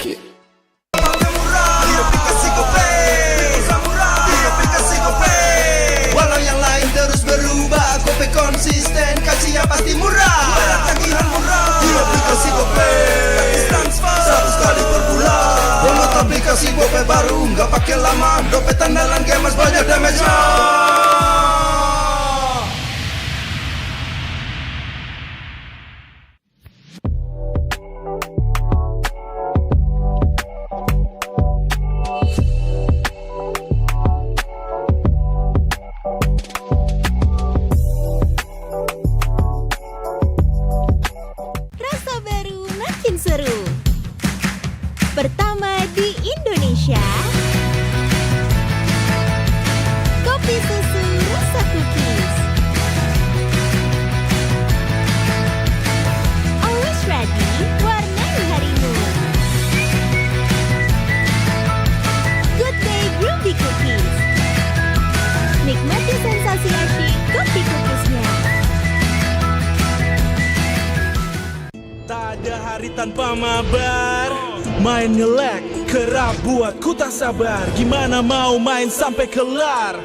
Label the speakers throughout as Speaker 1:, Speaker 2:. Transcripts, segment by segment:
Speaker 1: like it.
Speaker 2: Walau yang lain terus berubah, Gope konsisten, kasihnya pasti murah. Tagihan murah di aplikasi Gope, 100 kali per bulan. Download aplikasi Gope baru, nggak pakai lama. Dompet andalan gamers banyak damage-nya.
Speaker 3: Seru pertama di Indonesia, kopi susu rasa cookies. Always ready, warnai harimu. Good Day Groovy Cookies, nikmati sensasi asyik kopi cookiesnya.
Speaker 4: Tak ada hari tanpa mabar. Main ngelek, kerap buatku tak sabar. Gimana mau main sampai kelar?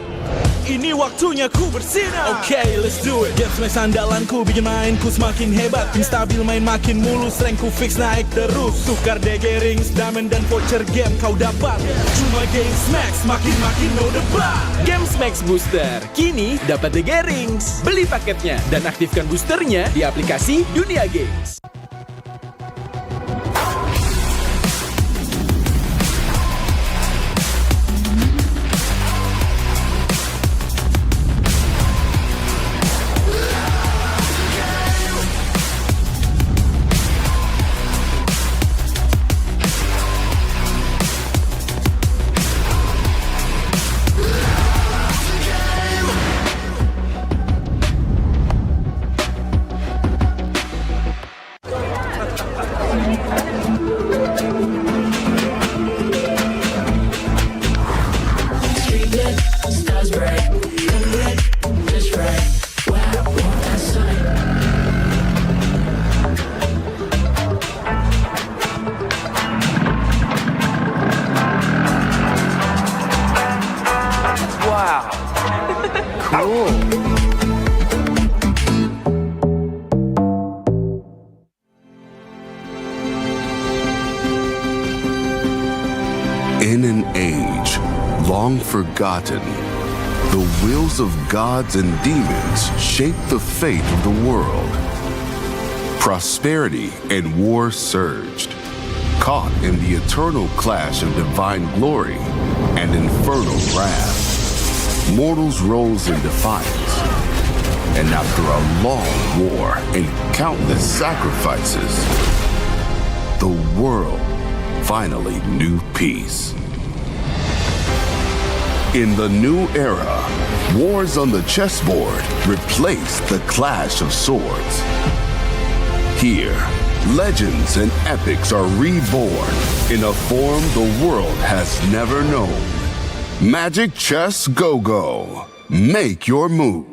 Speaker 4: Ini waktunya ku bersinar. Okay, let's do it. Game smash andalanku bikin mainku semakin hebat. Tim stabil main makin mulus, rankku fix naik terus. Tukar DG rings, diamond dan voucher game kau dapat. Cuma game smash, makin no debat.
Speaker 5: Game Max Booster, kini dapat DG rings. Beli paketnya dan aktifkan boosternya di aplikasi Dunia Games.
Speaker 1: In an age long forgotten, the wills of gods and demons shape the fate of the world. Prosperity and war surged, caught in the eternal clash of divine glory and infernal wrath. Mortals rose in defiance, and after a long war and countless sacrifices, the world finally knew peace. In the new era, wars on the chessboard replaced the clash of swords. Here, legends and epics are reborn in a form the world has never known. Magic Chess Go-Go. Make your move.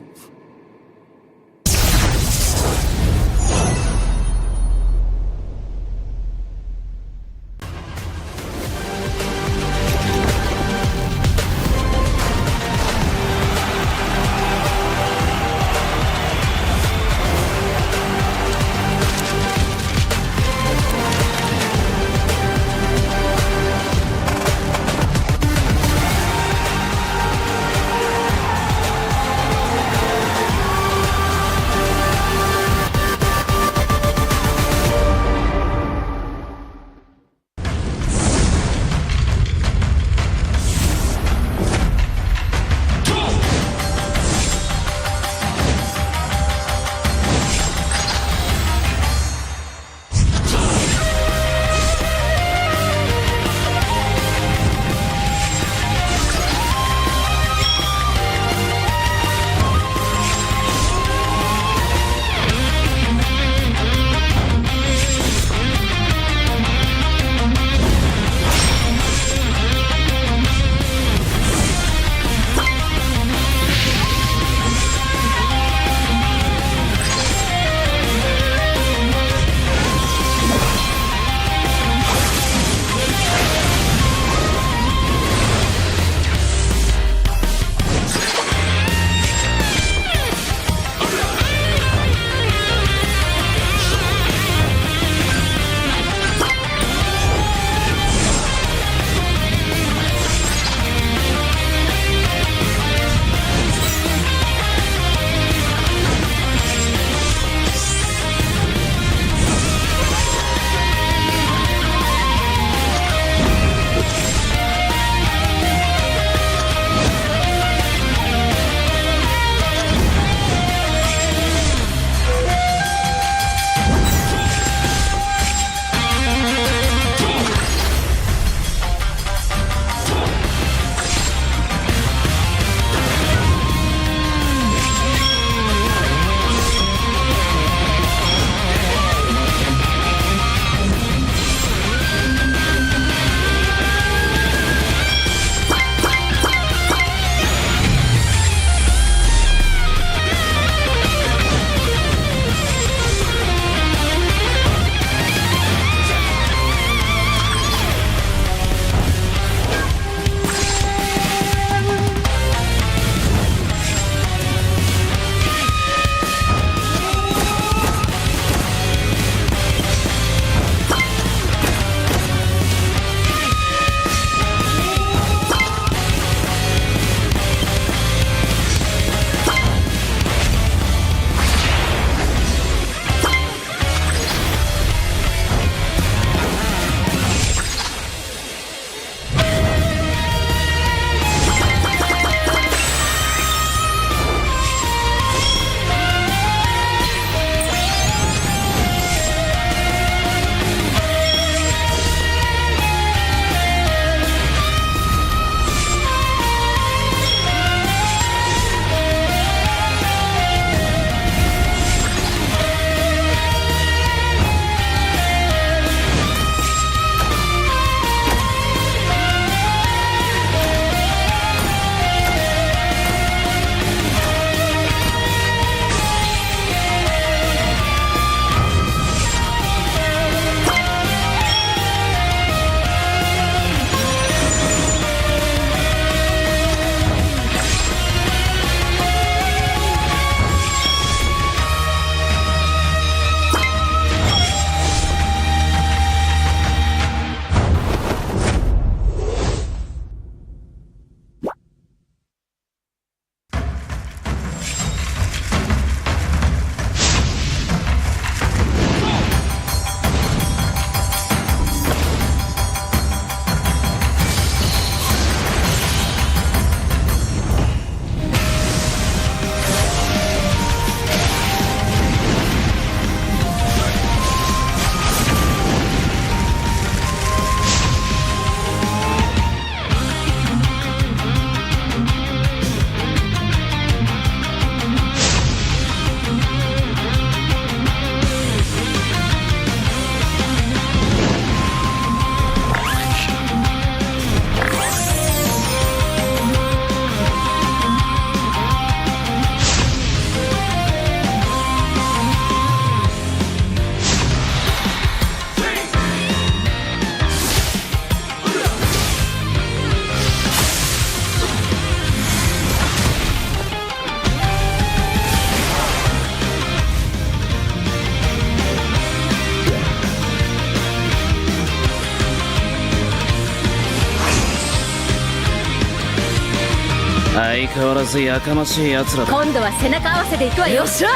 Speaker 6: 相変わらずやかましい奴らだ。
Speaker 3: 今度は背中合わせでいくわよ。
Speaker 7: よっしゃ、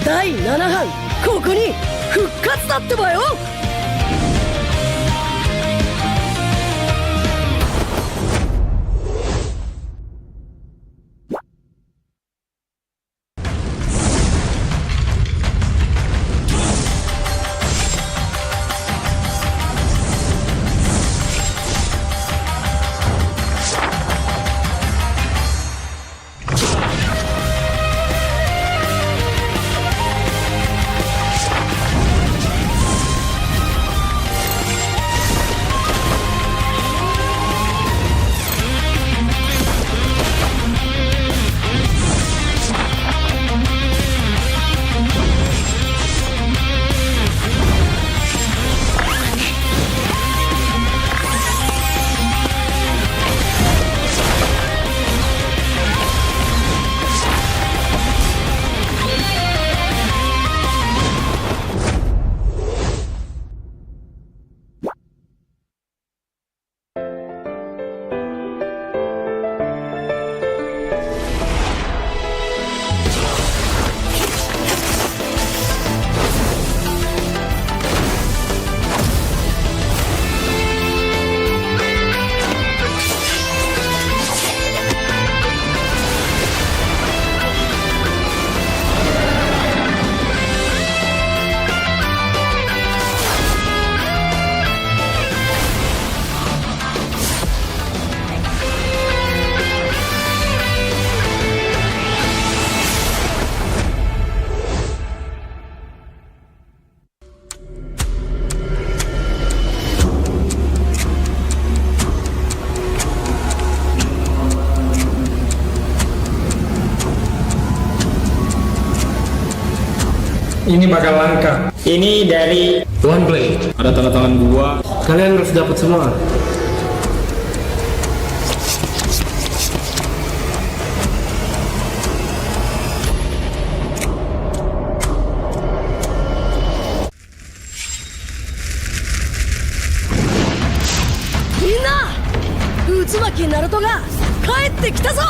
Speaker 7: 第7班ここに復活だってばよ。
Speaker 8: Ini bakal langka. Ini dari One Blade. Ada tanda tangan gua. Kalian harus dapat semua.
Speaker 7: Minna! 渦巻きナルトが帰ってきたぞ。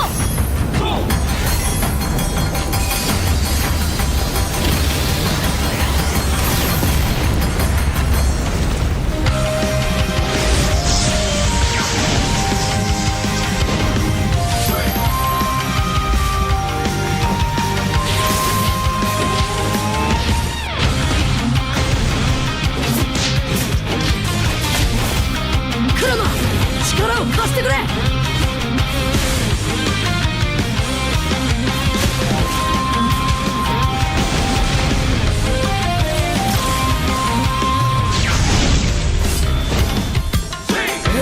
Speaker 7: 力を貸してくれ。よ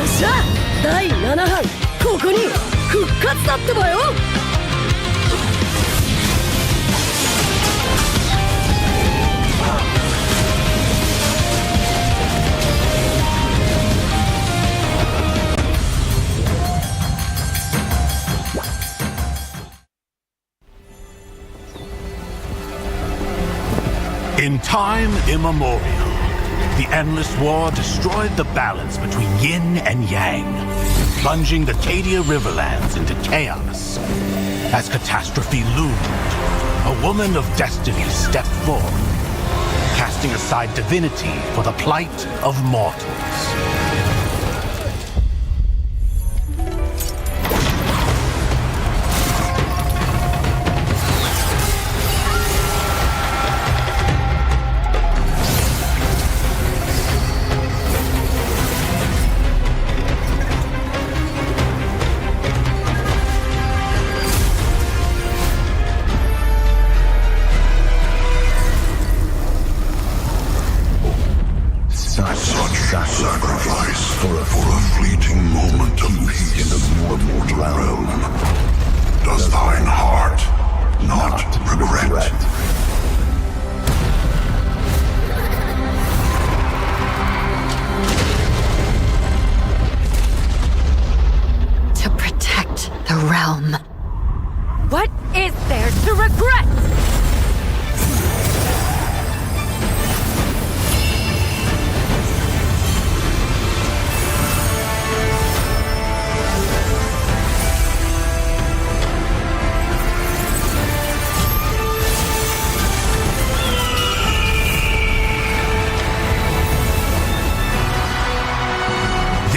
Speaker 7: っしゃ、第7班ここに復活だってばよ。
Speaker 9: In time immemorial, the endless war destroyed the balance between yin and yang, plunging the Cadia Riverlands into chaos. As catastrophe loomed, a woman of destiny stepped forth, casting aside divinity for the plight of mortals.
Speaker 10: Sacrifice for a fleeting moment of peace in the mortal realm. Does thine heart not regret?
Speaker 7: To protect the realm. What is there to regret?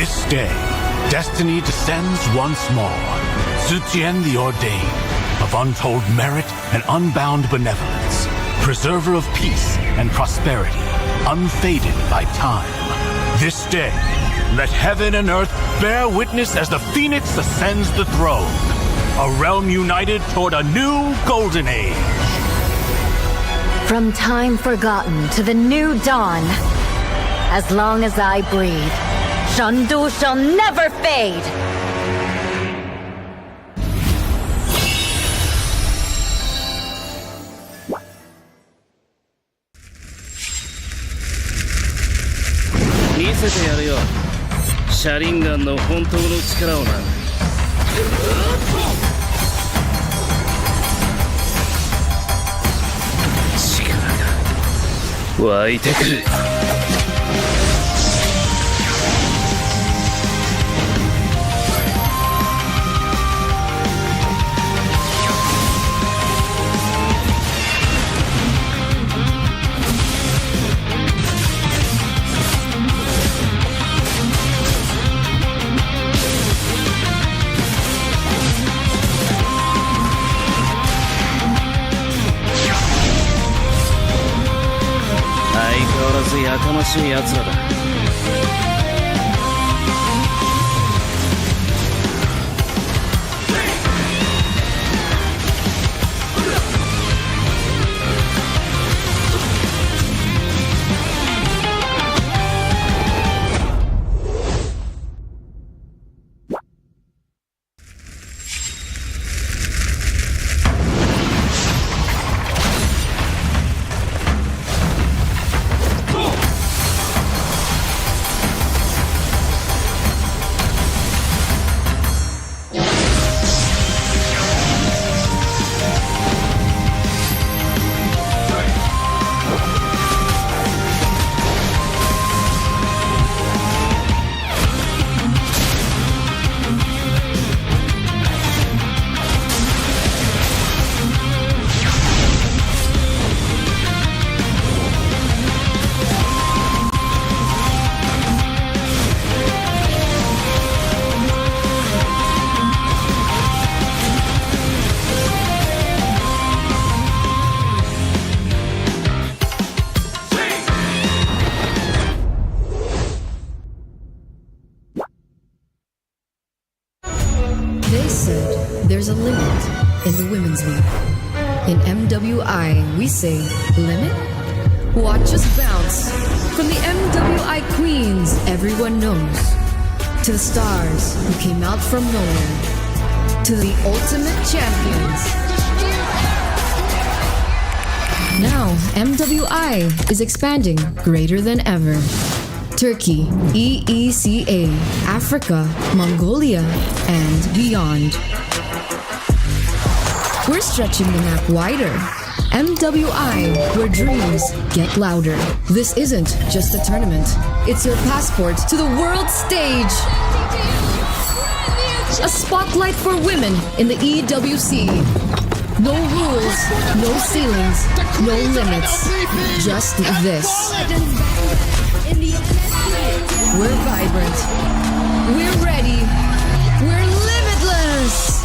Speaker 9: This day, destiny descends once more. Zutian the Ordained, of untold merit and unbound benevolence, preserver of peace and prosperity, unfaded by time. This day, let heaven and earth bear witness as the Phoenix ascends the throne. A realm united toward a new golden age.
Speaker 7: From time forgotten to the new dawn, as long as I breathe, Shandu shall never fade!
Speaker 6: Mise te yaru yo. Sharingan no hontou no chikara o na. 湧いてくる。やかましい奴らだ。
Speaker 11: They said there's a limit in the women's league. In MWI, we say, limit? Watch us bounce. From the MWI queens everyone knows, to the stars who came out from nowhere, to the ultimate champions. Now, MWI is expanding greater than ever. Turkey, EECA, Africa, Mongolia, and beyond. We're stretching the map wider. MWI, where dreams get louder. This isn't just a tournament. It's your passport to the world stage. A spotlight for women in the EWC. No rules, no ceilings, no limits. Just this. We're vibrant. We're ready. We're limitless.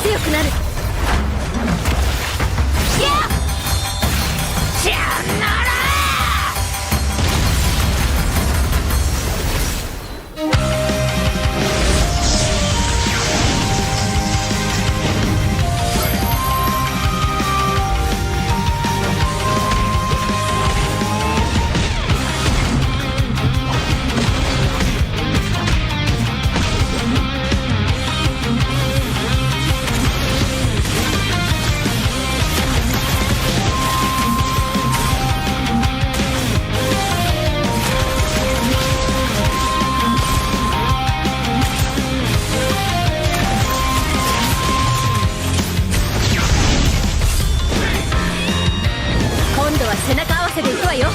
Speaker 7: 強くなる。背中合わせで行くわよ。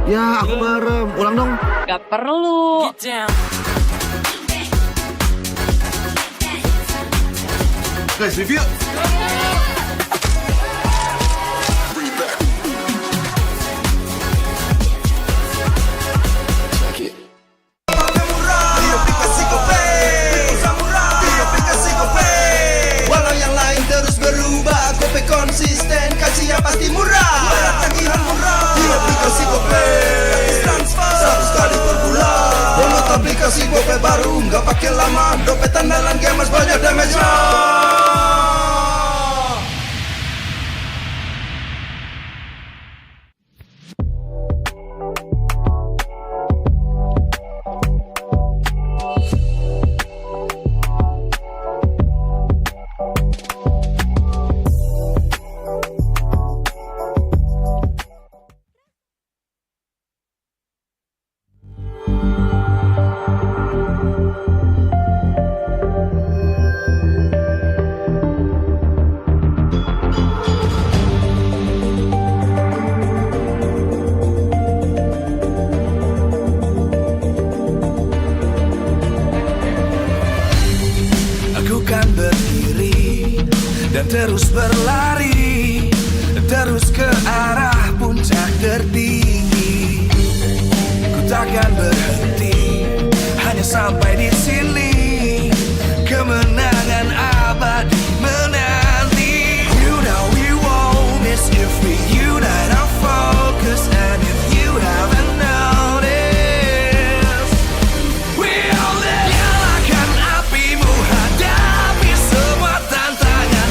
Speaker 2: Ya, aku merem. Ulang dong.
Speaker 12: Gak perlu.
Speaker 2: Guys, review. Walau yang lain terus berubah, Gope konsisten, kasih yang pasti murah. Tagihan murah di aplikasi Gope, transfer 100 kali per bulan. Download aplikasi Gope baru, nggak pakai lama. Dompet andalan gamers banyak damage-nya. Dan terus berlari, terus ke arah puncak tertinggi. Ku takkan berhenti, hanya sampai di sini. Kemenangan abadi menanti. You know we won't miss if we unite our focus. And if you haven't noticed, we all nyalakan apimu, hadapi semua tantangan.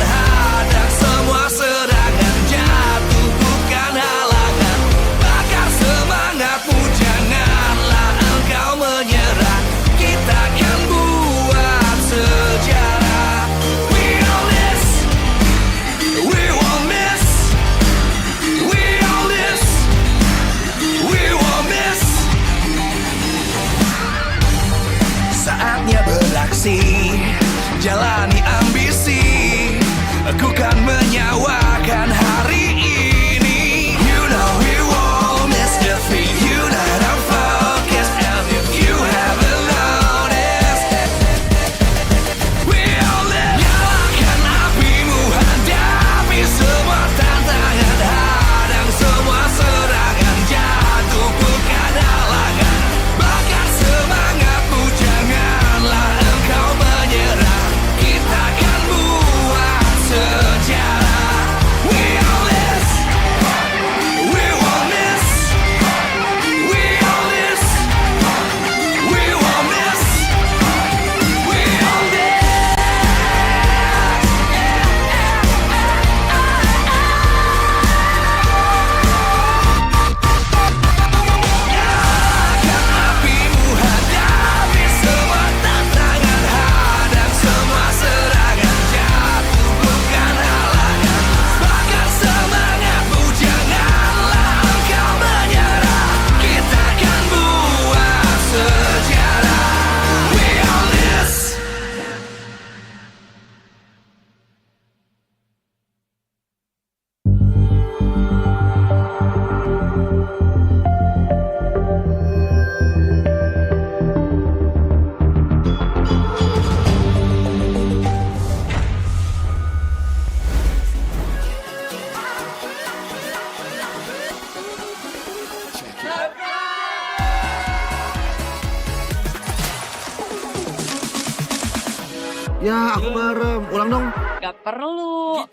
Speaker 12: Ya, aku merem. Ulang dong.
Speaker 13: Gak perlu.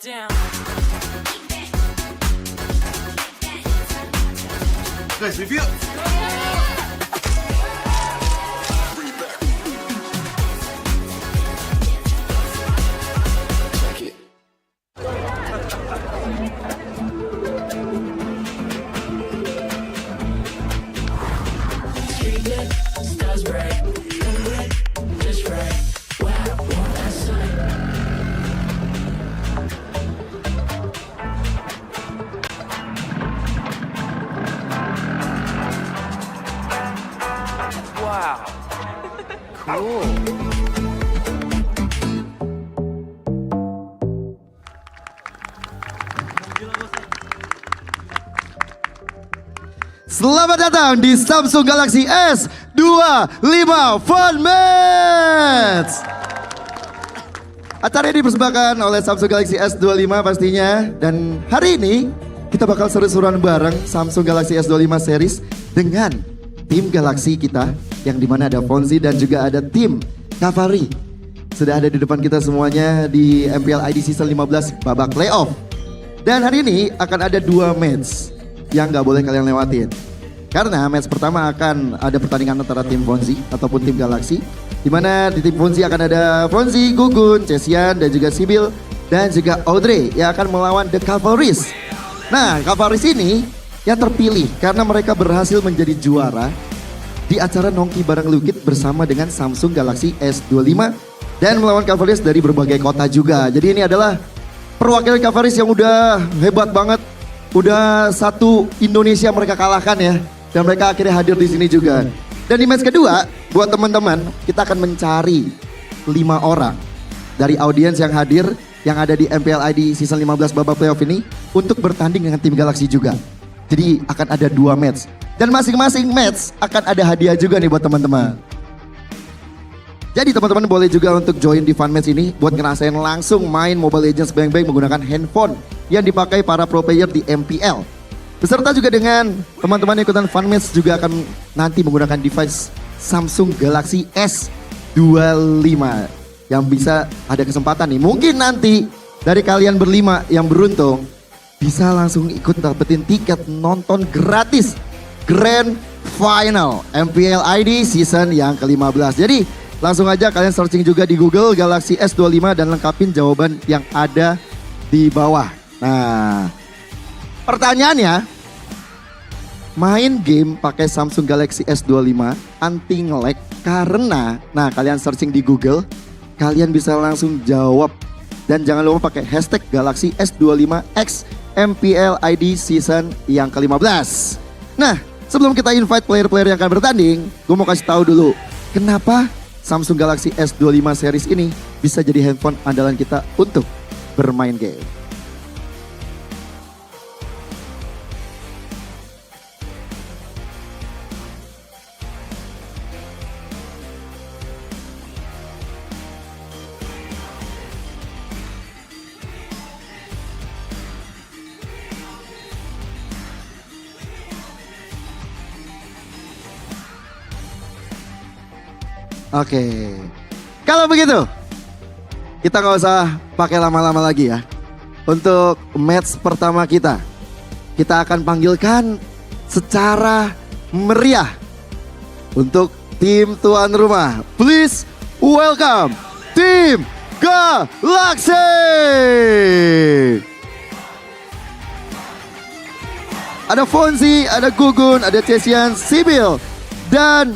Speaker 12: Guys, review.
Speaker 13: Wow. Cool.
Speaker 14: Selamat datang di Samsung Galaxy S25 Fun Match. Acara ini dipersembahkan oleh Samsung Galaxy S25 pastinya. Dan hari ini kita bakal seru-seruan bareng Samsung Galaxy S25 series dengan tim Galaxy kita, yang dimana ada Fonzi dan juga ada tim Cavalry. Sudah ada di depan kita semuanya di MPL ID Season 15 babak playoff. Dan hari ini akan ada 2 match yang gak boleh kalian lewatin. Karena match pertama akan ada pertandingan antara tim Fonzi ataupun tim Galaxy. Dimana di tim Fonzi akan ada Fonzi, Gugun, Chesian, dan juga Sibyl, dan juga Audrey yang akan melawan The Cavalrys. Nah, Cavalrys ini yang terpilih karena mereka berhasil menjadi juara di acara Nongki Bareng Lukit bersama dengan Samsung Galaxy S25 dan melawan Cavalrys dari berbagai kota juga. Jadi ini adalah perwakilan Cavalrys yang udah hebat banget, udah satu Indonesia mereka kalahkan ya, dan mereka akhirnya hadir di sini juga. Dan di match kedua, buat teman-teman, kita akan mencari 5 orang dari audiens yang hadir yang ada di MPL ID Season 15 babak playoff ini untuk bertanding dengan tim Galaxy juga. Jadi akan ada 2 match. Dan masing-masing match akan ada hadiah juga nih buat teman-teman. Jadi teman-teman boleh juga untuk join di fun match ini buat ngerasain langsung main Mobile Legends bang-bang menggunakan handphone yang dipakai para pro player di MPL. Beserta juga dengan teman-teman yang ikutan fun match juga akan nanti menggunakan device Samsung Galaxy S25 yang bisa ada kesempatan nih. Mungkin nanti dari kalian berlima yang beruntung bisa langsung ikut dapetin tiket nonton gratis Grand Final MPL ID Season yang ke-15. Jadi langsung aja kalian searching juga di Google Galaxy S25 dan lengkapin jawaban yang ada di bawah. Nah, pertanyaannya, main game pakai Samsung Galaxy S25 anti nge-lag karena, nah kalian searching di Google, kalian bisa langsung jawab. Dan jangan lupa pakai hashtag Galaxy S25X MPL ID Season yang ke-15. Nah, sebelum kita invite player-player yang akan bertanding, gue mau kasih tahu dulu kenapa Samsung Galaxy S25 series ini bisa jadi handphone andalan kita untuk bermain game. Oke, kalau begitu kita nggak usah pakai lama-lama lagi ya. Untuk match pertama kita akan panggilkan secara meriah untuk tim tuan rumah. Please welcome tim Galaxy. Ada Fonzi, ada Gugun, ada Chesian, Sibyl, dan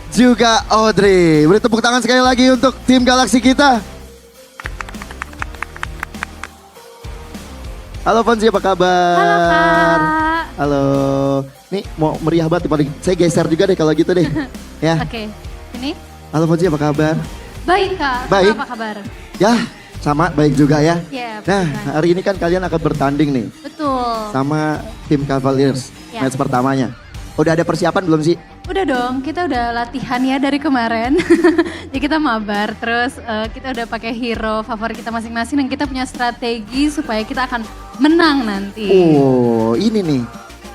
Speaker 14: juga Audrey. Beri tepuk tangan sekali lagi untuk tim Galaxy kita. Halo Fonzi, apa kabar?
Speaker 15: Halo Kak.
Speaker 14: Halo. Nih mau meriah banget nih. Saya geser juga deh kalau gitu deh. Ya.
Speaker 15: Oke, ini.
Speaker 14: Halo Fonzi, apa kabar?
Speaker 15: Baik Kak,
Speaker 14: Baik.
Speaker 15: apa kabar?
Speaker 14: Ya, sama baik juga ya.
Speaker 15: Ya,
Speaker 14: nah, hari ini kan kalian akan bertanding nih.
Speaker 15: Betul.
Speaker 14: Sama tim Cavaliers,
Speaker 15: Ya.
Speaker 14: match pertamanya. Udah ada persiapan belum sih?
Speaker 15: Udah dong, kita udah latihan ya dari kemarin. Jadi kita mabar, terus kita udah pakai hero favorit kita masing-masing dan kita punya strategi supaya kita akan menang nanti.
Speaker 14: Oh, ini nih.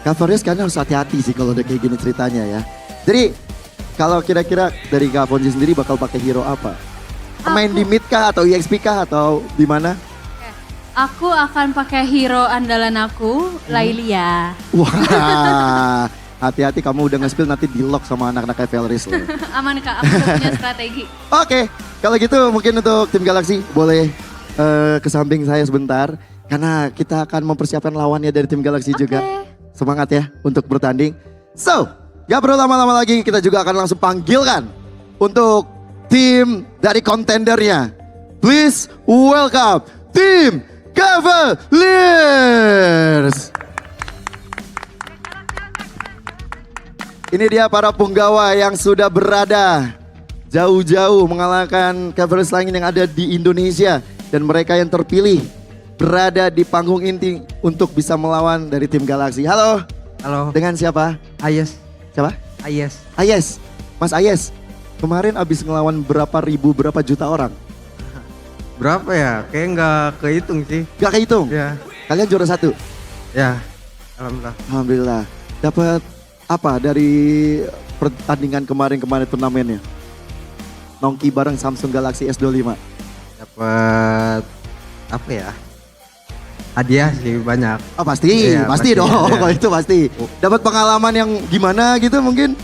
Speaker 14: Cavaliers kalian harus hati-hati sih kalau udah kayak gini ceritanya ya. Jadi kalau kira-kira dari Kak Fonzi sendiri bakal pakai hero apa? Main di mid kah atau EXP kah atau di mana?
Speaker 15: Aku akan pakai hero andalan aku, Lailia.
Speaker 14: Wah, hati-hati kamu udah nge-spill nanti di lock sama anak-anak Cavalrys loh.
Speaker 15: Aman Kak, aku udah punya strategi.
Speaker 14: Oke, kalau gitu mungkin untuk tim Galaxy boleh ke samping saya sebentar. Karena kita akan mempersiapkan lawannya dari tim Galaxy juga. Semangat ya untuk bertanding. So, gak perlu lama-lama lagi, kita juga akan langsung panggilkan untuk tim dari kontendernya. Please welcome tim Cavaliers. Ini dia para punggawa yang sudah berada jauh-jauh mengalahkan Cavaliers lain yang ada di Indonesia. Dan mereka yang terpilih berada di panggung inti untuk bisa melawan dari tim Galaxy. Halo.
Speaker 16: Halo.
Speaker 14: Dengan siapa?
Speaker 16: Ayes.
Speaker 14: Siapa?
Speaker 16: Ayes.
Speaker 14: Ayes. Mas Ayes. Kemarin abis ngelawan berapa juta orang?
Speaker 16: Berapa ya? Kayak nggak kehitung sih.
Speaker 14: Gak kehitung?
Speaker 16: Ya.
Speaker 14: Kalian juara 1?
Speaker 16: Ya. Alhamdulillah.
Speaker 14: Alhamdulillah. Dapat apa dari pertandingan kemarin turnamennya? Nongki bareng Samsung Galaxy S25.
Speaker 16: Dapat apa ya? Hadiah sih banyak.
Speaker 14: Oh pasti,
Speaker 16: ya,
Speaker 14: pasti dong.
Speaker 16: Ya.
Speaker 14: Kalau itu pasti. Dapat pengalaman yang gimana gitu mungkin?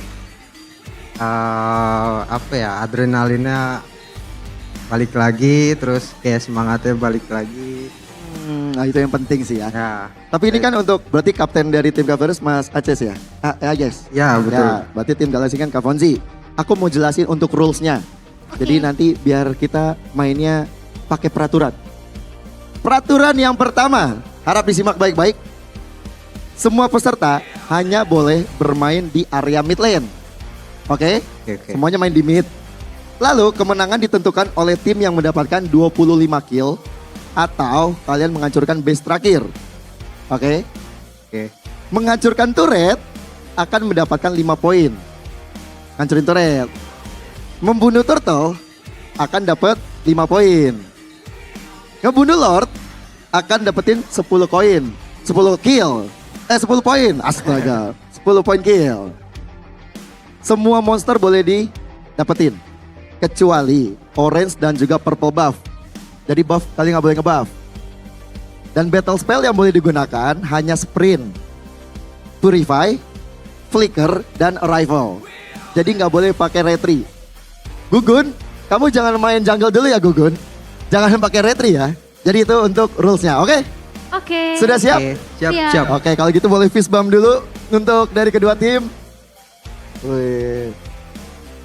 Speaker 16: Apa ya? Adrenalinnya balik lagi, terus kayak semangatnya balik lagi.
Speaker 14: Nah itu yang penting sih ya.
Speaker 16: Ya.
Speaker 14: Tapi ini kan untuk berarti kapten dari tim Cavaliers Mas Aces ya? Aces.
Speaker 16: Ya betul.
Speaker 14: Ya, berarti tim Galaxy kan Kak Fonzi. Aku mau jelasin untuk rulesnya. Jadi nanti biar kita mainnya pakai peraturan. Peraturan yang pertama, harap disimak baik-baik. Semua peserta hanya boleh bermain di area mid lane. Oke? Semuanya main di mid. Lalu kemenangan ditentukan oleh tim yang mendapatkan 25 kill atau kalian menghancurkan base terakhir. Oke? Menghancurkan turret akan mendapatkan 5 poin. Hancurin turret. Membunuh turtle akan dapat 5 poin. Ngebunuh Lord akan dapetin 10 koin. 10 kill. 10 poin. Astaga. 10 poin kill. Semua monster boleh didapetin. Kecuali orange dan juga purple buff. Jadi buff kalian nggak boleh ngebuff. Dan battle spell yang boleh digunakan hanya sprint, purify, flicker, dan arrival. Jadi nggak boleh pakai retry. Gugun, kamu jangan main jungle dulu ya Gugun. Jangan pakai retry ya. Jadi itu untuk rulesnya, oke?
Speaker 15: Oke.
Speaker 14: Sudah siap?
Speaker 16: Siap.
Speaker 14: Oke, kalau gitu boleh fist bump dulu untuk dari kedua tim. Wih.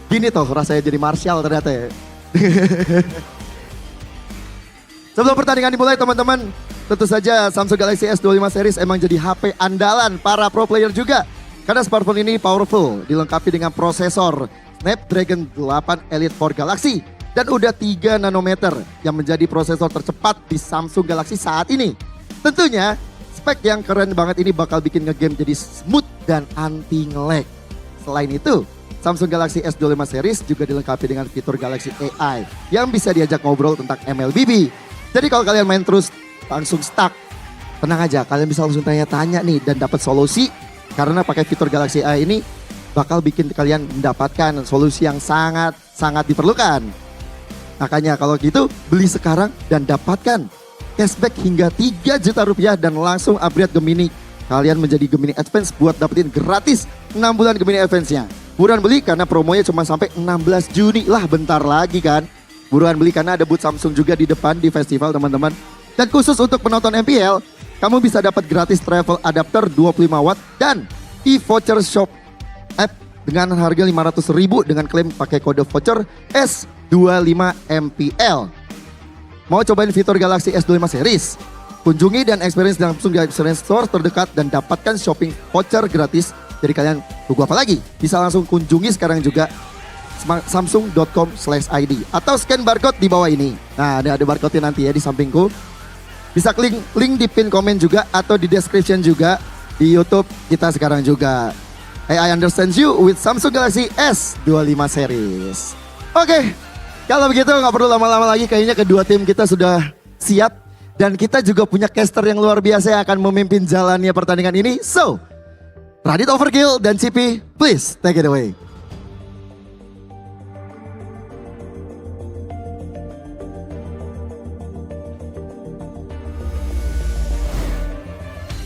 Speaker 14: Gini toh rasanya jadi Martial ternyata ya. Sebelum pertandingan dimulai teman-teman, tentu saja Samsung Galaxy S25 series emang jadi HP andalan para pro player juga. Karena smartphone ini powerful, dilengkapi dengan prosesor Snapdragon 8 Elite for Galaxy. Dan udah 3 nanometer yang menjadi prosesor tercepat di Samsung Galaxy saat ini. Tentunya spek yang keren banget ini bakal bikin ngegame jadi smooth dan anti nge-lag. Selain itu, Samsung Galaxy S25 series juga dilengkapi dengan fitur Galaxy AI yang bisa diajak ngobrol tentang MLBB. Jadi kalau kalian main terus langsung stuck, tenang aja, kalian bisa langsung tanya-tanya nih dan dapat solusi. Karena pakai fitur Galaxy AI ini bakal bikin kalian mendapatkan solusi yang sangat diperlukan. Makanya kalau gitu beli sekarang dan dapatkan cashback hingga 3 juta rupiah dan langsung upgrade Gemini. Kalian menjadi Gemini Advance buat dapetin gratis 6 bulan Gemini Advance-nya. Buruan beli karena promonya cuma sampai 16 Juni lah, bentar lagi kan. Buruan beli karena ada booth Samsung juga di depan di festival teman-teman. Dan khusus untuk penonton MPL, kamu bisa dapat gratis travel adapter 25 watt dan e-voucher shop app dengan harga 500.000 dengan klaim pakai kode voucher S25 MPL. Mau cobain fitur Galaxy S25 series? Kunjungi dan experience langsung di experience store terdekat dan dapatkan shopping voucher gratis. Jadi kalian tunggu apa lagi? Bisa langsung kunjungi sekarang juga samsung.com/id atau scan barcode di bawah ini. Nah, ada barcode-nya nanti ya di sampingku. Bisa klik link di pin komen juga atau di description juga di YouTube kita sekarang juga. I understand you with Samsung Galaxy S25 series. Oke, kalau begitu nggak perlu lama-lama lagi, kayaknya kedua tim kita sudah siap. Dan kita juga punya caster yang luar biasa yang akan memimpin jalannya pertandingan ini. So, Radit Overkill dan CP, please take it away.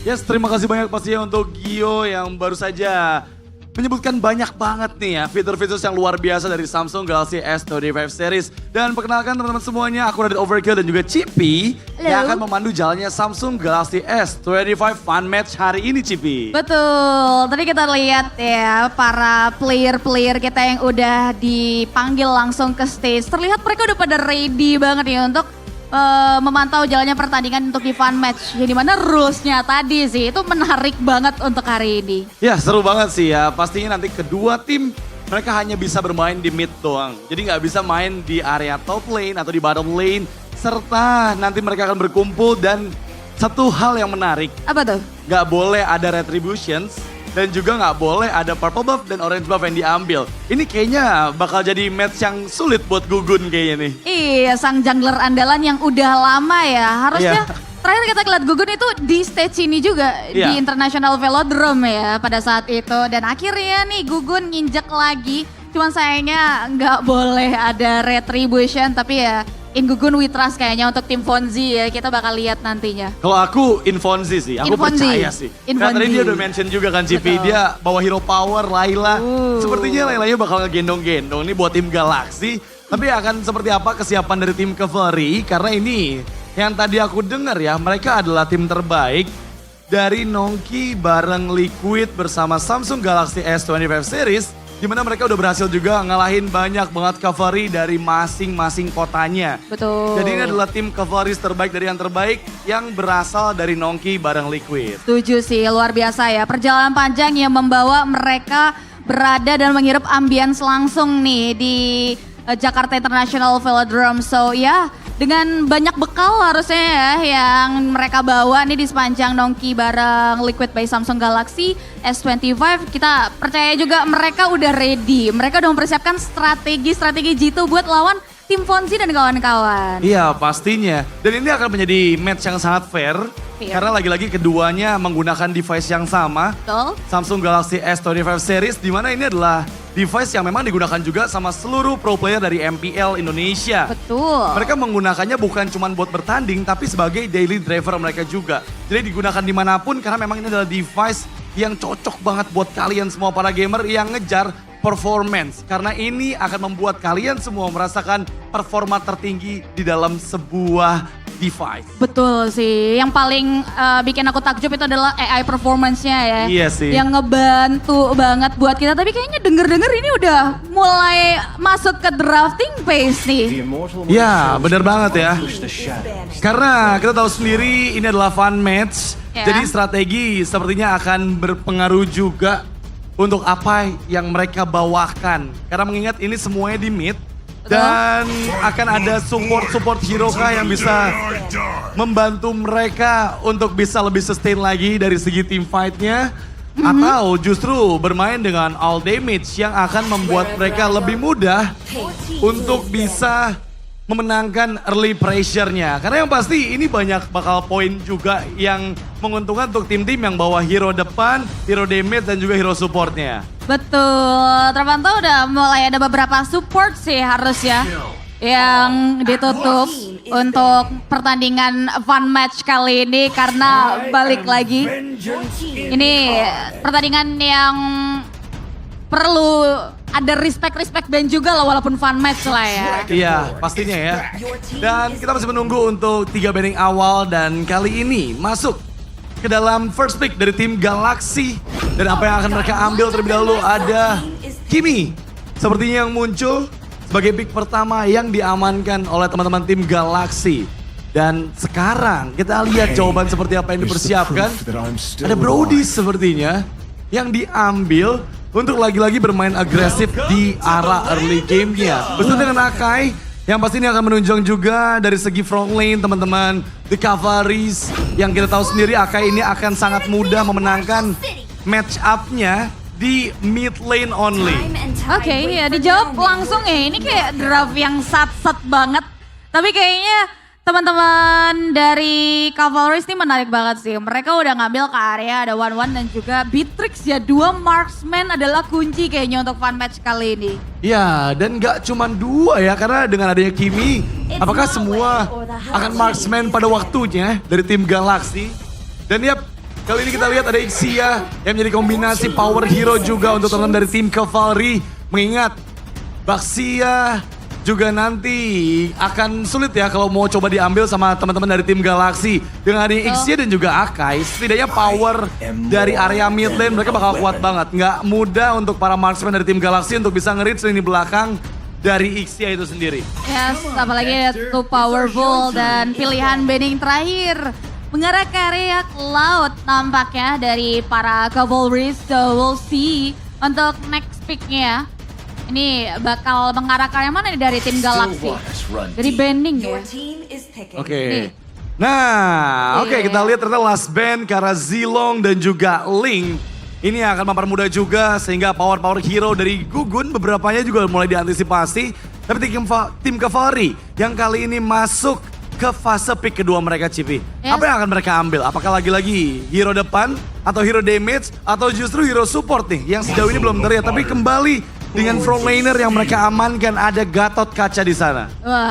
Speaker 17: Yes, terima kasih banyak pastinya untuk Gio yang baru saja menyebutkan banyak banget nih ya fitur-fitur yang luar biasa dari Samsung Galaxy S25 series. Dan perkenalkan teman-teman semuanya, aku dari Overkill dan juga Cipi yang akan memandu jalannya Samsung Galaxy S25 Fun Match hari ini, Cipi.
Speaker 15: Betul, tadi kita lihat ya para player-player kita yang udah dipanggil langsung ke stage. Terlihat mereka udah pada ready banget ya untuk memantau jalannya pertandingan untuk di Fun Match. Yang dimana rules-nya tadi sih itu menarik banat untuk hari ini.
Speaker 17: Ya seru banget sih ya, pastinya nanti kedua tim mereka hanya bisa bermain di mid doang. Jadi nggak bisa main di area top lane atau di bottom lane. Serta nanti mereka akan berkumpul dan satu hal yang menarik.
Speaker 15: Apa tuh?
Speaker 17: Nggak boleh ada retributions. Dan juga nggak boleh ada purple buff dan orange buff yang diambil. Ini kayaknya bakal jadi match yang sulit buat Gugun kayaknya nih.
Speaker 15: Iya, sang jungler andalan yang udah lama ya. Harusnya terakhir kita lihat Gugun itu di stage ini juga. Di International Velodrome ya pada saat itu. Dan akhirnya nih Gugun nginjek lagi. Cuman sayangnya nggak boleh ada retribution. Tapi ya in Gugun we trust kayaknya untuk tim Fonzi ya. Kita bakal lihat nantinya.
Speaker 17: Kalau aku Infonzi sih, aku percaya sih. Karena tadi dia udah mention juga kan Cipi, dia bawa hero power Layla. Sepertinya Laylanya bakal ngegendong-gendong nih buat tim Galaxy. Tapi akan seperti apa kesiapan dari tim Cavalry? Karena ini yang tadi aku dengar ya, mereka adalah tim terbaik dari Nongki bareng Liquid bersama Samsung Galaxy S25 series. Dimana mereka udah berhasil juga ngalahin banyak banget cavalry dari masing-masing kotanya.
Speaker 15: Betul.
Speaker 17: Jadi ini adalah tim cavalry terbaik dari yang terbaik yang berasal dari Nongki bareng Liquid.
Speaker 15: Setuju sih, luar biasa ya. Perjalanan panjang yang membawa mereka berada dan menghirup ambience langsung nih di Jakarta International Velodrome. So ya, dengan banyak bekal harusnya ya yang mereka bawa nih di sepanjang Nongki bareng Liquid by Samsung Galaxy S25. Kita percaya juga mereka udah ready. Mereka udah mempersiapkan strategi G2 buat lawan tim Fonzi dan kawan-kawan.
Speaker 17: Iya pastinya. Dan ini akan menjadi match yang sangat fair. Karena lagi-lagi keduanya menggunakan device yang sama.
Speaker 15: Betul.
Speaker 17: Samsung Galaxy S25 series, di mana ini adalah device yang memang digunakan juga sama seluruh pro player dari MPL Indonesia.
Speaker 15: Betul.
Speaker 17: Mereka menggunakannya bukan cuma buat bertanding, tapi sebagai daily driver mereka juga. Jadi digunakan dimanapun karena memang ini adalah device yang cocok banget buat kalian semua para gamer yang ngejar performance. Karena ini akan membuat kalian semua merasakan performa tertinggi di dalam sebuah device.
Speaker 15: Betul sih, yang paling bikin aku takjub itu adalah AI performance-nya ya.
Speaker 17: Iya sih.
Speaker 15: Yang ngebantu banget buat kita, tapi kayaknya denger-denger ini udah mulai masuk ke drafting phase nih.
Speaker 17: Ya benar banget ya. Karena kita tahu sendiri ini adalah fun match. Jadi strategi sepertinya akan berpengaruh juga untuk apa yang mereka bawakan. Karena mengingat ini semuanya di mid. Dan akan ada support hero kah yang bisa membantu mereka untuk bisa lebih sustain lagi dari segi team fight-nya. Atau justru bermain dengan all damage yang akan membuat mereka lebih mudah untuk bisa memenangkan early pressure-nya. Karena yang pasti ini banyak bakal poin juga yang menguntungkan untuk tim-tim yang bawa hero depan, hero damage dan juga hero support-nya.
Speaker 15: Betul, terpantau udah mulai ada beberapa support sih harus ya yang ditutup untuk pertandingan fun match kali ini karena balik lagi ini pertandingan yang perlu ada respect band juga lah walaupun fun match lah ya.
Speaker 17: Iya pastinya ya. Dan kita masih menunggu untuk 3 banding awal dan kali ini masuk ke dalam first pick dari tim Galaxy. Dan apa yang akan mereka ambil terlebih dahulu ada Kimi. Sepertinya yang muncul sebagai pick pertama yang diamankan oleh teman-teman tim Galaxy. Dan sekarang kita lihat jawaban seperti apa yang dipersiapkan. Ada Brody sepertinya yang diambil untuk lagi-lagi bermain agresif di arah early game-nya. Bersama dengan Akai yang pasti ini akan menunjang juga dari segi front lane teman-teman. The Cavalries yang kita tahu sendiri Akai ini akan sangat mudah memenangkan match up-nya di mid lane only.
Speaker 15: Oke, ya dijawab langsung ya. Ini kayak draft yang sat-sat banget. Tapi kayaknya teman-teman dari Cavalry ini menarik banget sih. Mereka udah ngambil ke area ada 1-1 dan juga Beatrix ya. 2 marksman adalah kunci kayaknya untuk fun match kali ini.
Speaker 17: Ya, dan gak cuma 2 ya. Karena dengan adanya Kimi, apakah semua akan marksman pada waktunya dari tim Galaxy? Dan ya Kali ini kita lihat ada Ixia yang menjadi kombinasi power hero juga untuk teman-teman dari tim Cavalry. Mengingat Baxia juga nanti akan sulit ya kalau mau coba diambil sama teman-teman dari tim Galaxy. Dengan adanya Ixia dan juga Akai, setidaknya power dari area mid lane mereka bakal kuat banget. Nggak mudah untuk para marksman dari tim Galaxy untuk bisa nge-reach lini belakang dari Ixia itu sendiri.
Speaker 15: Yes, apalagi itu powerful dan pilihan banning terakhir mengarah ke area cloud nampaknya dari para Cavalry. So we'll see untuk next picknya. Ini bakal mengarah ke area mana nih dari tim Galaxy? Dari banning ya?
Speaker 17: Oke. Nah, oke, kita lihat ternyata last band karena Zilong dan juga Ling. Ini akan mempermudah juga sehingga power hero dari Gugun beberapanya juga mulai diantisipasi. Tapi tim Cavalry yang kali ini masuk ke fase pick kedua mereka, Cipi. Apa yang akan mereka ambil? Apakah lagi-lagi hero depan atau hero damage atau justru hero support nih yang sejauh ini belum terlihat. Tapi kembali dengan frontlaner yang mereka amankan, ada Gatot Kaca di sana.
Speaker 15: Wah,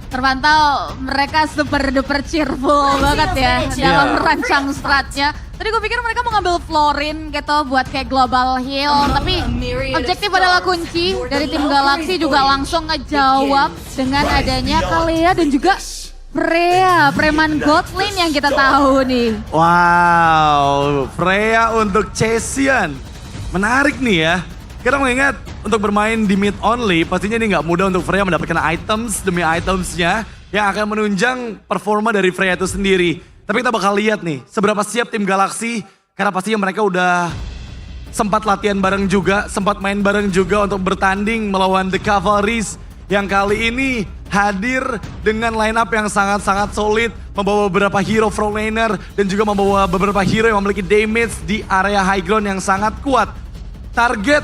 Speaker 15: terpantau mereka super duper cheerful banget ya dalam merancang stratnya. Tadi gue pikir mereka mau ngambil Florin gitu buat kayak global heal. Tapi objektif adalah kunci. Dari tim Galaxy juga langsung ngejawab dengan adanya Kalea dan juga Freya, preman Godlin yang kita tahu nih.
Speaker 17: Wow, Freya untuk Chesian. Menarik nih ya. Kita mengingat untuk bermain di mid only, pastinya ini nggak mudah untuk Freya mendapatkan items demi itemsnya yang akan menunjang performa dari Freya itu sendiri. Tapi kita bakal lihat nih, seberapa siap tim Galaxy, karena pastinya mereka udah sempat latihan bareng juga, sempat main bareng juga untuk bertanding melawan The Cavalries yang kali ini hadir dengan line up yang sangat-sangat solid, membawa beberapa hero frontlaner dan juga membawa beberapa hero yang memiliki damage di area high ground yang sangat kuat. Target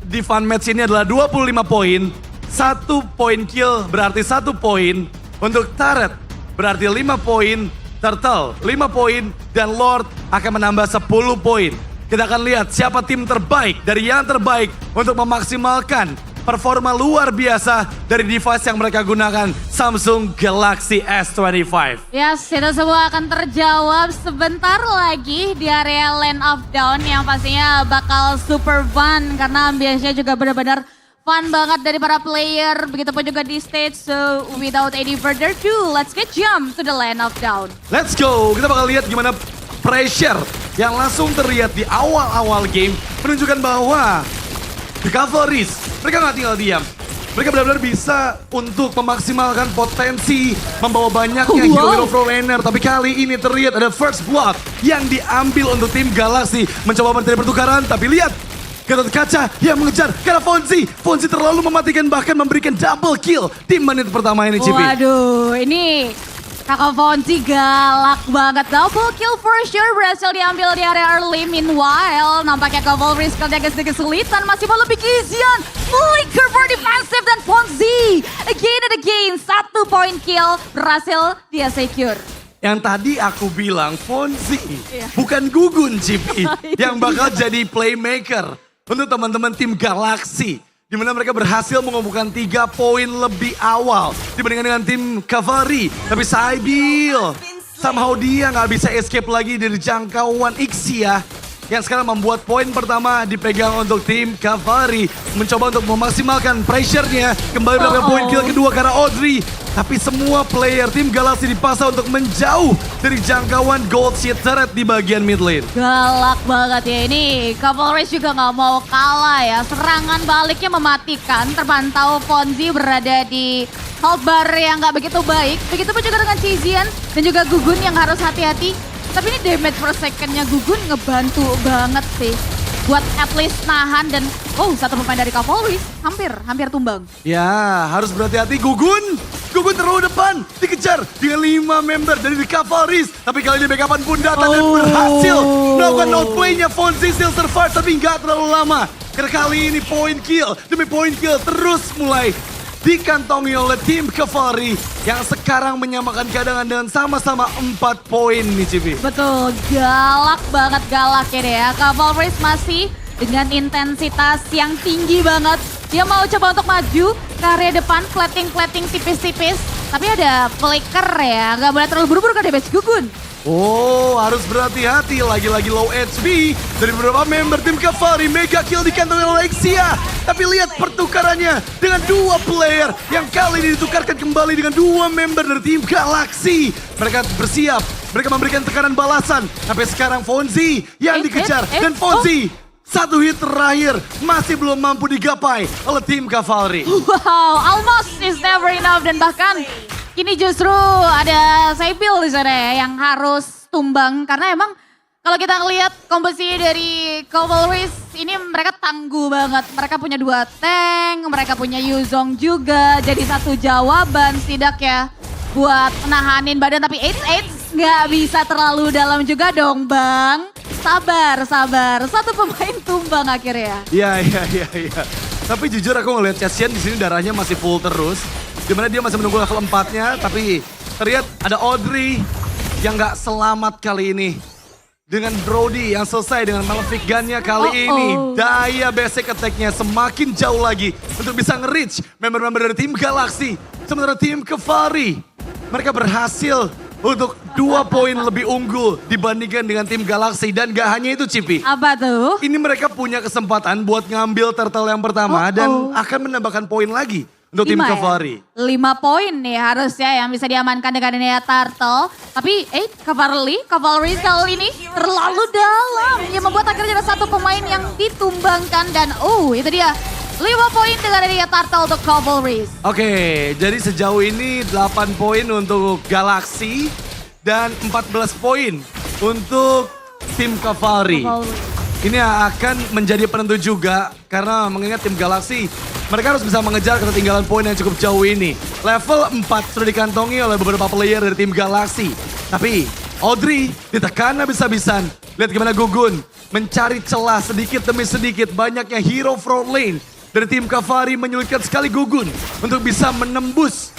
Speaker 17: di fun match ini adalah 25 poin, 1 poin kill berarti 1 poin, untuk turret berarti 5 poin, turtle 5 poin, dan lord akan menambah 10 poin. Kita akan lihat siapa tim terbaik dari yang terbaik untuk memaksimalkan performa luar biasa dari device yang mereka gunakan, Samsung Galaxy S15.
Speaker 15: Yes, itu semua akan terjawab sebentar lagi di area Land of Dawn yang pastinya bakal super fun karena ambience-nya juga benar-benar fun banget dari para player, begitupun juga di stage. So without any further ado, let's get jump to the Land of Dawn.
Speaker 17: Let's go, kita bakal lihat gimana pressure yang langsung terlihat di awal-awal game menunjukkan bahwa The Cavalries, mereka nggak tinggal diam. Mereka benar-benar bisa untuk memaksimalkan potensi, membawa banyaknya hero-hero frontlaner. Tapi kali ini terlihat ada first blood yang diambil untuk tim Galaxy. Mencoba mencari pertukaran, tapi lihat Gatot Kaca yang mengejar karena Fonzi. Fonzi terlalu mematikan, bahkan memberikan double kill di menit pertama ini, Cipi.
Speaker 15: Waduh, ini Kakak Fonzi galak banget. Double kill for sure berhasil diambil di area early. Meanwhile, nampaknya Cavalry kerja sedikit kesulitan. Masih mau lebih keisian. Flicker for defensive dan Fonzi. Again and again, 1 point kill berhasil dia secure.
Speaker 17: Yang tadi aku bilang Fonzi, bukan Gugun, Cipi. Yang bakal jadi playmaker untuk teman-teman tim Galaxy. Di mana mereka berhasil mengumpulkan 3 poin lebih awal dibandingkan dengan tim Cavalry. Tapi Saibil, somehow dia nggak bisa escape lagi dari jangkauan Ixia. Yang sekarang membuat poin pertama dipegang untuk tim Cavalry. Mencoba untuk memaksimalkan pressure-nya. Kembali mendapatkan poin kill kedua karena Audrey. Tapi semua player tim Galaxy dipaksa untuk menjauh dari jangkauan gold sheet turret di bagian mid lane.
Speaker 15: Galak banget ya ini. Cavalry juga nggak mau kalah ya. Serangan baliknya mematikan. Terpantau Fonzi berada di hold bar yang nggak begitu baik. Begitupun juga dengan Cizian dan juga Gugun yang harus hati-hati. Tapi ini damage per second-nya Gugun ngebantu banget sih. Buat at least nahan dan satu pemain dari Cavalry hampir tumbang.
Speaker 17: Ya, harus berhati-hati Gugun. Gugun terlalu depan, dikejar dengan 5 member dari The Cavalries. Tapi kali ini backupan pun datang dan berhasil melakukan outplay-nya. Fonzi still survive tapi nggak terlalu lama. Karena kali ini point kill demi point kill terus mulai dikantongi oleh tim Cavalry yang sekarang menyamakan keadaan dengan sama-sama 4 poin nih, Cipi.
Speaker 15: Betul, galak banget galak ya. Cavalry masih dengan intensitas yang tinggi banget. Dia mau coba untuk maju ke area depan, plating tipis-tipis. Tapi ada flicker ya, nggak boleh terlalu buru-buru ke damage Gugun.
Speaker 17: Oh, harus berhati-hati. Lagi-lagi low HP dari beberapa member tim Cavalry. Mega kill dikantongi oleh Exia. Tapi lihat pertukarannya dengan dua player yang kali ini ditukarkan kembali dengan dua member dari tim Galaxy. Mereka bersiap. Mereka memberikan tekanan balasan. Sampai sekarang Fonzi yang dikejar. Dan Fonzi satu hit terakhir masih belum mampu digapai oleh tim Cavalry.
Speaker 15: Wow, almost is never enough. Dan bahkan kini justru ada Sepil di sana ya yang harus tumbang karena emang kalau kita ngelihat komposisi dari Cavalry ini mereka tangguh banget. Mereka punya 2 tank, mereka punya Yuzong juga jadi satu jawaban tidak ya buat nahanin badan. Tapi Eight nggak bisa terlalu dalam juga dong Bang. Sabar. Satu pemain tumbang akhirnya.
Speaker 17: Iya. Tapi jujur aku ngelihat Cassian di sini darahnya masih full terus. Dimana dia masih menunggu level 4-nya, tapi terlihat ada Audrey yang gak selamat kali ini. Dengan Brody yang selesai dengan Malefic Gun-nya kali ini. Daya basic attack-nya semakin jauh lagi untuk bisa nge-reach member-member dari tim Galaxy. Sementara tim Cavalry, mereka berhasil untuk 2 poin lebih unggul dibandingkan dengan tim Galaxy. Dan gak hanya itu Cipi.
Speaker 15: Apa tuh?
Speaker 17: Ini mereka punya kesempatan buat ngambil turtle yang pertama dan akan menambahkan poin lagi. Untuk tim Cavalry.
Speaker 15: 5 poin nih harusnya yang bisa diamankan dengan ini ya Turtle. Tapi Cavalry kali ini terlalu dalam. Yang membuat akhirnya ada satu pemain yang ditumbangkan. Dan itu dia 5 poin dengan ini ya Turtle untuk Cavalry.
Speaker 17: Oke, jadi sejauh ini 8 poin untuk Galaxy. Dan 14 poin untuk tim Cavalry. Ini akan menjadi penentu juga karena mengingat tim Galaxy mereka harus bisa mengejar ketertinggalan poin yang cukup jauh ini. Level 4 sudah dikantongi oleh beberapa player dari tim Galaxy. Tapi Audrey ditekan habis-habisan. Lihat gimana Gugun mencari celah sedikit demi sedikit. Banyaknya hero front lane dari tim Cavalry menyulitkan sekali Gugun untuk bisa menembus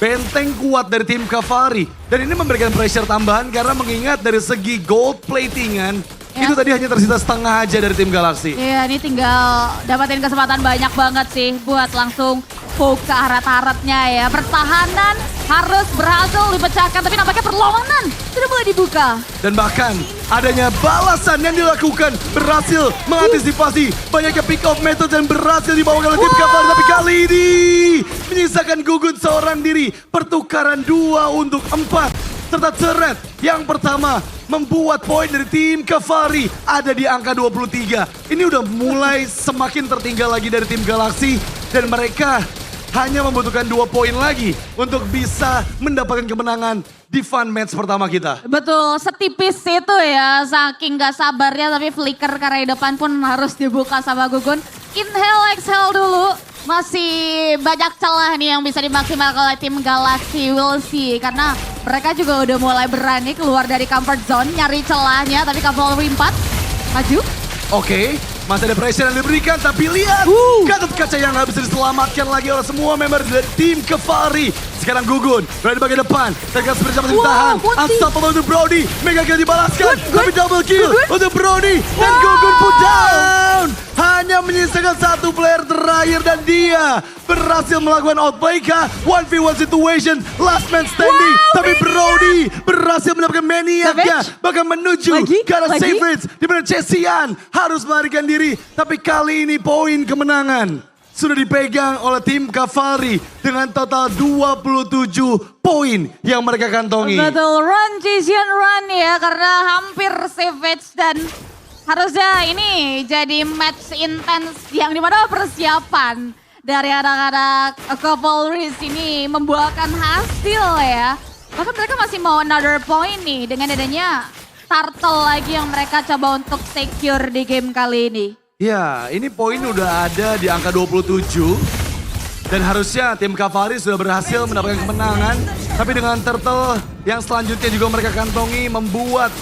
Speaker 17: benteng kuat dari tim Cavalry. Dan ini memberikan pressure tambahan karena mengingat dari segi gold platingan itu tadi hanya tersisa setengah aja dari tim Galaxy.
Speaker 15: Iya, ini tinggal dapatin kesempatan banyak banget sih buat langsung poke ke arah turretnya ya. Pertahanan harus berhasil dipecahkan, tapi nampaknya perlawanan sudah mulai dibuka.
Speaker 17: Dan bahkan adanya balasan yang dilakukan berhasil mengantisipasi banyaknya pick off method dan berhasil dibawa oleh tim Cavalry. Tapi kali ini menyisakan Gugun seorang diri. Pertukaran 2 untuk 4. Serta Threat yang pertama membuat poin dari tim Cavalry ada di angka 23. Ini udah mulai semakin tertinggal lagi dari tim Galaxy. Dan mereka hanya membutuhkan 2 poin lagi untuk bisa mendapatkan kemenangan di fun match pertama kita.
Speaker 15: Betul, setipis itu ya. Saking gak sabarnya tapi flicker ke arah depan pun harus dibuka sama Gugun. Inhale, exhale dulu. Masih banyak celah nih yang bisa dimaksimalkan oleh tim Galaxy. We'll see. Karena mereka juga udah mulai berani keluar dari comfort zone. Nyari celahnya. Tapi Cavalry 4. Maju.
Speaker 17: Oke, masih ada pressure yang diberikan. Tapi lihat. Gatot kaca yang gak bisa diselamatkan lagi oleh semua member dari tim Cavalry. Sekarang Gugun berada di bagian depan. Tegas berjam masih ditahan. Unstoppable untuk Brody. Mega kill dibalaskan. Tapi double kill untuk Brody. Dan Gugun put down. Hanya menyisakan 1 player terakhir dan dia berhasil melakukan outplay 1v1 situation. Last man standing. Tapi Brody berhasil mendapatkan maniaknya. Bahkan menuju ke arah Savage. Di mana Cassian harus melarikan diri. Tapi kali ini poin kemenangan sudah dipegang oleh tim Cavalry dengan total 27 poin yang mereka kantongi.
Speaker 15: Betul, run Cassian run ya karena hampir Savage dan harusnya ini jadi match intense yang dimana persiapan dari anak-anak Cavalry ini membuahkan hasil ya. Bahkan mereka masih mau another point nih dengan adanya turtle lagi yang mereka coba untuk secure di game kali ini.
Speaker 17: Ya, ini poin udah ada di angka 27. Dan harusnya tim Cavalry sudah berhasil mendapatkan kemenangan. Tapi dengan turtle yang selanjutnya juga mereka kantongi membuat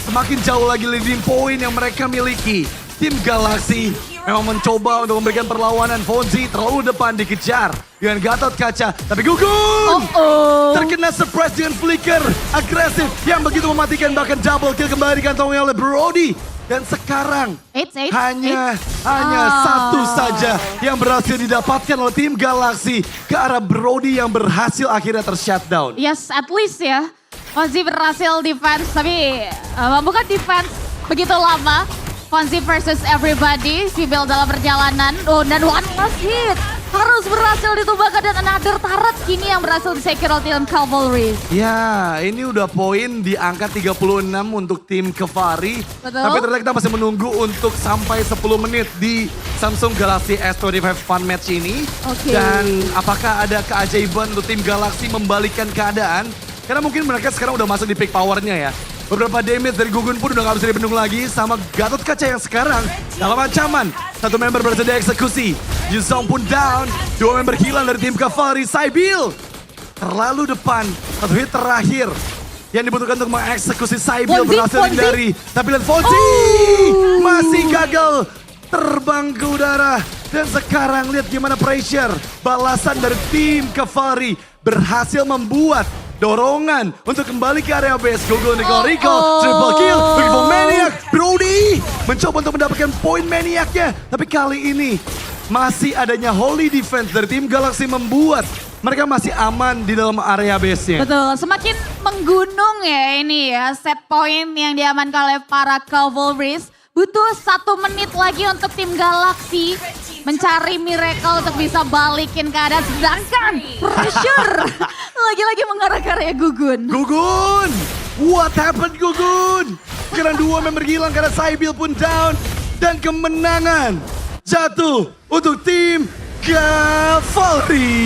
Speaker 17: semakin jauh lagi leading point yang mereka miliki. Tim Galaxy memang mencoba untuk memberikan perlawanan. Fonzi terlalu depan dikejar dengan Gatot Kaca. Tapi Gugun terkena surprise dengan flicker agresif yang begitu mematikan. Bahkan double kill kembali dikantongi oleh Brody. Dan sekarang hanya satu saja yang berhasil didapatkan oleh tim Galaxy ke arah Brody yang berhasil akhirnya tershutdown.
Speaker 15: Yes, at least ya. Fonzie berhasil defense, tapi bukan defense begitu lama. Fonzie versus everybody, Sibyl dalam perjalanan. Oh, dan one last hit. Harus berhasil ditumbangkan dan another turret kini yang berhasil di-secure oleh tim Cavalry.
Speaker 17: Ya, ini udah poin di angka 36 untuk tim Cavalry.
Speaker 15: Betul.
Speaker 17: Tapi ternyata kita masih menunggu untuk sampai 10 menit di Samsung Galaxy S25 Fun Match ini.
Speaker 15: Oke.
Speaker 17: Dan apakah ada keajaiban untuk tim Galaxy membalikkan keadaan? Karena mungkin mereka sekarang udah masuk di peak powernya ya. Beberapa damage dari Gugun pun udah gak bisa dibendung lagi sama Gatot Kaca yang sekarang dalam ancaman. Satu member berhasil dieksekusi. Yuzong pun down. Dua member hilang dari tim Cavalry. Sybil terlalu depan. Satu hit terakhir yang dibutuhkan untuk mengeksekusi Sybil berhasil dihindari. Tapi lihat Fonzie masih gagal terbang ke udara. Dan sekarang lihat gimana pressure. Balasan dari tim Cavalry berhasil membuat dorongan untuk kembali ke area base. Gugun Rico, triple kill, looking for Maniac. Brody mencoba untuk mendapatkan poin Maniacnya. Tapi kali ini masih adanya holy defense dari tim Galaxy membuat mereka masih aman di dalam area base-nya.
Speaker 15: Betul, semakin menggunung ya ini ya set point yang diamankan oleh para Cavalries. Butuh 1 menit lagi untuk tim Galaxy mencari miracle untuk bisa balikin keadaan. Sedangkan pressure lagi-lagi mengarah ke area Gugun.
Speaker 17: Gugun, what happened Gugun? Karena dua member hilang karena Sybil pun down. Dan kemenangan jatuh untuk tim Cavalry.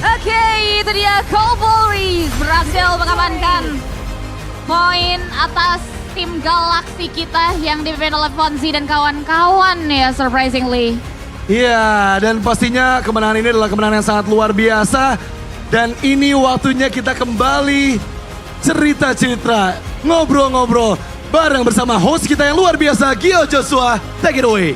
Speaker 15: Oke, itu dia Cavalry berhasil mengamankan poin atas tim Galaxy kita yang dipimpin oleh Fonzie dan kawan-kawan ya, surprisingly.
Speaker 17: Iya, dan pastinya kemenangan ini adalah kemenangan yang sangat luar biasa. Dan ini waktunya kita kembali cerita-cerita, ngobrol-ngobrol bareng bersama host kita yang luar biasa, Gio Joshua. Take it away.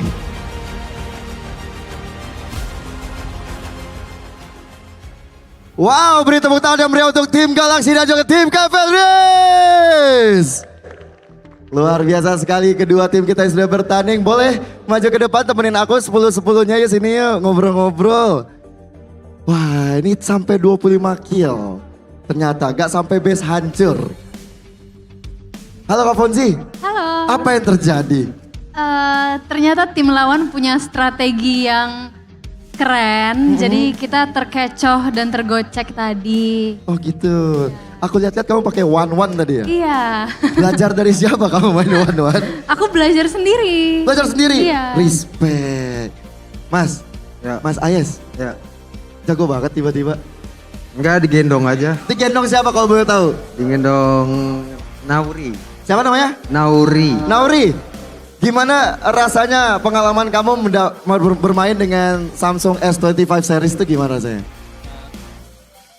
Speaker 14: Wow, beri tepuk tangan yang meriah untuk tim Galaxy dan juga tim Cavalry. Luar biasa sekali kedua tim kita yang sudah bertanding. Boleh maju ke depan temenin aku 10-10-nya ya sini yuk ngobrol-ngobrol. Wah ini sampai 25 kill. Ternyata gak sampai base hancur. Halo Kak Fonzie.
Speaker 18: Halo.
Speaker 14: Apa yang terjadi?
Speaker 18: Ternyata tim lawan punya strategi yang keren. Jadi kita terkecoh dan tergocek tadi.
Speaker 14: Oh gitu. Aku lihat-lihat kamu pakai one tadi ya?
Speaker 18: Iya.
Speaker 14: Belajar dari siapa kamu main one?
Speaker 18: Aku belajar sendiri.
Speaker 14: Belajar sendiri?
Speaker 18: Iya.
Speaker 14: Respect. Mas,
Speaker 16: Ya.
Speaker 14: Mas Ayes.
Speaker 16: Ya.
Speaker 14: Jago banget tiba-tiba.
Speaker 16: Enggak, digendong aja.
Speaker 14: Digendong siapa kalau boleh tahu?
Speaker 16: Digendong Nauri.
Speaker 14: Siapa namanya?
Speaker 16: Nauri.
Speaker 14: Nauri. Gimana rasanya pengalaman kamu bermain dengan Samsung S25 series itu gimana rasanya?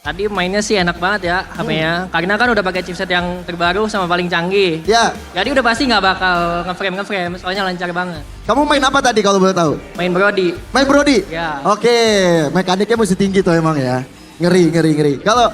Speaker 19: Tadi mainnya sih enak banget ya HP-nya. Karena kan udah pakai chipset yang terbaru sama paling canggih.
Speaker 14: Ya.
Speaker 19: Jadi udah pasti nggak bakal ngeframe, soalnya lancar banget.
Speaker 14: Kamu main apa tadi kalau boleh tahu?
Speaker 19: Main Brody.
Speaker 14: Main Brody?
Speaker 19: Ya.
Speaker 14: Oke, mekaniknya mesti tinggi tuh emang ya. Ngeri. Kalau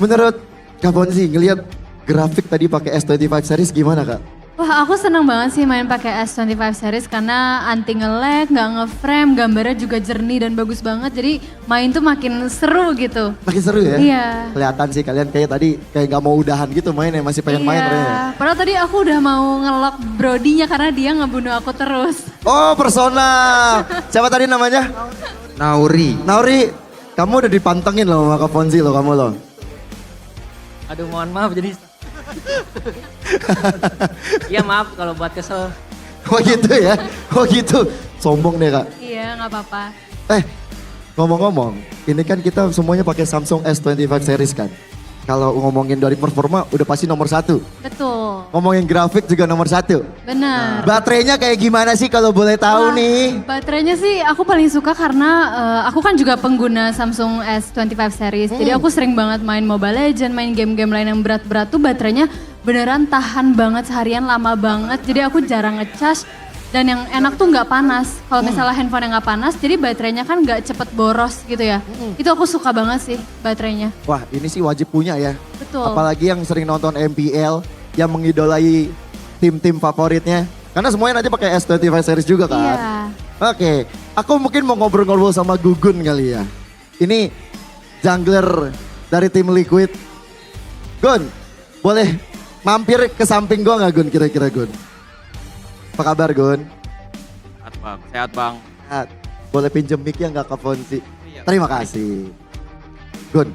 Speaker 14: menurut Kak Fonzie ngelihat grafik tadi pakai S25 series gimana Kak?
Speaker 18: Wah, aku senang banget sih main pakai S25 series karena anti nge-lag, nggak nge-frame, gambarnya juga jernih dan bagus banget. Jadi main tuh makin seru gitu.
Speaker 14: Makin seru ya?
Speaker 18: Iya.
Speaker 14: Kelihatan sih kalian kayak tadi kayak nggak mau udahan gitu mainnya, masih pengen main ternyata.
Speaker 18: Padahal tadi aku udah mau nge-lock Brody-nya karena dia ngebunuh aku terus.
Speaker 14: Oh, personal. Siapa tadi namanya?
Speaker 16: Nauri.
Speaker 14: Nauri, kamu udah dipantengin loh sama Kak Fonzie loh kamu loh.
Speaker 19: Aduh mohon maaf jadi... Iya maaf kalau buat kesel.
Speaker 14: Oh gitu ya? Oh gitu. Sombong deh Kak.
Speaker 18: Iya, nggak apa-apa.
Speaker 14: Ngomong-ngomong, ini kan kita semuanya pakai Samsung S25 series kan. Kalau ngomongin dari performa udah pasti nomor 1.
Speaker 18: Betul.
Speaker 14: Ngomongin grafik juga nomor 1.
Speaker 18: Benar.
Speaker 14: Baterainya kayak gimana sih kalau boleh tahu nih?
Speaker 18: Baterainya sih aku paling suka karena aku kan juga pengguna Samsung S25 series. Jadi aku sering banget main Mobile Legends, main game-game lain yang berat-berat tuh baterainya beneran tahan banget seharian, lama banget. Jadi aku jarang ngecas. Dan yang enak tuh nggak panas. Kalau misalnya handphone yang nggak panas, jadi baterainya kan nggak cepet boros gitu ya. Itu aku suka banget sih baterainya.
Speaker 14: Wah ini sih wajib punya ya.
Speaker 18: Betul.
Speaker 14: Apalagi yang sering nonton MPL, yang mengidolai tim-tim favoritnya. Karena semuanya nanti pakai S25 series juga kan.
Speaker 18: Iya.
Speaker 14: Oke, aku mungkin mau ngobrol-ngobrol sama Gugun kali ya. Ini jungler dari tim Liquid. Gun, boleh mampir ke samping gua nggak Gun kira-kira Gun? Apa kabar Gun?
Speaker 20: Sehat bang, sehat bang.
Speaker 14: Sehat. Boleh pinjem mic-nya nggak ke Fonsi? Terima kasih. Gun,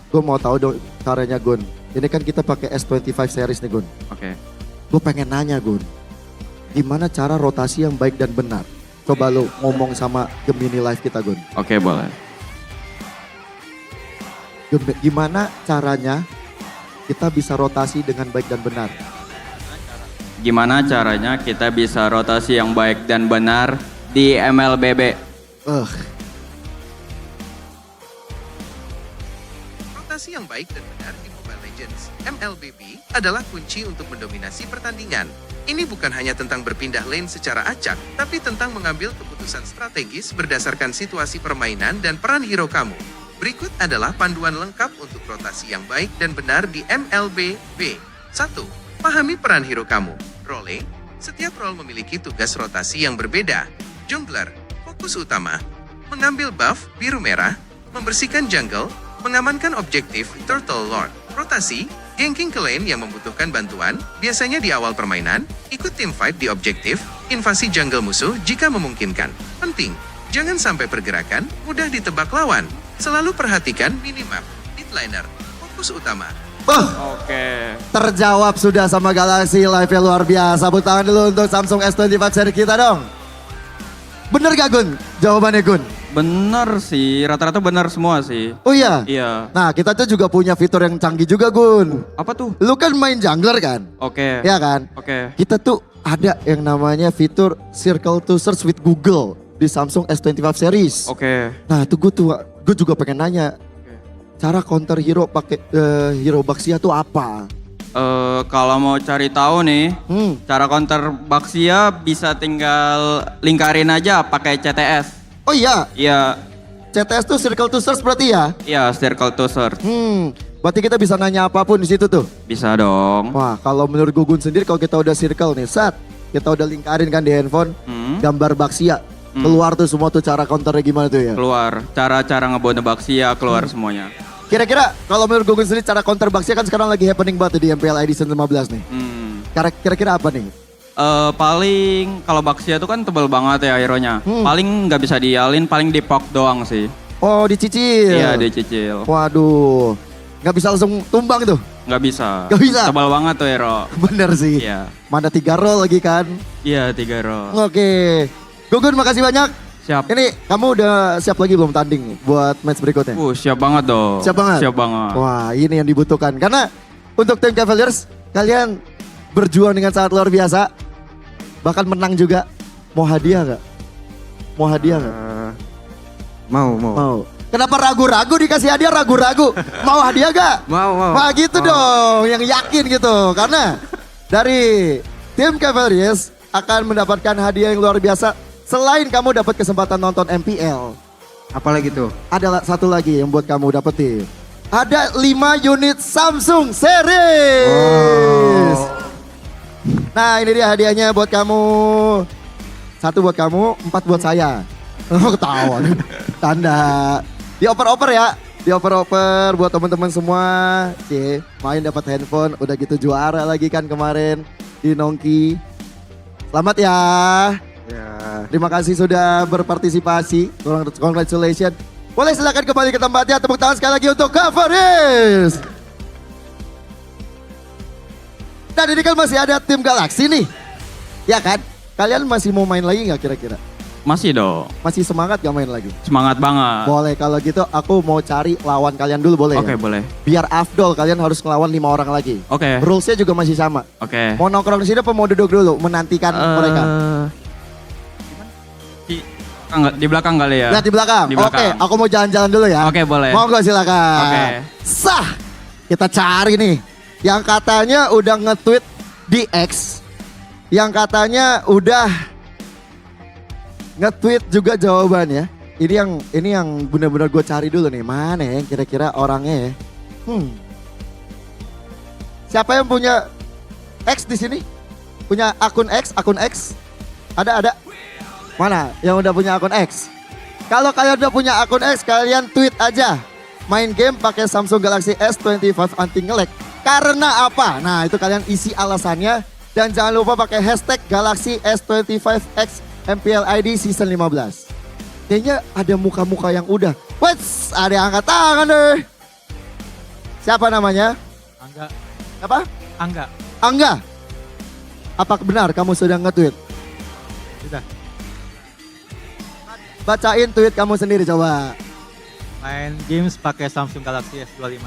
Speaker 14: gue mau tahu dong caranya Gun. Ini kan kita pakai S25 series nih Gun.
Speaker 20: Oke.
Speaker 14: Gue pengen nanya Gun, gimana cara rotasi yang baik dan benar? Coba lo ngomong sama Gemini Live kita Gun.
Speaker 20: Oke, boleh.
Speaker 14: Gun, gimana caranya kita bisa rotasi dengan baik dan benar?
Speaker 20: Gimana caranya kita bisa rotasi yang baik dan benar di MLBB?
Speaker 21: Rotasi yang baik dan benar di Mobile Legends MLBB adalah kunci untuk mendominasi pertandingan. Ini bukan hanya tentang berpindah lane secara acak, tapi tentang mengambil keputusan strategis berdasarkan situasi permainan dan peran hero kamu. Berikut adalah panduan lengkap untuk rotasi yang baik dan benar di MLBB. 1. Pahami peran hero kamu. Role. Setiap role memiliki tugas rotasi yang berbeda. Jungler. Fokus utama. Mengambil buff biru merah. Membersihkan jungle. Mengamankan objektif Turtle Lord. Rotasi. Ganking ke lane yang membutuhkan bantuan. Biasanya di awal permainan. Ikut team fight di objektif. Invasi jungle musuh jika memungkinkan. Penting. Jangan sampai pergerakan mudah ditebak lawan. Selalu perhatikan minimap. Midliner. Fokus utama.
Speaker 20: Oke.
Speaker 14: Terjawab sudah sama Galaxy Live yang luar biasa. Tepuk tangan dulu untuk Samsung S25 seri kita dong. Bener gak Gun? Jawabannya Gun?
Speaker 20: Bener sih, rata-rata bener semua sih.
Speaker 14: Oh iya?
Speaker 20: Iya.
Speaker 14: Nah kita tuh juga punya fitur yang canggih juga Gun.
Speaker 20: Apa tuh?
Speaker 14: Lu kan main jungler kan?
Speaker 20: Oke.
Speaker 14: Iya kan?
Speaker 20: Oke.
Speaker 14: Kita tuh ada yang namanya fitur Circle to Search with Google di Samsung S25 series.
Speaker 20: Oke.
Speaker 14: Nah itu gue juga pengen nanya. Cara counter hero pakai hero Baxia tuh apa?
Speaker 20: Kalau mau cari tahu nih, cara counter Baxia bisa tinggal lingkarin aja pakai CTS.
Speaker 14: Oh iya?
Speaker 20: Iya.
Speaker 14: CTS tuh Circle to Search berarti ya?
Speaker 20: Iya, Circle to Search.
Speaker 14: Berarti kita bisa nanya apapun di situ tuh?
Speaker 20: Bisa dong.
Speaker 14: Wah kalau menurut Gugun sendiri kalau kita udah circle nih, kita udah lingkarin kan di handphone, gambar Baxia. Keluar tuh semua tuh cara counternya gimana tuh ya?
Speaker 20: Keluar, cara-cara ngebunuh Baxia keluar semuanya.
Speaker 14: Kira-kira kalau menurut Gugun sendiri cara counter Baxia kan sekarang lagi happening banget di MPL Edition 15 nih. Kira-kira apa nih?
Speaker 20: Paling kalau Baxia tuh kan tebel banget ya hero-nya. Paling nggak bisa dialin, paling dipok doang sih.
Speaker 14: Oh dicicil?
Speaker 20: Iya dicicil.
Speaker 14: Waduh, nggak bisa langsung tumbang tuh?
Speaker 20: Nggak bisa.
Speaker 14: Nggak bisa?
Speaker 20: Tebal banget tuh hero.
Speaker 14: Bener sih.
Speaker 20: Iya.
Speaker 14: Mana 3 roll lagi kan?
Speaker 20: Iya 3 roll.
Speaker 14: Oke. Gugun makasih banyak.
Speaker 20: Siap.
Speaker 14: Ini kamu udah siap lagi belum tanding nih buat match berikutnya?
Speaker 20: Siap banget dong.
Speaker 14: Siap banget?
Speaker 20: Siap banget.
Speaker 14: Wah ini yang dibutuhkan. Karena untuk tim Cavaliers, kalian berjuang dengan sangat luar biasa. Bahkan menang juga. Mau hadiah gak? Mau hadiah gak?
Speaker 16: Mau.
Speaker 14: Kenapa ragu-ragu dikasih hadiah ragu-ragu? Mau hadiah gak?
Speaker 16: Mau.
Speaker 14: Wah gitu dong, yang yakin gitu. Karena dari tim Cavaliers akan mendapatkan hadiah yang luar biasa. Selain kamu dapat kesempatan nonton MPL.
Speaker 16: Apalagi tuh?
Speaker 14: Ada satu lagi yang buat kamu dapetin. Ada 5 unit Samsung series. Nah ini dia hadiahnya buat kamu. 1 buat kamu, 4 buat saya. Oh ketawa. Tanda. Dioper-oper ya. Dioper-oper buat teman-teman semua. Main dapat handphone. Udah gitu juara lagi kan kemarin di Nongki. Selamat ya. Terima kasih sudah berpartisipasi. Congratulations. Boleh silakan kembali ke tempatnya. Tepuk tangan sekali lagi untuk Cavaliers. Dan ini kan masih ada tim Galaxy nih. Ya kan? Kalian masih mau main lagi nggak kira-kira?
Speaker 20: Masih dong.
Speaker 14: Masih semangat gak main lagi?
Speaker 20: Semangat banget.
Speaker 14: Boleh kalau gitu aku mau cari lawan kalian dulu boleh
Speaker 20: Oke,
Speaker 14: ya?
Speaker 20: boleh.
Speaker 14: Biar afdol kalian harus ngelawan 5 orang lagi.
Speaker 20: Oke.
Speaker 14: Rulesnya juga masih sama.
Speaker 20: Oke.
Speaker 14: Mau nongkrong di sini apa mau duduk dulu menantikan mereka?
Speaker 20: Di belakang kali ya?
Speaker 14: Lihat di belakang? Oke, aku mau jalan-jalan dulu ya.
Speaker 20: Oke, boleh.
Speaker 14: Monggo silakan.
Speaker 20: Oke.
Speaker 14: Sah, kita cari nih. Yang katanya udah nge-tweet di X. Yang katanya udah nge-tweet juga jawabannya. Ini yang benar-benar gue cari dulu nih. Mana ya kira-kira orangnya ya? Siapa yang punya X di sini? Punya akun X? Ada? Mana yang udah punya akun X? Kalau kalian udah punya akun X, kalian tweet aja. Main game pakai Samsung Galaxy S25 anti nge-lag. Karena apa? Nah itu kalian isi alasannya. Dan jangan lupa pakai hashtag Galaxy S25X MPL ID Season 15. Kayaknya ada muka-muka yang udah. Wets, ada yang angkat tangan deh. Siapa namanya?
Speaker 8: Angga.
Speaker 14: Apa?
Speaker 8: Angga.
Speaker 14: Angga. Apa benar kamu sudah nge-tweet?
Speaker 8: Sudah.
Speaker 14: Bacain tweet kamu sendiri coba.
Speaker 8: Main games pakai Samsung Galaxy S25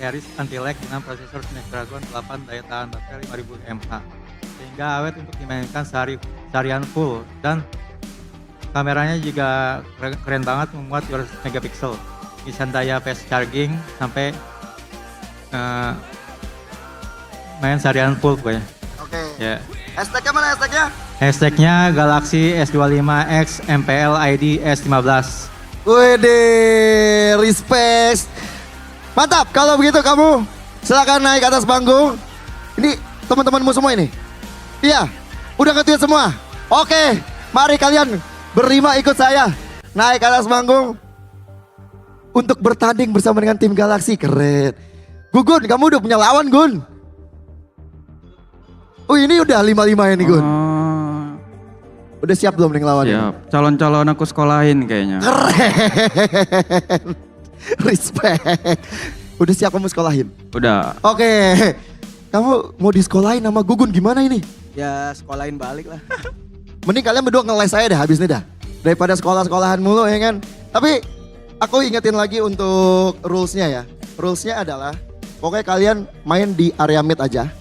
Speaker 8: series anti-lag dengan prosesor Snapdragon 8 daya tahan baterai 5000 mAh. Sehingga awet untuk dimainkan seharian full. Dan kameranya juga keren banget, memuat 200 megapiksel. Bisa daya fast charging sampai main seharian full pokoknya.
Speaker 14: Oke.
Speaker 8: Ya.
Speaker 14: Hashtagnya mana hashtagnya?
Speaker 8: Hashtagnya Galaxy S25X MPL ID S15.
Speaker 14: Wede, respect. Mantap, kalau begitu kamu silakan naik ke atas panggung. Ini teman-temanmu semua ini? Iya, udah nge-tweet semua? Oke, mari kalian berlima ikut saya naik ke atas panggung untuk bertanding bersama dengan tim Galaxy. Keren. Gugun, kamu udah punya lawan, Gun? Oh ini udah 5-5 ini, Gun. Udah siap belum nih lawannya?
Speaker 20: Siap, calon-calon aku sekolahin kayaknya.
Speaker 14: Keren. Respect. Udah siap kamu sekolahin?
Speaker 20: Udah.
Speaker 14: Oke. Kamu mau disekolahin sama Gugun gimana ini?
Speaker 12: Ya sekolahin balik lah.
Speaker 14: Mending kalian berdua ngeles saya dah habis ini dah. Daripada sekolah-sekolahan mulu ya kan. Tapi aku ingetin lagi untuk rulesnya ya. Rulesnya adalah pokoknya kalian main di area mid aja.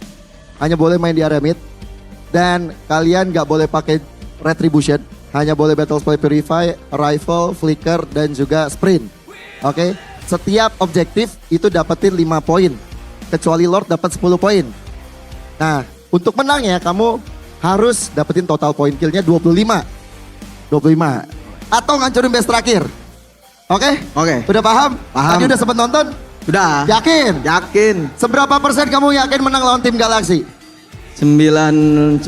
Speaker 14: Hanya boleh main di area mid. Dan kalian gak boleh pakai retribution. Hanya boleh battle spell purify, rifle, flicker, dan juga sprint. Oke, setiap objektif itu dapetin 5 poin. Kecuali Lord dapat 10 poin. Nah, untuk menang ya kamu harus dapetin total poin killnya 25. Atau ngancurin base terakhir. Oke?
Speaker 12: Oke.
Speaker 14: Udah paham?
Speaker 12: Paham.
Speaker 14: Tadi udah sempet nonton?
Speaker 12: Udah.
Speaker 14: Yakin?
Speaker 12: Yakin.
Speaker 14: Seberapa persen kamu yakin menang lawan tim Galaxy?
Speaker 12: 9,2.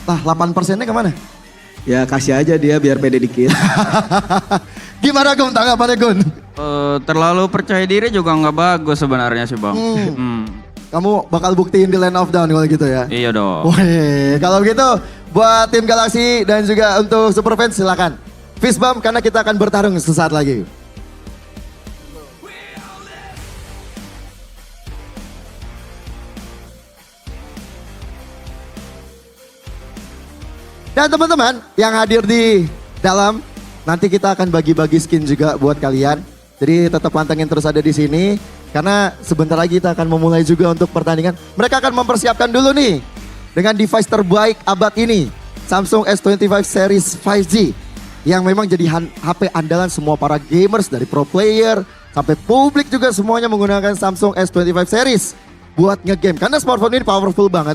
Speaker 14: Lah 8%-nya kemana?
Speaker 12: Ya kasih aja dia biar pede dikit.
Speaker 14: Gimana Gun tanggapannya Gun?
Speaker 20: Terlalu percaya diri juga nggak bagus sebenarnya sih Bang.
Speaker 14: Kamu bakal buktiin di Land of Dawn kalau gitu ya?
Speaker 20: Iya dong.
Speaker 14: Wih, kalau gitu buat tim Galaxy dan juga untuk Super Fans silakan. Fist bump karena kita akan bertarung sesaat lagi. Dan teman-teman yang hadir di dalam, nanti kita akan bagi-bagi skin juga buat kalian. Jadi tetap pantengin terus ada di sini. Karena sebentar lagi kita akan memulai juga untuk pertandingan. Mereka akan mempersiapkan dulu nih dengan device terbaik abad ini. Samsung S25 series 5G. Yang memang jadi HP andalan semua para gamers dari pro player sampai publik juga semuanya menggunakan Samsung S25 series buat ngegame. Karena smartphone ini powerful banget.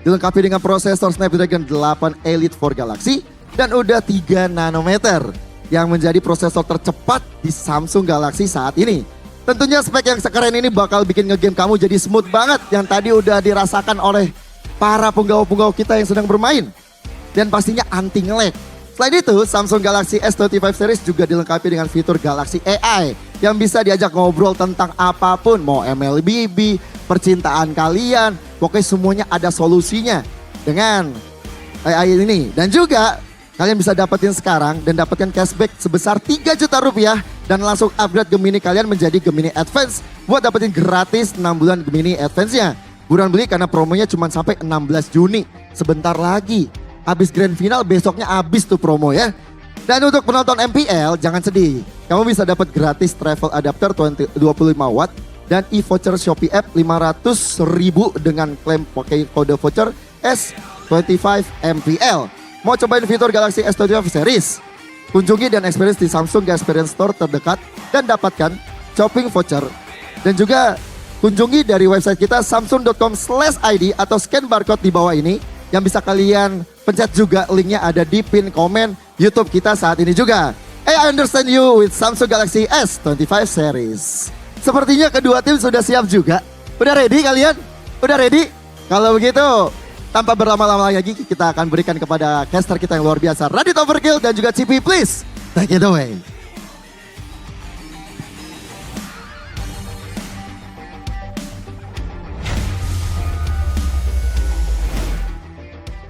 Speaker 14: Dilengkapi dengan prosesor Snapdragon 8 Elite for Galaxy dan udah 3 nanometer yang menjadi prosesor tercepat di Samsung Galaxy saat ini. Tentunya spek yang sekeren ini bakal bikin ngegame kamu jadi smooth banget yang tadi udah dirasakan oleh para penggawa-penggawa kita yang sedang bermain. Dan pastinya anti nge-lag. Selain itu, Samsung Galaxy S25 series juga dilengkapi dengan fitur Galaxy AI yang bisa diajak ngobrol tentang apapun, mau MLBB, percintaan kalian, pokoknya semuanya ada solusinya dengan AI ini. Dan juga kalian bisa dapetin sekarang dan dapatkan cashback sebesar 3 juta rupiah dan langsung upgrade Gemini kalian menjadi Gemini Advance buat dapetin gratis 6 bulan Gemini Advance-nya. Buruan beli karena promonya cuma sampai 16 Juni, sebentar lagi. Habis grand final besoknya habis tuh promo ya. Dan untuk penonton MPL jangan sedih. Kamu bisa dapat gratis travel adapter 25 watt dan e-voucher Shopee app 500.000 dengan klaim pakai kode voucher S25 MPL. Mau cobain fitur Galaxy S25 series? Kunjungi dan experience di Samsung Experience Store terdekat dan dapatkan shopping voucher. Dan juga kunjungi dari website kita samsung.com/id atau scan barcode di bawah ini yang bisa kalian pencet juga, linknya ada di pin komen YouTube kita saat ini juga. I understand you with Samsung Galaxy S25 series. Sepertinya kedua tim sudah siap juga. Udah ready kalian? Udah ready? Kalau begitu, tanpa berlama-lama lagi kita akan berikan kepada caster kita yang luar biasa, Radit Overkill dan juga CP, please take it away.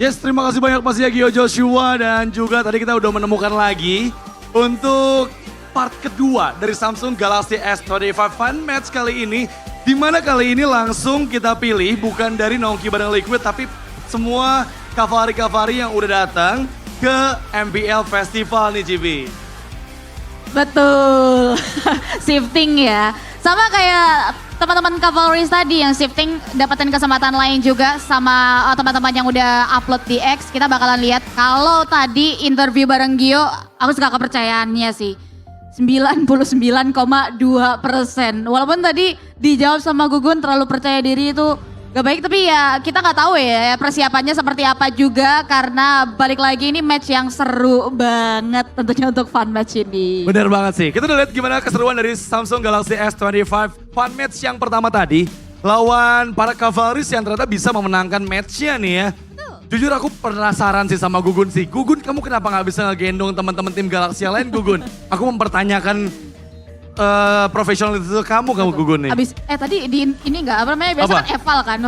Speaker 17: Yes, terima kasih banyak Mas Yagio Joshua dan juga tadi kita udah menemukan lagi untuk part kedua dari Samsung Galaxy S25 Fun Match kali ini. Di mana kali ini langsung kita pilih bukan dari Nongki bareng Liquid tapi semua Cavalry yang udah datang ke MPL Festival nih Cibi.
Speaker 15: Betul, shifting ya. Sama kayak teman-teman Cavalry tadi yang shifting dapetin kesempatan lain juga sama teman-teman yang udah upload di X. Kita bakalan lihat kalau tadi interview bareng Gio, aku suka kepercayaannya sih. 99,2%. Walaupun tadi dijawab sama Gugun terlalu percaya diri itu gak baik, tapi ya kita nggak tahu ya persiapannya seperti apa juga karena balik lagi ini match yang seru banget tentunya untuk fun match ini.
Speaker 17: Bener banget sih. Kita udah lihat gimana keseruan dari Samsung Galaxy S25 Fun Match yang pertama tadi lawan para Cavalrys yang ternyata bisa memenangkan matchnya nih ya. Jujur aku penasaran sih sama Gugun sih. Gugun, kamu kenapa nggak bisa ngegendong teman-teman tim Galaxy yang lain, Gugun? Aku mempertanyakan profesional itu kamu Gugun nih.
Speaker 15: Abis tadi di ini enggak apa namanya biasa kan eval kan,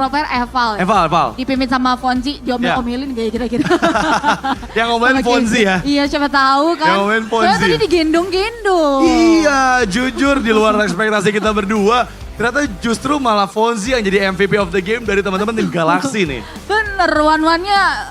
Speaker 15: player eval.
Speaker 17: Eval.
Speaker 15: Dipimpin sama Fonzi, diomelin kayak kira-kira.
Speaker 17: Yang ngomelin Fonzi ya?
Speaker 15: Iya, siapa tahu kan.
Speaker 17: Yang ngomelin Fonzi.
Speaker 15: Soalnya tadi digendong-gendong.
Speaker 17: Iya, jujur di luar ekspektasi kita berdua, ternyata justru malah Fonzi yang jadi MVP of the game dari teman-teman tim Galaxy nih.
Speaker 15: Bener,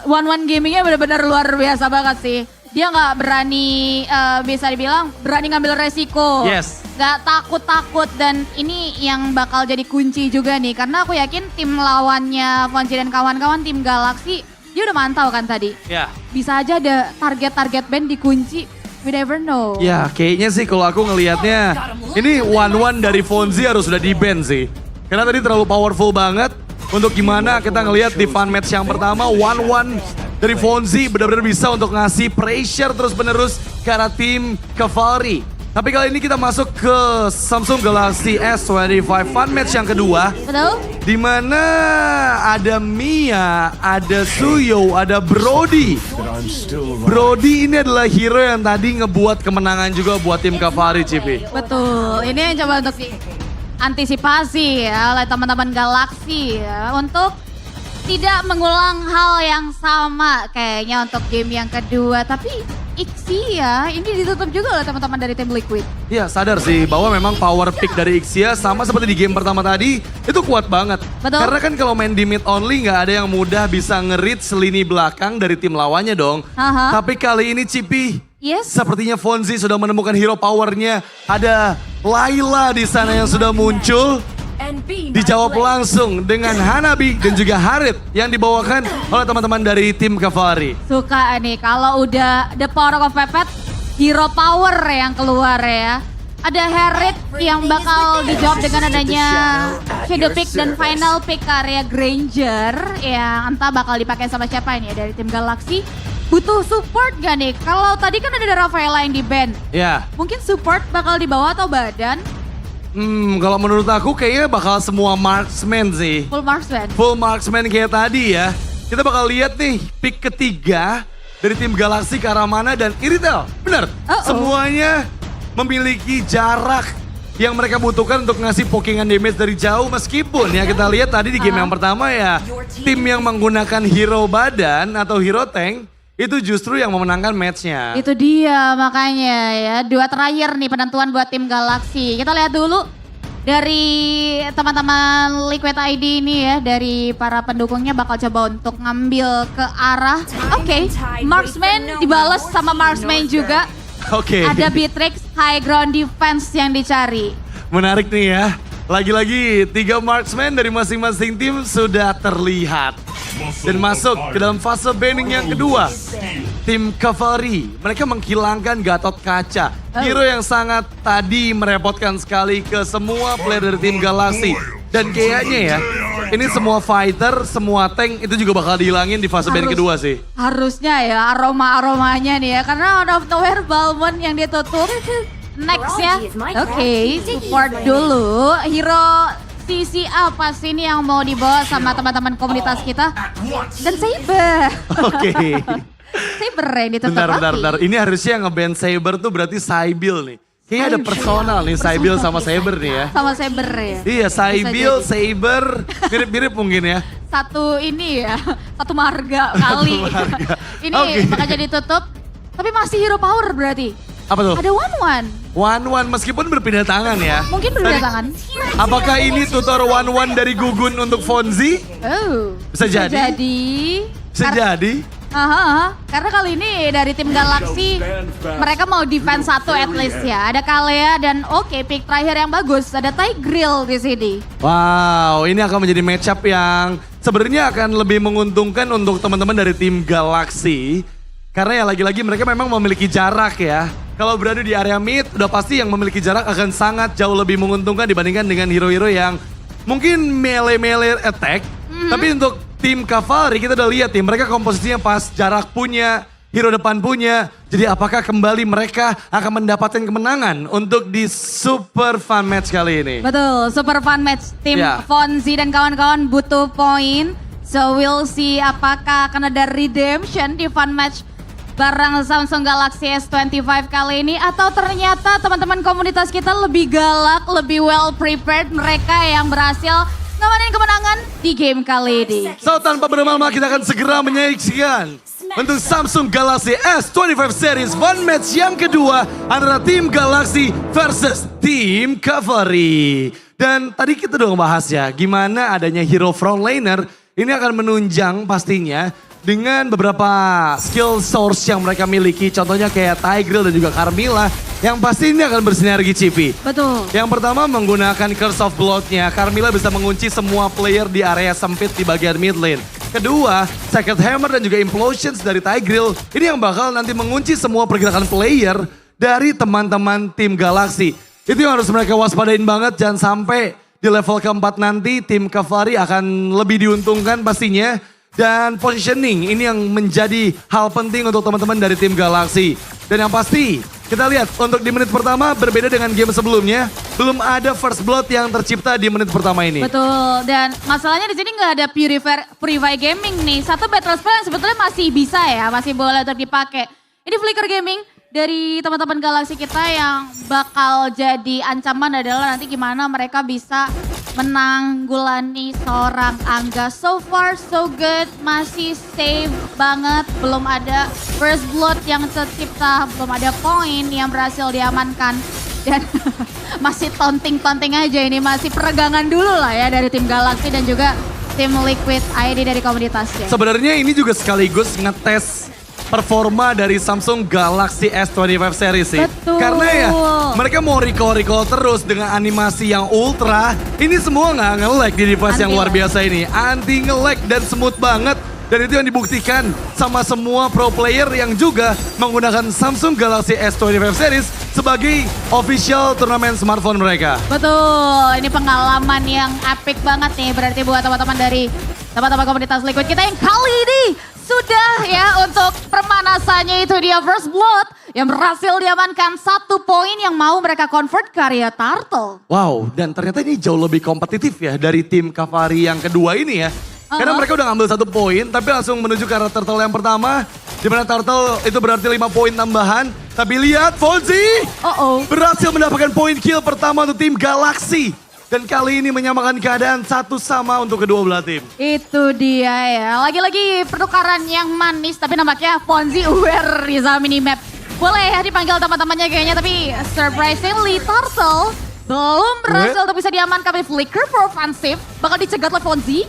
Speaker 15: one gamingnya benar-benar luar biasa banget sih. Dia nggak berani, bisa dibilang berani ngambil resiko.
Speaker 17: Yes.
Speaker 15: Nggak takut-takut dan ini yang bakal jadi kunci juga nih. Karena aku yakin tim lawannya Fonzi dan kawan-kawan tim Galaxy, dia udah mantau kan tadi.
Speaker 17: Ya.
Speaker 15: Bisa aja ada target-target band dikunci, we never know.
Speaker 17: Ya kayaknya sih kalau aku ngelihatnya, ini one dari Fonzi harus sudah di-ban sih. Karena tadi terlalu powerful banget. Untuk gimana kita ngelihat di fun match yang pertama, one dari Fonzi benar-benar bisa untuk ngasih pressure terus-menerus ke arah tim Cavalry. Tapi kali ini kita masuk ke Samsung Galaxy S25 Fun Match yang kedua.
Speaker 15: Betul.
Speaker 17: Di mana ada Mia, ada Suyo, ada Brody. Brody ini adalah hero yang tadi ngebuat kemenangan juga buat tim Cavalry, Cipi.
Speaker 15: Betul, ini yang coba untuk antisipasi ya oleh teman-teman Galaxy ya, untuk tidak mengulang hal yang sama kayaknya untuk game yang kedua. Tapi Ixia ini ditutup juga oleh teman-teman dari tim Liquid.
Speaker 17: Iya, sadar sih bahwa memang power pick dari Ixia sama seperti di game pertama tadi itu kuat banget.
Speaker 15: Betul.
Speaker 17: Karena kan kalau main di mid only nggak ada yang mudah bisa nge-reach lini belakang dari tim lawannya dong. Tapi kali ini Cipi, sepertinya Fonzi sudah menemukan hero powernya. Ada Layla di sana yang sudah muncul. Dijawab langsung dengan Hanabi dan juga Harit yang dibawakan oleh teman-teman dari tim Cavalry.
Speaker 15: Suka nih kalau udah the power of Pepet, hero power yang keluar ya. Ada Harit yang bakal dijawab dengan adanya shadow pick dan final pick area Granger yang entah bakal dipakai sama siapa ini ya dari tim Galaxy. Butuh support gak nih? Kalau tadi kan ada Rafaela yang di band.
Speaker 17: Ya.
Speaker 15: Mungkin support bakal dibawa atau badan?
Speaker 17: Kalau menurut aku kayaknya bakal semua marksman sih.
Speaker 15: Full marksman.
Speaker 17: Full marksman kayak tadi ya. Kita bakal lihat nih pick ketiga dari tim Galaxy ke arah mana dan Iritel. Bener, semuanya memiliki jarak yang mereka butuhkan untuk ngasih pokingan damage dari jauh. Meskipun ya kita lihat tadi di game yang pertama ya, tim yang menggunakan hero badan atau hero tank itu justru yang memenangkan matchnya.
Speaker 15: Itu dia makanya ya, dua terakhir nih penentuan buat tim Galaxy. Kita lihat dulu dari teman-teman Liquid ID ini ya, dari para pendukungnya bakal coba untuk ngambil ke arah. Oke, marksman dibalas sama marksman juga.
Speaker 17: Oke.
Speaker 15: Ada Beatrix, high ground defense yang dicari.
Speaker 17: Menarik nih ya. Lagi-lagi 3 marksman dari masing-masing tim sudah terlihat. Dan masuk ke dalam fase banning yang kedua. Tim Cavalry, mereka menghilangkan Gatot Kaca. Hero yang sangat tadi merepotkan sekali ke semua player dari tim Galaxy. Dan kayaknya ya, ini semua fighter, semua tank itu juga bakal dihilangin di fase banning kedua sih.
Speaker 15: Harusnya ya, aroma-aromanya nih ya. Karena out of nowhere Balmond yang dia tutup. Next ya, oke, support dulu. Hero sisi apa sih ini yang mau dibawa sama teman-teman komunitas kita? Dan Saber.
Speaker 17: Oke.
Speaker 15: Saber yang ditutup.
Speaker 17: Bentar. Ini harusnya yang nge-ban Saber tuh berarti Sybil nih. Kayaknya ada personal nih Sybil sama Saber nih ya.
Speaker 15: Sama Saber ya.
Speaker 17: Iya, Sybil,
Speaker 15: jadi.
Speaker 17: Saber, mirip-mirip mungkin ya.
Speaker 15: Satu ini ya, satu marga kali. Ini makanya ditutup. Tapi masih hero power berarti.
Speaker 17: Apa tuh?
Speaker 15: Ada one-one.
Speaker 17: One-one meskipun berpindah tangan ya.
Speaker 15: Mungkin berpindah tangan.
Speaker 17: Apakah ini tutor one-one dari Gugun untuk Fonzi?
Speaker 15: Oh.
Speaker 17: Bisa jadi. Bisa jadi.
Speaker 15: Karena kali ini dari tim Galaxy mereka mau defense satu at least ya. Ada Kalea dan pick terakhir yang bagus. Ada Tigreal di sini.
Speaker 17: Wow, ini akan menjadi matchup yang sebenarnya akan lebih menguntungkan untuk teman-teman dari tim Galaxy. Karena ya lagi-lagi mereka memang memiliki jarak ya. Kalau berada di area mid, udah pasti yang memiliki jarak akan sangat jauh lebih menguntungkan dibandingkan dengan hero-hero yang mungkin melee attack. Tapi untuk tim Cavalry kita udah lihat nih, mereka komposisinya pas, jarak punya, hero depan punya. Jadi apakah kembali mereka akan mendapatkan kemenangan untuk di super fun match kali ini?
Speaker 15: Betul, super fun match. Tim Fonzi dan kawan-kawan butuh poin. So we'll see apakah akan ada redemption di fun match barang Samsung Galaxy S25 kali ini. Atau ternyata teman-teman komunitas kita lebih galak, lebih well prepared. Mereka yang berhasil ngamanin kemenangan di game kali ini.
Speaker 17: So tanpa berlama-lama kita akan segera menyaksikan untuk Samsung Galaxy S25 Series Fun Match yang kedua antara tim Galaxy versus tim Cavalry. Dan tadi kita udah ngebahas ya gimana adanya hero frontliner ini akan menunjang pastinya dengan beberapa skill source yang mereka miliki. Contohnya kayak Tigreal dan juga Carmilla yang pasti ini akan bersinergi Cipi.
Speaker 15: Betul.
Speaker 17: Yang pertama menggunakan Curse of Blood-nya. Carmilla bisa mengunci semua player di area sempit di bagian mid lane. Kedua, Sacred Hammer dan juga Implosions dari Tigreal. Ini yang bakal nanti mengunci semua pergerakan player dari teman-teman tim Galaxy. Itu yang harus mereka waspadain banget. Jangan sampai di level keempat nanti tim Cavalry akan lebih diuntungkan pastinya. Dan positioning ini yang menjadi hal penting untuk teman-teman dari tim Galaxy. Dan yang pasti kita lihat untuk di menit pertama berbeda dengan game sebelumnya. Belum ada first blood yang tercipta di menit pertama ini.
Speaker 15: Betul, dan masalahnya di sini nggak ada Purify Gaming nih. Satu battle spell yang sebetulnya masih bisa ya, masih boleh untuk dipakai. Ini Flicker Gaming dari teman-teman Galaxy kita yang bakal jadi ancaman adalah nanti gimana mereka bisa menanggulani seorang Angga. So far so good, masih safe banget, belum ada first blood yang tercipta, belum ada poin yang berhasil diamankan. Dan masih taunting aja ini, masih peregangan dulu lah ya dari tim Galaxy dan juga tim Liquid ID dari komunitasnya.
Speaker 17: Sebenarnya ini juga sekaligus ngetes performa dari Samsung Galaxy S25 series sih.
Speaker 15: Betul.
Speaker 17: Karena ya mereka mau recall terus dengan animasi yang ultra. Ini semua nggak nge-lag di device yang luar biasa ini. Anti nge-lag dan smooth banget. Dan itu yang dibuktikan sama semua pro player yang juga menggunakan Samsung Galaxy S25 series sebagai official turnamen smartphone mereka.
Speaker 15: Betul, ini pengalaman yang epic banget nih berarti buat teman-teman dari teman-teman komunitas Liquid kita yang kali ini sudah ya untuk permanasannya itu dia first blood yang berhasil diamankan 1 poin yang mau mereka convert ke area Turtle.
Speaker 17: Wow, dan ternyata ini jauh lebih kompetitif ya dari tim Cavalry yang kedua ini ya. Karena mereka udah ngambil 1 poin tapi langsung menuju ke arah Turtle yang pertama. Di mana Turtle itu berarti 5 poin tambahan. Tapi lihat Fonzi berhasil mendapatkan poin kill pertama untuk tim Galaxy. Dan kali ini menyamakan keadaan 1-1 untuk kedua belah tim.
Speaker 15: Itu dia ya. Lagi-lagi pertukaran yang manis. Tapi nampaknya Fonzi aware di sama minimap. Boleh ya dipanggil teman-temannya kayaknya. Tapi surprisingly Turtle belum berhasil untuk bisa diamankan. Tapi Flicker for offensive. Bakal dicegat oleh Fonzi.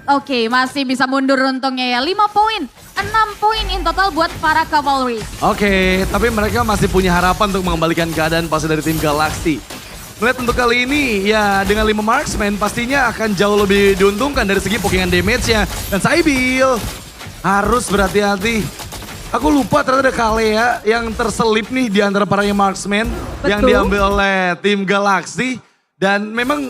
Speaker 15: Oke, masih bisa mundur untungnya ya. 5 poin. 6 poin in total buat para Cavalry.
Speaker 17: Oke, tapi mereka masih punya harapan untuk mengembalikan keadaan pasti dari tim Galaxy. Melihat untuk kali ini ya dengan 5 marksman pastinya akan jauh lebih diuntungkan dari segi pokingan damage-nya. Dan Sybil harus berhati-hati. Aku lupa ternyata ada Kalea yang terselip nih di antara para marksman yang diambil oleh tim Galaxy. Dan memang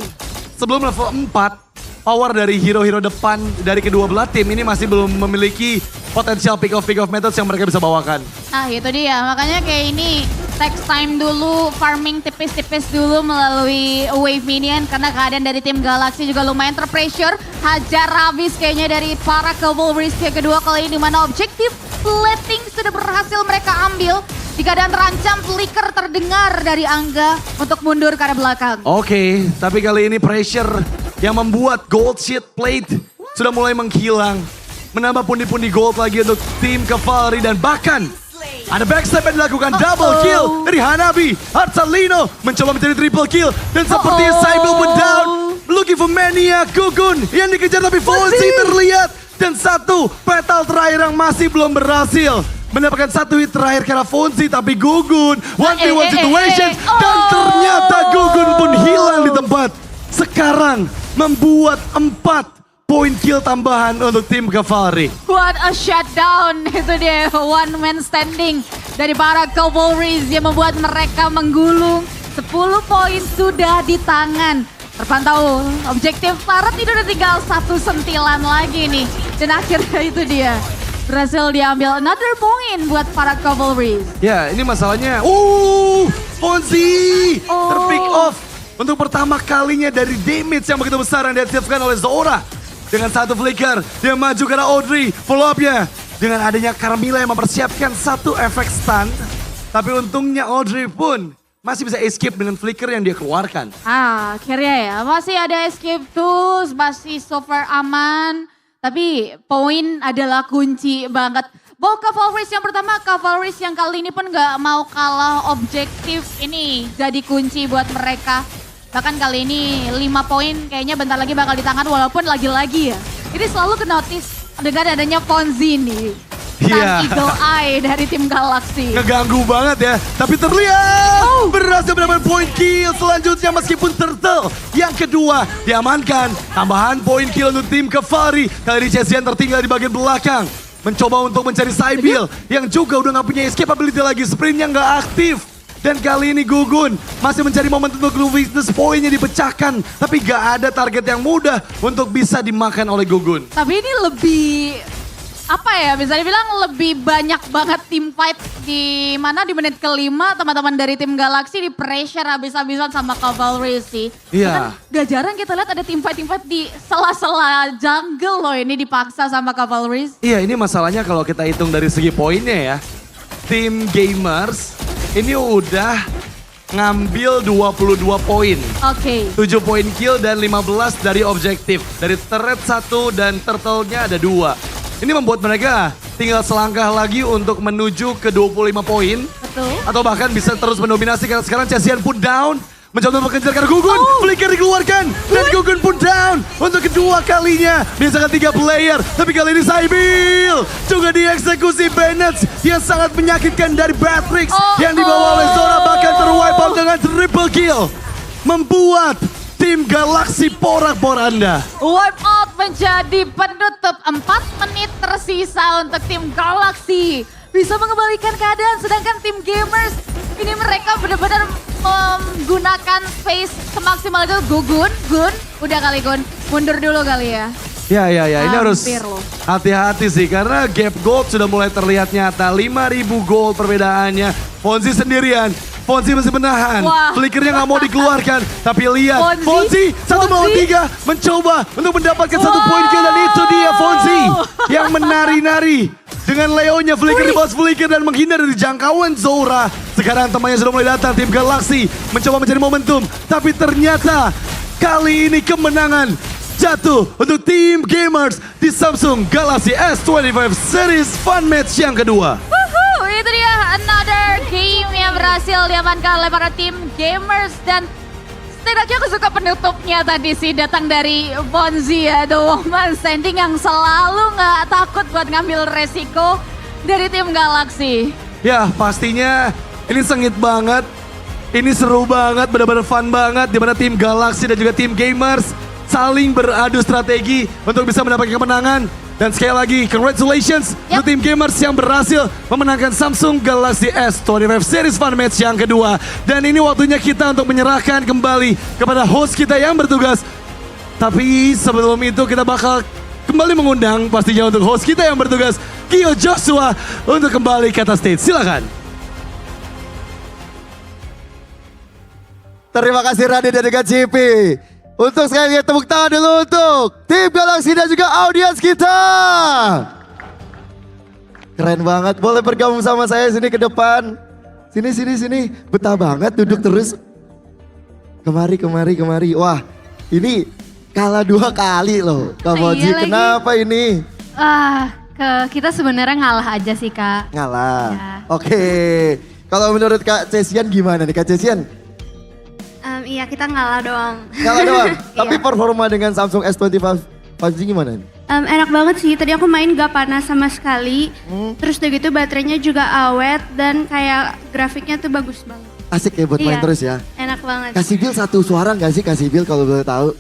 Speaker 17: sebelum level 4 power dari hero-hero depan dari kedua belah tim ini masih belum memiliki potensial pick off methods yang mereka bisa bawakan.
Speaker 15: Nah itu dia, makanya kayak ini takes time dulu, farming tipis-tipis dulu melalui wave minion. Karena keadaan dari tim Galaxy juga lumayan terpressure. Hajar habis kayaknya dari para Cavalry kedua kali ini. Dimana objektif plating sudah berhasil mereka ambil. Di keadaan terancam, flicker terdengar dari Angga untuk mundur ke arah belakang.
Speaker 17: Oke, tapi kali ini pressure yang membuat gold sheet plate sudah mulai menghilang. Menambah pundi-pundi gold lagi untuk tim Cavalry dan bahkan ada backstep yang dilakukan double kill dari Hanabi. Arsalino mencoba mencari triple kill dan sepertinya Saibel pun down. Looking for Mania Gugun yang dikejar tapi Fonzie terlihat. Dan satu petal terakhir yang masih belum berhasil. Mendapatkan satu hit terakhir karena Fonzie tapi Gugun 1v1 situation dan ternyata Gugun pun hilang di tempat. Sekarang membuat 4 poin kill tambahan untuk tim Cavalry.
Speaker 15: What a shutdown, itu dia one man standing dari para Cavalries yang membuat mereka menggulung. 10 poin sudah di tangan. Terpantau objektif Tarat itu udah tinggal 1 sentilan lagi nih. Dan akhirnya itu dia berhasil diambil another point buat para Cavalries.
Speaker 17: Ya ini masalahnya, Fonzie terpick off untuk pertama kalinya dari damage yang begitu besar yang dihasilkan oleh Zora. Dengan satu flicker, dia maju ke arah Audrey, follow up-nya. Dengan adanya Carmilla yang mempersiapkan satu efek stun. Tapi untungnya Audrey pun masih bisa escape dengan flicker yang dia keluarkan.
Speaker 15: Akhirnya ya, masih ada escape tools, masih so far aman. Tapi poin adalah kunci banget. Bahwa Cavalries yang pertama, Cavalries yang kali ini pun gak mau kalah objektif ini jadi kunci buat mereka. Bahkan kali ini 5 poin kayaknya bentar lagi bakal di tangan walaupun lagi-lagi ya. Ini selalu ke notice dengan adanya Fonzie nih. Sang Eagle Eye dari tim Galaxy.
Speaker 17: Ngeganggu banget ya, tapi terlihat berhasil mendapat poin kill selanjutnya meskipun Turtle. Yang kedua diamankan, tambahan poin kill untuk tim Cavalry. Kali ini Chesian tertinggal di bagian belakang. Mencoba untuk mencari Sybil yang juga udah gak punya escape ability lagi, sprintnya gak aktif. Dan kali ini Gugun masih mencari momen untuk weakness poinnya dipecahkan. Tapi gak ada target yang mudah untuk bisa dimakan oleh Gugun.
Speaker 15: Tapi ini lebih, apa ya, bisa dibilang lebih banyak banget tim fight di mana di menit kelima teman-teman dari tim Galaxy di pressure habis-habisan sama Cavalry sih.
Speaker 17: Iya.
Speaker 15: Gak jarang kita lihat ada tim fight di sela-sela jungle loh ini dipaksa sama Cavalry.
Speaker 17: Iya ini masalahnya kalau kita hitung dari segi poinnya ya. Tim Gamers ini udah ngambil 22 poin.
Speaker 15: Oke.
Speaker 17: 7 poin kill dan 15 dari objektif. Dari turret 1 dan turtle-nya ada 2. Ini membuat mereka tinggal selangkah lagi untuk menuju ke 25 poin.
Speaker 15: Betul.
Speaker 17: Atau bahkan bisa terus mendominasi karena sekarang Chesian pun down. Mencoba mengejar karena Gugun, flicker dikeluarkan. Dan Gugun pun down untuk kedua kalinya. Misalkan 3 player, tapi kali ini Sybil juga dieksekusi Bennett yang sangat menyakitkan dari Batrix yang dibawa oleh Zora bahkan terwipe out dengan triple kill. Membuat tim Galaxy porak-poranda.
Speaker 15: Wipe out menjadi penutup 4 menit tersisa untuk tim Galaxy. Bisa mengembalikan keadaan sedangkan tim Gamers ini mereka benar-benar menggunakan space semaksimal itu. Gun, udah kali Gun, mundur dulu kali ya.
Speaker 17: Ya, ini harus
Speaker 15: loh.
Speaker 17: hati-hati sih karena gap gold sudah mulai terlihat nyata. 5.000 gold perbedaannya. Fonzie sendirian. Fonzie masih menahan. Flickernya nggak mau dikeluarkan. Tapi lihat, Fonzie 1 melawan 3 mencoba untuk mendapatkan 1 poin kill dan itu dia Fonzie yang menari-nari. Dengan Leonya flicker di bawah flicker dan menghindar dari jangkauan Zora. Sekarang temannya sudah mulai datang, tim Galaxy mencoba mencari momentum. Tapi ternyata kali ini kemenangan jatuh untuk tim Gamers di Samsung Galaxy S25 Series Fun Match yang kedua.
Speaker 15: Itu dia another game yang berhasil diamankan oleh para tim Gamers dan setidaknya aku suka penutupnya tadi sih datang dari Fonzie ya, the woman standing yang selalu nggak takut buat ngambil resiko dari tim Galaxy.
Speaker 17: Ya pastinya ini sengit banget, ini seru banget, benar-benar fun banget di mana tim Galaxy dan juga tim Gamers saling beradu strategi untuk bisa mendapatkan kemenangan. Dan sekali lagi, congratulations untuk tim Gamers yang berhasil memenangkan Samsung Galaxy S25 Series Fun Match yang kedua. Dan ini waktunya kita untuk menyerahkan kembali kepada host kita yang bertugas. Tapi sebelum itu kita bakal kembali mengundang pastinya untuk host kita yang bertugas, Kyo Joshua, untuk kembali ke atas stage. Silakan.
Speaker 14: Terima kasih Radit dan juga GP. Untuk sekali lagi tepuk tangan dulu untuk tim Galaxy dan juga audiens kita. Keren banget, boleh bergabung sama saya sini ke depan. Sini. Betah banget duduk terus. Kemari. Wah, ini kalah 2 kali loh. Kak Moji,
Speaker 18: Iya lagi.
Speaker 14: kenapa ini?
Speaker 18: Kita sebenarnya ngalah aja sih Kak.
Speaker 14: Ngalah.
Speaker 18: Ya.
Speaker 14: Oke. Kalau menurut Kak Cesian gimana nih Kak Cesian?
Speaker 4: Iya kita ngalah doang.
Speaker 14: Ngalah doang. Tapi
Speaker 4: Iya.
Speaker 14: performa dengan Samsung S25 5G gimana nih?
Speaker 4: Enak banget sih, tadi aku main gak panas sama sekali. Terus udah gitu baterainya juga awet dan kayak grafiknya tuh bagus banget.
Speaker 14: Asik ya buat main
Speaker 4: Iya,
Speaker 14: terus ya.
Speaker 4: Enak banget.
Speaker 14: Kasih Bill satu suara gak sih Kasih Bill kalau boleh tahu?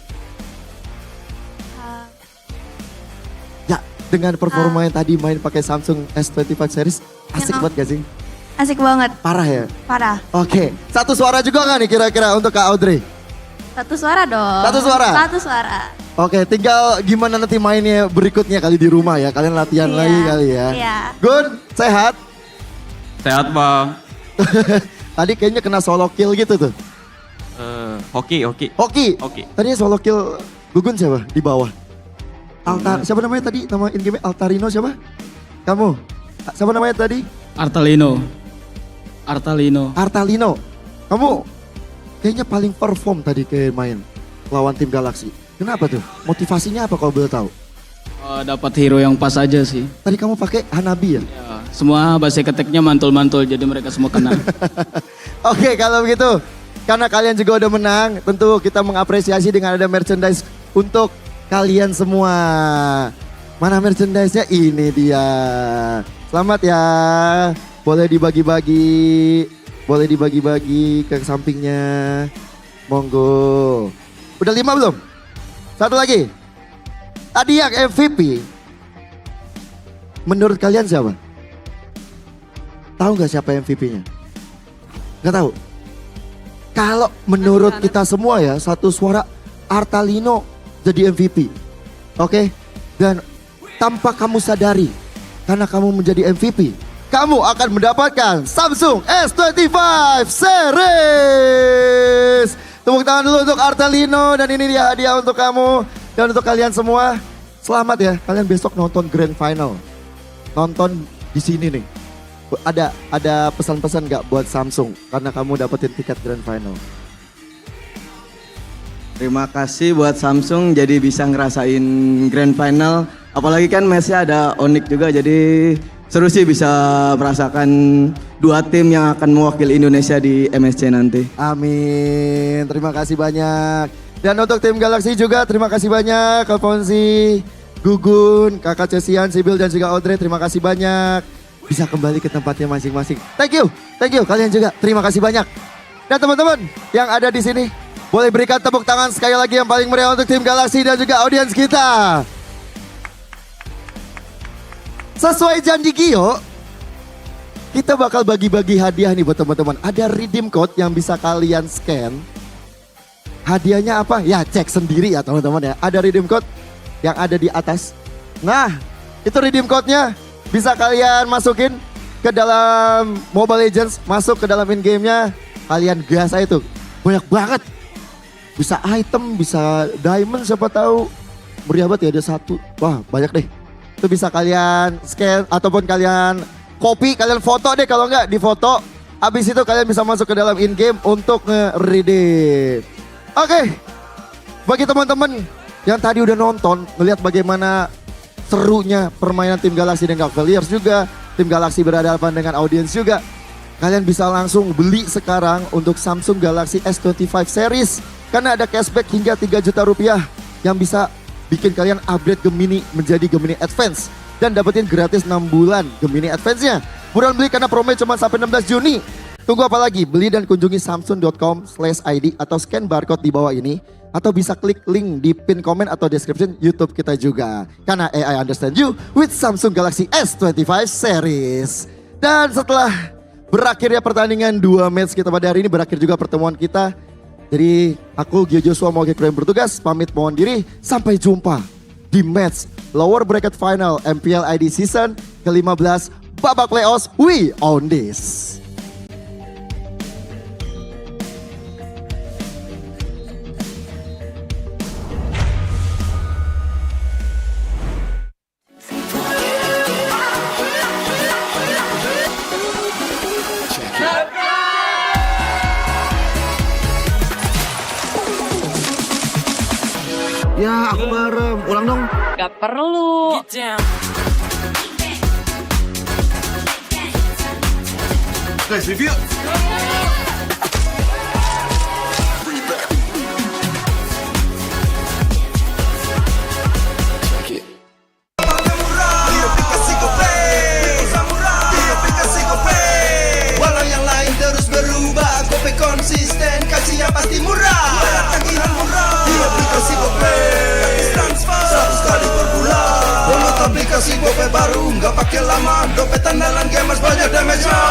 Speaker 14: Ya, dengan performa yang tadi main pakai Samsung S25 series, asik banget gak sih?
Speaker 4: Asik banget.
Speaker 14: Parah ya?
Speaker 4: Parah.
Speaker 14: Oke, satu suara juga gak nih kira-kira untuk Kak Audrey?
Speaker 4: Satu suara dong.
Speaker 14: Satu suara?
Speaker 4: Satu suara.
Speaker 14: Oke, tinggal gimana nanti mainnya berikutnya kali di rumah ya. Kalian latihan
Speaker 4: Iya,
Speaker 14: lagi kali ya.
Speaker 4: iya.
Speaker 14: Gun, sehat?
Speaker 20: Sehat bang.
Speaker 14: Tadi kayaknya kena solo kill gitu tuh.
Speaker 20: Hoki.
Speaker 14: Hoki? Tadinya solo kill Gugun siapa di bawah? Siapa namanya tadi? Nama in-game Altarino siapa? Kamu? Siapa namanya tadi?
Speaker 22: Artalino.
Speaker 14: Kamu kayaknya paling perform tadi kayak main lawan tim Galaxy. Kenapa tuh? Motivasinya apa kalau boleh tahu?
Speaker 22: Dapat hero yang pas aja sih.
Speaker 14: Tadi kamu pakai Hanabi ya?
Speaker 22: Ya, semua basic attack-nya mantul-mantul jadi mereka semua kena.
Speaker 14: Oke, kalau begitu karena kalian juga udah menang, tentu kita mengapresiasi dengan ada merchandise untuk kalian semua. Mana merchandise-nya? Ini dia. Selamat ya. Boleh dibagi-bagi ke sampingnya. Monggo. Udah 5 belum? Satu lagi. Tadi yang MVP. Menurut kalian siapa? Tahu nggak siapa MVP-nya? Nggak tahu. Kalau menurut kita semua ya, satu suara Artalino jadi MVP. Oke? Dan tanpa kamu sadari, karena kamu menjadi MVP, kamu akan mendapatkan Samsung S25 series. Tepuk tangan dulu untuk Artalino dan ini dia hadiah untuk kamu dan untuk kalian semua. Selamat ya, kalian besok nonton Grand Final. Nonton di sini nih. Ada pesan-pesan nggak buat Samsung karena kamu dapetin tiket Grand Final?
Speaker 12: Terima kasih buat Samsung jadi bisa ngerasain Grand Final. Apalagi kan matchnya ada Onyx juga jadi seru sih bisa merasakan 2 tim yang akan mewakili Indonesia di MSC nanti.
Speaker 14: Amin, terima kasih banyak. Dan untuk tim Galaxy juga terima kasih banyak Alfonsi, Gugun, Kakak Cesian, Sibil dan juga Audrey, terima kasih banyak. Bisa kembali ke tempatnya masing-masing. Thank you kalian juga, terima kasih banyak. Dan teman-teman yang ada di sini, boleh berikan tepuk tangan sekali lagi yang paling meriah untuk tim Galaxy dan juga audiens kita. Sesuai janji Gio, kita bakal bagi-bagi hadiah nih buat teman-teman. Ada redeem code yang bisa kalian scan. Hadiahnya apa? Ya cek sendiri ya teman-teman ya. Ada redeem code yang ada di atas. Nah, itu redeem code-nya bisa kalian masukin ke dalam Mobile Legends, masuk ke dalam in-game-nya. Kalian gas aja tuh. Banyak banget. Bisa item, bisa diamond siapa tahu. Meriah banget ya, ada 1. Wah, banyak deh. Itu bisa kalian scan ataupun kalian copy, kalian foto deh kalau enggak di foto. Habis itu kalian bisa masuk ke dalam in-game untuk nge-redeem. Oke. Bagi teman-teman yang tadi udah nonton, ngelihat bagaimana serunya permainan tim Galaxy dan Cavaliers juga. Tim Galaxy berhadapan dengan audiens juga. Kalian bisa langsung beli sekarang untuk Samsung Galaxy S25 series. Karena ada cashback hingga 3 juta rupiah yang bisa bikin kalian upgrade Gemini menjadi Gemini Advance. Dan dapetin gratis 6 bulan Gemini Advance-nya. Buruan beli karena promo cuma sampai 16 Juni. Tunggu apa lagi? Beli dan kunjungi samsung.com/id atau scan barcode di bawah ini. Atau bisa klik link di pin komen atau description YouTube kita juga. Karena AI understand you with Samsung Galaxy S25 series. Dan setelah berakhirnya pertandingan 2 match kita pada hari ini, berakhir juga pertemuan kita. Jadi aku Gio Joshua mau yang bertugas, pamit mohon diri. Sampai jumpa di match lower bracket final MPL ID season ke-15 babak playoffs. We own this.
Speaker 2: Champion!
Speaker 14: Ya, aku bareng. Ulang dong.
Speaker 13: Gak perlu.
Speaker 14: Guys, review.
Speaker 2: Walau yang lain terus berubah, Gope konsisten, kasihnya pasti murah. Bayar tagihan murah di aplikasi Gope, gratis transfer 100 kali per bulan. Download aplikasi Gope baru, nggak pakai lama. Dompet andalan gamers banyak damage-nya.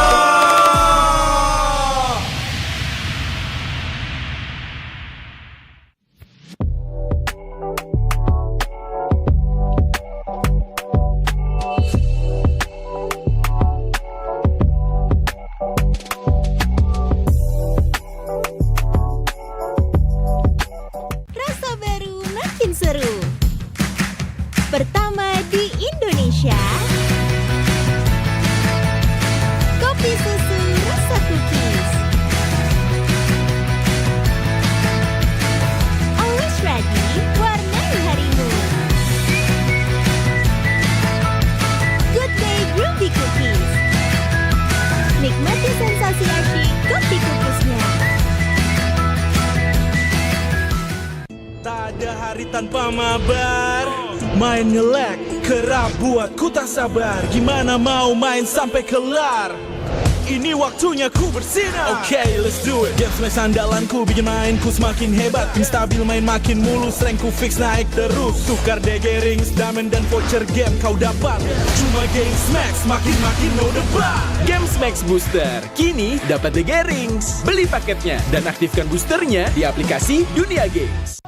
Speaker 3: Rasa baru makin seru. Pertama di Indonesia. Kopi susu rasa cookies. Always ready, warnai harimu. Good day Groovy Cookies. Nikmati sensasi asyik kopi cookiesnya.
Speaker 1: Tak ada hari tanpa mabar. Main nge-lag, kerap buat ku tak sabar. Gimana mau main sampai kelar? Ini waktunya ku bersinar. Okay, let's do it. Game smash andalanku bikin mainku semakin hebat. Ping stabil main makin mulus, rankku fix naik terus. Tukar DG rings, diamond dan voucher game kau dapat. Cuma Game Smash makin no debat.
Speaker 5: Game Smash Booster, kini dapat DG rings. Beli paketnya dan aktifkan boosternya di aplikasi Dunia Games.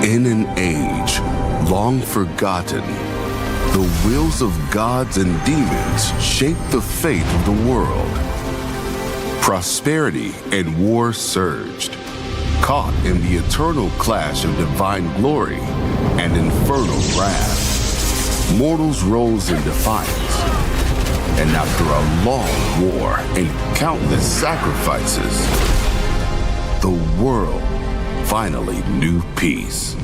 Speaker 10: In an age long forgotten, the wills of gods and demons shape the fate of the world. Prosperity and war surged, caught in the eternal clash of divine glory and infernal wrath. Mortals rose in defiance, and after a long war and countless sacrifices, the world finally knew peace.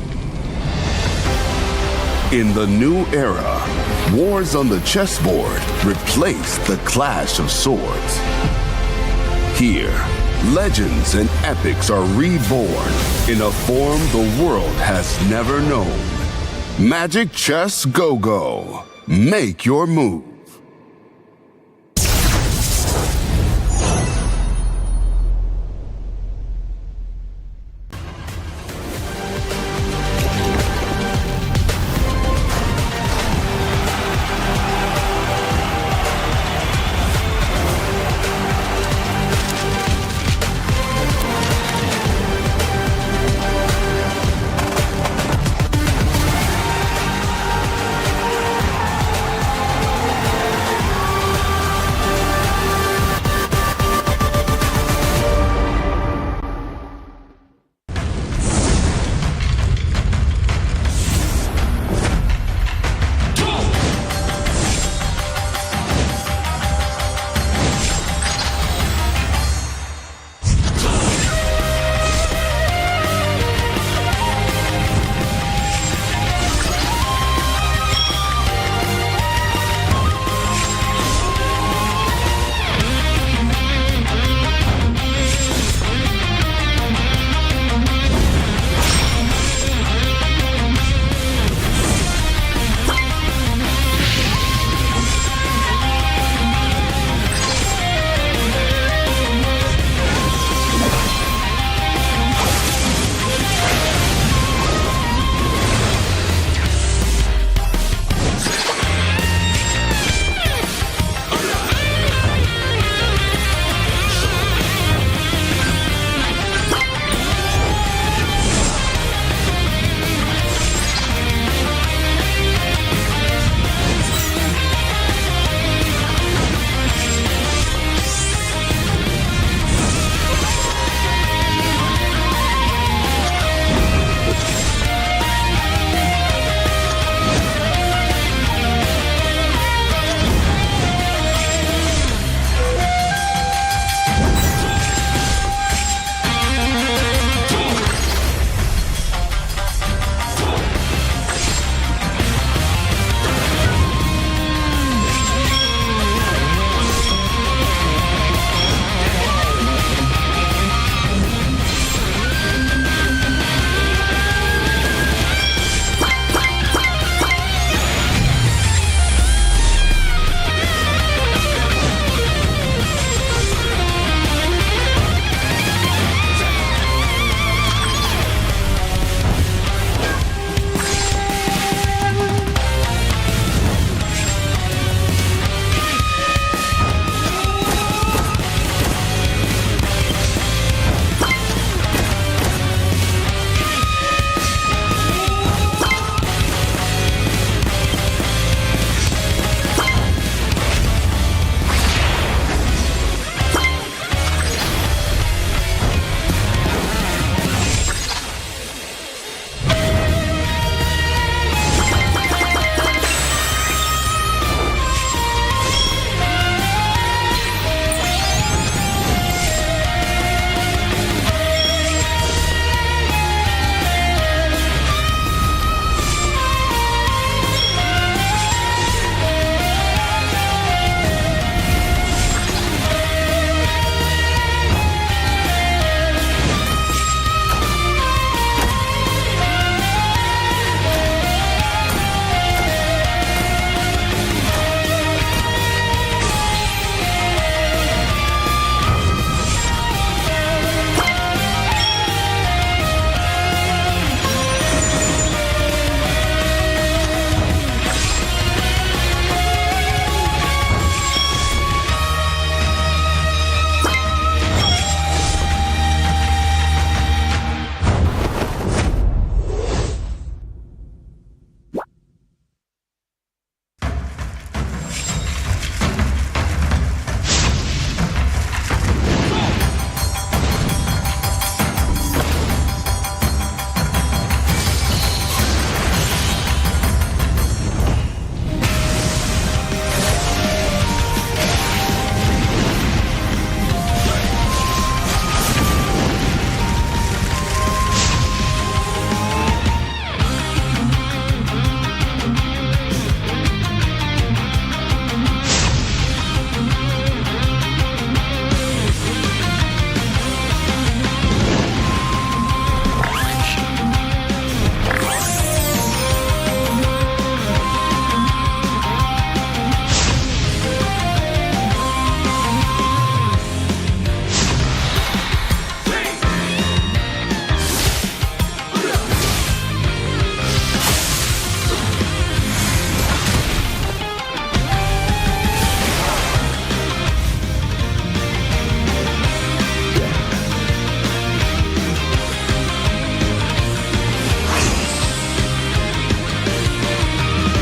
Speaker 10: In the new era, wars on the chessboard replaced the clash of swords. Here, legends and epics are reborn in a form the world has never known. Magic Chess Go-Go. Make your move.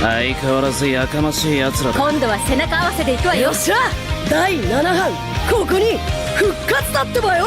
Speaker 22: 相変わらずやかましい奴らだ。
Speaker 7: 今度は背中合わせで行くわよ。
Speaker 6: よっしゃ第7班ここに復活だってばよ。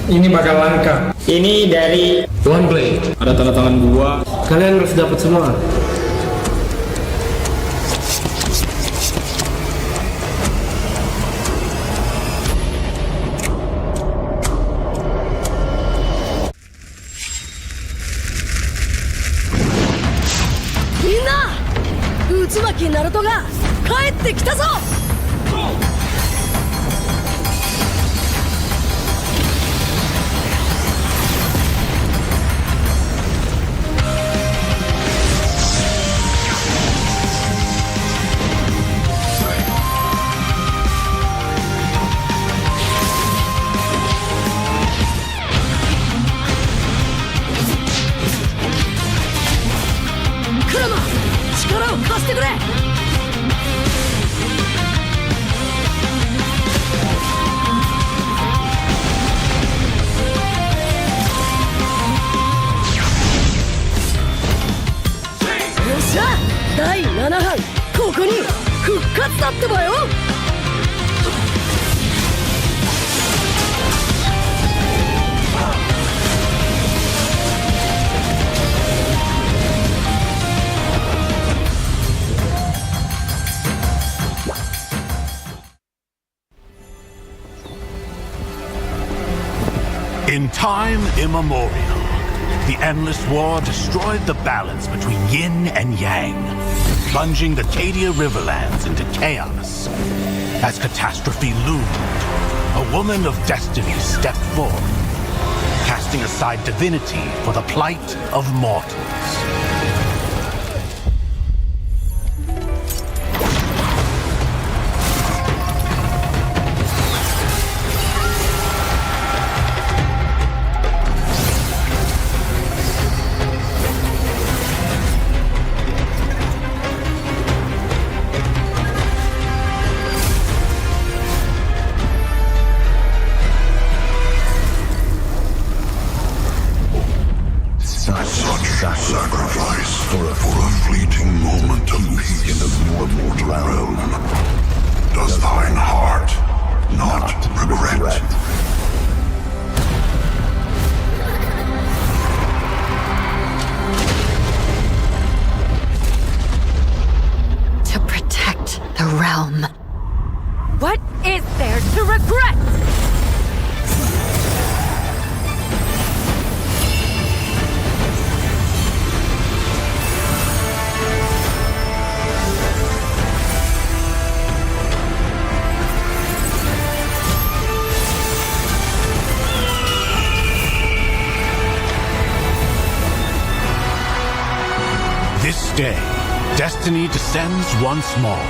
Speaker 9: Ini bakal langka. Ini dari One Blade. Ada tanda tangan gua. Kalian harus dapat semua.
Speaker 6: Minna! Utsumaki Naruto が帰ってきたぞ! Kurama! 力を貸してくれ! よっしゃ第7班ここに復活だってばよ。
Speaker 23: In time immemorial, the endless war destroyed the balance between yin and yang, plunging the Cadia Riverlands into chaos. As catastrophe loomed, a woman of destiny stepped forth, casting aside divinity for the plight of mortals.
Speaker 10: Sacrifice for a fleeting moment to be in the mortal realm. Does thine heart not regret?
Speaker 7: To protect the realm. What is there to regret?
Speaker 23: day, destiny descends once more.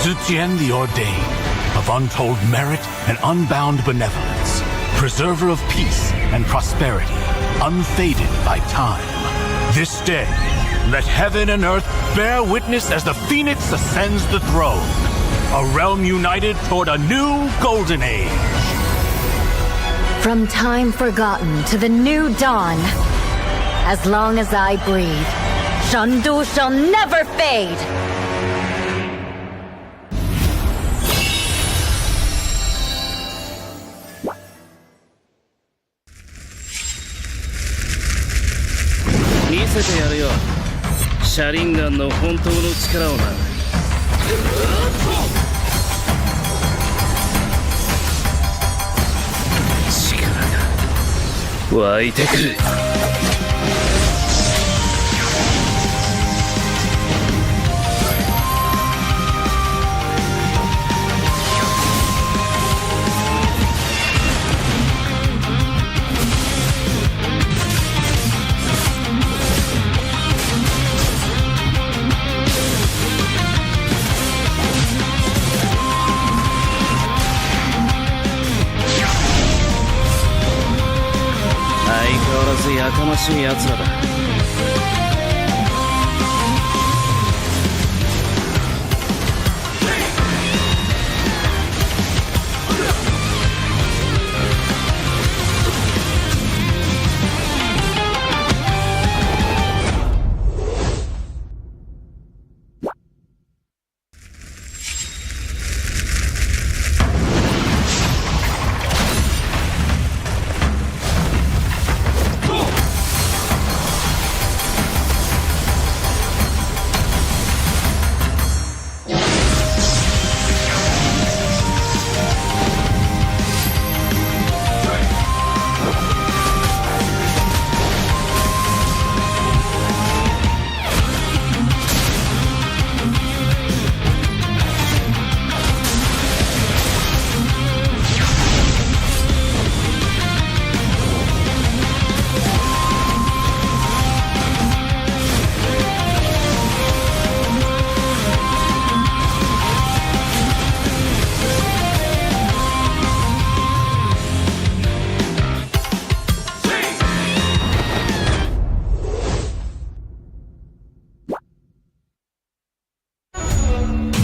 Speaker 23: Zutian the Ordained, of untold merit and unbound benevolence, preserver of peace and prosperity, unfaded by time. This day, let heaven and earth bear witness as the Phoenix ascends the throne. A realm united toward a new golden age.
Speaker 7: From time forgotten to the new dawn, as long as I breathe, Shandu shall never fade!
Speaker 22: やかましい奴らだ。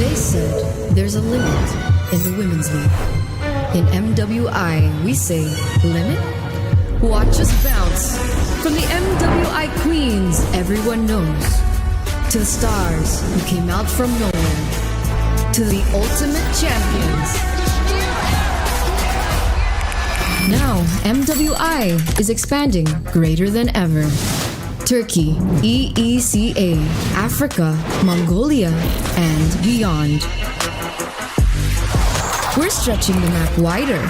Speaker 11: They said there's a limit in the women's league. In MWI, we say limit? Watch us bounce from the MWI queens everyone knows, to the stars who came out from nowhere, to the ultimate champions. Now, MWI is expanding greater than ever. Turkey, EECA, Africa, Mongolia, and beyond. We're stretching the map wider.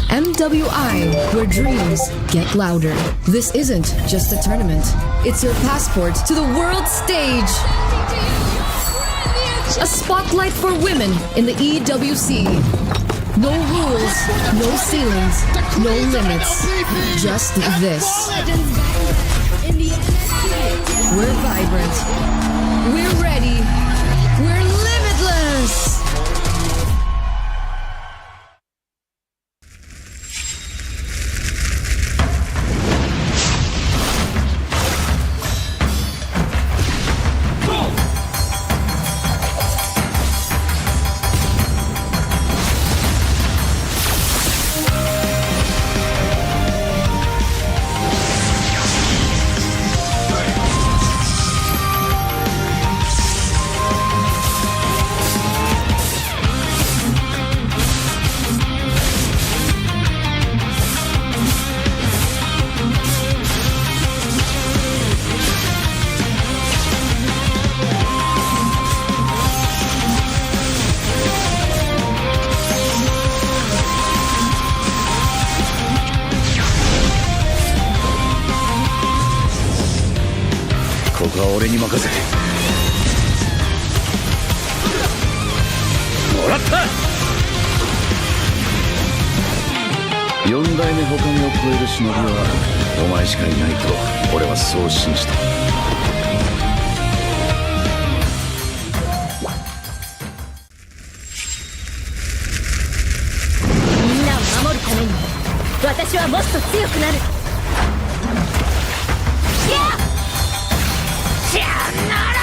Speaker 11: MWI, where dreams get louder. This isn't just a tournament. It's your passport to the world stage. A spotlight for women in the EWC. No rules, no ceilings, no limits. Just this. We're vibrant. We're ready. We're limitless.
Speaker 6: 私はもっと強くなる。やっしゃなら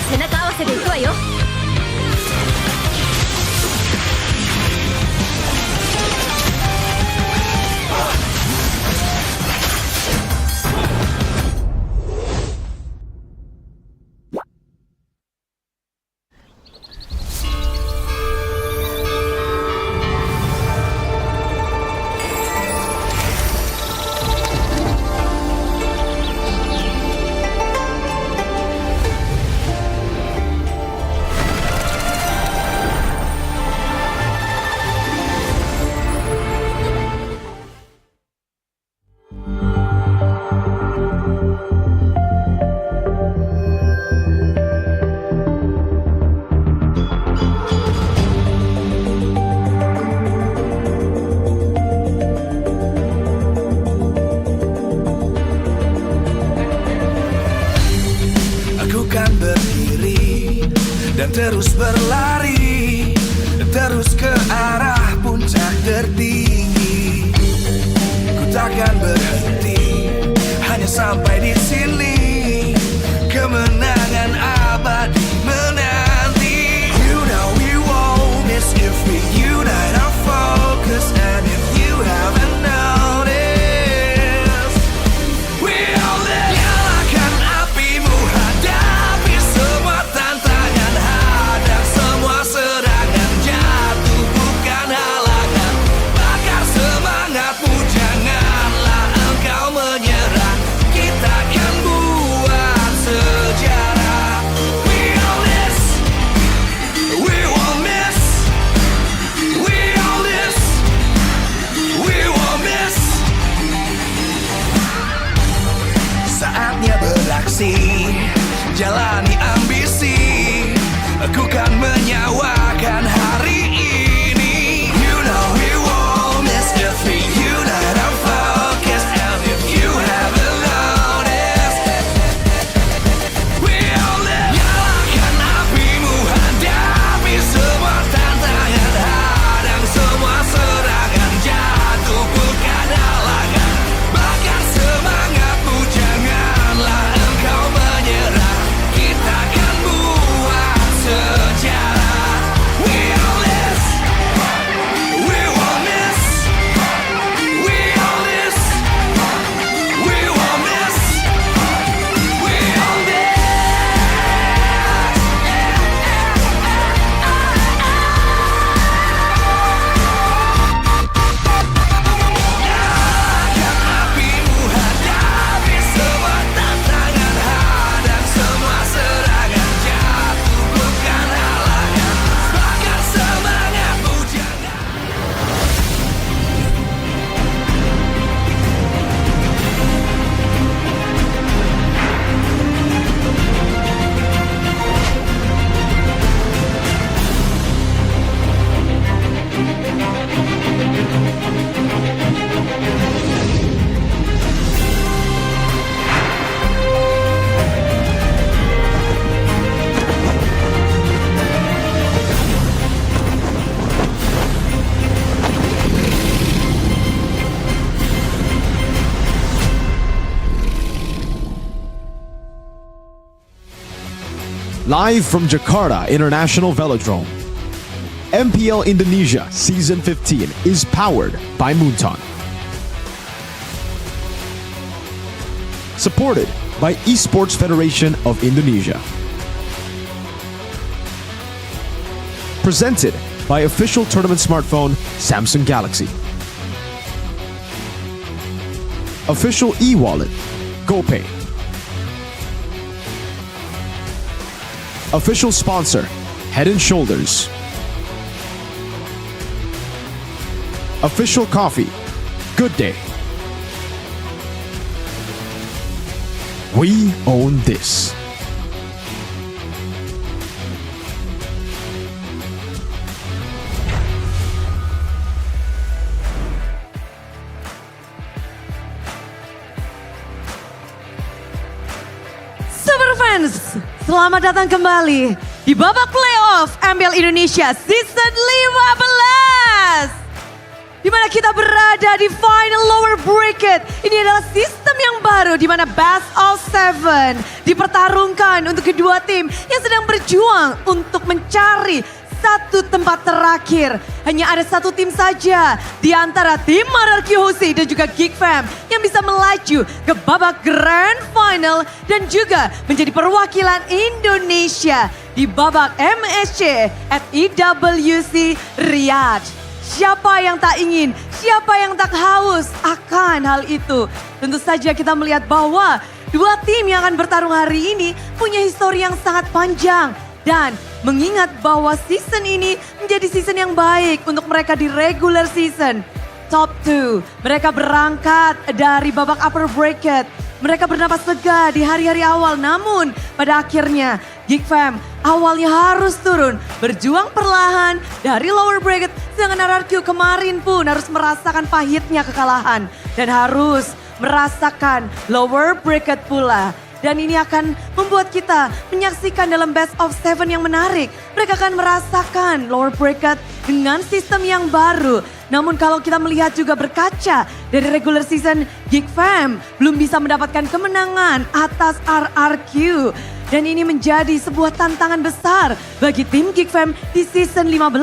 Speaker 6: 背中合わせでいくわよ。
Speaker 1: dan terus berlari, terus ke arah puncak tertinggi. Ku takkan berhenti, hanya sampai di sini. Kemenangan abadi menanti. You know we won't miss if we unite our focus. And if you haven't noticed, we all live. Nyalakan apimu, hadapi semua tantangan, hadang semua serangan, jatuh bukan halangan. Bakar semangatmu, janganlah engkau menyerah. Kita akan buat sejarah. We all this, we won't miss. We all this, we won't miss. Saatnya beraksi, jalani ambisi. Aku kan menyawakan hari ini. You know we won't miss if we unite our focus. And if you haven't noticed, we all live. Nyalakan apimu, hadapi semua tantangan, hadang semua serangan, jatuh bukan halangan. Bakar semangatmu, janganlah engkau menyerah. Kita akan buat sejarah. We all this, we won't miss. We all this, we won't miss. We all this. Nyalakan apimu, hadapi semua tantangan, hadang semua serangan, jatuh bukan halangan. Bakar semangatmu, jangan.
Speaker 16: Live from Jakarta International Velodrome, MPL Indonesia Season 15 is powered by Moonton. Supported by Esports Federation of Indonesia. Presented by official tournament smartphone Samsung Galaxy. Official e-wallet, GoPay. Official sponsor, Head and Shoulders. Official coffee, Good Day. We own this.
Speaker 8: Superfans, selamat datang kembali di babak playoff MPL Indonesia Season 15. Di mana kita berada di final lower bracket. Ini adalah sistem yang baru di mana best of 7 dipertarungkan untuk kedua tim yang sedang berjuang untuk mencari satu tempat terakhir. Hanya ada satu tim saja di antara tim Mararki Hoshi dan juga Geek Fam yang bisa melaju ke babak grand final dan juga menjadi perwakilan Indonesia di babak MSC at IWC Riyadh. Siapa yang tak ingin, siapa yang tak haus akan hal itu. Tentu saja kita melihat bahwa dua tim yang akan bertarung hari ini punya histori yang sangat panjang. Dan mengingat bahwa season ini menjadi season yang baik untuk mereka di regular season. Top 2, mereka berangkat dari babak upper bracket. Mereka bernapas lega di hari-hari awal, namun pada akhirnya Geek Fam awalnya harus turun, berjuang perlahan dari lower bracket. Sedangkan RRQ kemarin pun harus merasakan pahitnya kekalahan dan harus merasakan lower bracket pula. Dan ini akan membuat kita menyaksikan dalam best of 7 yang menarik. Mereka akan merasakan lower bracket dengan sistem yang baru. Namun kalau kita melihat juga berkaca dari regular season, Geek Fam belum bisa mendapatkan kemenangan atas RRQ. Dan ini menjadi sebuah tantangan besar bagi tim Geek Fam di season 15.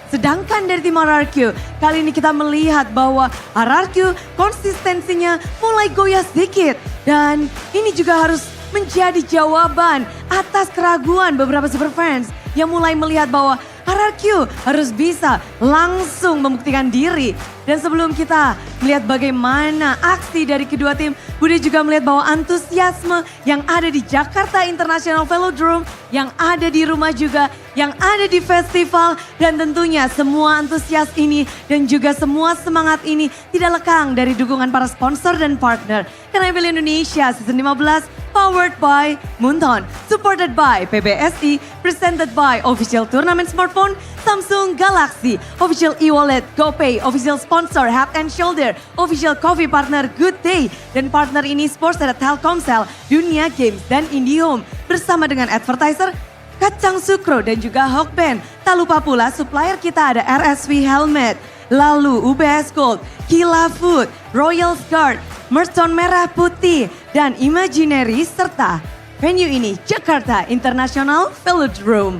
Speaker 8: Sedangkan dari tim RRQ, kali ini kita melihat bahwa RRQ konsistensinya mulai goyah sedikit. Dan ini juga harus menjadi jawaban atas keraguan beberapa superfans yang mulai melihat bahwa RRQ harus bisa langsung membuktikan diri. Dan sebelum kita melihat bagaimana aksi dari kedua tim, Budi juga melihat bahwa antusiasme yang ada di Jakarta International Velodrome, yang ada di rumah juga, yang ada di festival, dan tentunya semua antusias ini dan juga semua semangat ini tidak lekang dari dukungan para sponsor dan partner. Karena MPL Indonesia Season 15 powered by Munton, supported by PBSI, presented by official tournament smartphone Samsung Galaxy, official e-wallet GoPay, official sponsor Head and Shoulder, official coffee partner Good Day, dan partner ini sports ada Telkomsel, Dunia Games, dan IndiHome. Bersama dengan advertiser Kacang Sukro dan juga Hawkband. Tak lupa pula supplier kita ada RSV Helmet, lalu UBS Gold, Kila Food, Royal Guard, Merton Merah Putih, dan Imaginary, serta venue ini Jakarta International Velodrome.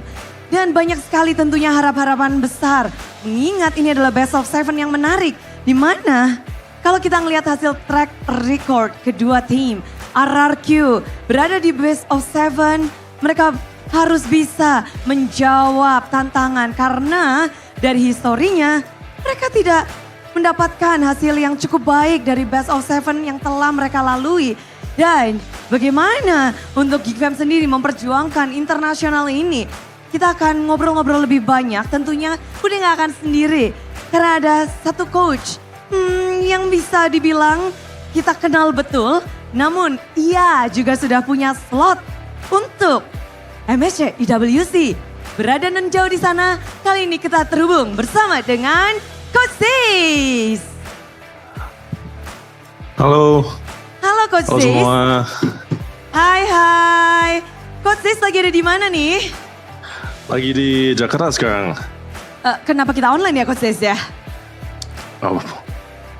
Speaker 8: Dan banyak sekali tentunya harap-harapan besar, mengingat ini adalah best of 7 yang menarik. Di mana kalau kita ngelihat hasil track record kedua tim, RRQ berada di best of 7, mereka harus bisa menjawab tantangan karena dari historinya mereka tidak mendapatkan hasil yang cukup baik dari best of 7 yang telah mereka lalui. Dan bagaimana untuk Geek Fam sendiri memperjuangkan internasional ini? Kita akan ngobrol-ngobrol lebih banyak, tentunya Budi nggak akan sendiri. Karena ada satu coach yang bisa dibilang kita kenal betul, namun ia juga sudah punya slot untuk MSC IWC. Berada non jauh di sana, kali ini kita terhubung bersama dengan Coach Sis.
Speaker 19: Halo.
Speaker 8: Halo Coach
Speaker 19: Halo
Speaker 8: Sis.
Speaker 19: semua.
Speaker 8: Hai. Coach Sis lagi ada di mana nih?
Speaker 19: Lagi di Jakarta sekarang.
Speaker 8: Kenapa kita online ya Coach Sis ya?
Speaker 19: Oh,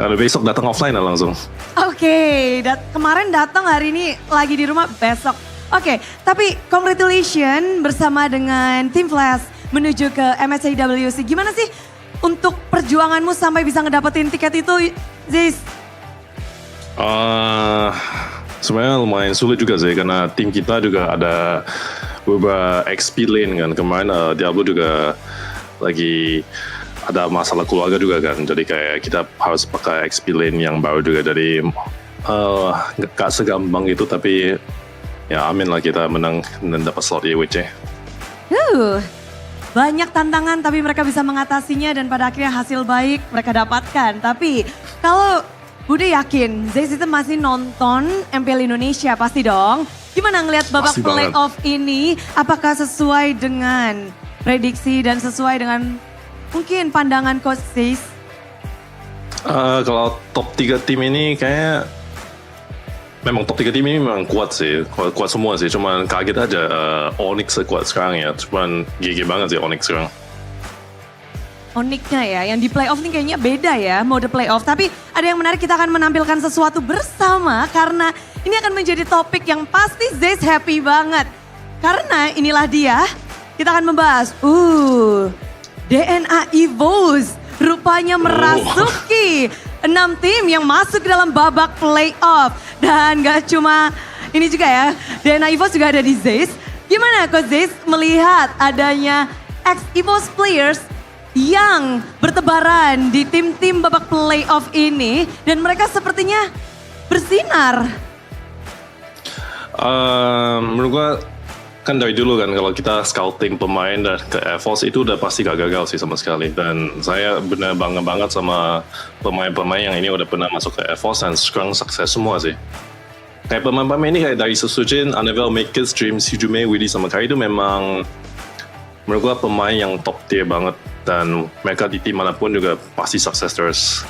Speaker 19: ada besok datang offline lah langsung.
Speaker 8: Oke, kemarin datang, hari ini lagi di rumah, besok. Oke, tapi congratulations bersama dengan tim Flash menuju ke MSC IWC. Gimana sih untuk perjuanganmu sampai bisa ngedapetin tiket itu, Ziz?
Speaker 19: Sebenarnya lumayan sulit juga sih karena tim kita juga ada beberapa XP lane kan. Kemarin Diablo juga lagi ada masalah keluarga juga kan. Jadi kayak kita harus pakai XP lane yang baru juga dari Gak segampang itu, tapi ya amin lah kita menang dan dapat slot EWC.
Speaker 8: Banyak tantangan tapi mereka bisa mengatasinya dan pada akhirnya hasil baik mereka dapatkan. Tapi kalau Bude yakin Zeiss itu masih nonton MPL Indonesia pasti dong. Gimana ngelihat babak
Speaker 19: Pasti banget.
Speaker 8: playoff ini? Apakah sesuai dengan prediksi dan sesuai dengan mungkin pandangan Coach Zeiss?
Speaker 19: Kalau top 3 tim ini kayak memang top 3 tim ini memang kuat sih, kuat semua sih. Cuman kaget aja Onyx sekuat sekarang ya. Cuman GG banget sih Onyx sekarang.
Speaker 8: Onyxnya ya, yang di playoff nih kayaknya beda ya mode playoff. Tapi ada yang menarik, kita akan menampilkan sesuatu bersama karena ini akan menjadi topik yang pasti Zeiss happy banget. Karena inilah dia, kita akan membahas DNA EVOS rupanya merasuki 6 tim yang masuk ke dalam babak playoff. Dan gak cuma ini juga ya, DNA EVOS juga ada di Zeiss. Gimana Coach Zeiss melihat adanya ex-EVOS players yang bertebaran di tim-tim babak playoff ini dan mereka sepertinya bersinar?
Speaker 19: Menurut gua kan dari dulu kan kalau kita scouting pemain dan ke EVOS itu udah pasti gak gagal sih sama sekali. Dan saya benar bangga banget sama pemain-pemain yang ini udah pernah masuk ke EVOS dan sekarang sukses semua sih. Kayak pemain-pemain ini kayak dari Susujin, Anavel, Makers, Dreams, Hijume, Willy sama Kai itu memang menurut gua pemain yang top tier banget. Dan mereka di tim manapun juga pasti sukses terus.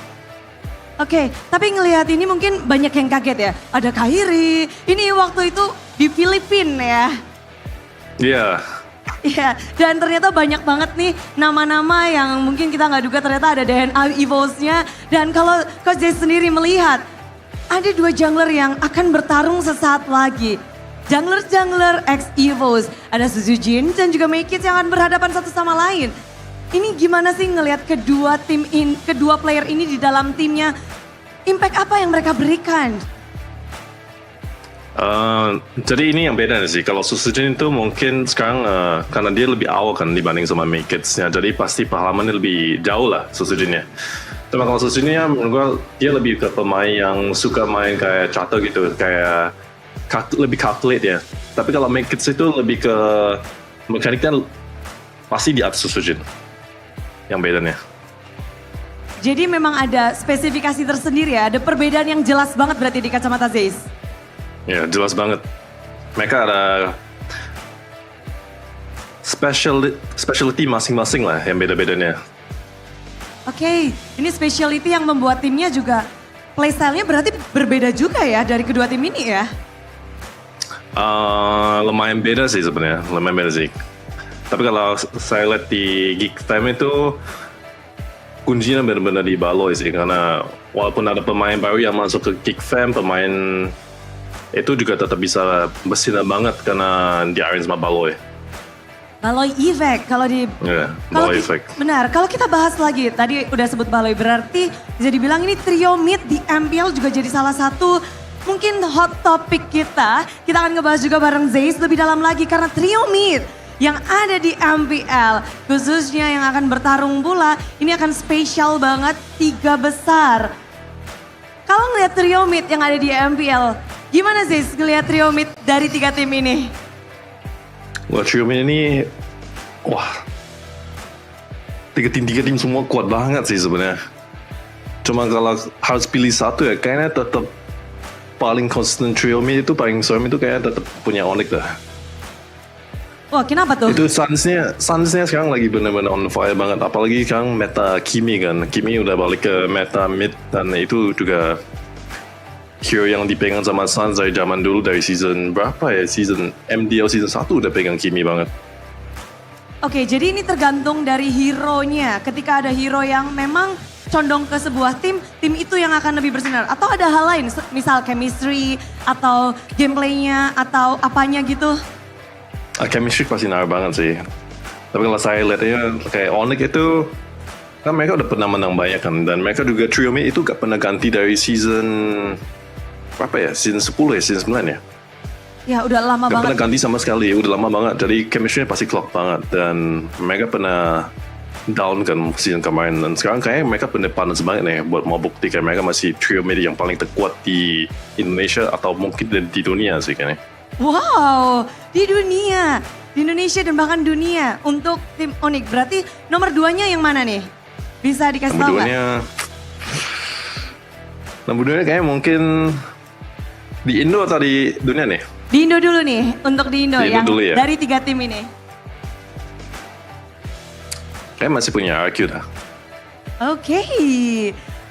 Speaker 8: Oke, tapi ngelihat ini mungkin banyak yang kaget ya. Ada Kairi, ini waktu itu di Filipina ya.
Speaker 19: Iya.
Speaker 8: Iya, dan ternyata banyak banget nih nama-nama yang mungkin kita nggak duga ternyata ada DNA EVOS-nya. Dan kalau Coach Jay sendiri melihat, ada 2 jungler yang akan bertarung sesaat lagi. Jungler ex EVOS, ada Suzujin dan juga Make It yang akan berhadapan satu sama lain. Ini gimana sih ngelihat kedua player ini di dalam timnya? Impact apa yang mereka berikan?
Speaker 19: Jadi ini yang beda sih. Kalau Susujin itu mungkin sekarang karena dia lebih awal kan dibanding sama Make-It-nya. Jadi pasti pengalamannya lebih jauh lah Susujinnya. Cuma kalau Susujinnya menurut gue dia lebih ke pemain yang suka main kayak charter gitu. Kayak lebih calculate ya. Tapi kalau Make-It itu lebih ke mekaniknya pasti di atas Susujin. Yang bedanya.
Speaker 8: Jadi memang ada spesifikasi tersendiri ya, ada perbedaan yang jelas banget berarti di kacamata Zeiss.
Speaker 19: Ya jelas banget. Mereka ada specialty masing-masing lah yang beda-bedanya.
Speaker 8: Oke, ini specialty yang membuat timnya juga playstyle-nya berarti berbeda juga ya dari kedua tim ini ya?
Speaker 19: Lumayan beda sih sebenarnya, lumayan beda sih. Tapi kalau saya lihat di Geek Time itu kuncinya benar-benar di Baloy sih, karena walaupun ada pemain baru yang masuk ke Geek Fam, pemain itu juga tetap bisa bersinar banget karena di arrange sama Baloy.
Speaker 8: Baloy Effect kalau di
Speaker 19: Baloy Effect.
Speaker 8: Benar, kalau kita bahas lagi tadi udah sebut Baloy berarti bisa dibilang ini trio mid di MPL juga jadi salah satu mungkin hot topic kita. Kita akan ngebahas juga bareng Zeiss lebih dalam lagi karena trio mid yang ada di MPL, khususnya yang akan bertarung pula, ini akan spesial banget 3 besar. Kalau ngeliat trio mid yang ada di MPL, gimana sih ngeliat trio mid dari 3 tim ini?
Speaker 19: Wah, trio mid ini, tiga tim semua kuat banget sih sebenarnya. Cuma kalau harus pilih satu ya, kayaknya tetap paling constant trio mid itu, paling serem itu kayaknya tetap punya Onyx dah.
Speaker 8: Wah, kenapa tuh?
Speaker 19: Itu Suns-nya sekarang lagi benar-benar on fire banget. Apalagi sekarang meta Kimi kan. Kimi udah balik ke meta mid dan itu juga hero yang dipegang sama Suns dari zaman dulu, dari season berapa ya? Season MDL season 1 udah pegang Kimi banget.
Speaker 8: Oke, jadi ini tergantung dari hero-nya. Ketika ada hero yang memang condong ke sebuah tim itu yang akan lebih bersinar. Atau ada hal lain, misal chemistry atau gameplaynya atau apanya gitu?
Speaker 19: Chemistry pasti naruh banget sih. Tapi kalau saya lihatnya kayak Onyx itu kan mereka udah pernah menang banyak kan, dan mereka juga trio mid itu gak pernah ganti dari season berapa ya? Season 10 ya, season 9 ya?
Speaker 8: Ya udah lama
Speaker 19: gak
Speaker 8: banget.
Speaker 19: pernah ganti sama sekali, udah lama banget. Jadi chemistry pasti clock banget dan mereka pernah down kan season kemarin, dan sekarang kayaknya mereka bener panas banget nih buat mau buktikan mereka masih trio mid yang paling terkuat di Indonesia atau mungkin di dunia sih kayaknya.
Speaker 8: Wow, di dunia, di Indonesia dan bahkan dunia untuk tim Onyx. Berarti nomor 2-nya yang mana nih? Bisa dikasih tahu nggak?
Speaker 19: Nomor 2-nya kayaknya mungkin di Indo atau di dunia nih?
Speaker 8: Di Indo dulu nih, untuk di Indo
Speaker 19: Di Indo
Speaker 8: yang
Speaker 19: dulu ya.
Speaker 8: dari 3 tim ini.
Speaker 19: Kayaknya masih punya RQ dah.
Speaker 8: Oke,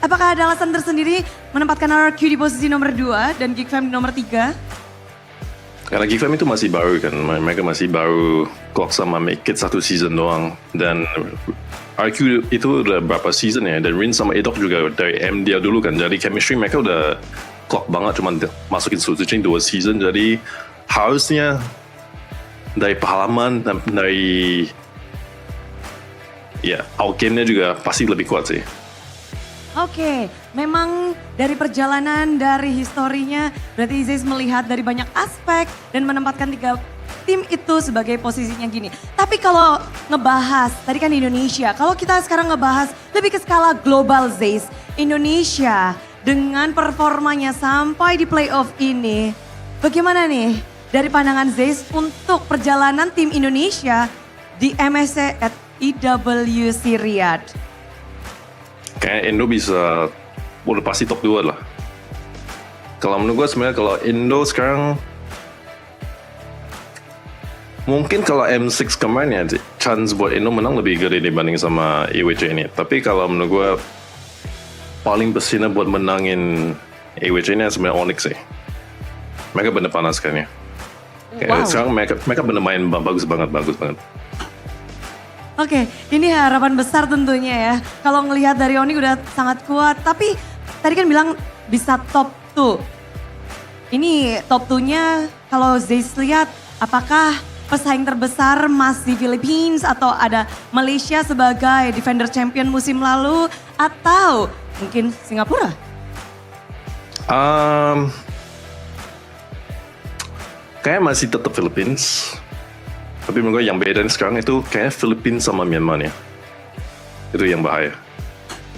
Speaker 8: apakah ada alasan tersendiri menempatkan RRQ di posisi nomor 2 dan Geek Fam di nomor 3?
Speaker 19: Karena Geek Fam itu masih baru kan, mereka masih baru clock sama Make It 1 season doang. Dan RQ itu udah berapa season ya, dan Rin sama Edok juga dari MDL dulu kan, jadi chemistry mereka udah clock banget, cuma masukin Suzuki 2 season, jadi harusnya dari pengalaman dan dari out game-nya juga pasti lebih kuat sih.
Speaker 8: Oke, memang dari perjalanan, dari historinya, berarti Zeus melihat dari banyak aspek dan menempatkan 3 tim itu sebagai posisinya gini. Tapi kalau ngebahas, tadi kan Indonesia, kalau kita sekarang ngebahas lebih ke skala global Zeus, Indonesia dengan performanya sampai di playoff ini, bagaimana nih dari pandangan Zeus untuk perjalanan tim Indonesia di MSC at IWC Riyadh?
Speaker 19: Kayak Indo bisa udah pasti top 2 lah. Kalau menurut gue sebenarnya kalau Indo sekarang mungkin kalau M6 kemarin ya chance buat Indo menang lebih gede dibanding sama IWC ini. Tapi kalau menurut gue paling bersinar buat menangin IWC ini sebenarnya Onyx sih. Mereka bener panas kan ya. Kayak sekarang mereka bener main bagus banget.
Speaker 8: Oke, ini harapan besar tentunya ya. Kalau ngelihat dari Onyx udah sangat kuat, tapi tadi kan bilang bisa top 2. Ini top 2-nya kalau Zeus lihat apakah pesaing terbesar masih Philippines atau ada Malaysia sebagai defender champion musim lalu atau mungkin Singapura?
Speaker 19: Kayak masih tetap Philippines. Tapi menurut gue yang beda sekarang itu kayak Philippines sama Myanmar ya. Itu yang bahaya.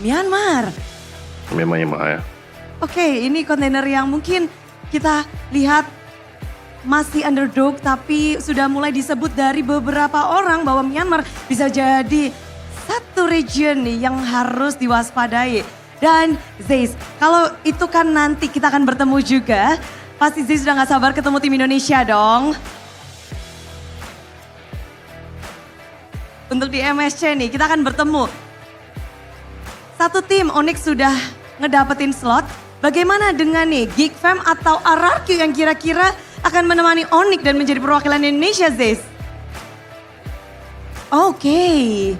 Speaker 8: Myanmar
Speaker 19: yang bahaya.
Speaker 8: Oke, ini kontainer yang mungkin kita lihat masih underdog tapi sudah mulai disebut dari beberapa orang bahwa Myanmar bisa jadi satu region nih yang harus diwaspadai. Dan Zeus, kalau itu kan nanti kita akan bertemu juga, pasti Zeus sudah gak sabar ketemu tim Indonesia dong. Untuk di MSC nih, kita akan bertemu. Satu tim Onyx sudah ngedapetin slot. Bagaimana dengan nih Geek Fam atau RRQ yang kira-kira akan menemani Onyx dan menjadi perwakilan Indonesia, Zeus? Oke.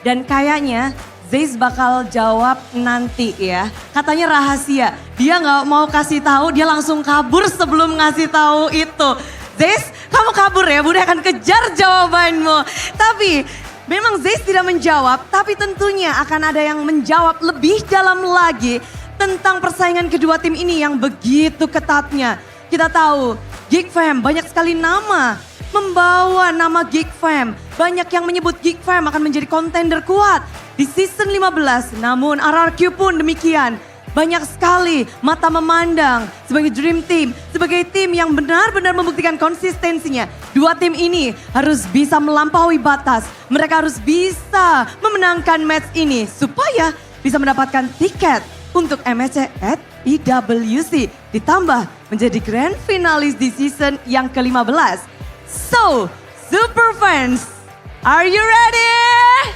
Speaker 8: Dan kayaknya Zeus bakal jawab nanti ya. Katanya rahasia. Dia nggak mau kasih tahu, dia langsung kabur sebelum ngasih tahu itu. Zeus, kamu kabur ya, Bunda akan kejar jawabanmu. Tapi memang Zeus tidak menjawab, tapi tentunya akan ada yang menjawab lebih dalam lagi tentang persaingan kedua tim ini yang begitu ketatnya. Kita tahu Geek Fam banyak sekali nama membawa nama Geek Fam. Banyak yang menyebut Geek Fam akan menjadi kontender kuat di season 15. Namun RRQ pun demikian. Banyak sekali mata memandang sebagai dream team, sebagai tim yang benar-benar membuktikan konsistensinya. Dua tim ini harus bisa melampaui batas. Mereka harus bisa memenangkan match ini supaya bisa mendapatkan tiket untuk MSC at IWC. Ditambah menjadi grand finalis di season yang ke-15. So, super fans, are you ready?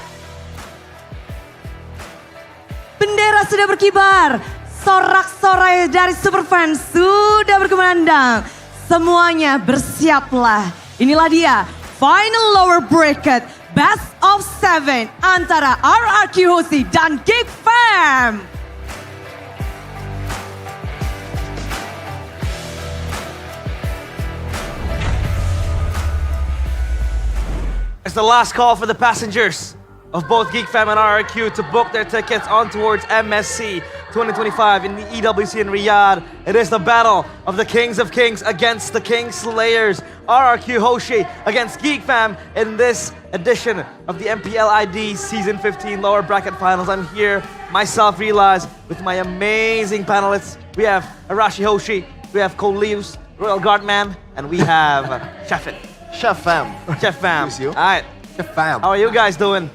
Speaker 8: Bendera sudah berkibar, sorak-sorai dari Superfans sudah berkumandang. Semuanya bersiaplah. Inilah dia, final lower bracket, best of 7 antara RRQ Hosi dan Geek Fam.
Speaker 15: It's the last call for the passengers of both Geek Fam and RRQ to book their tickets on towards MSC 2025 in the EWC in Riyadh. It is the battle of the Kings of Kings against the King Slayers. RRQ Hoshi against Geek Fam in this edition of the MPL ID Season 15 Lower Bracket Finals. I'm here, myself realized, with my amazing panelists. We have Arashi Hoshi, we have Cole Leaves, Royal Guardman, and we have Chefin.
Speaker 17: Chef Fam.
Speaker 15: Chef Fam.
Speaker 17: Excuse you.
Speaker 15: All right.
Speaker 17: Chef Fam.
Speaker 15: How are you guys doing?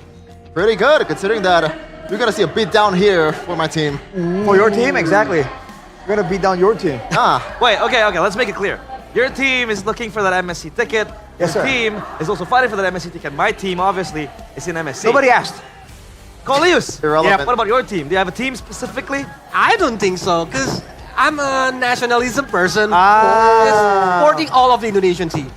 Speaker 17: Pretty good, considering that we're gonna see a beat down here for my team.
Speaker 18: For your team, exactly. We're gonna beat down your team.
Speaker 15: Wait, okay, let's make it clear. Your team is looking for that MSC ticket.
Speaker 18: Yes,
Speaker 15: Your
Speaker 18: sir.
Speaker 15: team is also fighting for that MSC ticket. My team, obviously, is in MSC.
Speaker 18: Nobody asked.
Speaker 15: Coleus.
Speaker 17: Irrelevant.
Speaker 15: Yeah, what about your team? Do you have a team specifically?
Speaker 21: I don't think so, because I'm a nationalism person supporting all of the Indonesian team.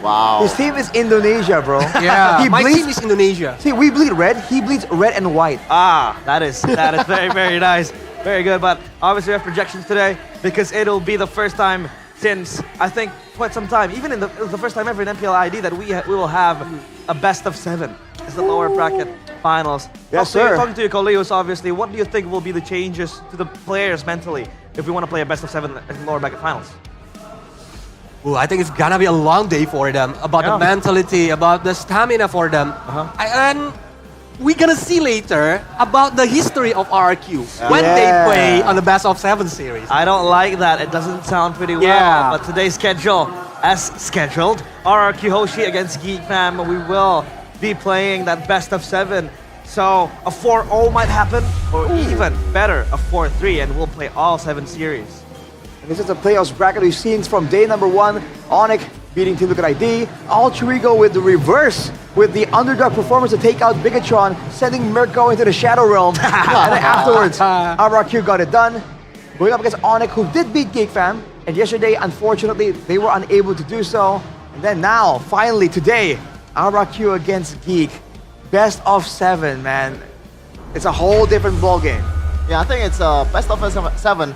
Speaker 17: Wow.
Speaker 18: His team is Indonesia, bro.
Speaker 21: Yeah,
Speaker 18: He
Speaker 21: my
Speaker 18: bleeds-
Speaker 21: team is Indonesia.
Speaker 18: See, we bleed red. He bleeds red and white.
Speaker 15: That is very, very nice. Very good, but obviously we have projections today because it'll be the first time since, I think, quite some time, even in the first time ever in MPL ID that we will have a best of 7. It's the lower bracket finals.
Speaker 18: Yes, sir.
Speaker 15: Talking to you, Coleus, obviously, what do you think will be the changes to the players mentally if we want to play a best of 7 in the lower bracket finals?
Speaker 21: Ooh, I think it's gonna be a long day for them, about the mentality, about the stamina for them. And we're gonna see later about the history of RRQ when they play on the best of 7 series.
Speaker 15: I don't like that. It doesn't sound pretty well.
Speaker 21: Yeah.
Speaker 15: But today's schedule, as scheduled, RRQ Hoshi against Geek Fam. We will be playing that best of 7. So a 4-0 might happen, or even better, a 4-3, and we'll play all 7 series.
Speaker 18: And this is the playoffs bracket we've seen from day number 1. Onyx beating Team Liquid ID. Alcherigo with the reverse, with the underdog performance to take out Bigatron, sending Mirko into the Shadow Realm. And then afterwards, RRQ got it done. Going up against Onyx, who did beat Geek Fam. And yesterday, unfortunately, they were unable to do so. And then now, finally, today, RRQ against Geek. Best of 7, man. It's a whole different ballgame.
Speaker 17: Yeah, I think it's best of 7.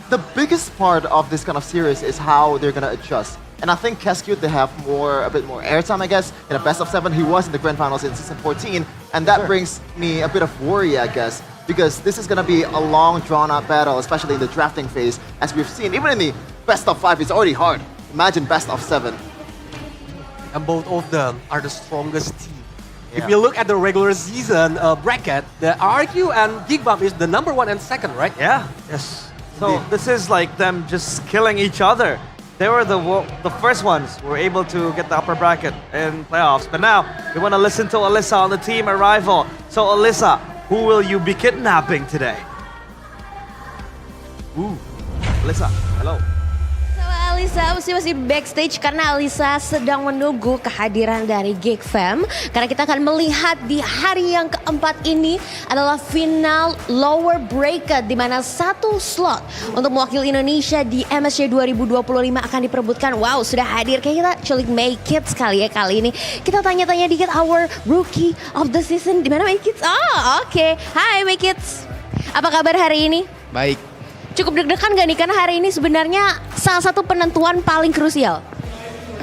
Speaker 17: The biggest part of this kind of series is how they're gonna adjust. And I think Cascute, they have a bit more airtime, I guess. In a best of 7, he was in the grand finals in season 14. And that brings me a bit of worry, I guess. Because this is gonna be a long, drawn-out battle, especially in the drafting phase. As we've seen, even in the best of 5, it's already hard. Imagine best of 7.
Speaker 21: And both of them are the strongest team.
Speaker 17: Yeah.
Speaker 21: If you look at the regular season bracket, the RRQ and Geek Fam is the number 1 and 2nd, right?
Speaker 15: Yeah. Yes. So this is like them just killing each other. They were the first ones who were able to get the upper bracket in playoffs. But now we want to listen to Alyssa on the team arrival. So Alyssa, who will you be kidnapping today? Alyssa, hello.
Speaker 24: Alisa masih backstage karena Alisa sedang menunggu kehadiran dari Geek Fam. Karena kita akan melihat di hari yang keempat ini adalah final lower bracket, di mana satu slot untuk mewakili Indonesia di MSC 2025 akan diperebutkan. Wow, sudah hadir. Kayak kita culik Make It sekali ya kali ini. Kita tanya-tanya dikit our rookie of the season. Di mana Make It? Oh, oke. Hai Make It. Apa kabar hari ini?
Speaker 25: Baik.
Speaker 24: Cukup deg-degan gak nih? Karena hari ini sebenarnya salah satu penentuan paling krusial.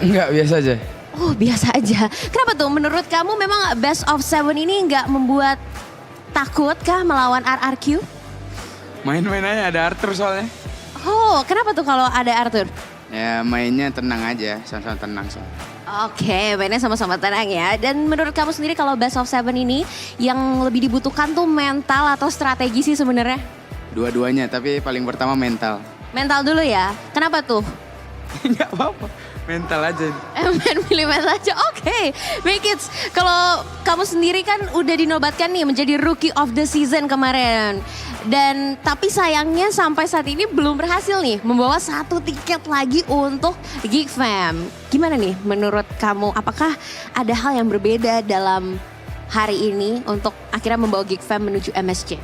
Speaker 25: Enggak, biasa aja.
Speaker 24: Oh, biasa aja. Kenapa tuh? Menurut kamu memang best of 7 ini nggak membuat takut kah melawan RRQ?
Speaker 25: Main-main aja, ada Arthur soalnya.
Speaker 24: Oh, kenapa tuh kalau ada Arthur?
Speaker 25: Ya mainnya tenang aja, sama-sama tenang soalnya.
Speaker 24: Oke, mainnya sama-sama tenang ya. Dan menurut kamu sendiri kalau best of 7 ini yang lebih dibutuhkan tuh mental atau strategi sih sebenarnya?
Speaker 25: Dua-duanya, tapi paling pertama mental.
Speaker 24: Mental dulu ya. Kenapa tuh?
Speaker 25: Enggak apa-apa, mental aja.
Speaker 24: Main pilih mental aja. Oke. Make It. Kalau kamu sendiri kan udah dinobatkan nih menjadi rookie of the season kemarin. Dan tapi sayangnya sampai saat ini belum berhasil nih membawa 1 tiket lagi untuk Geek Fam. Gimana nih menurut kamu? Apakah ada hal yang berbeda dalam hari ini untuk akhirnya membawa Geek Fam menuju MSC?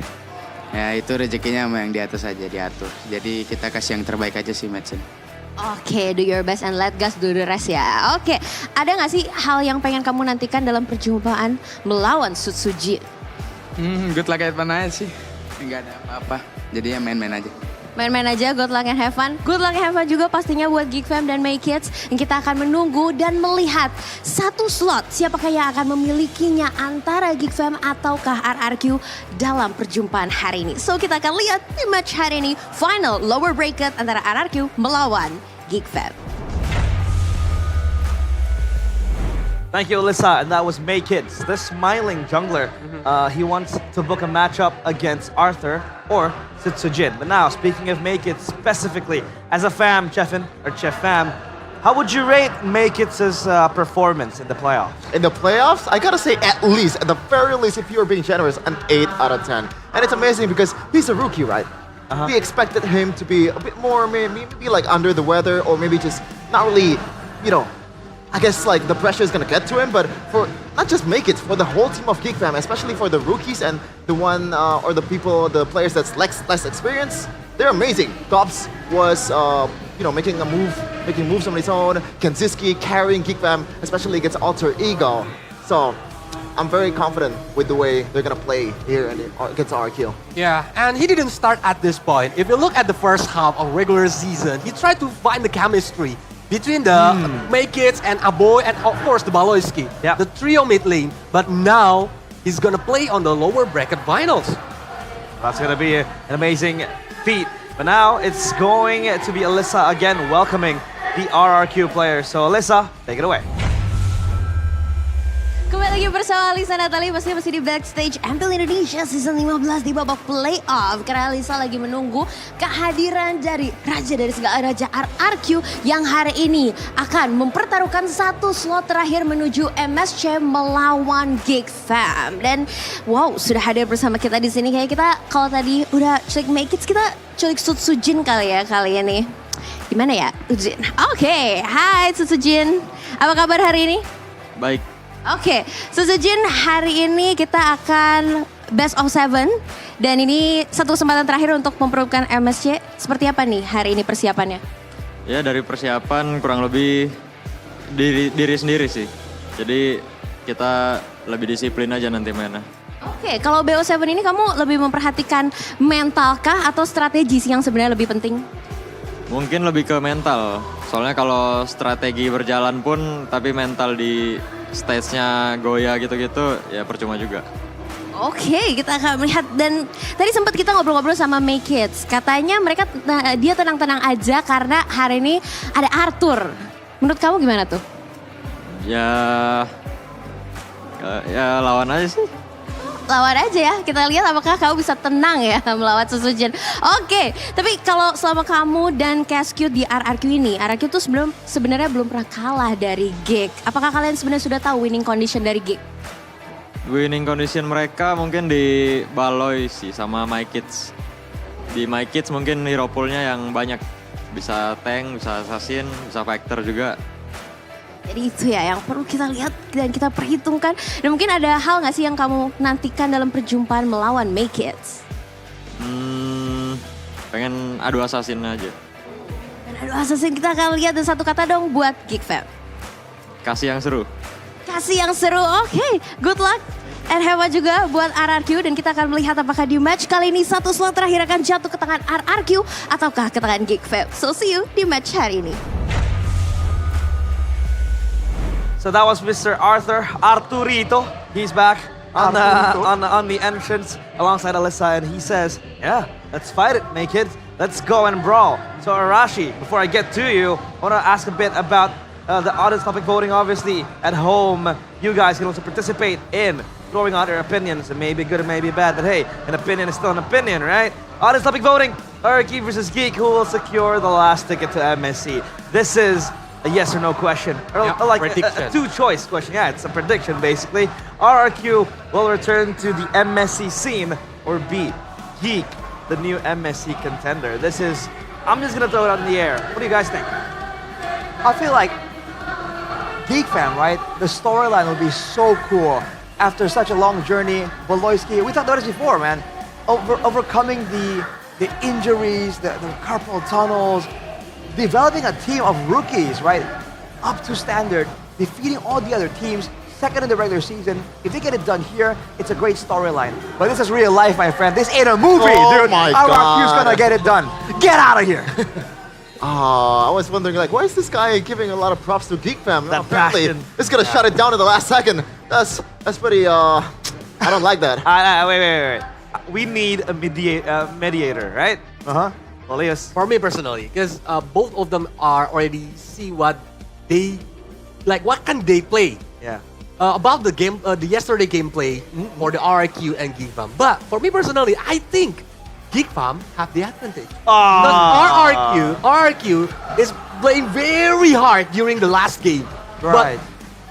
Speaker 25: Ya itu rezekinya sama yang di atas aja diatur. Jadi kita kasih yang terbaik aja sih match ini.
Speaker 24: Oke, do your best and let God do the rest ya. Oke, ada gak sih hal yang pengen kamu nantikan dalam perjumpaan melawan Sutsuji?
Speaker 25: Good luck aja sih. Enggak ada apa-apa. Jadi ya main-main aja.
Speaker 24: Main-main aja, good luck and have fun. Good luck and have fun juga pastinya buat Geek Fam dan Make Kids. Yang kita akan menunggu dan melihat satu slot siapakah yang akan memilikinya antara Geek Fam ataukah RRQ dalam perjumpaan hari ini. So kita akan lihat di match hari ini, final lower bracket antara RRQ melawan Geek Fam.
Speaker 15: Thank you, Alyssa. And that was May Kids, the smiling jungler. He wants to book a matchup against Arthur or Sitsujin. But now, speaking of May Kids specifically, as a fam, Chefin, or Chef Fam, how would you rate May Kids' performance in the playoffs?
Speaker 17: In the playoffs, I gotta say at the very least, if you're being generous, an 8 out of 10. And it's amazing because he's a rookie, right? We expected him to be a bit more, maybe like under the weather, or maybe just not really, I guess like the pressure is gonna get to him, but for not just Make It, for the whole team of Geek Fam, especially for the rookies and the the players that's less experienced, they're amazing. Gobbs was, making moves on his own. Kenziski carrying Geek Fam, especially against Alter Ego. So I'm very confident with the way they're gonna play here against RQ.
Speaker 21: Yeah, and he didn't start at this point. If you look at the first half of regular season, he tried to find the chemistry between the Make It and Aboy and of course the Baloyski, the trio mid lane. But now he's gonna play on the lower bracket finals.
Speaker 15: That's gonna be an amazing feat. But now it's going to be Alyssa again welcoming the RRQ players. So Alyssa, take it away.
Speaker 24: Kembali lagi bersama Alisa Natali, pastinya masih di backstage MPL Indonesia Season 15 di babak playoff. Karena Alisa lagi menunggu kehadiran dari Raja dari segala Raja RRQ yang hari ini akan mempertaruhkan satu slot terakhir menuju MSC melawan Geek Fam. Dan wow, sudah hadir bersama kita di sini. Kayak kita kalau tadi udah culik Make It, kita culik Sutsujin kali ini. Gimana ya, Ujin? Oke, hai Sutsujin. Apa kabar hari ini?
Speaker 4: Baik.
Speaker 24: Oke, Sutsujin, hari ini kita akan best of 7 dan ini satu kesempatan terakhir untuk memperlukan MSC. Seperti apa nih hari ini persiapannya?
Speaker 4: Ya dari persiapan kurang lebih diri sendiri sih. Jadi kita lebih disiplin aja nanti mainnya.
Speaker 24: Oke, kalau BO7 ini kamu lebih memperhatikan mentalkah atau strategi sih yang sebenarnya lebih penting?
Speaker 4: Mungkin lebih ke mental. Soalnya kalau strategi berjalan pun tapi mental di stage-nya goyah gitu-gitu ya percuma juga.
Speaker 24: Oke, kita akan melihat dan tadi sempat kita ngobrol-ngobrol sama May Kids. Katanya dia tenang-tenang aja karena hari ini ada Arthur. Menurut kamu gimana tuh?
Speaker 4: Ya lawan aja sih.
Speaker 24: Lawan aja ya, kita lihat apakah kamu bisa tenang ya melawan Sutsujin. Oke, tapi kalau selama kamu dan Cascue di RRQ ini, RRQ tuh sebenarnya belum pernah kalah dari Geek. Apakah kalian sebenarnya sudah tahu winning condition dari Geek?
Speaker 4: Winning condition mereka mungkin di Baloy sih sama My Kids. Di My Kids mungkin hero pool-nya yang banyak. Bisa tank, bisa assassin, bisa fighter juga.
Speaker 24: Jadi itu ya yang perlu kita lihat dan kita perhitungkan. Dan mungkin ada hal gak sih yang kamu nantikan dalam perjumpaan melawan May Kids?
Speaker 4: Pengen adu assassin aja.
Speaker 24: Dan adu assassin kita akan lihat dan satu kata dong buat Geek Fam.
Speaker 4: Kasih yang seru.
Speaker 24: Kasih yang seru, oke. Good luck. And have fun juga buat RRQ dan kita akan melihat apakah di match kali ini satu slot terakhir akan jatuh ke tangan RRQ ataukah ke tangan Geek Fam. So see you di match hari ini.
Speaker 15: So that was Mr. Arturito. He's back on the entrance alongside Alyssa, and he says, "Yeah, let's fight it, Make It. Let's go and brawl." So Arashi, before I get to you, I want to ask a bit about the audience topic voting. Obviously, at home, you guys can also participate in throwing out your opinions. It may be good, it may be bad, but hey, an opinion is still an opinion, right? Audience topic voting: RRQ versus Geek. Who will secure the last ticket to MSC? This is a yes or no question, or like a two-choice question. Yeah, it's a prediction basically. RRQ will return to the MSC scene or be Geek, the new MSC contender. I'm just gonna throw it out in the air. What do you guys think?
Speaker 18: I feel like Geek Fam, right? The storyline will be so cool after such a long journey. Baloyski, we talked about this before, man. Overcoming the injuries, the carpal tunnels. Developing a team of rookies, right, up to standard, defeating all the other teams, second in the regular season. If they get it done here, it's a great storyline. But this is real life, my friend. This ain't a movie, dude.
Speaker 17: My
Speaker 18: RRQ's gonna get it done. Get out of here.
Speaker 17: I was wondering, like, why is this guy giving a lot of props to Geek Fam?
Speaker 15: That
Speaker 17: Apparently,
Speaker 15: passion.
Speaker 17: it's gonna shut it down in the last second. That's pretty. I don't like that.
Speaker 15: Wait. We need a mediator, right?
Speaker 21: For me personally, because both of them are already see what they like. What can they play
Speaker 15: Yeah.
Speaker 21: About the game, the yesterday gameplay for the RRQ and Geek Fam. But for me personally, I think Geek Fam have the advantage. Because RRQ is playing very hard during the last game.
Speaker 15: Right.
Speaker 21: But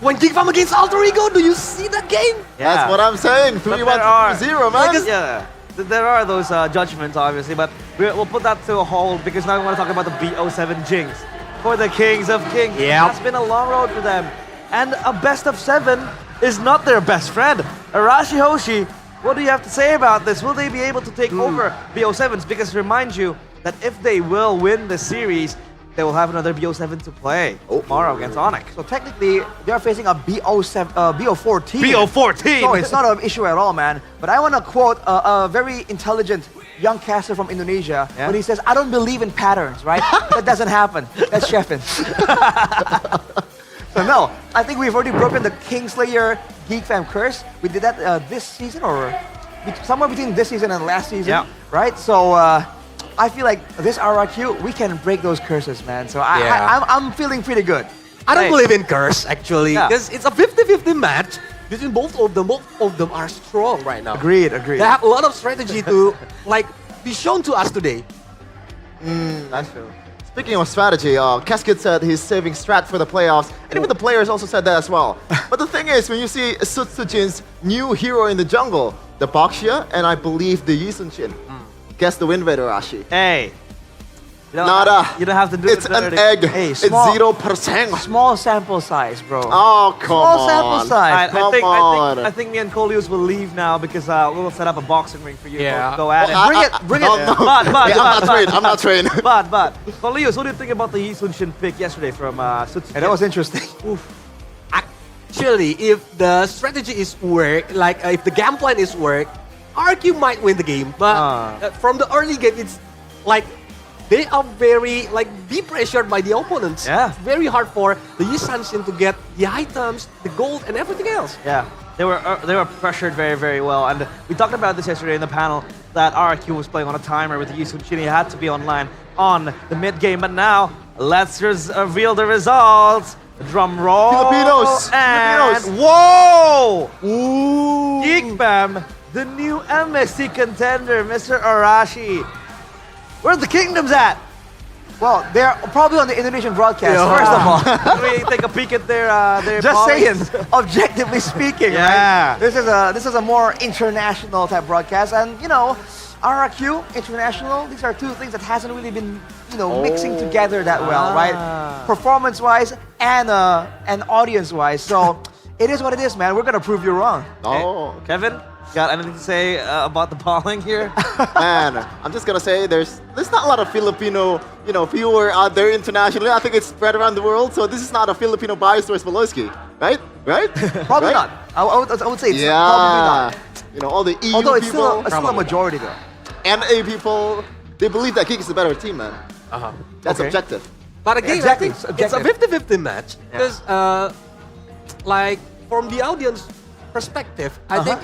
Speaker 21: when Geek Fam against Alter Ego, do you see that game?
Speaker 17: That's what I'm saying. 3-1 0, man.
Speaker 15: Yeah. There are those judgments, obviously, but we'll put that to a hold because now we want to talk about the BO7 Jinx for the Kings of Kings.
Speaker 21: Yeah.
Speaker 15: It's been a long road for them. And a best of 7 is not their best friend. Arashi Hoshi, what do you have to say about this? Will they be able to take over BO7s? Because remind you that if they will win the series, they will have another BO7 to play tomorrow against Onyx.
Speaker 18: So technically, they're facing a BO14.
Speaker 15: BO14!
Speaker 18: So it's not an issue at all, man. But I want to quote a very intelligent young caster from Indonesia when he says, I don't believe in patterns, right? That doesn't happen. That's Sheffin. So no, I think we've already broken the Kingslayer Geek Fam curse. We did that this season or somewhere between this season and last season, right? So I feel like this RRQ, we can break those curses, man. So I'm feeling pretty good.
Speaker 21: I don't believe in curse, actually, because it's a 50-50 match between both of them. Both of them are strong right now.
Speaker 18: Agreed.
Speaker 21: They have a lot of strategy to be shown to us today.
Speaker 17: That's true. Speaking of strategy, Cascade said he's saving strat for the playoffs, and even the players also said that as well. But the thing is, when you see Sutsujin's new hero in the jungle, the Baxia, and I believe the Yisunshin, guess the win rate, Arashi.
Speaker 15: Hey.
Speaker 17: Nada.
Speaker 15: You don't have to do
Speaker 17: It's an egg.
Speaker 18: Hey,
Speaker 17: it's 0%.
Speaker 18: Small sample size, bro.
Speaker 17: Oh, come
Speaker 18: Small
Speaker 17: on.
Speaker 18: sample size.
Speaker 15: I think me and Colius will leave now because we'll set up a boxing ring for you to go at it.
Speaker 18: Bring it.
Speaker 17: I'm not trained.
Speaker 15: But, Colius, what do you think about the Yisunshin pick yesterday from Sutsujin?
Speaker 18: That was interesting.
Speaker 21: Actually, if the strategy is if the game plan is work, RQ might win the game. But from the early game, it's like they are very be pressured by the opponents.
Speaker 15: Yeah.
Speaker 21: It's very hard for the Yisanshin to get the items, the gold, and everything else.
Speaker 15: Yeah. They were pressured very, very well. And we talked about this yesterday in the panel that RQ was playing on a timer with the Yisunshin. He had to be online on the mid game. But now, let's reveal the results. Drum roll.
Speaker 17: Filipinos.
Speaker 15: And whoa! Ooh. Geek Fam, the new MSC contender, Mr. Arashi. Where the kingdoms at?
Speaker 18: Well, they're probably on the Indonesian broadcast, first of all.
Speaker 15: Can we take a peek at their
Speaker 18: Just saying,
Speaker 15: points?
Speaker 18: objectively speaking, right? This is a more international type broadcast, and RRQ, international, these are two things that hasn't really been, mixing together that well, right? Performance-wise and audience-wise. So it is what it is, man. We're gonna prove you wrong.
Speaker 17: Oh,
Speaker 15: Kevin, got anything to say about the polling here?
Speaker 17: Man, I'm just gonna say there's not a lot of Filipino, viewer out there internationally. I think it's spread around the world, so this is not a Filipino bias towards Voloski, right?
Speaker 18: Probably not. I would say it's probably not.
Speaker 17: All the EU
Speaker 18: Although
Speaker 17: people,
Speaker 18: it's still a majority though.
Speaker 17: NA people, they believe that Geek is the better team, man. That's objective.
Speaker 21: But again,
Speaker 18: Exactly.
Speaker 21: I think it's a 50-50 match because, from the audience perspective, I think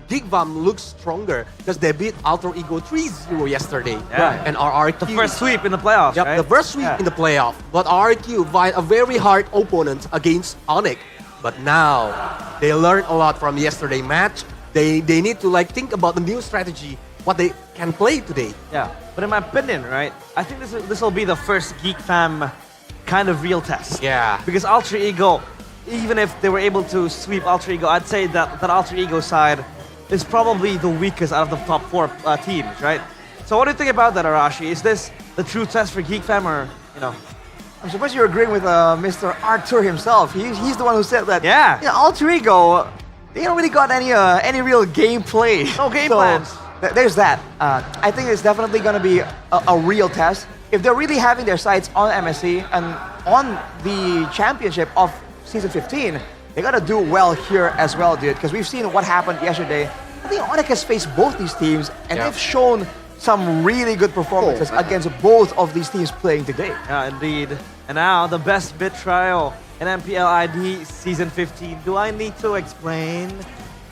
Speaker 21: Geek Fam looks stronger because they beat Alter Ego 3-0 yesterday.
Speaker 15: Yeah.
Speaker 21: And RRQ.
Speaker 15: The first sweep in the playoffs,
Speaker 21: Yep,
Speaker 15: right?
Speaker 21: the first sweep in the playoff. But RRQ find a very hard opponent against Onyx. But now they learned a lot from yesterday match. They need to think about the new strategy, what they can play today.
Speaker 15: Yeah, but in my opinion, right, I think this will be the first Geek Fam kind of real test.
Speaker 21: Yeah.
Speaker 15: Because Alter Ego, even if they were able to sweep Alter Ego, I'd say that Alter Ego side is probably the weakest out of the top 4 teams, right? So what do you think about that, Arashi? Is this the true test for Geek Fam, or
Speaker 18: I'm surprised you're agreeing with Mr. Arthur himself. He's the one who said that.
Speaker 15: Yeah.
Speaker 18: Alter Ego, they don't really got any real gameplay.
Speaker 15: No game plans.
Speaker 18: There's that. I think it's definitely going to be a real test. If they're really having their sights on MSC and on the championship of Season 15, they got to do well here as well, dude, because we've seen what happened yesterday. I think Onyx has faced both these teams, and they've shown some really good performances against both of these teams playing today.
Speaker 15: Yeah, indeed. And now, the best bid trial in MPL ID Season 15. Do I need to explain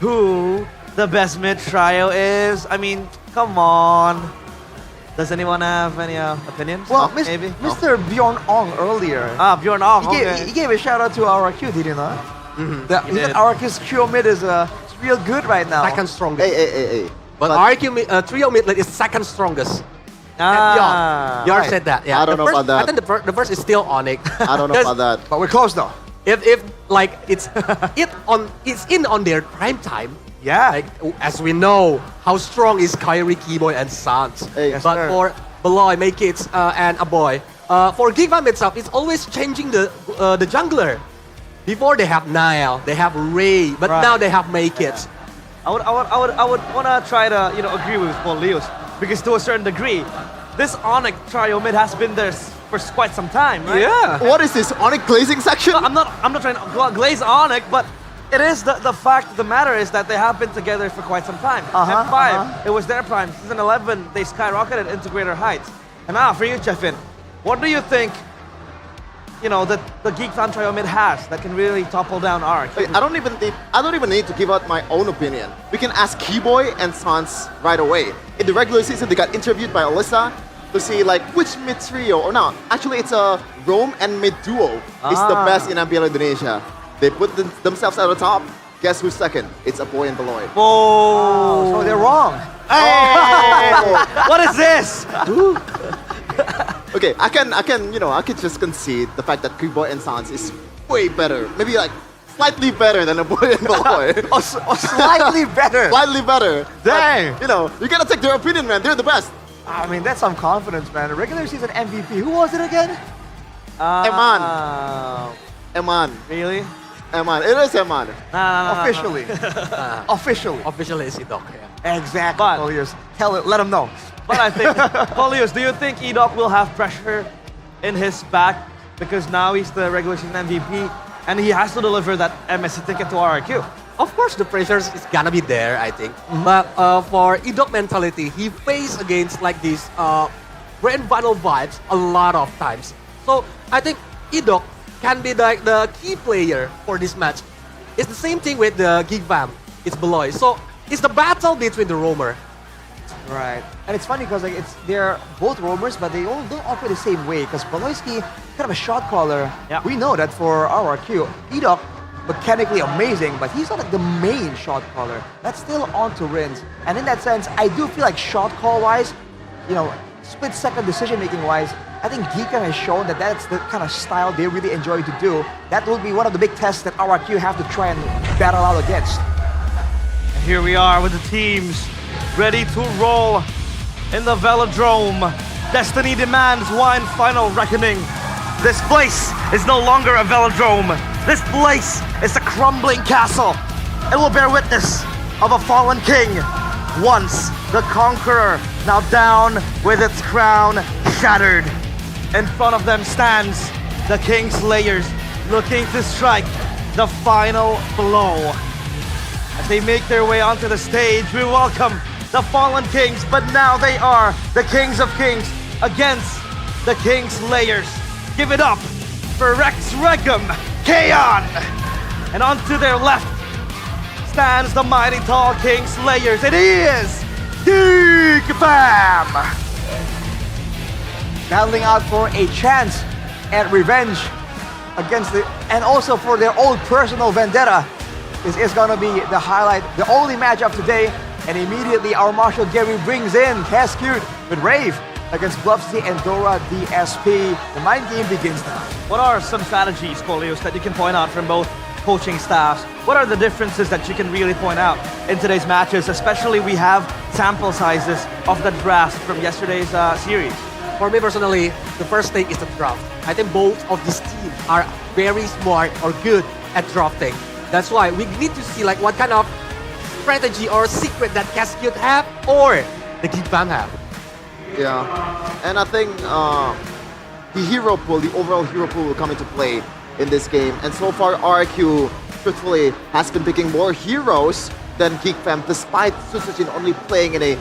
Speaker 15: who the best mid trio is? I mean, come on. Does anyone have any opinions?
Speaker 18: Well,
Speaker 15: maybe?
Speaker 18: Mr. Bjorn Ong earlier.
Speaker 15: Bjorn Ong,
Speaker 18: he gave a shout out to RRQ, did he not? Even RQ's trio mid is real good right now.
Speaker 21: Second strongest.
Speaker 17: Hey.
Speaker 21: But trio mid lane is second strongest. Yar said that. Yeah.
Speaker 17: I don't know about that.
Speaker 21: I think the first is still Onyx.
Speaker 17: I don't know about that.
Speaker 18: But we're close though.
Speaker 21: If like it's on their prime time.
Speaker 18: Yeah.
Speaker 21: Like, as we know how strong is Kyrie, Keyboy, and Sans.
Speaker 17: Yes,
Speaker 21: but for Beloy, Maykits, and Aboy, for Geekfam itself, it's always changing the jungler. Before they have Nile, they have Ray, but now they have Maykits.
Speaker 15: I would wanna try to agree with Paul Leos, because to a certain degree, this Onyx trio mid has been there for quite some time, right?
Speaker 17: Yeah. What is this Onyx glazing section?
Speaker 15: I'm not trying to glaze Onyx, but it is the fact of the matter is that they have been together for quite some time. M5, it was their prime. Season 11, they skyrocketed into greater heights. And now for you, Chefin, what do you think? That the Geek Fan trio mid has that can really topple down Arc.
Speaker 17: I don't even need to give out my own opinion. We can ask Keyboy and Sans right away. In the regular season, they got interviewed by Alyssa to see like which mid trio or not. Actually, it's a Rome and mid duo is the best in MPL Indonesia. They put themselves at the top. Guess who's second? It's Aboy and Beloy.
Speaker 15: Oh,
Speaker 18: so they're wrong.
Speaker 15: Hey! What is this?
Speaker 17: Okay, I can just concede the fact that Keyboy and Sans is way better. Maybe like slightly better than Aboy and Beloy.
Speaker 18: or slightly better.
Speaker 17: Slightly better.
Speaker 18: Dang.
Speaker 17: But, you gotta take their opinion, man. They're the best.
Speaker 18: I mean, that's some confidence, man. Regular season MVP. Who was it again?
Speaker 17: Eman.
Speaker 15: Really?
Speaker 17: Eman. It is Eman.
Speaker 18: Officially. Officially.
Speaker 21: Officially is Edok.
Speaker 18: Yeah. Exactly. Polius. Let them know.
Speaker 15: But I think, Polius, do you think Edok will have pressure in his back because now he's the regular season MVP and he has to deliver that MSC ticket to RRQ?
Speaker 21: Of course, the pressure is gonna be there, I think. But for Edok mentality, he faced against like these grand final vibes a lot of times. So I think Edok can be like the key player for this match. It's the same thing with the Geekfam. It's Beloy. So it's the battle between the roamer.
Speaker 18: Right. And it's funny because they're both roamers, but they all don't operate the same way. Because Beloyski, kind of a shot caller.
Speaker 15: Yep.
Speaker 18: We know that for RRQ. Edok, mechanically amazing, but he's not like the main shot caller. That's still on to Rins. And in that sense, I do feel like shot call wise, split second decision making wise, I think Geekfam has shown that that's the kind of style they really enjoy to do. That will be one of the big tests that RRQ have to try and battle out against.
Speaker 15: And here we are with the teams ready to roll in the Velodrome. Destiny demands one final reckoning. This place is no longer a Velodrome. This place is a crumbling castle. It will bear witness of a fallen king. Once the conqueror, now down with its crown shattered. In front of them stands the King Slayers, looking to strike the final blow. As they make their way onto the stage, we welcome the fallen kings, but now they are the Kings of Kings against the King Slayers. Give it up for Rex Regum, Kaon! And onto their left stands the mighty tall King Slayers. It is Geekfam!
Speaker 18: Battling out for a chance at revenge against and also for their own personal vendetta. This is gonna be the highlight, the only match of today. And immediately our Marshal Gary brings in Cascute with Rave against Bluffsy and Dora DSP. The mind game begins now.
Speaker 15: What are some strategies, Polios, that you can point out from both coaching staffs? What are the differences that you can really point out in today's matches? Especially we have sample sizes of the draft from yesterday's series.
Speaker 21: For me personally, the first thing is the draft. I think both of these teams are very smart or good at drafting. That's why we need to see like what kind of strategy or secret that Cascute have or the Geekfam have.
Speaker 17: Yeah, and I think the hero pool, the overall hero pool will come into play in this game. And so far, RQ, truthfully, has been picking more heroes than Geekfam, despite Susujin only playing in a,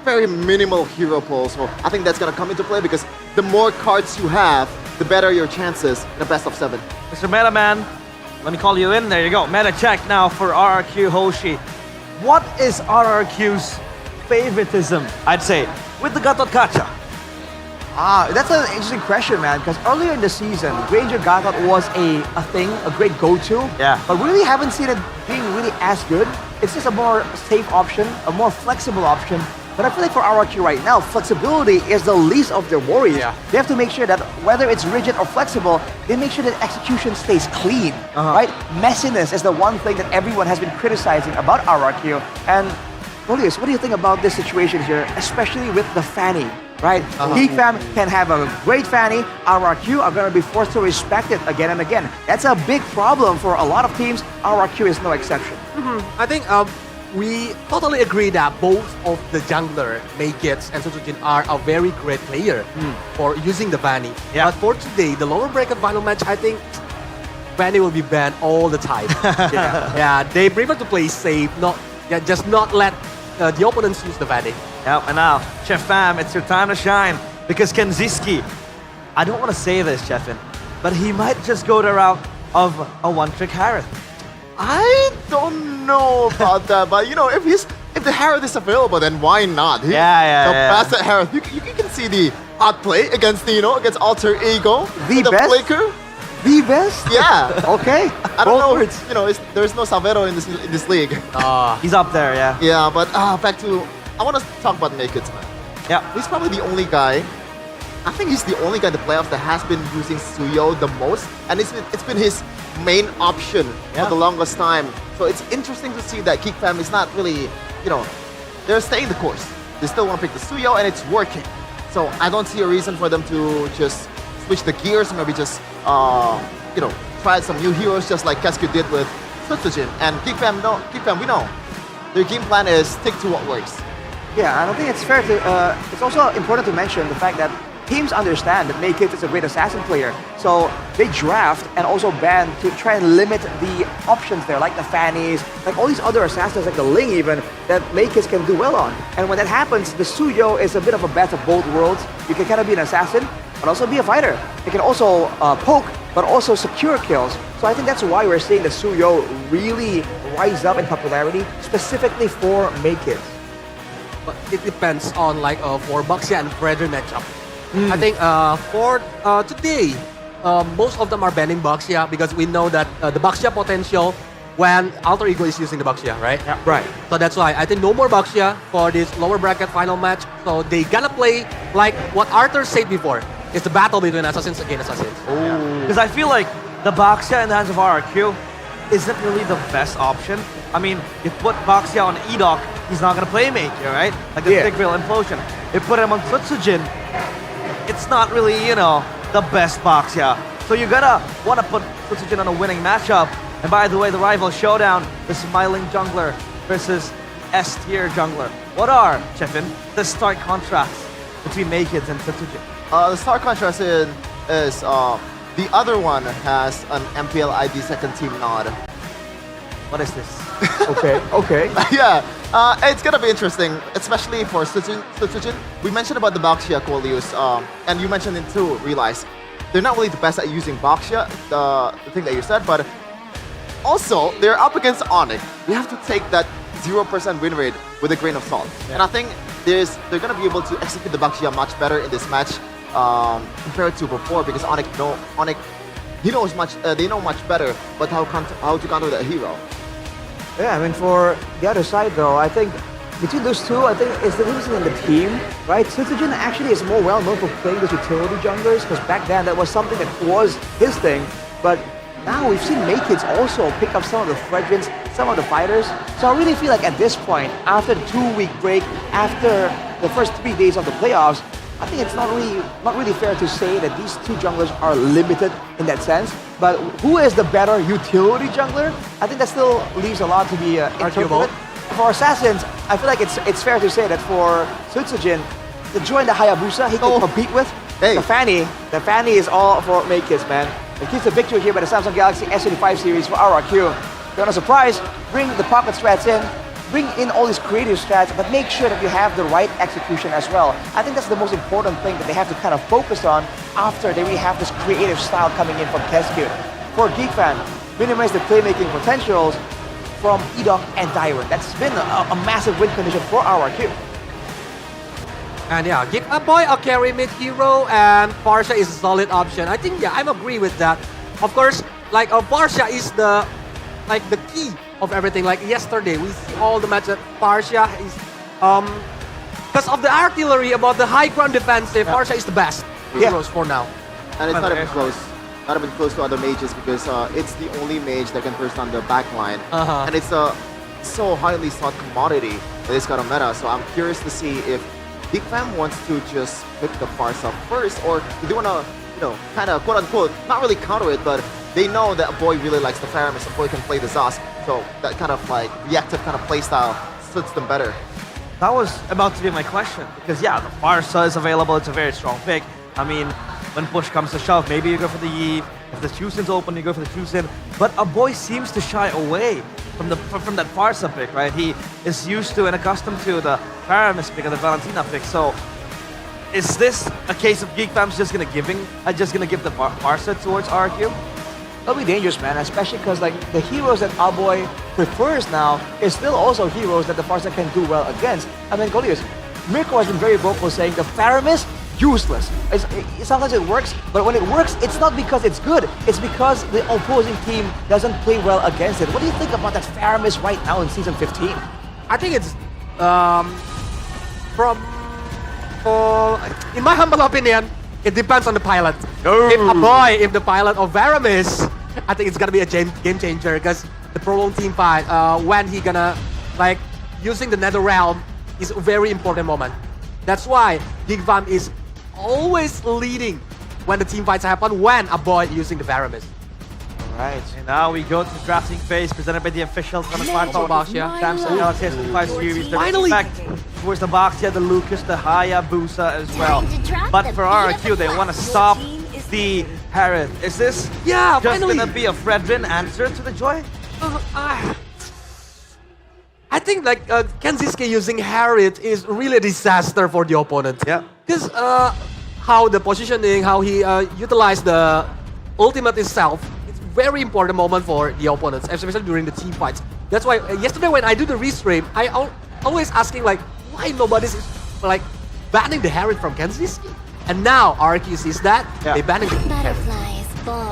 Speaker 17: very minimal hero pool. So I think that's gonna come into play because the more cards you have, the better your chances in a best of 7.
Speaker 15: Mr. Metaman, let me call you in. There you go. Meta check now for RRQ Hoshi. What is RRQ's favoritism, I'd say, with the Gatot Kacha?
Speaker 18: That's an interesting question, man, because earlier in the season, Ranger Gauntlet was a thing, a great go-to.
Speaker 15: Yeah.
Speaker 18: But we really haven't seen it being really as good. It's just a more safe option, a more flexible option. But I feel like for RRQ right now, flexibility is the least of their worries.
Speaker 15: Yeah.
Speaker 18: They have to make sure that whether it's rigid or flexible, they make sure that execution stays clean, right? Messiness is the one thing that everyone has been criticizing about RRQ. And Rolius, what do you think about this situation here, especially with the Fanny, right? Geek Fam can have a great Fanny, RRQ are going to be forced to respect it again and again. That's a big problem for a lot of teams. RRQ is no exception.
Speaker 21: I think we totally agree that both of the jungler, Maykits and Sutsujin, are a very great player for using the Vanny.
Speaker 15: Yeah.
Speaker 21: But for today, the lower bracket final match, I think Vanny will be banned all the time. Yeah, they prefer to play safe, just not let the opponents use the Vanny.
Speaker 15: Yeah, and now, Chef Fam, it's your time to shine. Because Kenziski, I don't want to say this, Chefin, but he might just go the route of a one-trick Harith.
Speaker 17: I don't know about that, but you know, if the Harith is available, then why not? The best at Harith. You can see the outplay against against Alter Ego,
Speaker 18: the best
Speaker 17: Flaker.
Speaker 18: The best?
Speaker 17: Yeah.
Speaker 18: Okay.
Speaker 17: I don't know. There's no Salvero in this league.
Speaker 15: He's up there, yeah.
Speaker 17: Yeah, but back to I want to talk about Maykits, man.
Speaker 15: Yeah.
Speaker 17: He's probably the only guy. I think he's the only guy in the playoffs that has been using Suyo the most, and it's been his main option for the longest time. So it's interesting to see that Geek Fam is not really, they're staying the course. They still want to pick the Suyo, and it's working. So I don't see a reason for them to just switch the gears, maybe just try some new heroes, just like Cascu did with Sutsujin. And Geek Fam, we know their game plan is stick to what works.
Speaker 18: Yeah, and I think it's fair to. It's also important to mention the fact that teams understand that Maykits is a great assassin player, so they draft and also ban to try and limit the options there, like the Fannies, like all these other assassins, like the Ling even, that Maykits can do well on. And when that happens, the Suyo is a bit of a best of both worlds. You can kind of be an assassin, but also be a fighter. You can also poke, but also secure kills. So I think that's why we're seeing the Suyo really rise up in popularity, specifically for Maykits.
Speaker 21: But it depends on for Baxia and Fredry matchup. I think for today, most of them are banning Baxia because we know that the Baxia potential when Alter Ego is using the Baxia, right?
Speaker 18: Yeah. Right.
Speaker 21: So that's why I think no more Baxia for this lower bracket final match. So they gonna play like what Arthur said before. It's the battle between assassins against assassins.
Speaker 15: Because I feel like the Baxia in the hands of RRQ isn't really the best option. I mean, you put Baxia on Edok, he's not gonna play Major, right? Like the Big Real Implosion. You put him on Sutsujin, it's not really, the best Baxia. So you're gonna want to put Sutsujin on a winning matchup. And by the way, the rival showdown, the Smiling Jungler versus S-tier Jungler. What are, Chefin, the stark contrasts between Maykits and Sutsujin?
Speaker 17: The stark contrast is the other one has an MPL ID second team nod.
Speaker 15: What is this?
Speaker 18: Okay.
Speaker 17: Yeah, it's gonna be interesting, especially for Sutsujin. We mentioned about the Baxia Coleus, and you mentioned it too, Realize. They're not really the best at using Baxia, the thing that you said, but also, they're up against Onyx. We have to take that 0% win rate with a grain of salt. Yeah. And I think they're gonna be able to execute the Baxia much better in this match compared to before, because Onyx they know much better, but how to counter that hero.
Speaker 18: Yeah, I mean, for the other side though, I think between those two, I think it's the difference in the team, right? Sutsujin actually is more well known for playing those utility junglers, because back then that was something that was his thing, but now we've seen Maykits also pick up some of the Fredrins, some of the fighters. So I really feel like at this point, after the 2-week break, after the first 3 days of the playoffs, I think it's not really fair to say that these two junglers are limited in that sense. But who is the better utility jungler? I think that still leaves a lot to be interpreted. For Assassins, I feel like it's fair to say that for Sutsujin, to join the Hayabusa he can compete with, the Fanny is all for Maykits, man. It keeps the victory here by the Samsung Galaxy S15 series for RRQ. You're not surprised, bring the pocket strats in, bring in all these creative strats, but make sure that you have the right execution as well. I think that's the most important thing that they have to kind of focus on after they really have this creative style coming in from Cascu. For Geek Fan, minimize the playmaking potentials from Edok and Dairon. That's been a massive win condition for RRQ.
Speaker 21: And yeah, give a boy a carry mid hero, and Farsha is a solid option. I think I'm agree with that. Of course, like Farsha is the key of everything. Like yesterday, we see all the matches. Farsha is because of the artillery about the high ground defensive. Farsha is the best heroes for now.
Speaker 17: And it's not even close. Not even close to other mages because it's the only mage that can burst on the backline. And it's a so highly sought commodity in this kind of meta. So I'm curious to see if Big Fam wants to just pick the Farsa first, or do they want to, kind of quote unquote, not really counter it, but they know that a boy really likes the Faramis, a boy can play the Zos. So that kind of like reactive kind of playstyle suits them better.
Speaker 15: That was about to be my question, because yeah, the Farsa is available, it's a very strong pick. I mean, when push comes to shove, maybe you go for the Yi. If the Chusin's open, you go for the Chusin. But a boy seems to shy away from that Farsa pick, right? He is used to and accustomed to the Paramis pick and the Valentina pick. So, is this a case of Geek Fam's just gonna give the Farsa towards RQ?
Speaker 18: That'll be dangerous, man, especially because like the heroes that our boy prefers now is still also heroes that the Farsa can do well against. I mean, Goliath, Mirko has been very vocal saying the Faramis useless. Sometimes it works, but when it works, it's not because it's good. It's because the opposing team doesn't play well against it. What do you think about that Faramis right now in Season 15?
Speaker 21: I think it's in my humble opinion, it depends on the pilot. If the pilot of Varamis, I think it's gonna be a game changer because the prolonged team fight, when he gonna like using the Nether Realm is a very important moment. That's why Gigvam is always leading when the team fights happen when a boy using the Varamis.
Speaker 15: Alright, and now we go to the drafting phase presented by the officials on the final Baxia. Samsung Galaxy S15 series.
Speaker 21: Finally!
Speaker 15: Towards the Baxia, the Lucas, the Hayabusa as well. But for RRQ, they want to stop the Harith. Is this just going to be a Fredrin answer to the Joy?
Speaker 21: I think like Kenziske using Harith is really a disaster for the opponent.
Speaker 15: Yeah.
Speaker 21: Because how the positioning, how he utilized the ultimate itself, it's very important moment for the opponents, especially during the team fights. That's why yesterday when I do the restream, I always asking like, why nobody's like banning the Harith from Kenziske? And now RRQ sees that, they banning the Harith.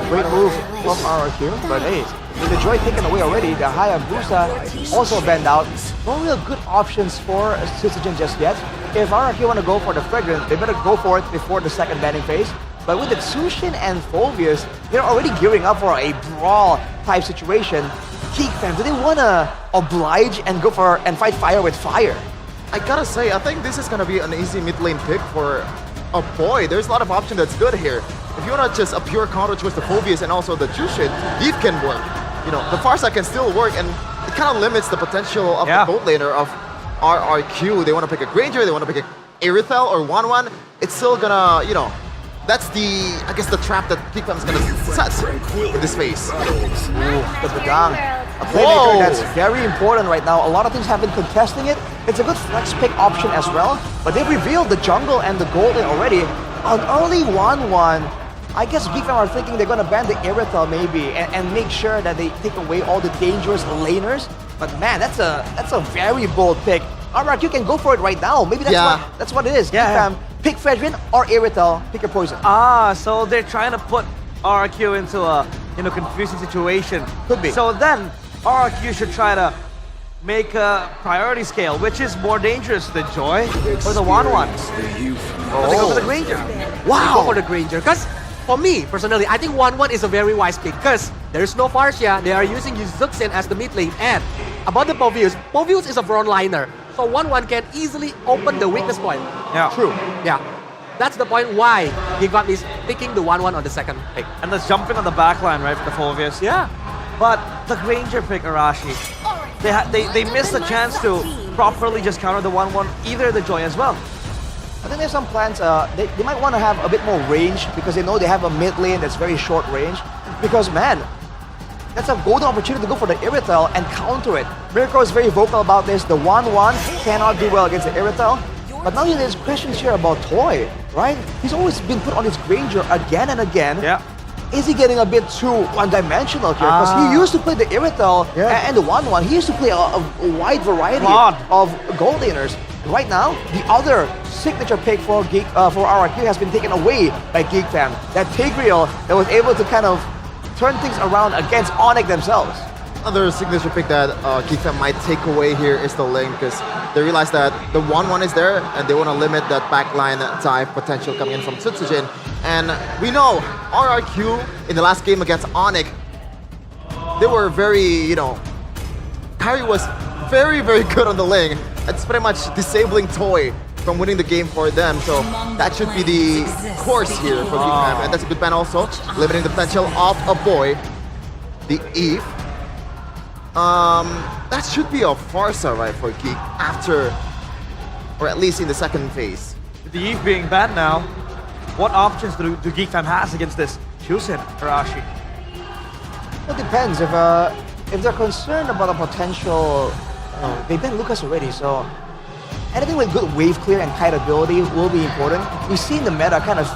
Speaker 18: Great move from RRQ, but hey, with the Joy taken away already, the Hayabusa also banned out. No real good options for Citizen just yet. If RRQ want to go for the Fredrin, they better go for it before the second banning phase. But with the Tsushin and Phobius, they're already gearing up for a brawl type situation. Geek fans, do they want to oblige and go for and fight fire with fire?
Speaker 17: I gotta say, I think this is gonna be an easy mid lane pick for a boy. There's a lot of options that's good here. If you want to just a pure counter towards the Phobius and also the Jushin, Eve can work. The Farsa can still work, and it kind of limits the potential of the gold laner of RRQ. They want to pick a Granger, they want to pick a Aerithel or 1-1. It's still gonna, that's I guess the trap that Geek Fam is gonna set in this phase.
Speaker 18: The Bedang, a playmaker that's very important right now. A lot of teams have been contesting it. It's a good flex pick option as well, but they've revealed the jungle and the golden already. On early 1-1, I guess Geek Fam are thinking they're gonna ban the Aerithel maybe and make sure that they take away all the dangerous laners. But man, that's a very bold pick. RRQ can go for it right now. Maybe that's what it is. Geek Fam, pick Fredrin or Aerithel, pick your poison.
Speaker 15: So they're trying to put RRQ into a confusing situation.
Speaker 18: Could be.
Speaker 15: So then RRQ should try to make a priority scale, which is more dangerous, the Joy or the 1-1. They go for the Granger.
Speaker 21: Wow! They go for the Granger. Because for me, personally, I think 1-1 is a very wise pick because there's no Farsia. They are using Yuzuxin as the mid lane. And about the Povius, Povius is a frontliner. So 1-1 can easily open the weakness point.
Speaker 15: Yeah.
Speaker 21: True. Yeah. That's the point why Gigvam is picking the 1-1 on the second pick.
Speaker 15: And let's jump in on the backline, right, for the Phobius.
Speaker 21: Yeah.
Speaker 15: But the Granger pick, Arashi, they missed the chance to properly just counter the 1-1, either the Joy as well.
Speaker 18: I think there's some plans, they might want to have a bit more range because they know they have a mid lane that's very short range. Because man, that's a golden opportunity to go for the Aerithel and counter it. Mirko is very vocal about this. The 1-1 cannot do well against the Aerithel. But now there's questions here about Toy, right? He's always been put on his Granger again and again.
Speaker 15: Yeah.
Speaker 18: Is he getting a bit too one-dimensional here? Because he used to play the Aerithel and the 1-1. He used to play a wide variety of gold laners. Right now, the other signature pick for RRQ has been taken away by Geek Fam. That Tigreal that was able to kind of turn things around against Onyx themselves.
Speaker 17: Another signature pick that Geek Fam might take away here is the Ling, because they realize that the 1-1 is there and they want to limit that backline dive potential coming in from Tsutsujin. And we know RRQ in the last game against Onyx, they were very, Kyrie was very, very good on the Ling. It's pretty much disabling Toy from winning the game for them. So that should be the course here for Geek Fam. And that's a good ban also, limiting the potential of a boy, the Eve. That should be a Farsa, right, for Geek after, or at least in the second phase.
Speaker 15: With the Eve being banned now, what options do Geek Fam has against this Shusen Arashi?
Speaker 18: It depends. If they're concerned about a potential, they banned Lucas already, so anything with good wave clear and kite ability will be important. We've seen the meta kind of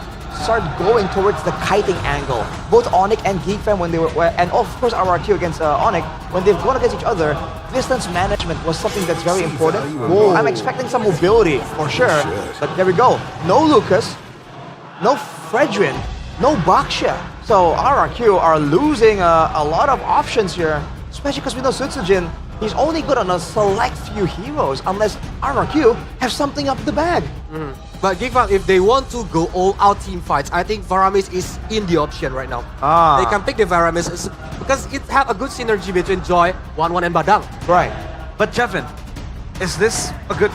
Speaker 18: start going towards the kiting angle. Both Onyx and Geek Fam when they were, and of course RRQ against Onyx, when they've gone against each other, distance management was something that's very important. I'm expecting some mobility for sure, but there we go. No Lucas, no Fredrin, no Baksha. So RRQ are losing a lot of options here, especially because we know Tsutsujin, he's only good on a select few heroes unless RRQ have something up the bag.
Speaker 21: But Geek Fam, if they want to go all-out team fights, I think Varamis is in the option right now. They can pick the Varamis because it have a good synergy between Joy, 1-1 and Badang.
Speaker 18: Right.
Speaker 15: But Jevin, is this a good,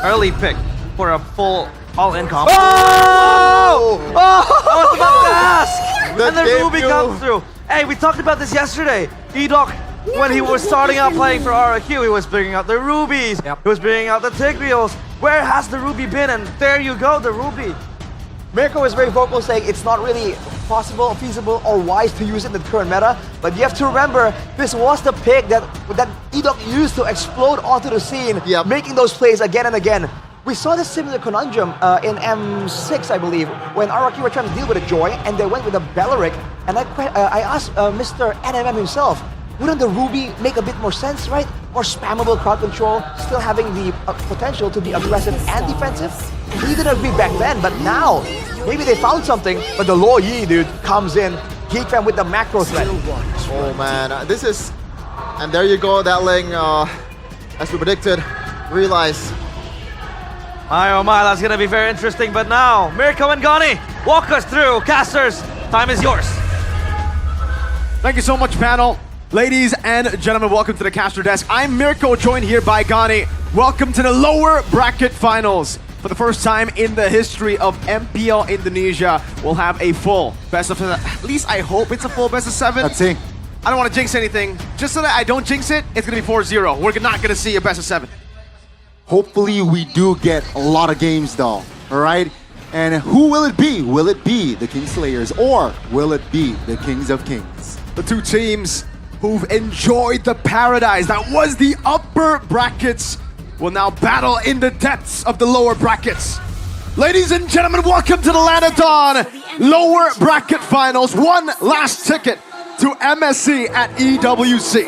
Speaker 15: early pick for a full all-in combo? Oh! I was about to ask! And the Ruby comes through. Hey, we talked about this yesterday. Edoc, when he was starting out playing for RRQ, he was bringing out the Rubies. He was bringing out the Tigreals. Where has the Ruby been? And there you go, the Ruby.
Speaker 18: Mirko is very vocal saying it's not really possible, feasible, or wise to use it in the current meta. But you have to remember, this was the pick that Edoc used to explode onto the scene, making those plays again and again. We saw this similar conundrum in M6, I believe, when RRQ were trying to deal with a Joy, and they went with a Belleric. And I asked Mr. NMM himself, wouldn't the Ruby make a bit more sense, right? More spammable crowd control, still having the potential to be aggressive and defensive? He didn't agree back then, but now, maybe they found something, but the Lo Yi, dude, comes in. Geek Fam with the macro threat.
Speaker 17: Oh man, this is... And there you go, that Ling, as we predicted, realize.
Speaker 15: My oh my, that's gonna be very interesting, but now, Mirko and Gani, walk us through. Casters, time is yours.
Speaker 16: Thank you so much, panel. Ladies and gentlemen, welcome to the caster desk. I'm Mirko, joined here by Gani. Welcome to the lower bracket finals. For the first time in the history of MPL Indonesia, we'll have a full best of 7. At least I hope it's a full best of 7.
Speaker 2: Let's see.
Speaker 16: I don't want to jinx anything. Just so that I don't jinx it, it's going to be 4-0. We're not going to see a best of 7.
Speaker 2: Hopefully we do get a lot of games though, all right? And who will it be? Will it be the Kingslayers or will it be the Kings of Kings?
Speaker 16: The two teams who've enjoyed the paradise that was the upper brackets will now battle in the depths of the lower brackets. Ladies and gentlemen, welcome to the Land of Dawn lower bracket finals. One last ticket to MSC at EWC.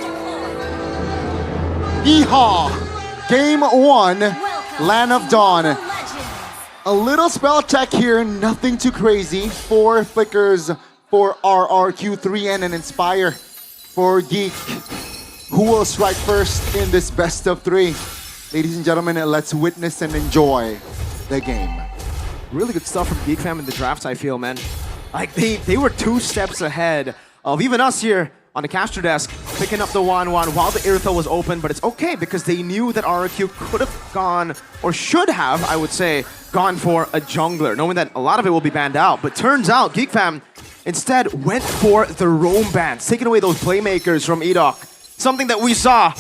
Speaker 2: Yeehaw! Game 1, Land of Dawn. A little spell check here, nothing too crazy. 4 flickers for RRQ, 3N and Inspire for Geek. Who will strike first in this best of 3? Ladies and gentlemen, let's witness and enjoy the game.
Speaker 16: Really good stuff from Geek Fam in the drafts, I feel, man. Like, they were 2 steps ahead of even us here on the caster desk, picking up the 1-1 while the Irithel was open, but it's okay because they knew that RRQ could have gone, or should have, I would say, gone for a jungler, knowing that a lot of it will be banned out. But turns out, Geek Fam instead went for the roam bans, taking away those playmakers from Edoc. Something that we saw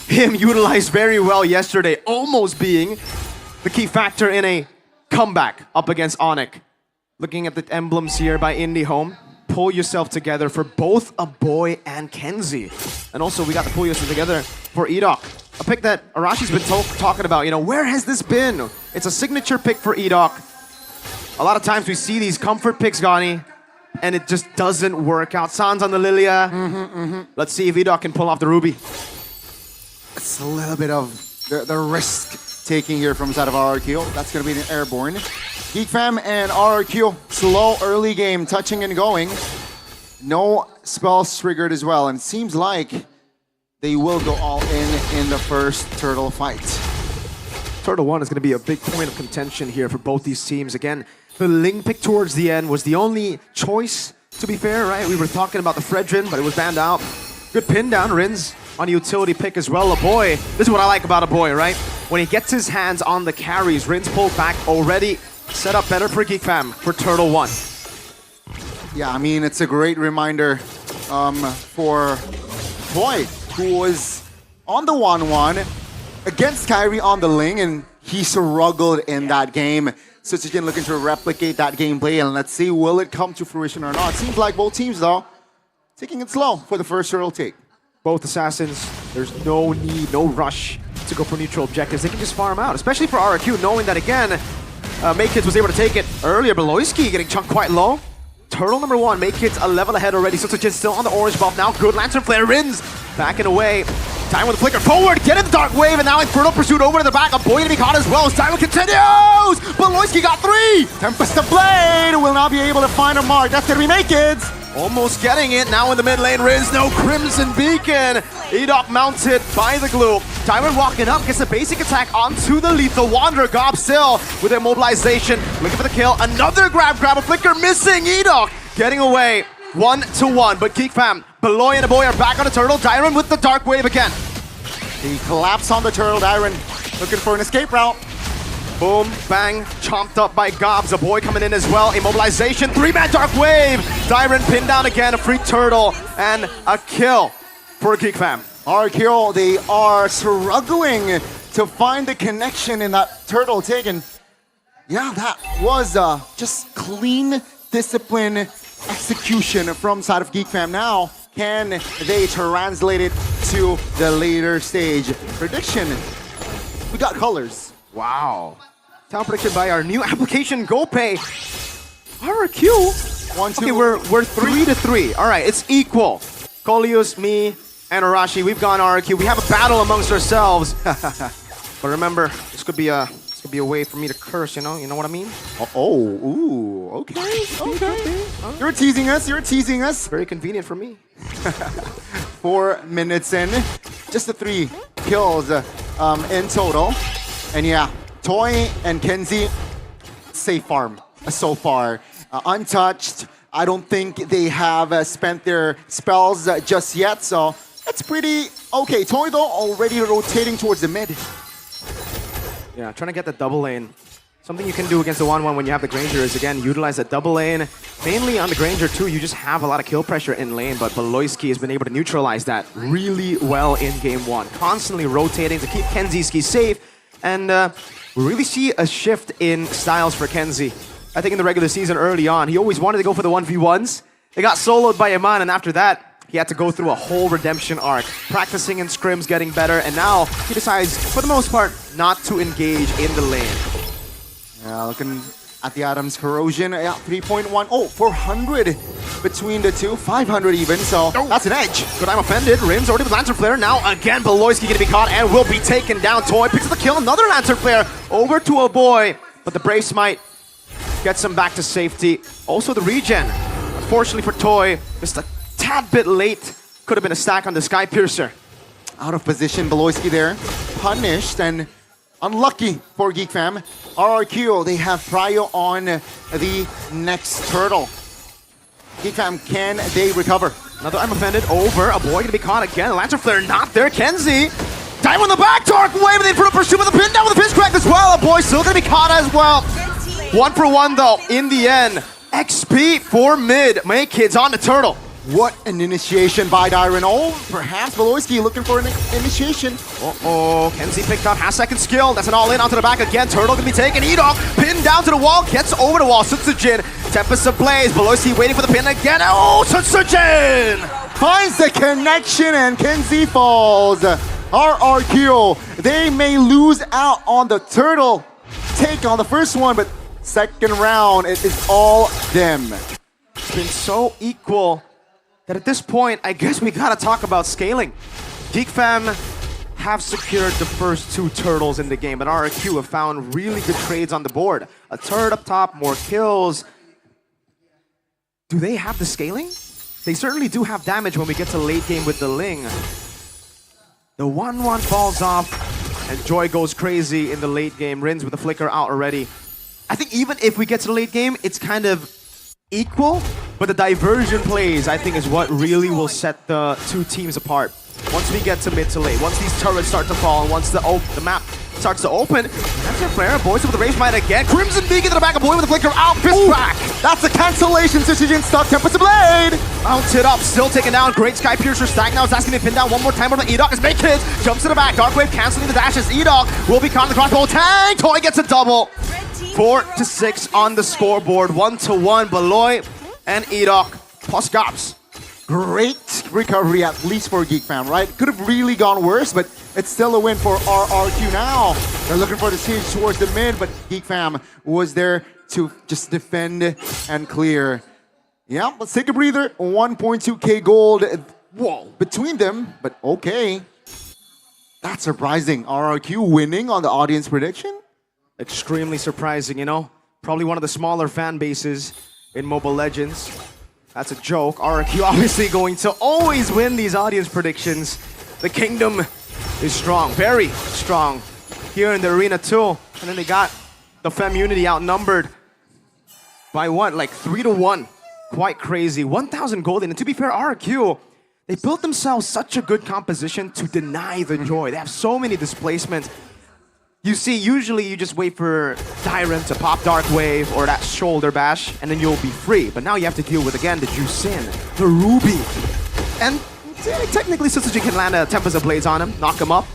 Speaker 16: him utilize very well yesterday, almost being the key factor in a comeback up against Onyx. Looking at the emblems here by IndieHome, pull yourself together for both a boy and Kenzie. And also we got to pull yourself together for Edoc. A pick that Arashi's been talking about, where has this been? It's a signature pick for Edoc. A lot of times we see these comfort picks, Gani, and it just doesn't work out. Sans on the Lilia. Let's see if Edoc can pull off the Ruby.
Speaker 2: It's a little bit of the risk taking here from side of RRQ. That's going to be an airborne. Geek Fam and RRQ, slow early game, touching and going. No spells triggered as well, and it seems like they will go all in the first turtle fight.
Speaker 16: Turtle 1 is going to be a big point of contention here for both these teams. Again, the Ling pick towards the end was the only choice, to be fair, right? We were talking about the Fredrin, but it was banned out. Good pin down, Rins on a utility pick as well. A boy, this is what I like about a boy, right? When he gets his hands on the carries, Rins pulled back already. Set up better for Geek Fam for Turtle 1.
Speaker 2: Yeah, I mean, it's a great reminder for Boy, who was on the 1-1 against Kyrie on the Ling, and he struggled in that game. So Suchikin looking to replicate that gameplay, and let's see, will it come to fruition or not? Seems like both teams, though, taking it slow for the first turtle take.
Speaker 16: Both assassins, there's no need, no rush to go for neutral objectives. They can just farm out, especially for RRQ, knowing that, again, Makekids was able to take it earlier. Beloyski getting chunked quite low. Turtle number 1, Makekids a level ahead already. Suchikin still on the orange buff now. Good Lantern Flare, Rins backing away. Time with the flicker forward, get in the Dark Wave, and now Infernal Pursuit over to the back. A boy to be caught as well as Time continues! Beloyski got 3!
Speaker 2: Tempest of Blade will not be able to find a mark. That's gonna be Makekids.
Speaker 16: Almost getting it, now in the mid lane, Riz, no Crimson Beacon. Edok mounted by the glue. Tywin walking up, gets a basic attack onto the lethal. Wanderer, Gob still with immobilization, looking for the kill. Another grab, a flicker, missing Edok. Getting away, 1-1, but Geek Fam, Beloy and a boy are back on the turtle. Dyron with the Dark Wave again.
Speaker 2: He collapsed on the turtle, Dyron looking for an escape route.
Speaker 16: Boom, bang, chomped up by Gobs. A boy coming in as well. Immobilization, 3-man Dark Wave. Dyron pinned down again, a free turtle, and a kill for Geek Fam.
Speaker 2: RRQ, they are struggling to find the connection in that turtle taken. Yeah, that was just clean discipline execution from side of Geek Fam. Now, can they translate it to the later stage? Prediction, we got colors.
Speaker 16: Wow. Talent prediction by our new application, GoPay. RRQ?
Speaker 2: 1-2.
Speaker 16: Okay, we're 3-3. All right, it's equal. Kolius, me, and Arashi, we've gone RRQ. We have a battle amongst ourselves. But remember, this could be a way for me to curse, you know what I mean?
Speaker 2: Okay. You're teasing us.
Speaker 16: Very convenient for me.
Speaker 2: 4 minutes in, just the 3 kills in total. And yeah, Toy and Kenzie, safe farm so far. Untouched. I don't think they have spent their spells just yet, so that's pretty okay. Toy though already rotating towards the mid.
Speaker 16: Yeah, trying to get the double lane. Something you can do against the 1-1 when you have the Granger is, again, utilize that double lane. Mainly on the Granger too, you just have a lot of kill pressure in lane, but Beloyski has been able to neutralize that really well in game 1. Constantly rotating to keep Kenzie safe. And we really see a shift in styles for Kenzie. I think in the regular season early on, he always wanted to go for the 1v1s. They got soloed by Iman, and after that, he had to go through a whole redemption arc. Practicing in scrims, getting better, and now he decides, for the most part, not to engage in the lane.
Speaker 2: Yeah, looking at the Adams Corrosion, yeah, 3.1. Oh, 400 between the two, 500 even, so that's an edge.
Speaker 16: Good, I'm offended. Rin's already with Lantern Flare. Now again, Beloyski gonna be caught and will be taken down. Toy picks up the kill, another Lantern Flare over to a boy, but the Brave Smite gets him back to safety. Also the regen, unfortunately for Toy, just a tad bit late. Could have been a stack on the Sky Piercer.
Speaker 2: Out of position, Beloyski there, punished and unlucky for Geek Fam. RRQ, they have Prio on the next turtle. Geek Fam, can they recover?
Speaker 16: Another I'm offended over. A boy gonna be caught again. Lantern Flare not there. Kenzie. Dive on the back. Dark Wave. And they put a pursuit with a pin down with a pinch crack as well. A boy still gonna be caught as well. 1-for-1 though in the end. XP for mid. Makekids on the turtle.
Speaker 2: What an initiation by Dyron. Oh, perhaps Beloyski looking for an initiation.
Speaker 16: Uh-oh, Kenzie picked up half-second skill. That's an all-in onto the back again. Turtle gonna be taken. Edok pinned down to the wall. Gets over the wall. Sutsujin. Tempest Ablaze. Beloyski waiting for the pin again. Oh, Sutsujin!
Speaker 2: Finds the connection and Kenzie falls. RRQ, they may lose out on the turtle take on the first one, but second round, it is all them.
Speaker 16: It's been so equal that at this point, I guess we gotta talk about scaling. Geek Fam have secured the first 2 turtles in the game, but RRQ have found really good trades on the board. A turret up top, more kills. Do they have the scaling? They certainly do have damage when we get to late game with the Ling. The 1-1 falls off, and Joy goes crazy in the late game. Rins with the flicker out already. I think even if we get to the late game, it's kind of equal, but the diversion plays, I think, is what really will set the 2 teams apart. Once we get to mid to late, once these turrets start to fall, and once the map starts to open, that's your player. Boys with the rage might again. Crimson Beacon to the back of Boy with the flicker out. Fist crack.
Speaker 2: That's a cancellation decision. Stuck Tempest Blade.
Speaker 16: Mounted up, still taken down. Great Sky Piercer stack now. It's asking to pin down one more time. But E-Dog is make kids. Jumps to the back. Dark Wave canceling the dashes. E-Dog will be caught in the crossbow. Tang! Toy gets a double. 4-6 on the scoreboard. 1-1. Beloy and E-Dog plus Gobs.
Speaker 2: Great recovery, at least for Geek Fam, right? Could have really gone worse, but it's still a win for RRQ now. They're looking for the siege towards the mid, but Geek Fam was there to just defend and clear. Yeah, let's take a breather. 1.2k gold. Whoa, between them, but okay. That's surprising. RRQ winning on the audience prediction?
Speaker 16: Extremely surprising, you know? Probably one of the smaller fan bases in Mobile Legends. That's a joke. RRQ obviously going to always win these audience predictions. The kingdom is strong, very strong here in the arena too. And then they got the Femunity outnumbered by what, like 3-1. Quite crazy. 1,000 gold in. And to be fair, RRQ, they built themselves such a good composition to deny the joy. They have so many displacements. You see, usually you just wait for Tyrant to pop Dark Wave or that shoulder bash, and then you'll be free. But now you have to deal with, again, the Jusin, the Ruby. And technically, Suzuki can land a Tempest of Blades on him, knock him up.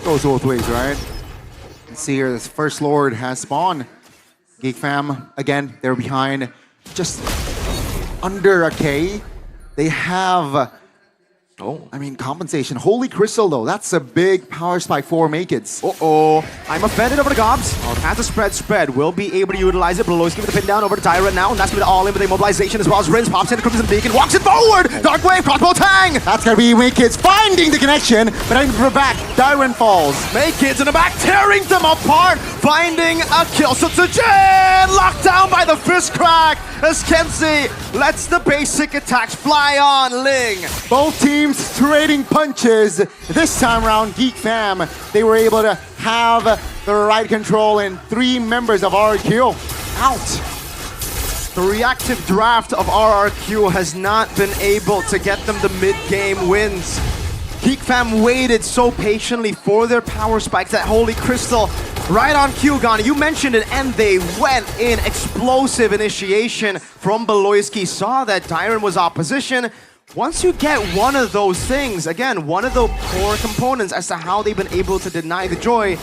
Speaker 2: Goes both ways, right? Let's see here, this First Lord has spawned. Geek Fam, again, they're behind just under a K. They have... I mean, compensation. Holy Crystal, though. That's a big power spike for Make It.
Speaker 16: I'm offended over the Gobs. Has a spread. Will be able to utilize it. Below is giving the pin down over to Tyrant now. And that's with all in with the immobilization as well as Rins pops in the Crimson Beacon. Walks it forward. Dark Wave, crossbow tang.
Speaker 2: That's going to be Make It finding the connection. But I'm for back. Tyrant falls.
Speaker 16: Make It in the back, tearing them apart. Finding a kill. Sutsujin locked down by the fist crack as Kenzie lets the basic attacks fly on Ling.
Speaker 2: Both teams trading punches. This time around, Geek Fam, they were able to have the right control, and 3 members of RRQ out.
Speaker 16: The reactive draft of RRQ has not been able to get them the mid-game wins. Geek Fam waited so patiently for their power spikes, that Holy Crystal right on cue, Ghana. You mentioned it, and they went in. Explosive initiation from Beloyski. Saw that Tyrant was opposition. Once you get one of those things, again, one of the core components as to how they've been able to deny the joy,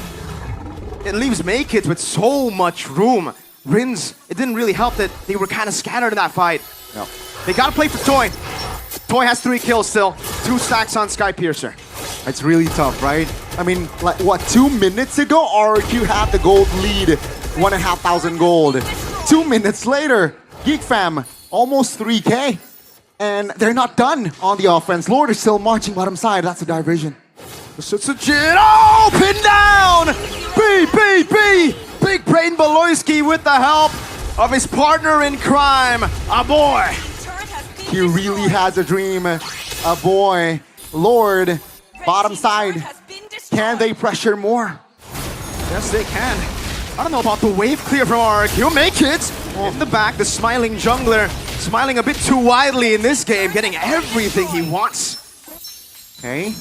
Speaker 16: it leaves Make It with so much room. Rins, it didn't really help that they were kind of scattered in that fight.
Speaker 2: No.
Speaker 16: They gotta play for Toy. Toy has 3 kills still, 2 stacks on Sky Piercer.
Speaker 2: It's really tough, right? I mean, like, what, 2 minutes ago, RRQ had the gold lead, 1,500 gold. 2 minutes later, Geek Fam, almost 3K. And they're not done on the offense. Lord is still marching bottom side. That's a diversion.
Speaker 16: Sutsujin, pin down! B! Big Brain Beloyski with the help of his partner in crime, a boy.
Speaker 2: He really has a dream. A boy. Lord, bottom side. Can they pressure more?
Speaker 16: Yes, they can. I don't know about the wave clear from RRQ. Make it! In the back, the smiling jungler. Smiling a bit too widely in this game, getting everything he wants.
Speaker 2: Okay.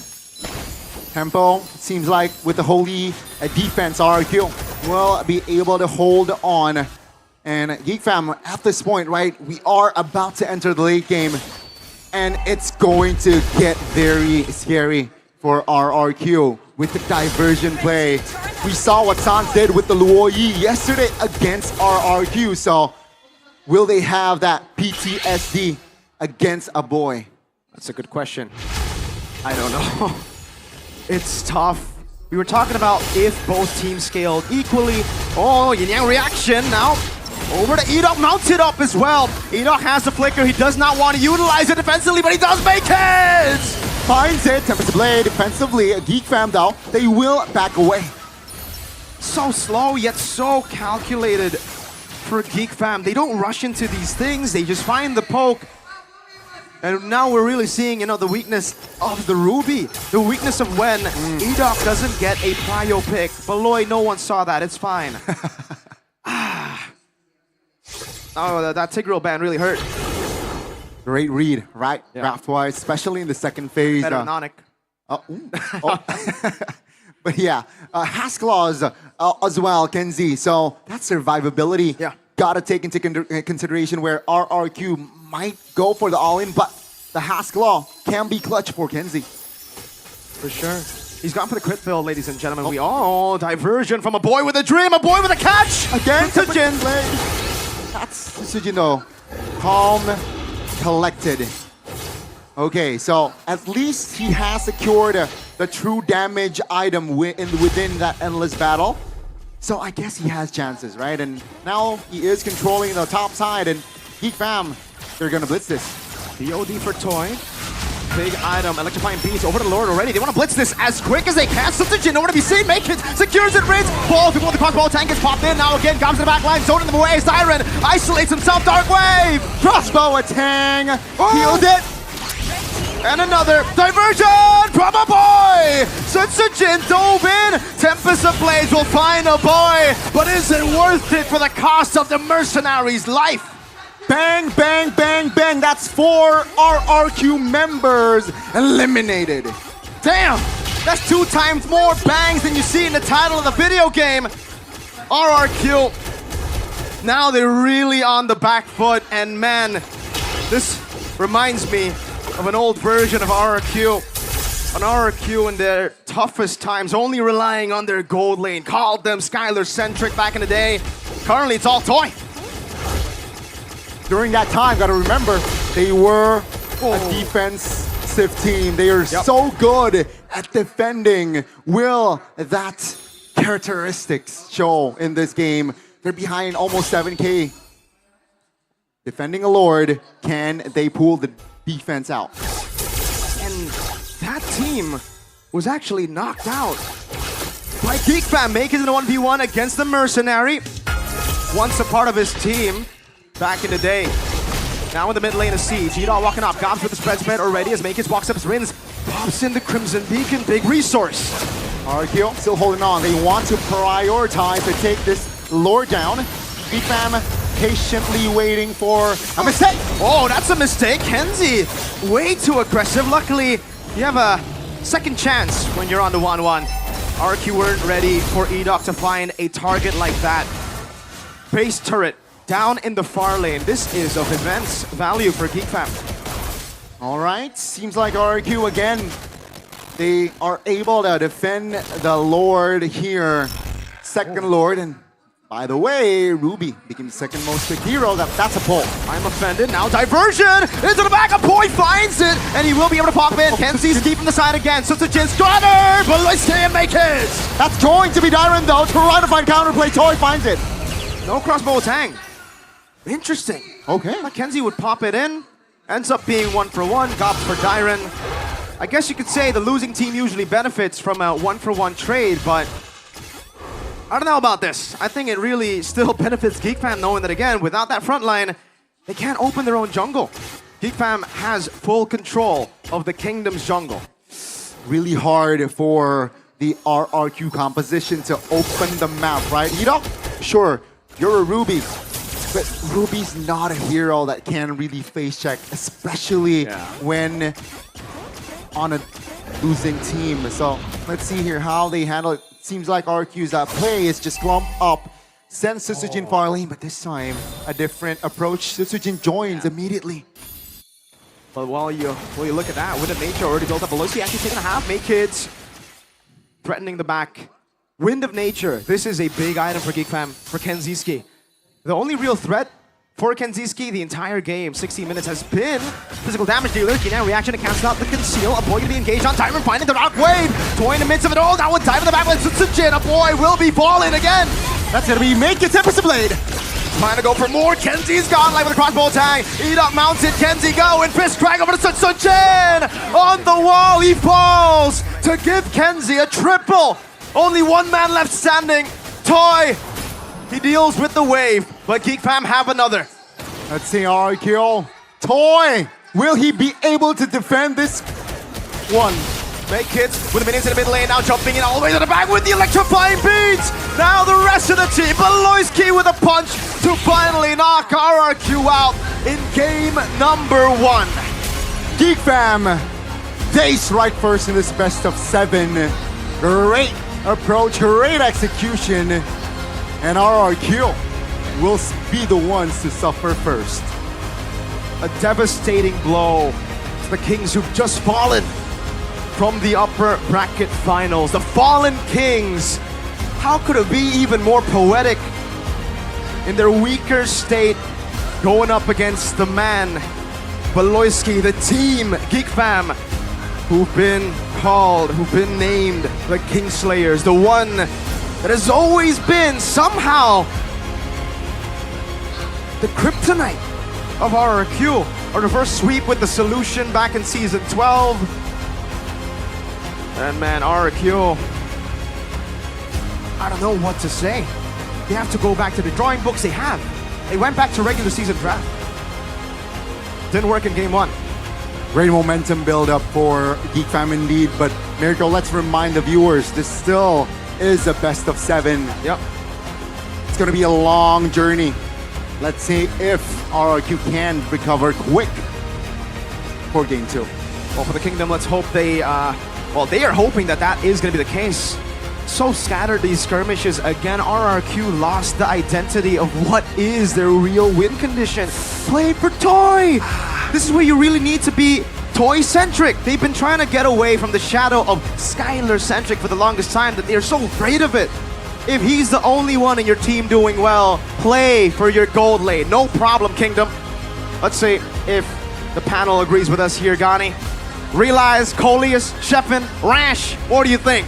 Speaker 2: Tempo, seems like with the holy defense, RRQ will be able to hold on. And Geek Fam, at this point, right, we are about to enter the late game. And it's going to get very scary for RRQ with the diversion play. We saw what Sans did with the Luoyi yesterday against RRQ, so will they have that PTSD against a boy?
Speaker 16: That's a good question. I don't know. It's tough. We were talking about if both teams scaled equally. Oh, Yin Yang reaction now. Over to E-Dog, mounted up as well. E-Dog has the flicker. He does not want to utilize it defensively, but he does make it!
Speaker 2: finds it. Tempest Blade defensively. Geek Fam though, they will back away.
Speaker 16: So slow yet so calculated for Geek Fam. They don't rush into these things. They just find the poke. And now we're really seeing, the weakness of the Ruby. The weakness of when Edoc doesn't get a prio pick. Beloy, no one saw that. It's fine. Oh, that Tigreal ban really hurt.
Speaker 2: Great read, right? Draft-wise, especially in the second phase.
Speaker 16: Better than Onic.
Speaker 2: But yeah, Hasklaws as well, Kenzie. So that survivability gotta take into consideration where RRQ might go for the all-in, but the Hasklaw can be clutch for Kenzie.
Speaker 16: For sure. He's gone for the crit fill, ladies and gentlemen. Diversion from a boy with a dream, a boy with a catch!
Speaker 2: Again, Sujin. That's Sujin though. Calm, collected. Okay, so at least he has secured the true damage item within that endless battle. So I guess he has chances, right? And now he is controlling the top side, and Geek Fam, they're gonna blitz this.
Speaker 16: DOD for Toy. Big item, electrifying beats over the Lord already. They want to blitz this as quick as they can. Substitute, nowhere to be seen. Make it, secures it, Rinse. Ball before the crossbow tank gets popped in. Now again, Gobs in the back line, zoning them away. Siren isolates himself. Dark Wave.
Speaker 2: Crossbow a Tang. Healed it.
Speaker 16: And another diversion from a boy! Sunsujin dove in! Tempest of Blades will find a boy! But is it worth it for the cost of the mercenary's life?
Speaker 2: Bang, bang, bang, bang! That's 4 RRQ members eliminated.
Speaker 16: Damn! That's 2 times more bangs than you see in the title of the video game! RRQ. Now they're really on the back foot, and man, this reminds me of an old version of RRQ. An RRQ in their toughest times, only relying on their gold lane. Called them Skylar-centric back in the day. Currently, it's all Toy.
Speaker 2: During that time, gotta remember, they were a defensive team. They are so good at defending. Will that characteristics show in this game? They're behind almost 7K. Defending a Lord, can they pull the defense out?
Speaker 16: And that team was actually knocked out by Geek Fam, making it a 1v1 against the Mercenary. Once a part of his team back in the day. Now in the mid lane of Siege. Edo walking up. Gobs with the spread already as Makis walks up his Rins. Pops in the Crimson Beacon. Big resource.
Speaker 2: RRQ still holding on. They want to prioritize to take this Lord down. Geek Fam patiently waiting for a mistake.
Speaker 16: Oh, that's a mistake. Kenzie, way too aggressive. Luckily, you have a second chance when you're on the 1-1. RQ weren't ready for Edoc to find a target like that. Base turret down in the far lane. This is of immense value for Geek Fam.
Speaker 2: All right, seems like RQ again. They are able to defend the Lord here. Second Lord, and by the way, Ruby became the second most picked hero. That's a pull.
Speaker 16: I'm offended. Now diversion into the back. A boy finds it, and he will be able to pop in. Kenzie's keeping the side again. So it's a Jin Squatter, but let's see him make it.
Speaker 2: That's going to be Dyron though. Trying to find counterplay. Toy finds it.
Speaker 16: No crossbow tang. Interesting.
Speaker 2: Okay.
Speaker 16: Kenzie would pop it in. Ends up being 1-for-1. Gobs for Dyron. I guess you could say the losing team usually benefits from a 1-for-1 trade, but I don't know about this. I think it really still benefits Geek Fam knowing that, again, without that front line, they can't open their own jungle. Geek Fam has full control of the Kingdom's jungle.
Speaker 2: Really hard for the RRQ composition to open the map, right? Sure, you're a Ruby, but Ruby's not a hero that can really face check, especially when on a losing team. So let's see here how they handle it. Seems like RQ's play is just clump up, sends Susujin far lane, but this time a different approach. Susujin joins immediately.
Speaker 16: But while you look at that, Wind of Nature already built up. Veloci actually taking a half. Make kids threatening the back. Wind of Nature. This is a big item for Geek Fam, for Kenziski. The only real threat for Kenziski the entire game, 60 minutes, has been physical damage dealer. Now reaction to cancel out the conceal. A boy going to be engaged on Tyron, finding the Dark Wave. Toy in the midst of it all. Now with dive in the back. Sutsujin. A boy will be falling again.
Speaker 2: That's going to be Make It Tempest Blade.
Speaker 16: Trying to go for more. Kenzi's gone, like with a crossbow tag. Eat up mounted. Kenzie go and fist drag over to Sun Chen. On the wall, he falls to give Kenzie a triple. Only one man left standing. Toy, he deals with the wave, but Geek Fam have another.
Speaker 2: Let's see RRQ. Toy, will he be able to defend this one?
Speaker 16: Make hits with the minions in the mid lane, now jumping in all the way to the back with the electrifying beats. Now the rest of the team, Beloyski with a punch to finally knock RRQ out in game number 1.
Speaker 2: Geek Fam, they strike first in this best of 7. Great approach, great execution, and RRQ will be the ones to suffer first.
Speaker 16: A devastating blow to the Kings who've just fallen from the upper bracket finals. The Fallen Kings. How could it be even more poetic? In their weaker state, going up against the man, Beloyski, the team, Geek Fam, who've been called, who've been named the Kingslayers, the one that has always been somehow the kryptonite of RRQ. A reverse sweep with the solution back in season 12. And man, RRQ, I don't know what to say. They have to go back to the drawing books. They went back to regular season draft. Didn't work in game 1.
Speaker 2: Great momentum build up for Geek Fam indeed, but Miracle, let's remind the viewers, this still is a best of 7.
Speaker 16: Yep.
Speaker 2: It's gonna be a long journey. Let's see if RRQ can recover quick for game 2.
Speaker 16: Well, for the Kingdom, let's hope they are hoping that is going to be the case. So scattered these skirmishes. Again, RRQ lost the identity of what is their real win condition. Play for Toy! This is where you really need to be Toy-centric. They've been trying to get away from the shadow of Skylar-centric for the longest time, that they're so afraid of it. If he's the only one in your team doing well, play for your gold lane. No problem, Kingdom. Let's see if the panel agrees with us here, Gani. Realize, Coleus, Sheffin, Rash, what do you think?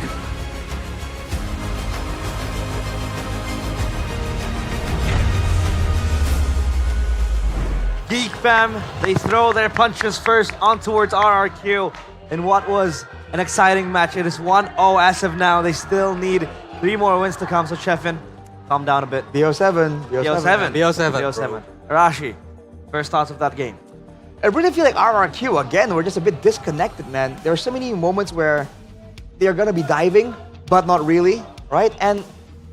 Speaker 15: Geek Fam, they throw their punches first on towards RRQ in what was an exciting match. It is 1-0 as of now. They still need 3 more wins to come, so Sheffin, calm down a bit.
Speaker 18: BO7.
Speaker 15: BO7. Arashi, first thoughts of that game.
Speaker 18: I really feel like RRQ, again, we're just a bit disconnected, man. There are so many moments where they're gonna be diving, but not really, right? And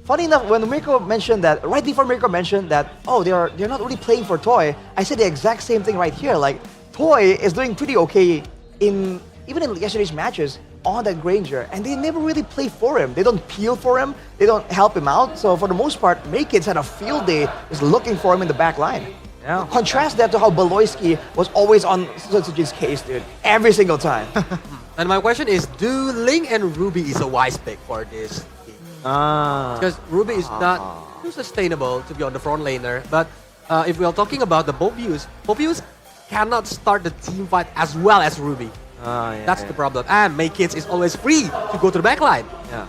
Speaker 18: funny enough, when Mirko mentioned that, right before Mirko mentioned that, oh, they're not really playing for Toy, I said the exact same thing right here. Like, Toy is doing pretty okay even in yesterday's matches on that Granger, and they never really play for him. They don't peel for him, they don't help him out. So for the most part, Maykid's had a field day just looking for him in the back line.
Speaker 15: Yeah.
Speaker 18: Contrast that to how Beloyski was always on Sujin's case, dude. Every single time.
Speaker 21: And my question is, do Ling and Ruby is a wise pick for this game? Because Ruby is not too sustainable to be on the front laner. But if we are talking about the Pobius cannot start the team fight as well as Ruby. That's the problem. And Maykid is always free to go to the back line.
Speaker 15: Yeah.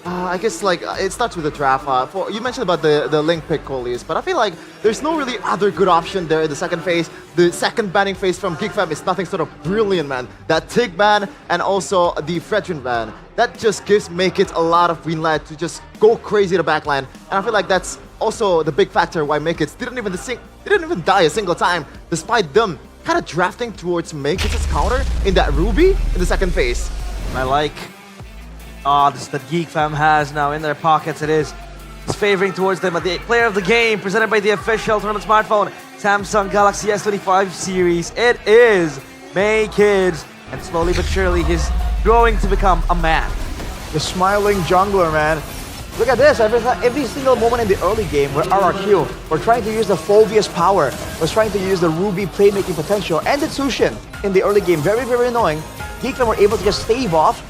Speaker 17: I guess like it starts with the draft. You mentioned about the Link pick, Coleus, but I feel like there's no really other good option there in the second phase. The second banning phase from Geek Fam is nothing sort of brilliant, man. That Tig ban and also the Fredrin ban, that just gives Maykid a lot of green light to just go crazy to the backline. And I feel like that's also the big factor why Maykid didn't even die a single time, despite them kind of drafting towards Maykid's counter in that Ruby in the second phase.
Speaker 15: I like odds that Geek Fam has now in their pockets. It's favoring towards them. But the player of the game, presented by the official tournament smartphone, Samsung Galaxy S25 series, it is Maykid. And slowly but surely, he's growing to become a man.
Speaker 18: The smiling jungler, man. Look at this, every single moment in the early game where RRQ were trying to use the Phobius power, was trying to use the Ruby playmaking potential, and the Tsushin in the early game. Very, very annoying. Geek Fam were able to just stave off,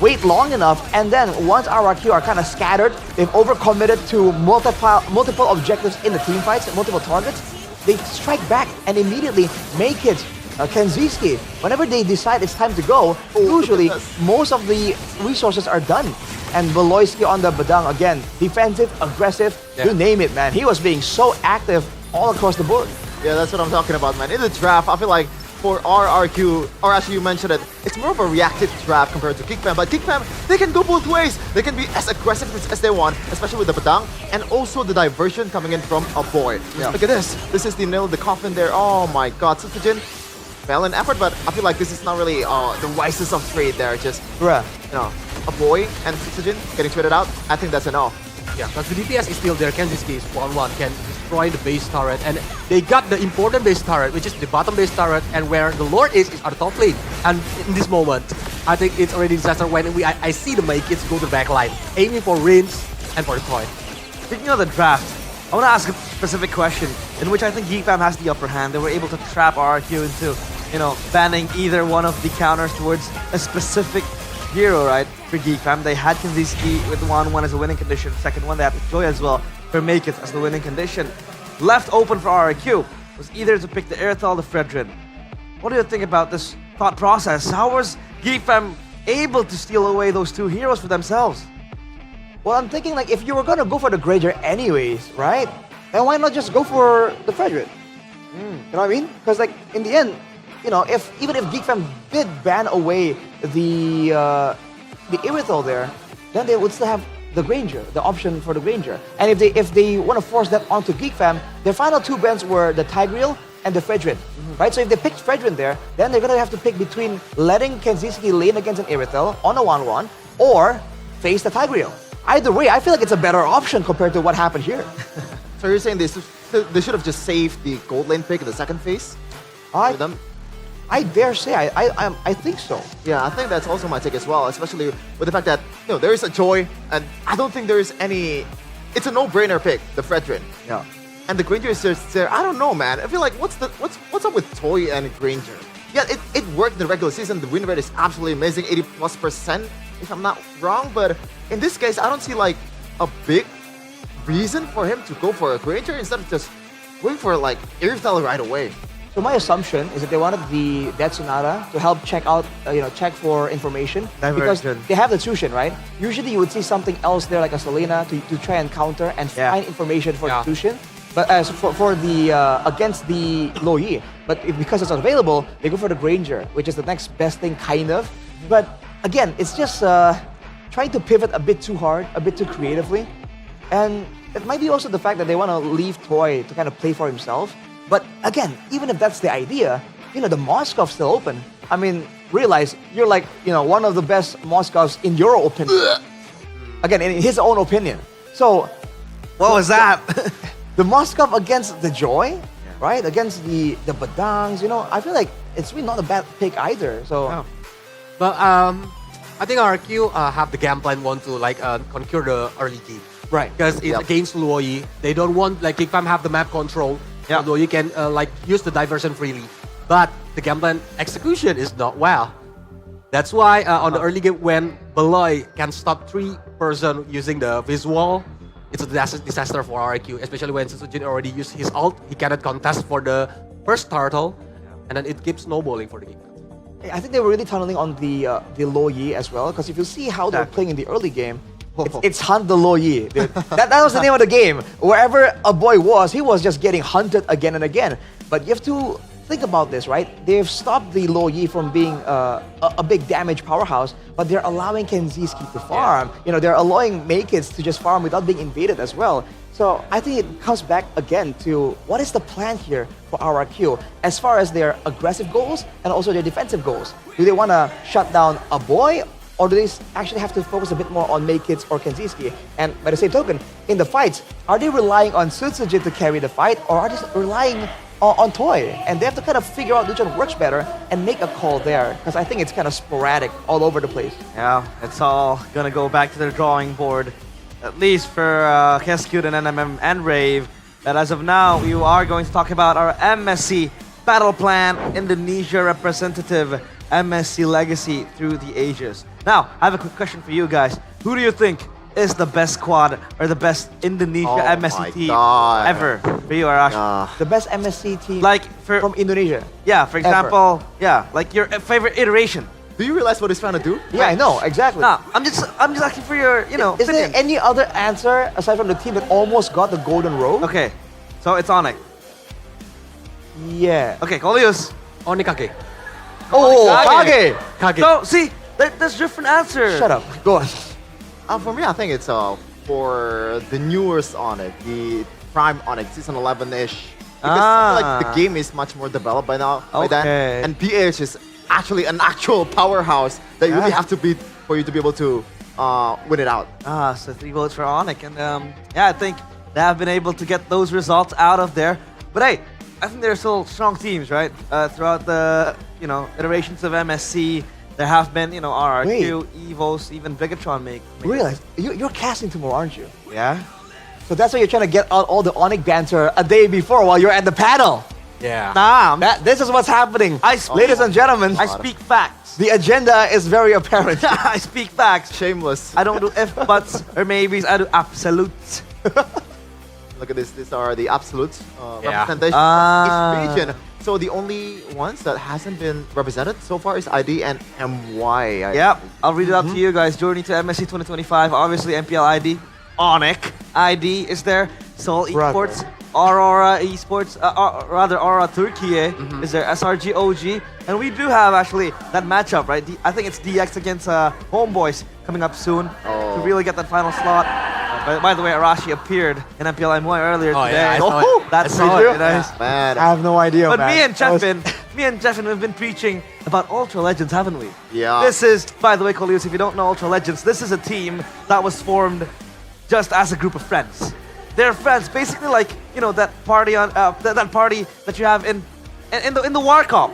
Speaker 18: wait long enough, and then once RRQ are kind of scattered, they've overcommitted to multiple objectives in the team fights, multiple targets, they strike back and immediately make it Kenziski. Whenever they decide it's time to go, usually most of the resources are done. And Beloyski on the Badang, again, defensive, aggressive, you name it, man. He was being so active all across the board.
Speaker 17: Yeah, that's what I'm talking about, man. In the draft, I feel like for RRQ, or actually you mentioned it, it's more of a reactive draft compared to GeekFam. But GeekFam, they can go both ways. They can be as aggressive as they want, especially with the Badang, and also the diversion coming in from a boy.
Speaker 18: Yeah.
Speaker 17: Look at this. This is the nail in the coffin there. Oh my god, Sukujin fell in effort, but I feel like this is not really the wisest of trade there. Just, you know, a boy and Sukujin getting traded out. I think that's a no.
Speaker 21: Yeah, because the DPS is still there. Kenziski is 1-1, can destroy the base turret. And they got the important base turret, which is the bottom base turret, and where the Lord is on the top lane. And in this moment, I think it's already disaster when I see the Maykits go to the back line, aiming for Rinse and for the toy.
Speaker 15: Speaking of the draft, I want to ask a specific question in which I think GeekFam has the upper hand. They were able to trap RRQ into, you know, banning either one of the counters towards a specific hero, right? For GeekFam, they had Kinziski with 1-1 as a winning condition. Second one, they had Joy as well for Make It as the winning condition. Left open for RRQ was either to pick the Earthal or the Fredrin. What do you think about this thought process? How was GeekFam able to steal away those two heroes for themselves?
Speaker 18: Well, I'm thinking like if you were gonna go for the Granger anyways, right? Then why not just go for the Fredrin? You know what I mean? Because like in the end, you know, even if GeekFam did ban away the Irithel there, then they would still have the Granger, the option for the Granger. And if they want to force that onto GeekFam, their final two bans were the Tigreal and the Fredrin, right? So if they picked Fredrin there, then they're gonna have to pick between letting Kenziski lane against an Irithel on a 1-1 or face the Tigreal. Either way, I feel like it's a better option compared to what happened here.
Speaker 17: So you're saying they should have just saved the gold lane pick in the second phase?
Speaker 18: I dare say, I think so.
Speaker 17: Yeah, I think that's also my take as well, especially with the fact that, you know, there is a Joy, and I don't think there is any... It's a no-brainer pick, the Fredrin.
Speaker 18: Yeah.
Speaker 17: And the Granger is just there. I don't know, man. I feel like, what's up with Toy and Granger? Yeah, it worked in the regular season. The win rate is absolutely amazing, 80+%, if I'm not wrong. But in this case, I don't see, like, a big reason for him to go for a Granger instead of just going for, like, Irithel right away.
Speaker 18: So my assumption is that they wanted the Dead Sonata to help check out, check for information. Because they have the Tushin, right? Usually you would see something else there like a Selena to try and counter and find information for the Tushin. But for the against the Lo Yi. But because it's not available, they go for the Granger, which is the next best thing, kind of. But again, it's just trying to pivot a bit too hard, a bit too creatively. And it might be also the fact that they want to leave Toy to kind of play for himself. But again, even if that's the idea, you know, the Moscov's still open. I mean, realize you're like, you know, one of the best Moscovs in your opinion. Again, in his own opinion. So,
Speaker 15: what was that?
Speaker 18: The Moskov against the Joy, right? Against the Badangs, you know, I feel like it's really not a bad pick either. So,
Speaker 21: But I think RQ have the game plan want to like conquer the early game.
Speaker 18: Right.
Speaker 21: Because it's against Luoyi. They don't want like GeekFam have the map control. Yeah. Although you can like use the diversion freely. But the game plan execution is not well. That's why on the early game when Beloy can stop 3 person using the visual, it's a disaster for RQ, especially when Sujin already used his ult. He cannot contest for the first turtle, and then it keeps snowballing for the game.
Speaker 18: I think they were really tunneling on the Lo Yi as well, because if you see how they're playing in the early game, it's hunt the Lo Yi. That was the name of the game. Wherever a boy was, he was just getting hunted again and again. But you have to think about this, right? They've stopped the Lo Yi from being a big damage powerhouse, but they're allowing Kenziski to farm. You know, they're allowing Maykits to just farm without being invaded as well. So I think it comes back again to what is the plan here for RRQ as far as their aggressive goals and also their defensive goals. Do they want to shut down a boy, or do they actually have to focus a bit more on Maykits or Kenziski? And by the same token, in the fights, are they relying on Sutsujin to carry the fight, or are they relying on Toy? And they have to kind of figure out which one works better and make a call there, because I think it's kind of sporadic all over the place.
Speaker 15: Yeah, it's all gonna go back to the drawing board, at least for Keskut and NMM and Rave. But as of now, we are going to talk about our MSC Battle Plan Indonesia representative, MSC Legacy through the ages. Now, I have a quick question for you guys. Who do you think is the best squad or the best Indonesia MSC team ever for you, Arash?
Speaker 18: The best MSC team
Speaker 15: like
Speaker 18: from Indonesia?
Speaker 15: Yeah, for example, yeah, like your favorite iteration.
Speaker 17: Do you realize what he's trying to do?
Speaker 18: Yeah, I know, exactly.
Speaker 15: Nah, I'm just asking for your,
Speaker 18: Is there
Speaker 15: opinion.
Speaker 18: any other answer aside from the team that almost got the golden robe?
Speaker 15: Okay, so it's Onyx.
Speaker 18: Yeah.
Speaker 15: Okay, Coleus.
Speaker 21: Onikage.
Speaker 18: Oh, Kage.
Speaker 21: Kage.
Speaker 15: So, see, there's different answers.
Speaker 18: Shut up. Go on.
Speaker 17: For me, I think it's for the newest Onyx, the Prime Onyx, season 11-ish. Because I feel like the game is much more developed by now. By then.
Speaker 15: Okay.
Speaker 17: And PH is actually an actual powerhouse that you really have to beat for you to be able to win it out.
Speaker 15: So 3 votes for Onyx, and I think they have been able to get those results out of there. But hey, I think there are still strong teams, right? Throughout the iterations of MSC, there have been RRQ, Evos, even Bigatron make.
Speaker 18: Realize you're casting tomorrow, aren't you?
Speaker 15: Yeah.
Speaker 18: So that's why you're trying to get out all the Onyx banter a day before while you're at the panel.
Speaker 21: Yeah.
Speaker 15: Nah,
Speaker 18: This is what's happening. Ladies and gentlemen,
Speaker 15: I speak facts.
Speaker 18: the agenda is very apparent.
Speaker 15: I speak facts.
Speaker 17: Shameless.
Speaker 15: I don't do if buts or maybes. I do absolutes.
Speaker 17: Look at this. These are the absolute
Speaker 21: Yeah.
Speaker 17: representation of each region. So the only ones that hasn't been represented so far is ID and MY.
Speaker 15: Yep, I'll read it out to you guys. Journey to MSC 2025. Obviously, MPL ID. Onyx ID is there. Seoul Esports. Aurora Esports. Rather, Aurora Turkey is there. SRG OG. And we do have actually that matchup, right? I think it's DX against Homeboys coming up soon to really get that final slot. By the way, Arashi appeared in MPL MY earlier today.
Speaker 21: Yeah, I saw it.
Speaker 15: That's
Speaker 18: Did you?
Speaker 15: nice.
Speaker 17: Man.
Speaker 18: I have no idea,
Speaker 15: But
Speaker 18: man.
Speaker 15: me and Jeffin have been preaching about Ultra Legends, haven't we?
Speaker 17: Yeah.
Speaker 15: This is, by the way, Coleus, if you don't know Ultra Legends, this is a team that was formed just as a group of friends. They're friends, basically like that party on that party that you have in the War Cup,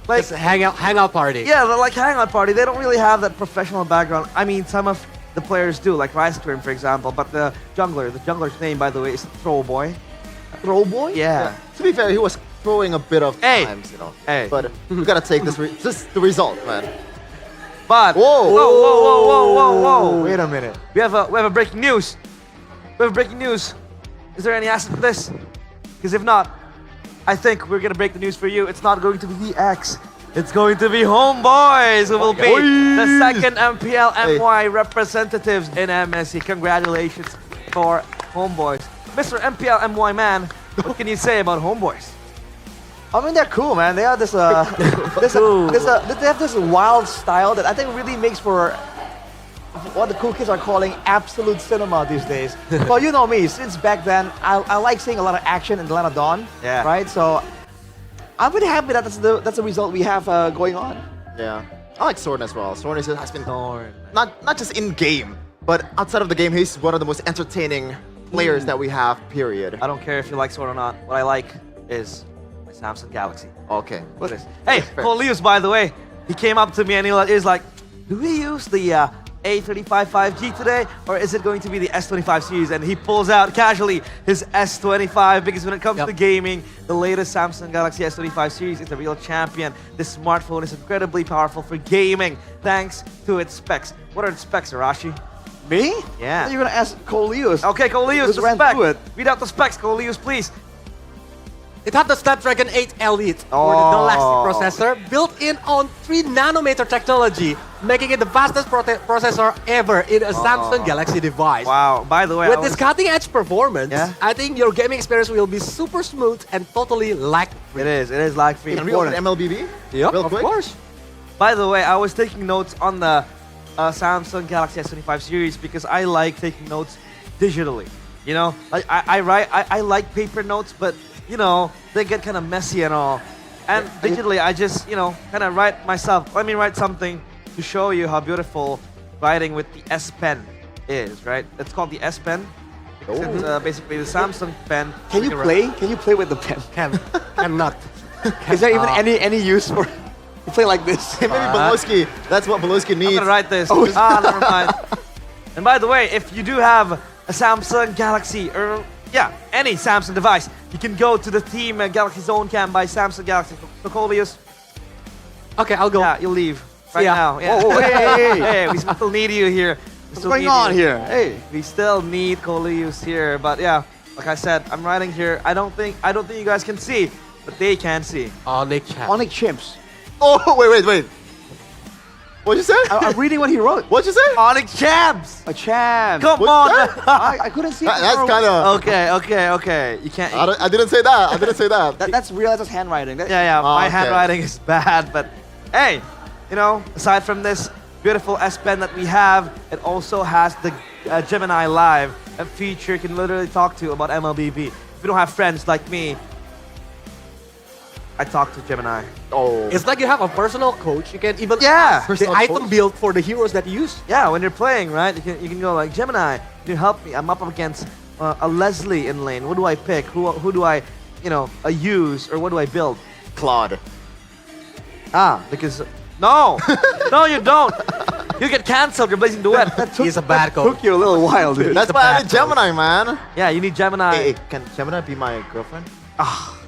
Speaker 15: like
Speaker 21: It's a hangout party.
Speaker 15: yeah, they're like hangout party. They don't really have that professional background. I mean, some of the players do, like Rice Cream, for example. But the jungler's name, by the way, is Throw Boy.
Speaker 18: Throw Boy?
Speaker 15: Yeah.
Speaker 17: To be fair, he was throwing a bit of
Speaker 15: Hey.
Speaker 17: times,
Speaker 15: Hey.
Speaker 17: But we gotta take this the result, man.
Speaker 15: But whoa.
Speaker 18: Wait a minute.
Speaker 15: We have a breaking news. We have breaking news. Is there any answer to this? Because if not, I think we're gonna break the news for you. It's not going to be DX. It's going to be Homeboys who will be the second MPL MY representatives in MSC. Congratulations for Homeboys. Mr. MPL MY man, what can you say about Homeboys?
Speaker 18: I mean, they're cool, man. They have they have this wild style that I think really makes for what the cool kids are calling absolute cinema these days. Well, you know me. Since back then, I like seeing a lot of action in the Land of Dawn.
Speaker 15: Yeah.
Speaker 18: Right. So I'm really happy that that's the result we have going on.
Speaker 17: Yeah. I like Soren as well. Soren has been not just in game, but outside of the game, he's one of the most entertaining players that we have. Period.
Speaker 15: I don't care if you like Sword or not. What I like is my Samsung Galaxy.
Speaker 17: Okay.
Speaker 15: What is? Hey, Coleus, by the way, he came up to me and he was like, "Do we use the A35 5G today, or is it going to be the S25 series?" And he pulls out casually his S25 because when it comes to gaming, the latest Samsung Galaxy S25 series is the real champion. This smartphone is incredibly powerful for gaming thanks to its specs. What are its specs, Arashi?
Speaker 18: Me?
Speaker 15: Yeah.
Speaker 18: You're gonna ask Coleus.
Speaker 15: Okay, Coleus, the
Speaker 18: ran
Speaker 15: spec.
Speaker 18: through it.
Speaker 15: Read out the specs, Coleus, please.
Speaker 21: It had the Snapdragon 8 Elite for the Galaxy processor built in on 3nm technology, making it the fastest processor ever in a Samsung Galaxy device.
Speaker 15: Wow, by the way,
Speaker 21: with this cutting-edge performance, I think your gaming experience will be super smooth and totally lag-free.
Speaker 15: It is lag-free.
Speaker 17: Can we open MLBB?
Speaker 21: Yep,
Speaker 17: real
Speaker 21: of
Speaker 17: quick?
Speaker 21: course.
Speaker 15: By the way, I was taking notes on the Samsung Galaxy S25 series because I like taking notes digitally. Like I like paper notes, but they get kind of messy and all. And digitally, I just kind of write myself. Let me write something to show you how beautiful writing with the S Pen is. Right? It's called the S Pen. It's basically the Samsung pen.
Speaker 18: Can you play? Can you play with the pen?
Speaker 21: Cannot.
Speaker 18: Is there even any use for you play like this?
Speaker 17: Maybe Beloski. That's what Beloski needs.
Speaker 15: I'm gonna write this.
Speaker 18: Oh.
Speaker 15: Never mind. And by the way, if you do have a Samsung Galaxy or any Samsung device, you can go to the Team Galaxy Zone Cam by Samsung Galaxy. So Coleus.
Speaker 21: Okay, I'll go.
Speaker 15: Yeah, you'll leave right
Speaker 21: ya.
Speaker 15: now. Yeah.
Speaker 18: Oh, hey.
Speaker 15: Hey, we still need you here.
Speaker 18: What's going on here? Hey.
Speaker 15: We still need Coleus here, but yeah, like I said, I'm writing here. I don't think you guys can see, but they can see.
Speaker 21: Onyx champ.
Speaker 18: Onyx chimps.
Speaker 17: Oh, wait. What'd you say?
Speaker 18: I'm reading what he wrote.
Speaker 17: What'd you say?
Speaker 15: Onyx champs.
Speaker 18: A champ.
Speaker 15: Come
Speaker 17: What's
Speaker 15: on.
Speaker 17: that?
Speaker 18: I couldn't see.
Speaker 17: That's kind of.
Speaker 15: Okay. You can't.
Speaker 17: I didn't say that. I didn't say that.
Speaker 18: That's Realize's handwriting.
Speaker 15: Yeah. My
Speaker 17: okay.
Speaker 15: handwriting is bad, but hey, aside from this beautiful S Pen that we have, it also has the Gemini Live, a feature you can literally talk to about MLBB. If you don't have friends like me, I talk to Gemini.
Speaker 17: Oh.
Speaker 21: It's like you have a personal coach. You can even
Speaker 15: Yeah.
Speaker 21: ask the item build for the heroes that you use.
Speaker 15: Yeah, when you're playing, right? You can go like, Gemini, can you help me? I'm up against a Leslie in lane. What do I pick? Who do I, use, or what do I build?
Speaker 17: Claude.
Speaker 15: Because no, no, you don't. You get cancelled. You're Blazing Duet.
Speaker 21: He's a bad coach.
Speaker 18: Took you a little while, dude.
Speaker 17: That's why I need Gemini, man.
Speaker 15: Yeah, you need Gemini.
Speaker 17: Hey, can Gemini be my girlfriend?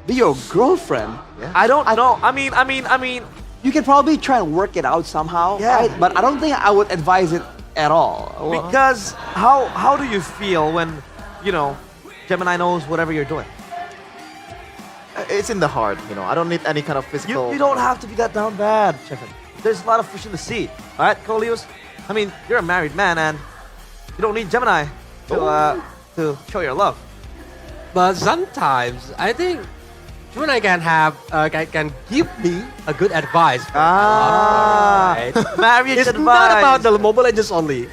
Speaker 18: Be your girlfriend.
Speaker 17: Yeah.
Speaker 15: I don't know. I mean.
Speaker 18: You can probably try and work it out somehow,
Speaker 15: Yeah.
Speaker 18: right? But I don't think I would advise it at all.
Speaker 15: Because how do you feel when, Gemini knows whatever you're doing?
Speaker 17: It's in the heart, I don't need any kind of physical.
Speaker 15: You don't have to be that down bad, Chefin. There's a lot of fish in the sea. All right, Coleus? I mean, you're a married man and you don't need Gemini to show your love.
Speaker 21: But sometimes I think Gemini can give me a good advice. Right?
Speaker 15: Marriage
Speaker 21: It's
Speaker 15: advice.
Speaker 21: not about the Mobile Legends only.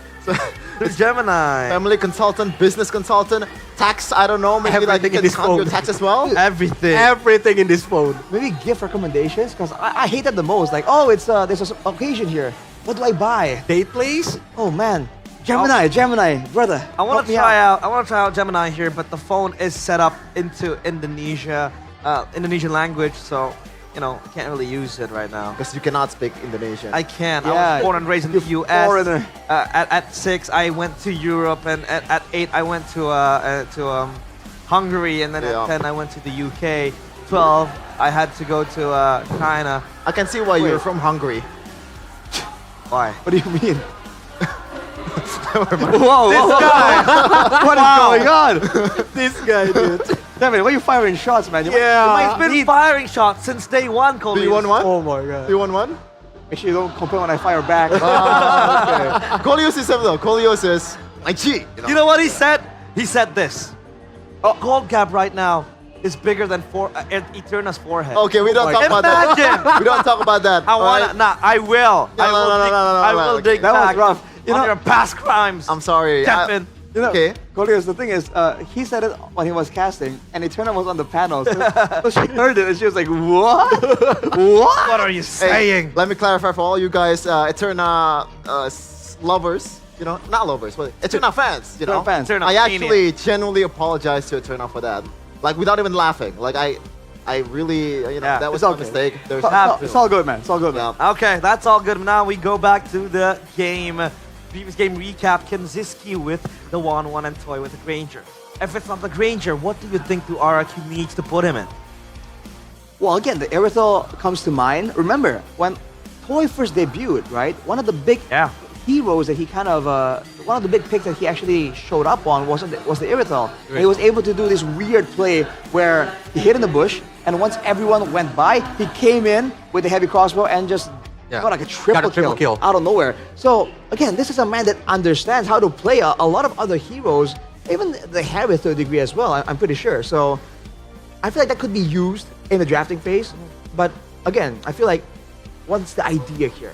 Speaker 15: The Gemini.
Speaker 17: Family consultant, business consultant, tax, I don't know, maybe like you
Speaker 21: Everything in
Speaker 17: can
Speaker 21: this
Speaker 17: count your
Speaker 21: phone.
Speaker 17: tax as well.
Speaker 15: Everything.
Speaker 21: Everything in this phone.
Speaker 18: Maybe gift recommendations, because I hate that the most. Like, oh, it's there's an occasion here. What do I buy?
Speaker 21: Date please?
Speaker 18: Oh man, Gemini, brother.
Speaker 15: I want to try out Gemini here, but the phone is set up into Indonesia, Indonesian language, so I can't really use it right now.
Speaker 17: Because you cannot speak Indonesian.
Speaker 15: I can't. I
Speaker 18: Yeah,
Speaker 15: was born and raised in the U.S.
Speaker 18: foreigner.
Speaker 15: At 6, I went to Europe, and at 8, I went to Hungary, and then
Speaker 17: Yeah.
Speaker 15: at 10, I went to the UK. 12, I had to go to China.
Speaker 17: I can see why you're from Hungary.
Speaker 15: Why?
Speaker 18: What do you mean?
Speaker 15: Whoa,
Speaker 18: This guy. What is going on?
Speaker 21: This guy, dude.
Speaker 18: Devin, why are you firing shots, man?
Speaker 15: He's been firing shots since day one, Colby.
Speaker 17: Do you want one?
Speaker 21: Oh my god.
Speaker 17: Do you want one?
Speaker 18: Make sure you don't complain when I fire back.
Speaker 17: Okay. Coleus is though. Coleus is my G.
Speaker 15: You know what he said? He said this. Gold gap right now is bigger than Eterna's forehead.
Speaker 17: Okay, we don't talk about that. We don't talk about that.
Speaker 15: I wanna. Nah, I will.
Speaker 17: No,
Speaker 15: I will dig
Speaker 18: That was
Speaker 15: back
Speaker 18: rough.
Speaker 15: on your past crimes.
Speaker 17: I'm sorry.
Speaker 15: Stefan.
Speaker 17: Okay.
Speaker 18: Coleus, the thing is, he said it when he was casting, and Eterna was on the panel. So she heard it, and she was like, what? What?
Speaker 15: What are you saying?
Speaker 17: Hey, let me clarify for all you guys, Eterna lovers, not lovers, but Eterna fans,
Speaker 18: Eterna fans.
Speaker 15: Eterna
Speaker 17: I
Speaker 15: mania.
Speaker 17: actually genuinely apologize to Eterna for that. Like, without even laughing. Like, I really, that was
Speaker 18: it's
Speaker 17: my
Speaker 18: okay.
Speaker 17: mistake. There's
Speaker 18: It's all good, man. It's all good, man.
Speaker 15: Okay, that's all good. Now we go back to the game. Previous game recap. Kenziski with the 1-1 and Toy with the Granger. If it's not the Granger, what do you think the RRQ needs to put him in?
Speaker 18: Well, again, the Aerithal comes to mind. Remember, when Toy first debuted, right? One of the big heroes that he kind of, one of the big picks that he actually showed up on was the Aerithal. And he was able to do this weird play where he hid in the bush, and once everyone went by, he came in with the heavy crossbow and just got like a triple kill out of nowhere. So, again, this is a man that understands how to play a lot of other heroes, even the Harith to a degree as well, I'm pretty sure. So, I feel like that could be used in the drafting phase. But, again, I feel like, what's the idea here?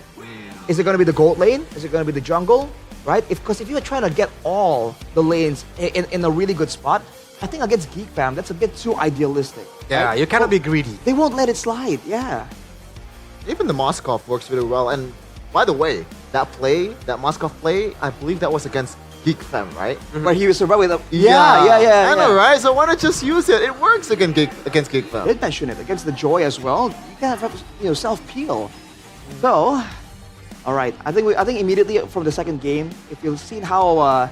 Speaker 18: Is it going to be the gold lane? Is it going to be the jungle? Right? Because if you're trying to get all the lanes in a really good spot, I think against Geek Fam, that's a bit too idealistic.
Speaker 21: Yeah,
Speaker 18: right?
Speaker 21: you cannot be greedy.
Speaker 18: They won't let it slide, yeah.
Speaker 17: Even the Moskov works really well. And by the way, that Moskov play, I believe that was against Geek Fam, right?
Speaker 18: Where he was survived with a...
Speaker 17: I know, right? So why not just use it? It works against Geek Fam.
Speaker 18: I did mention it against the Joy as well. You can have self-peel. So, all right. I think immediately from the second game, if you've seen how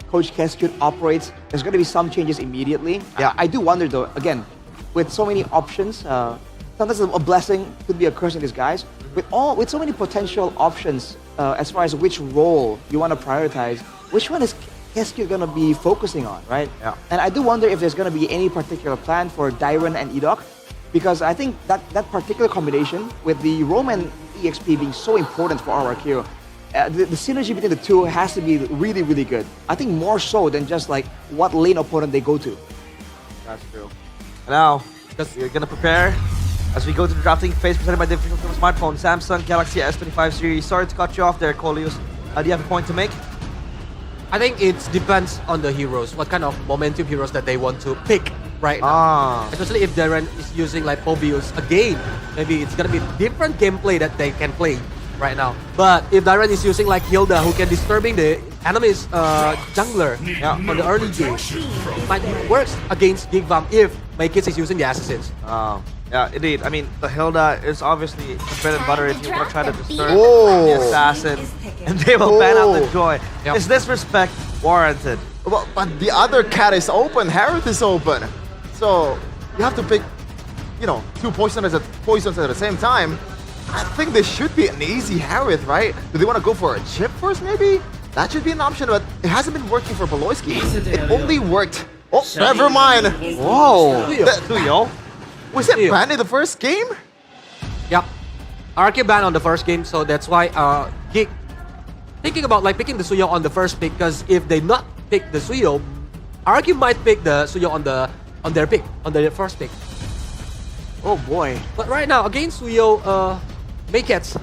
Speaker 18: Coach Keskut operates, there's going to be some changes immediately. Yeah. I do wonder though, again, with so many options, sometimes a blessing could be a curse in disguise. With so many potential options as far as which role you want to prioritize, which one is Keskut going to be focusing on, right?
Speaker 15: Yeah.
Speaker 18: And I do wonder if there's going to be any particular plan for Dairon and Edok, because I think that particular combination with the Roman EXP being so important for RRQ. The synergy between the two has to be really, really good. I think more so than just like what lane opponent they go to.
Speaker 15: That's true. Now, we're gonna prepare as we go to the drafting phase presented by the official smartphone, Samsung Galaxy S25 series. Sorry to cut you off there, Colius. Do you have a point to make?
Speaker 21: I think it depends on the heroes, what kind of momentum heroes that they want to pick right now. Especially if Darren is using like Pobius again, maybe it's gonna be different gameplay that they can play right now. But if Darren is using like Hilda, who can disturbing the enemy's jungler on the early game, it might work against Gigvam if Maykits is using the assassins.
Speaker 15: Yeah, indeed. I mean, the Hilda is obviously the bread and butter if you want to try to disturb the assassin, and they will ban out the joy. Is disrespect warranted?
Speaker 17: Well, but the other cat is open. Harith is open. So you have to pick, you know, two poisons at the same time. I think this should be an easy Harith, right? Do they want to go for a chip first, maybe? That should be an option, but it hasn't been working for Beloyski. It only worked. Oh, never mind.
Speaker 18: Whoa.
Speaker 15: Suyo.
Speaker 17: Was it banned in the first game?
Speaker 21: Yep. RRQ banned on the first game, so that's why Gig thinking about like picking the Suyo on the first pick, because if they not pick the Suyo, RRQ might pick the Suyo on their pick, on their first pick.
Speaker 18: Oh boy.
Speaker 21: But right now, against Suyo, Maykits,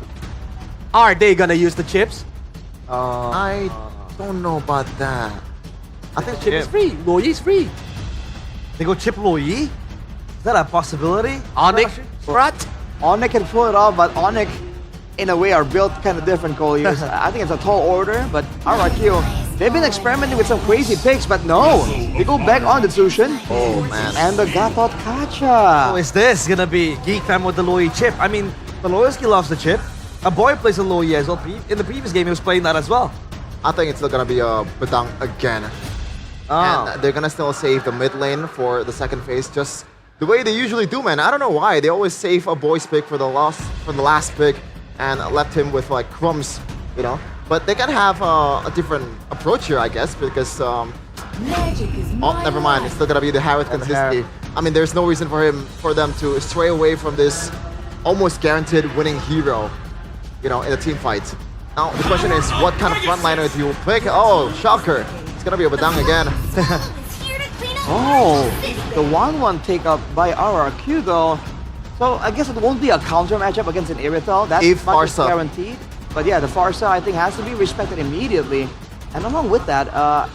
Speaker 21: are they gonna use the chips?
Speaker 17: I don't know about that.
Speaker 21: I think chip is free. Loyi is free.
Speaker 15: They go chip Loyi? Is that a possibility?
Speaker 21: Onyx, Strat?
Speaker 18: Onyx can pull it off, but Onyx, in a way, are built kind of different, Colius. I think it's a tall order, but RRQ, they've been experimenting with some crazy picks, but no. They go back on the Tsushin.
Speaker 17: Oh, man.
Speaker 18: And the Gatot Kacha.
Speaker 15: Oh, is this gonna be Geek Fam with the Loyi chip? I mean, Beloyski loves the chip. A boy plays a Loyi as well. In the previous game, he was playing that as well.
Speaker 17: I think it's still gonna be a Bedang again. And they're gonna still save the mid lane for the second phase, just the way they usually do, man. I don't know why. They always save a boy's pick for the last pick and left him with like crumbs, you know. But they can have a different approach here, I guess, because oh, never mind. It's still gonna be the Harith consistency. I mean, there's no reason for them to stray away from this almost guaranteed winning hero, you know, in a team fight. Now the question is, what kind of frontliner do you pick? Oh, shocker! It's gonna be a Bedang again.
Speaker 18: Oh, the 1-1 take up by RRQ though. So I guess it won't be a counter matchup against an Irithel. That's much guaranteed. But yeah, the Farsa I think has to be respected immediately. And along with that, I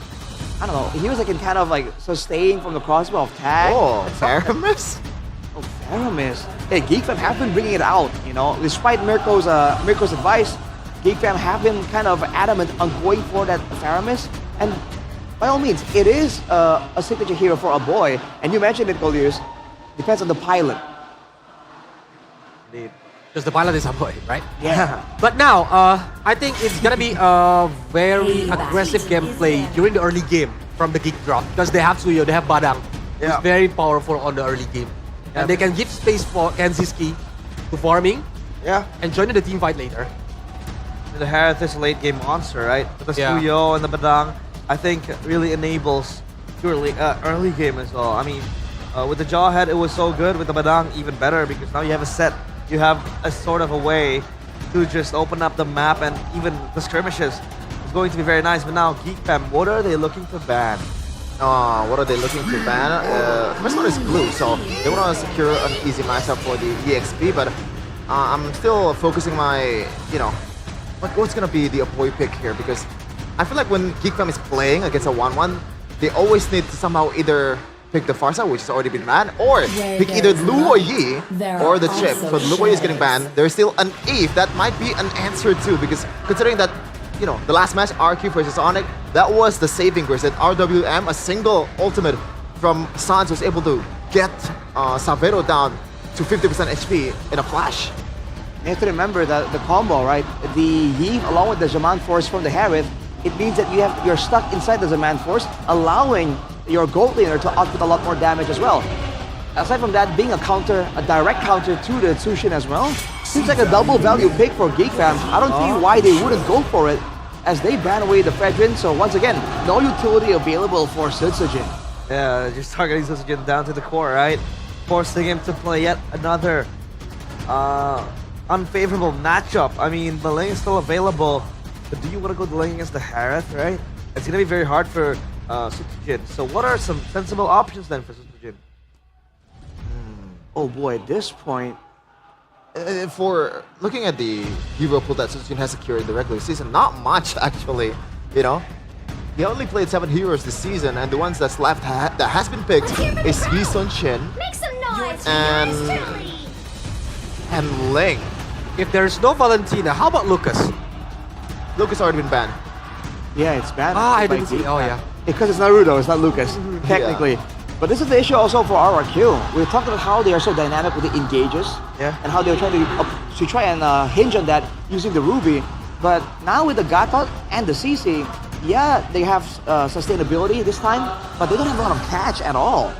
Speaker 18: don't know, heroes that can kind of like sustain from the crossbow of tag.
Speaker 17: Oh, Faramis?
Speaker 18: Oh, Faramis. Hey, GeekFam have been bringing it out, you know. Despite Mirko's advice, GeekFam have been kind of adamant on going for that Faramis. And by all means, it is a signature hero for a boy. And you mentioned it, Colius. Depends on the pilot.
Speaker 21: Indeed. Because the pilot is a boy, right?
Speaker 18: Yeah.
Speaker 21: But now, I think it's gonna be a very aggressive gameplay during the early game from the Geek drop. Because they have Suyo, they have Badang. It's very powerful on the early game. And they can give space for Kenziski to farming.
Speaker 18: Yeah.
Speaker 21: And join the team fight later.
Speaker 15: The Harith is a late game monster, right? The Suyo and the Badang, I think, really enables early game as well. I mean, with the Jawhead, it was so good. With the Badang, even better, because now you have a set. You have a sort of a way to just open up the map, and even the skirmishes is going to be very nice. But now, Geek Fam, what are they looking to ban?
Speaker 17: What are they looking to ban? First one is blue, so they want to secure an easy matchup for the EXP, but I'm still focusing my, you know, what's going to be the Apoy pick here, because I feel like when Geek Fam is playing against a 1-1, they always need to somehow either pick the Farsa, which has already been banned, or pick either Lu or Yi or the chip. So Lu or Yi is getting banned. There's still an Eve. That might be an answer too, because considering that, you know, the last match, RQ versus Onyx, that was the saving grace. That RWM, a single ultimate from Sans, was able to get Savero down to 50% HP in a flash.
Speaker 18: You have to remember that the combo, right? The Yi along with the Zaman Force from the Harith, it means that you're stuck inside the Zaman Force, allowing your gold laner to output a lot more damage as well. Aside from that, being a direct counter to the Tsushin as well, seems like a double value pick for Geek Fam. I don't see why they wouldn't go for it, as they ban away the Fredrin. So once again, no utility available for Sutsujin.
Speaker 15: Yeah, just targeting Sutsujin down to the core, right? Forcing him to play yet another unfavorable matchup. I mean, the lane is still available, but do you want to go the lane against the Harith, right? It's going to be very hard for Sutsujin. So what are some sensible options then for Sutsujin?
Speaker 18: Oh boy, at this point,
Speaker 17: For looking at the hero pool that Sutsujin has secured in the regular season, not much actually, you know? He only played 7 heroes this season, and the ones that's left that has been picked is Yi Sun Shin and Ling.
Speaker 21: If there's no Valentina, how about Lucas?
Speaker 17: Lucas already been banned.
Speaker 18: yeah, it's bad.
Speaker 21: Ah, I
Speaker 18: by
Speaker 21: didn't see.
Speaker 18: Geek
Speaker 21: Oh,
Speaker 18: Fam.
Speaker 21: yeah.
Speaker 18: Because it's Naruto, it's not Lucas, technically. But this is the issue also for RRQ. We talked about how they are so dynamic with the engages, and how they're trying to try and hinge on that using the Ruby. But now with the Gatot and the CC, yeah, they have sustainability this time, but they don't have a lot of catch at all.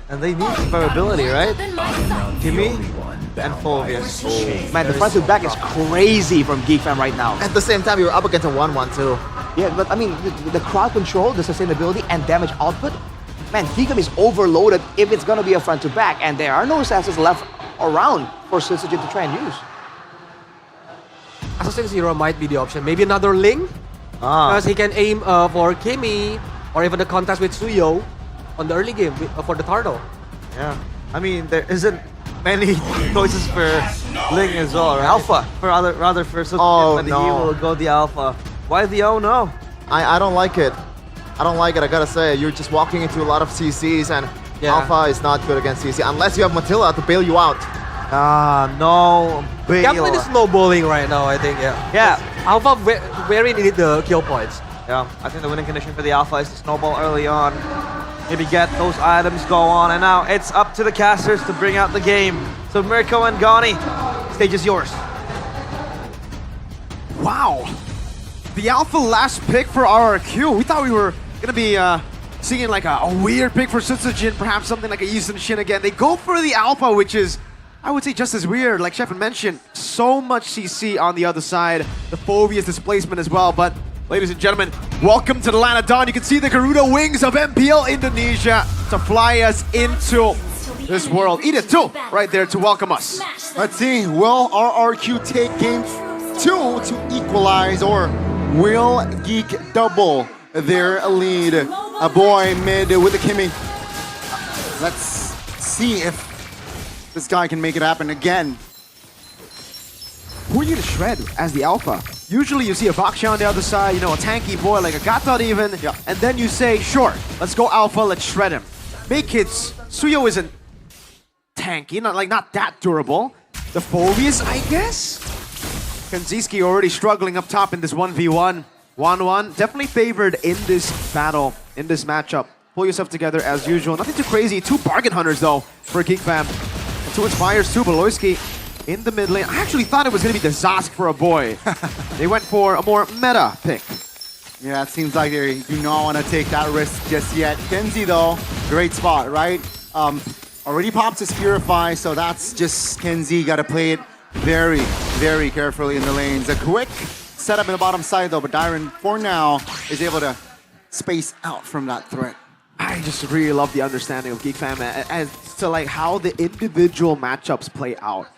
Speaker 15: And they need survivability, right? Kimmy and Phobius.
Speaker 18: Man, the front to back is crazy from Geek Fam right now.
Speaker 17: At the same time, you're up against a 1-1 too.
Speaker 18: Yeah, but I mean, the crowd control, the sustainability, and damage output, man, Geek Fam is overloaded if it's gonna be a front to back, and there are no assassins left around for Sutsujin to try and use.
Speaker 21: Assassin Zero might be the option. Maybe another Ling, because he can aim for Kimmy or even the contest with Suyo on the early game for the Turtle.
Speaker 15: Yeah, I mean there isn't many choices for Ling as well, right?
Speaker 18: Alpha.
Speaker 15: For rather for Sutsujin,
Speaker 17: Oh,
Speaker 15: but
Speaker 17: no.
Speaker 15: he will go the Alpha. Why the oh no?
Speaker 17: I don't like it. I don't like it, I gotta say. You're just walking into a lot of CCs, and Alpha is not good against CC unless you have Matilla to bail you out.
Speaker 15: No, bail.
Speaker 21: Kaplan is snowballing right now, I think,
Speaker 15: Yeah.
Speaker 21: Alpha very needed the kill points.
Speaker 15: Yeah, I think the winning condition for the Alpha is to snowball early on. Maybe get those items, go on, and now it's up to the casters to bring out the game. So Mirko and Gani, stage is yours.
Speaker 16: Wow. The Alpha last pick for RRQ. We thought we were gonna be seeing like a weird pick for Sutsujin, perhaps something like a Yi Sun Shin again. They go for the Alpha, which is, I would say, just as weird. Like Shepard mentioned, so much CC on the other side. The Phobius displacement as well. But ladies and gentlemen, welcome to the land of Dawn. You can see the Garuda wings of MPL Indonesia to fly us into this world. Edith too, right there to welcome us.
Speaker 2: Let's see, will RRQ take game 2 to equalize, or will Geek double their lead? A boy mid with the Kimmy. Let's see if this guy can make it happen again.
Speaker 16: Who are you to shred as the Alpha? Usually you see a Baksha on the other side, you know, a tanky boy like a Gatot even, and then you say, sure, let's go Alpha, let's shred him. Make it, Suyo isn't tanky, not that durable. The Phobius, I guess? Kanziski already struggling up top in this 1v1. 1-1, definitely favored in this battle, in this matchup. Pull yourself together as usual. Nothing too crazy. 2 bargain hunters though for Geek Fam. And 2 Inspires too. Beloyski in the mid lane. I actually thought it was going to be the Zosk for a boy. They went for a more meta pick.
Speaker 2: Yeah, it seems like they do not want to take that risk just yet. Kenzie though, great spot, right? Already popped his Purify, so that's just Kenzie. Got to play it very, very carefully in the lanes. A quick setup in the bottom side though, but Dyron, for now, is able to space out from that threat.
Speaker 16: I just really love the understanding of Geek Fam as to like how the individual matchups play out.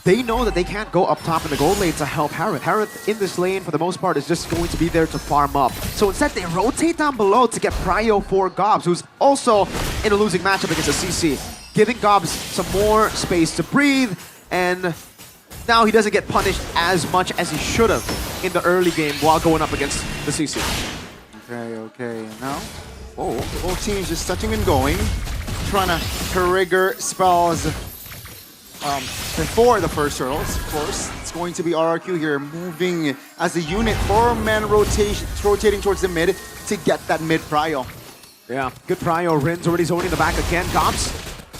Speaker 16: They know that they can't go up top in the gold lane to help Harith. Harith in this lane, for the most part, is just going to be there to farm up. So instead, they rotate down below to get Prio for Gobs, who's also in a losing matchup against a CC, giving Gobs some more space to breathe, and now he doesn't get punished as much as he should have in the early game while going up against the CC.
Speaker 2: Okay, now, both teams just touching and going, trying to trigger spells before the first turtles. Of course, it's going to be RRQ here, moving as a unit, 4-man rotating towards the mid to get that mid prio.
Speaker 16: Yeah, good prio. Rin's already zoning the back again. Gobs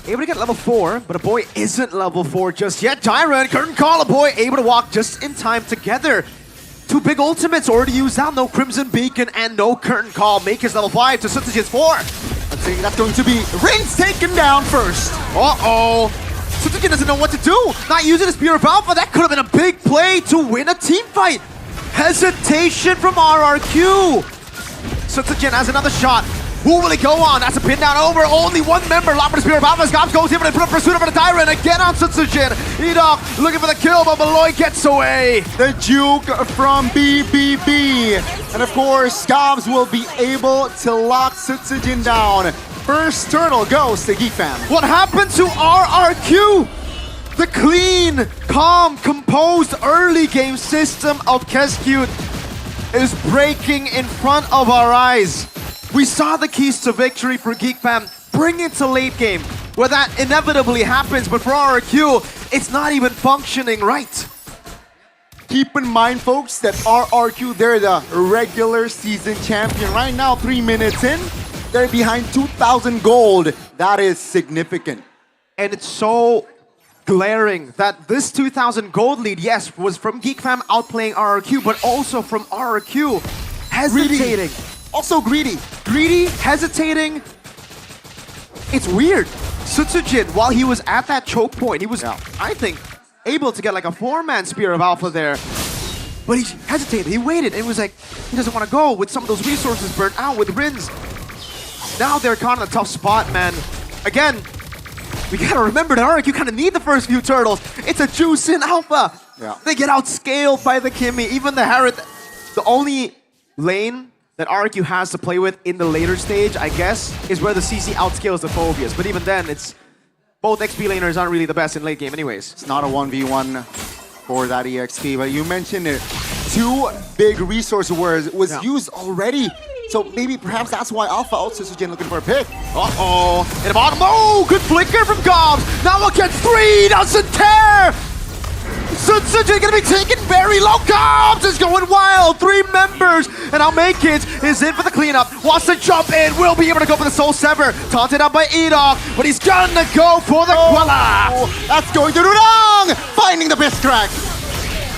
Speaker 16: able to get level 4, but a boy isn't level 4 just yet. Tyron, Curtain Call, a boy able to walk just in time together. 2 big ultimates already used out. No Crimson Beacon and no Curtain Call. Make his level 5 to Sutsujin's 4.
Speaker 2: Let's see, that's going to be Rin's taken down first.
Speaker 16: Uh-oh. Sutsujin doesn't know what to do. Not using his Pure Alpha. That could have been a big play to win a team fight. Hesitation from RRQ. Sutsujin has another shot. Who will he go on? That's a pin down over. Only one member. Locked for the Spear of Alpha. Scops goes in for the pursuit over the Tyrant. Again on Sutsujin. Edok looking for the kill, but Malloy gets away.
Speaker 2: The juke from BBB. And of course, Scobs will be able to lock Sutsujin down. First turtle goes to Geek Fam.
Speaker 16: What happened to RRQ? The clean, calm, composed early game system of Keskute is breaking in front of our eyes. We saw the keys to victory for Geek Fam. Bring it to late game, where that inevitably happens, but for RRQ, it's not even functioning right.
Speaker 2: Keep in mind, folks, that RRQ, they're the regular season champion. Right now, 3 minutes in, they're behind 2,000 gold. That is significant.
Speaker 16: And it's so glaring that this 2,000 gold lead, yes, was from Geek Fam outplaying RRQ, but also from RRQ hesitating.
Speaker 2: Greedy. Also greedy.
Speaker 16: Greedy, hesitating. It's weird. Sutsujin, while he was at that choke point, he was, I think, able to get like a 4-man Spear of Alpha there. But he hesitated, he waited, and it was like, he doesn't want to go with some of those resources burnt out with Rins. Now they're caught in a tough spot, man. Again, we gotta remember that RRQ kind of need the first few turtles. It's a juice in Alpha.
Speaker 2: Yeah.
Speaker 16: They get outscaled by the Kimmy. Even the Harriet, the only lane that RRQ has to play with in the later stage, I guess, is where the CC outscales the Phobias. But even then, it's both XP laners aren't really the best in late game anyways.
Speaker 2: It's not a 1v1 for that EXP, but you mentioned it. 2 big resource was used already. So maybe perhaps that's why Alpha out Sutsujin looking for a pick.
Speaker 16: Uh-oh. In the bottom. Oh, good flicker from Gobs. Now against 3. Doesn't tear. Sutsujin gonna be taken very low. Gobs is going wild. 3 members. And now Make-It is in for the cleanup. Wants to jump in. Will be able to go for the Soul Sever. Taunted up by Edok. But he's gonna go for the Quella.
Speaker 2: That's going to Durang. Finding the best crack.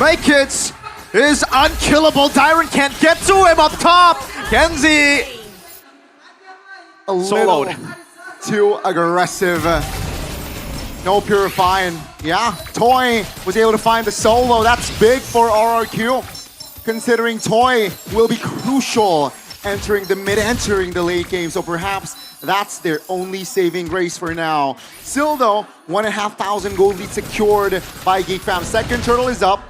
Speaker 16: Make-It is unkillable. Tyrant can't get to him up top. Kenzie
Speaker 2: a
Speaker 16: soloed.
Speaker 2: Little too aggressive. No purifying. Yeah, Toy was able to find the solo. That's big for RRQ, considering Toy will be crucial entering the mid, entering the late game. So perhaps that's their only saving grace for now. Still though, 1,500 gold lead secured by Geek Fam. Second turtle is up.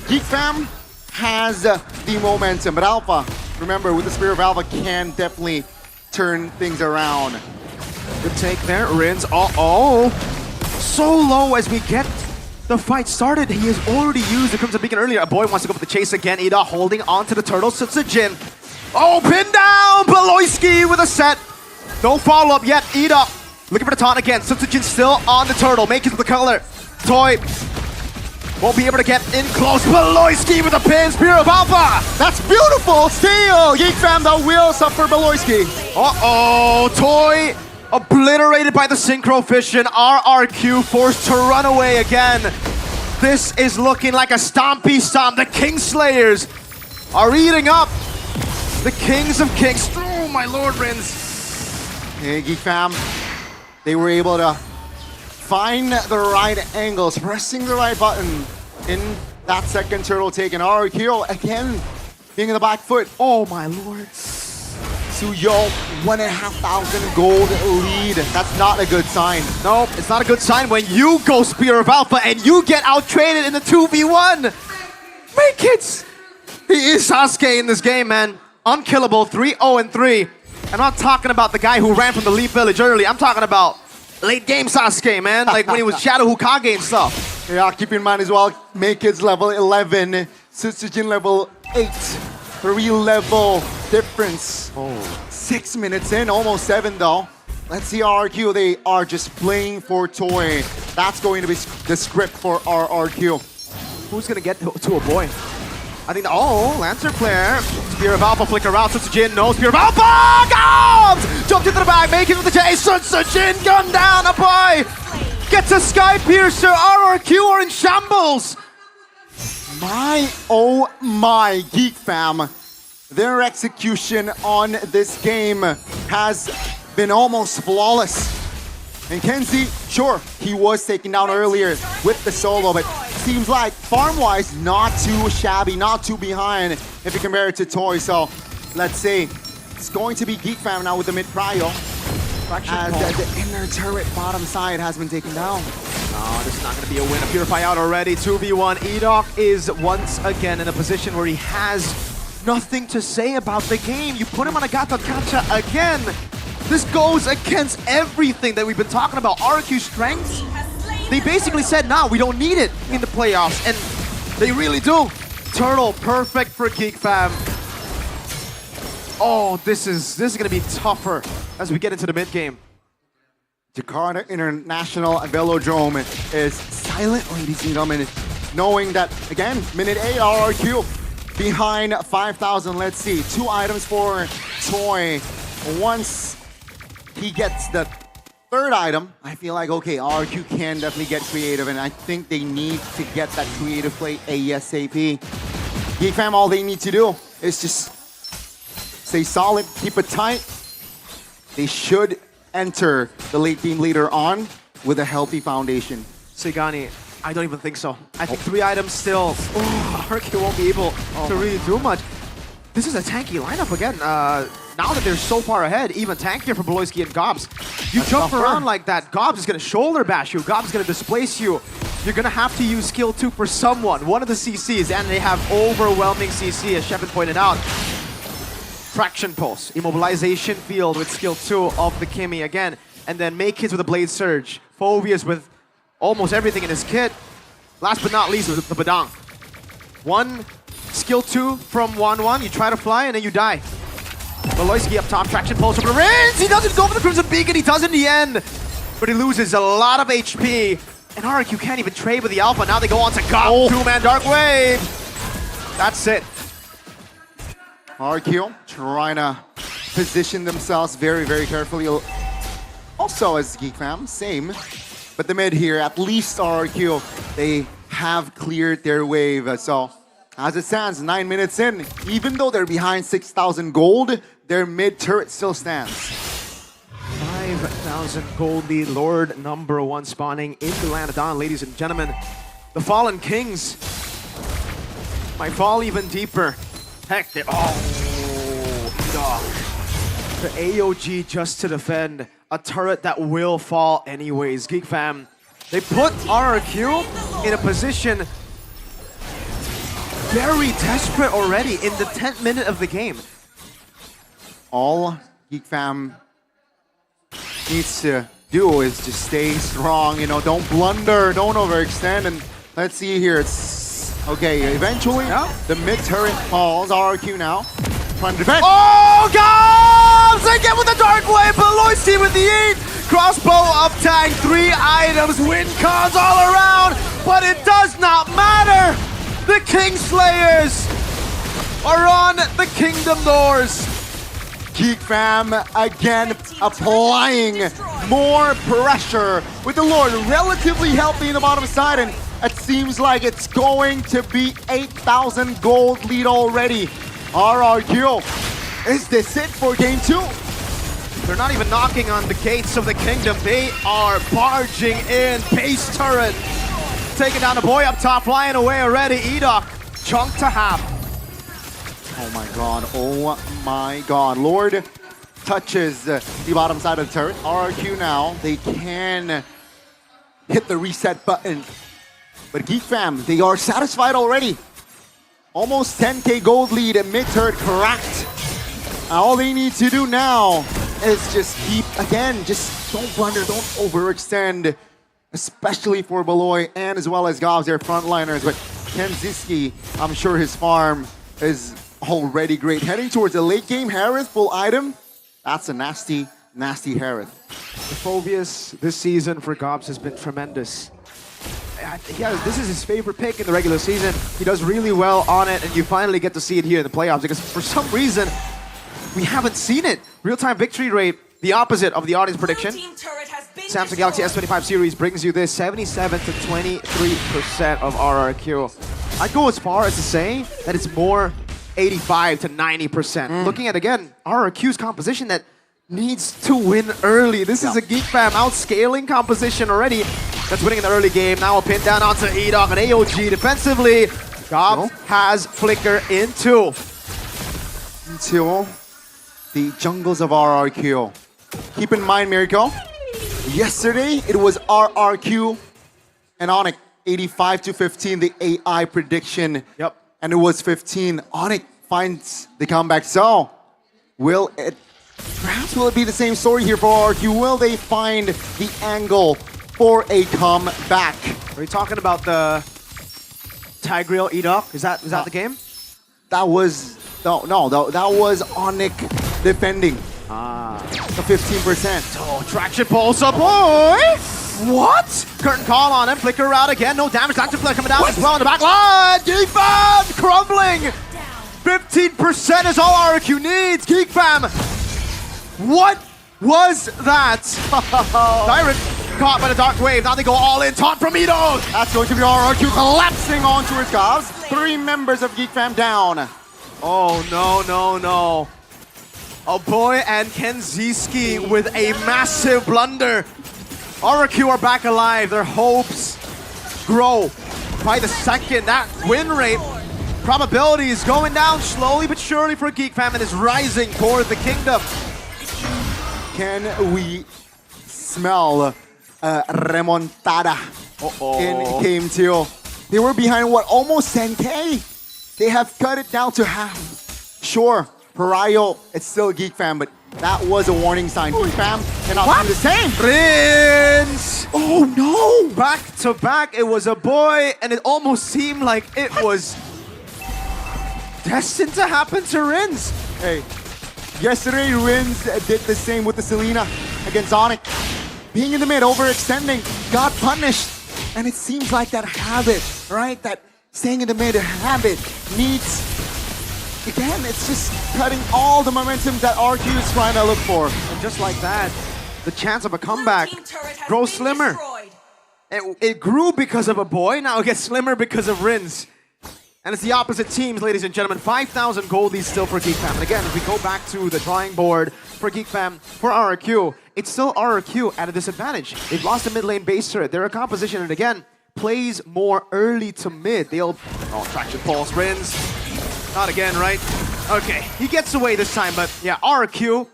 Speaker 2: Geek Fam has the momentum, but Alpha, remember, with the Spear of Alpha, can definitely turn things around.
Speaker 16: Good take there, Rins. Uh-oh. So low as we get the fight started. He has already used the Crimson Beacon earlier. A boy wants to go for the chase again. Ida holding on to the turtle. Sutsujin. Oh, pin down! Beloyski with a set. No follow-up yet. Ida looking for the taunt again. Sutsujin still on the turtle. Make it with the color. Toy won't be able to get in close. Beloyski with a pin. Spear of Alpha.
Speaker 2: That's beautiful. Still, Geek Fam though will suffer Beloyski.
Speaker 16: Uh-oh. Toy obliterated by the Synchro Fission. RRQ forced to run away again. This is looking like a stompy stomp. The Kingslayers are eating up the Kings of Kings. Oh, my Lord, Rins.
Speaker 2: Hey, Geek Fam, they were able to find the right angles, pressing the right button in that second turtle taken. RRQ again being in the back foot. Oh my Lord. Suyo, 1,500 gold lead. That's not a good sign.
Speaker 16: No, it's not a good sign when you go Spear of Alpha and you get out-traded in the 2v1. Make it. He is Sasuke in this game, man. Unkillable, 3-0-3. I'm not talking about the guy who ran from the Leaf Village early. I'm talking about late game Sasuke, man. Like when he was Shadow Hokage and stuff.
Speaker 2: Yeah, keep in mind as well, Make-It's level 11, Sutsujin level 8. 3-level difference. 6 minutes in, almost 7 though. Let's see RRQ, they are just playing for Toy. That's going to be the script for RRQ.
Speaker 16: Who's gonna get to a boy? I think, Lancer Flare. Spear of Alpha flicker out. Sutsujin, no Spear of Alpha! Gobs! Jumped into the bag, make it with the chase. Sutsujin, gun down, a boy! Gets a Sky Piercer. RRQ are in shambles.
Speaker 2: My, oh my, Geek Fam. Their execution on this game has been almost flawless. And Kenzie, sure, he was taken down earlier with the solo, but seems like farm-wise, not too shabby, not too behind if you compare it to Toy. So let's see It's going to be Geek Fam now with the mid prio. As the inner turret bottom side has been taken down.
Speaker 16: Oh, this is not going to be a win. A Purify out already. 2v1. Edok is once again in a position where he has nothing to say about the game. You put him on a Gato Kacha again. This goes against everything that we've been talking about. RRQ strengths. They basically said, nah, we don't need it in the playoffs. And they really do. Turtle, perfect for Geek Fam. Oh, this is going to be tougher as we get into the mid game.
Speaker 2: Jakarta International Velodrome is silent, ladies and gentlemen, knowing that, again, minute 8 RRQ behind 5,000. Let's see, 2 items for Toy. Once he gets the 3rd item, I feel like, okay, RRQ can definitely get creative, and I think they need to get that creative play ASAP. Geek Fam, all they need to do is just stay solid, keep it tight. They should enter the late game later on with a healthy foundation.
Speaker 16: Sigani, I don't even think so. I think 3 items still. RRQ won't be able to really do much. This is a tanky lineup again. Now that they're so far ahead, even tankier for Beloyski and Gobs. You jump around like that, Gobs is going to shoulder bash you. Gobs is going to displace you. You're going to have to use skill 2 for someone, one of the CCs, and they have overwhelming CC, as Shepard pointed out. Fraction Pulse, Immobilization Field with skill 2 of the Kimmy again, and then Make Kids with a Blade Surge. Phobias with almost everything in his kit. Last but not least, with the Badang. 1 skill 2 from 1-1, you try to fly and then you die. Beloyski up top, Traction Pulse over the range. He doesn't go for the Crimson Beacon, he does in the end. But he loses a lot of HP. And RRQ can't even trade with the Alpha. Now they go on to Gob, 2-man Dark Wave. That's it.
Speaker 2: RRQ trying to position themselves very, very carefully. Also as Geek Fam, same. But the mid here, at least RRQ, they have cleared their wave. So as it stands, 9 minutes in, even though they're behind 6,000 gold, their mid turret still stands.
Speaker 16: 5,000 gold lead, Lord #1 spawning in the land of Dawn, ladies and gentlemen. The Fallen Kings might fall even deeper. Heck, they the AOG just to defend a turret that will fall anyways. Geek Fam, they put RRQ in a position very desperate already in the 10th minute of the game.
Speaker 2: All Geek Fam needs to do is just stay strong, you know, don't blunder, don't overextend, and let's see here, it's okay, eventually the mid turret falls. RRQ now trying to defend.
Speaker 16: Oh, Gobs! They get with the Dark Wave, Beloyski with the eat! Crossbow of tank, 3 items, win cons all around, but it does not matter! The Kingslayers are on the Kingdom doors.
Speaker 2: Geek Fam again applying more pressure with the Lord relatively healthy in the bottom side, and it seems like it's going to be 8,000 gold lead already. RRQ, is this it for game 2?
Speaker 16: They're not even knocking on the gates of the Kingdom. They are barging in. Base turret taking down the boy up top, flying away already. Edok, chunk to half.
Speaker 2: Oh my god. Lord touches the bottom side of the turret. RRQ now, they can hit the reset button. But Geek Fam, they are satisfied already. Almost 10k gold lead and mid turret cracked. All they need to do now is just keep, again, just don't blunder, don't overextend, especially for Beloy and as well as Gobs, their frontliners. But Kenziski, I'm sure his farm is already great. Heading towards the late game, Harith, full item. That's a nasty, nasty Harith.
Speaker 16: The Phobias this season for Gobs has been tremendous. Yeah, this is his favorite pick in the regular season. He does really well on it, and you finally get to see it here in the playoffs because for some reason, we haven't seen it. Real-time victory rate, the opposite of the audience prediction. Samsung Galaxy S25 series brings you this 77 to 23% of RRQ. I'd go as far as to say that it's more 85 to 90%. Looking at, again, RRQ's composition that needs to win early. This is a Geek Fam outscaling composition already. That's winning in the early game. Now a pin down onto Edok and AOG defensively. Gob has Flicker into.
Speaker 2: the jungles of RRQ. Keep in mind, Mirko, yesterday it was RRQ and Onyx 85-15, the AI prediction.
Speaker 16: Yep.
Speaker 2: And it was 15. Onyx finds the comeback. So, perhaps will it be the same story here for RRQ? Will they find the angle for a comeback?
Speaker 16: Are we talking about the Tigreal Edok? Is that the game?
Speaker 2: That was that was Onyx defending. The 15%.
Speaker 16: Oh, traction pulse up, boy! What? Curtain call on him, flicker out again, no damage. Traction flare coming down as well in the back line. Geek Fam crumbling. 15% is all RRQ needs. Geek Fam. What was that? Tyrant caught by the dark wave. Now they go all in. Taunt from Edok.
Speaker 2: That's going to be RRQ collapsing onto his calves. 3 members of Geek Fam down.
Speaker 16: Oh, no. A boy and Kenziski with a massive blunder. RRQ are back alive. Their hopes grow by the second. That win rate probability is going down slowly but surely for Geek Fam and is rising toward the kingdom.
Speaker 2: Can we smell remontada in Game 2? They were behind, almost 10K? They have cut it down to half. Sure, Pariah, it's still Geek Fam, but that was a warning sign. Geek Fam cannot do the same.
Speaker 16: Rinse!
Speaker 2: Oh no!
Speaker 16: Back to back, it was a boy, and it almost seemed like it was destined to happen to Rinse.
Speaker 2: Hey, yesterday Rinse did the same with the Selena against Onyx. Being in the mid, overextending, got punished. And it seems like that habit, right? That staying in the mid habit needs, again, it's just cutting all the momentum that RQ is trying to look for.
Speaker 16: And just like that, the chance of a comeback grows slimmer. It grew because of a boy, now it gets slimmer because of Rinse. And it's the opposite teams, ladies and gentlemen. 5,000 goldies still for Geek Fam. And again, if we go back to the drawing board for Geek Fam, for RRQ, it's still RRQ at a disadvantage. They've lost a mid lane base turret. Their composition, and again, plays more early to mid. Traction pulse, Rinse. Not again, right? Okay, he gets away this time, but yeah, RRQ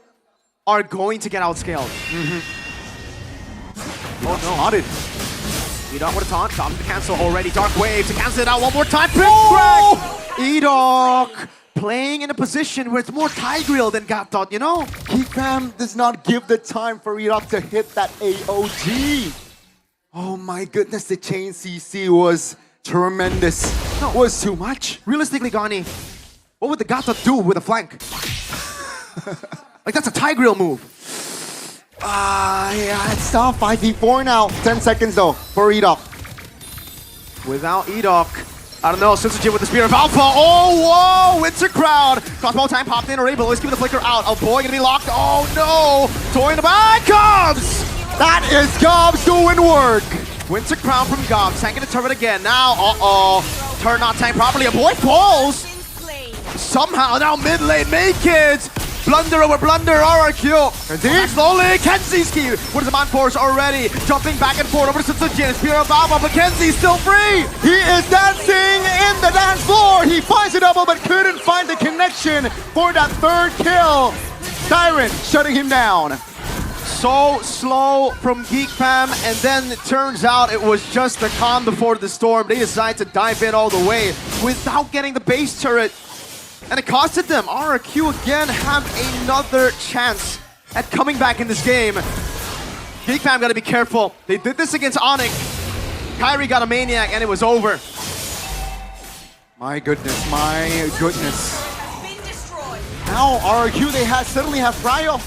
Speaker 16: are going to get outscaled. Oh no, spotted. Edok with a taunt, stops to cancel already. Dark Wave to cancel it out one more time. Crack! Edok playing in a position where it's more Tigreal than Gapdot, you know?
Speaker 2: Geek Fam does not give the time for Edok to hit that AOG. Oh my goodness, the chain CC was tremendous.
Speaker 16: No.
Speaker 2: It was too much.
Speaker 16: Realistically, Gani, what would the Gapdot do with a flank? Like, that's a Tigreal move.
Speaker 2: Yeah, it's tough. 5v4 now. 10 seconds though for Edok.
Speaker 16: Without Edok, I don't know, Sunsujin with the Spear of Alpha. Oh, whoa, Winter Crowd. Crossbow time popped in, already, but let's keep the flicker out. Oh boy, gonna be locked. Oh no, Toy in the back, Gobs!
Speaker 2: That is Gobs doing work.
Speaker 16: Winter Crown from Gobs, tanking the turret again. Now, turn not tanked properly. A boy falls. Somehow, now mid lane, make it. Blunder over blunder, RRQ. Slowly, Kenziski with his man force already. Jumping back and forth over to Sunsujin. Spear of Alpha, but Kenzi's still free.
Speaker 2: He is dancing in the dance floor. He finds a double, but couldn't find the connection for that third kill. Tyrant shutting him down.
Speaker 16: So slow from Geek Fam, and then it turns out it was just the calm before the storm. They decided to dive in all the way without getting the base turret. And it costed them. RRQ again have another chance at coming back in this game. Geek Fam gotta be careful. They did this against Onyx. Kyrie got a Maniac and it was over.
Speaker 2: My goodness, my goodness. Now RRQ, they suddenly have Pariah.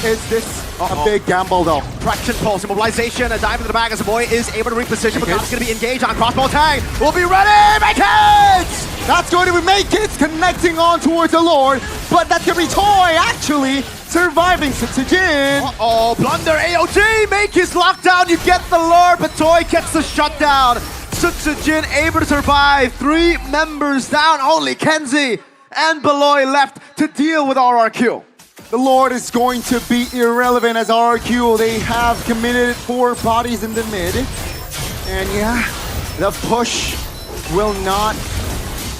Speaker 2: Is this a big gamble though?
Speaker 16: Traction pulse, immobilization, a dive into the bag as the boy is able to reposition, but God's gonna be engaged on crossbow tag. We'll be ready, make it!
Speaker 2: That's going to be make it, connecting on towards the Lord, but that's gonna be Toy actually surviving Sunsujin.
Speaker 16: Uh-oh, blunder, AOG, make his lockdown, you get the Lord, but Toy gets the shutdown. Sunsujin able to survive, 3 members down, only Kenzie and Beloy left to deal with RRQ.
Speaker 2: The Lord is going to be irrelevant as RRQ. They have committed 4 bodies in the mid. And yeah, the push will not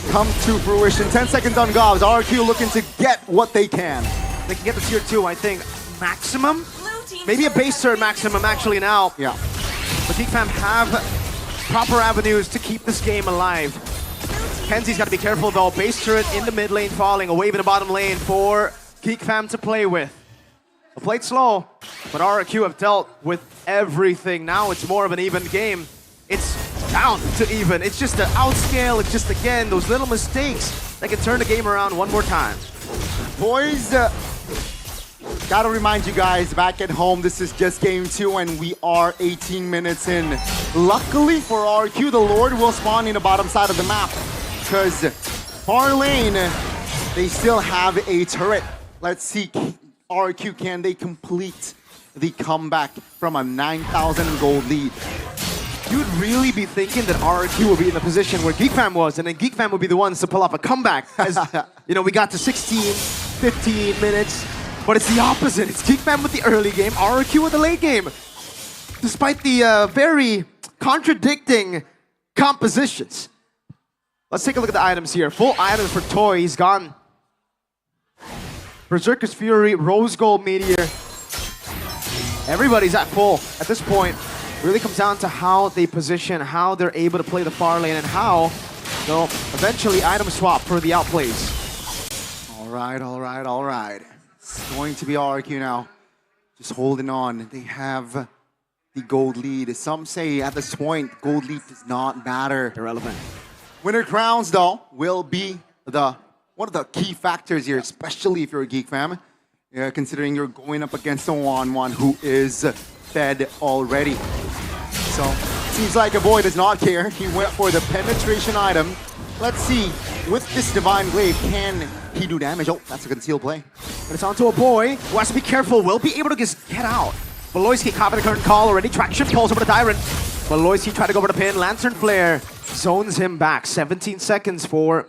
Speaker 2: come to fruition. 10 seconds on Gobs. RRQ looking to get what they can.
Speaker 16: They can get the tier 2, I think, maximum? Maybe a base turn maximum actually now.
Speaker 2: Yeah.
Speaker 16: But Geek Fam have proper avenues to keep this game alive. Kenzie's got to be careful though. Base turret in the mid lane falling, a wave in the bottom lane for Geek Fam to play with. They played slow, but RRQ have dealt with everything. Now it's more of an even game. It's down to even. It's just an outscale. It's just, again, those little mistakes that can turn the game around one more time.
Speaker 2: Boys, gotta remind you guys, back at home, this is just game 2 and we are 18 minutes in. Luckily for RQ, the Lord will spawn in the bottom side of the map because far lane, they still have a turret. Let's see, RQ, can they complete the comeback from a 9,000 gold lead?
Speaker 16: You'd really be thinking that RRQ will be in the position where Geek Fam was, and then Geek Fam will be the ones to pull off a comeback. As you know, we got to 16, 15 minutes, but it's the opposite. It's Geek Fam with the early game, RRQ with the late game. Despite the very contradicting compositions. Let's take a look at the items here. Full items for Toy, he's gone. Berserker's Fury, Rose Gold Meteor. Everybody's at full at this point. Really comes down to how they position, how they're able to play the far lane, and how they'll eventually item swap for the outplays.
Speaker 2: All right. It's going to be RQ now. Just holding on. They have the gold lead. Some say at this point, gold lead does not matter.
Speaker 16: Irrelevant.
Speaker 2: Winner crowns, though, will be one of the key factors here, especially if you're a Geek Fam. Considering you're going up against a 1-1 who is fed already. So, seems like a boy does not care. He went for the penetration item. Let's see, with this Divine Glaive, can he do damage? Oh, that's a concealed play.
Speaker 16: But it's onto a boy who has to be careful, will be able to just get out. Valoisky caught by the current call already. Traction pulls over the Tyrant. Valoisky tried to go for the pin. Lantern Flare zones him back. 17 seconds for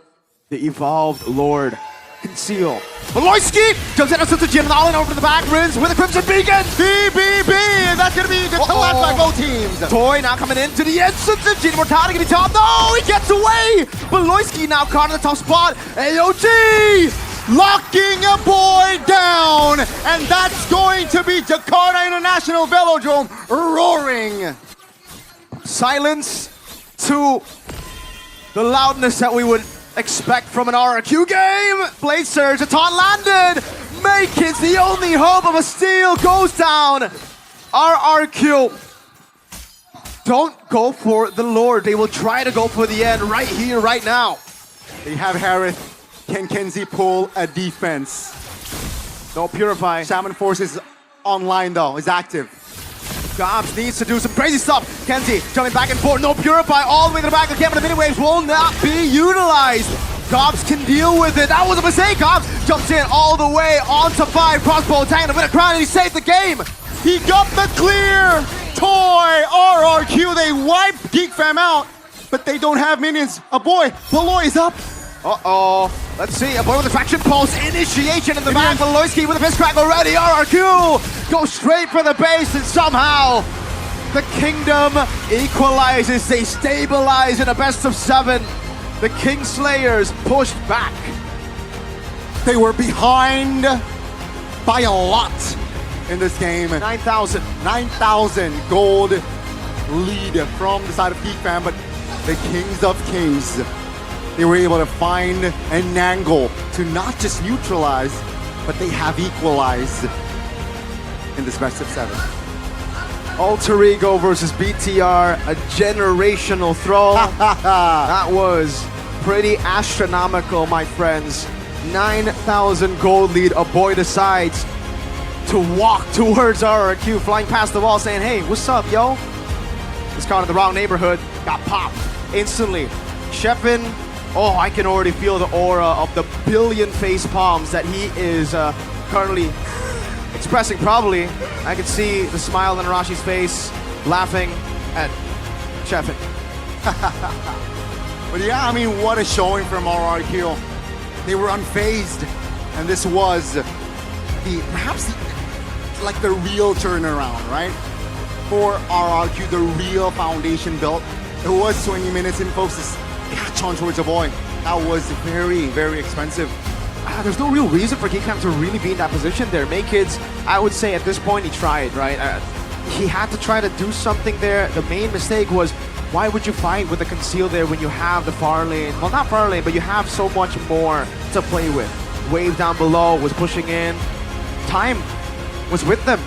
Speaker 16: the Evolved Lord. Conceal. Valoisky jumps in on the Jin, all in over to the back, Riz with a Crimson Beacon.
Speaker 2: BBB, and that's going to be the collapse by both teams.
Speaker 16: Toy now coming into the end. Jin Mortada gonna be top. No, he gets away. Valoisky now caught in the top spot. AOT
Speaker 2: locking a boy down, and that's going to be Jakarta International Velodrome roaring.
Speaker 16: Silence to the loudness that we would expect from an RRQ game. Blade Surge, a taunt landed. Makin's the only hope of a steal goes down. RRQ don't go for the Lord. They will try to go for the end right here, right now.
Speaker 2: They have Harith. Can Kenzie pull a defense?
Speaker 16: No Purify.
Speaker 2: Shaman Force is online though, is active.
Speaker 16: Gobs needs to do some crazy stuff. Kenzie jumping back and forth. No Purify all the way to the back again, but the mini waves will not be utilized. Gobs can deal with it. That was a mistake. Gobs jumps in all the way onto 5. Crossbow attacking to win a crown, and he saved the game.
Speaker 2: He got the clear. Toy RRQ. They wipe Geek Fam out, but they don't have minions. A boy. Beloy is up.
Speaker 16: Uh-oh. Let's see. A boy with a traction pulse. Initiation in the back. Valoisky with a fist crack already. RRQ goes straight for the base, and somehow the Kingdom equalizes. They stabilize in a best of 7. The Kingslayers pushed back.
Speaker 2: They were behind by a lot in this game.
Speaker 16: 9,000.
Speaker 2: 9,000 gold lead from the side of Geek Fam, but the Kings of Kings, they were able to find an angle to not just neutralize, but they have equalized in this best of 7.
Speaker 16: Alter Ego versus BTR, a generational throw. That was pretty astronomical, my friends. 9,000 gold lead. A boy decides to walk towards RRQ, flying past the wall, saying, hey, what's up, yo? He's caught in the wrong neighborhood, got popped instantly. Shepin, oh, I can already feel the aura of the billion face palms that he is currently expressing. Probably, I can see the smile on Arashi's face, laughing at Shepin.
Speaker 2: But yeah, I mean, what a showing from RRQ. They were unfazed, and this was perhaps the real turnaround, right? For RRQ, the real foundation built. It was 20 minutes in, folks. This catch on towards a boy. That was very, very expensive.
Speaker 16: There's no real reason for Geek Fam to really be in that position there. Main Kids, I would say at this point he tried, right? He had to try to do something there. The main mistake was, why would you fight with the conceal there when you have the far lane? Well, not far lane, but you have so much more to play with. Wave down below was pushing in. Time was with them,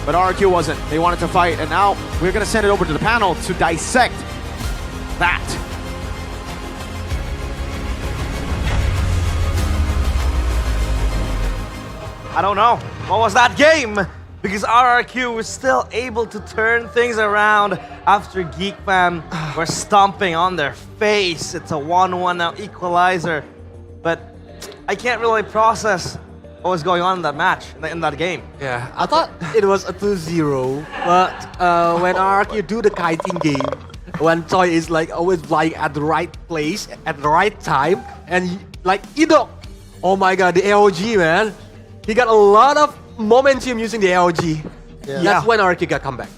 Speaker 16: but RRQ wasn't. They wanted to fight, and now we're gonna send it over to the panel to dissect that.
Speaker 15: I don't know. What was that game? Because RRQ was still able to turn things around after Geek Fam were stomping on their face. It's a 1-1 now equalizer. But I can't really process what was going on in that match, in that game.
Speaker 21: Yeah, I thought it was a 2-0, but when RRQ do the kiting game, when Choi is like always flying at the right place, at the right time, and like Idok, oh my god, the AOG, man. He got a lot of momentum using the AOG.
Speaker 18: Yeah.
Speaker 21: That's when RRQ got comeback.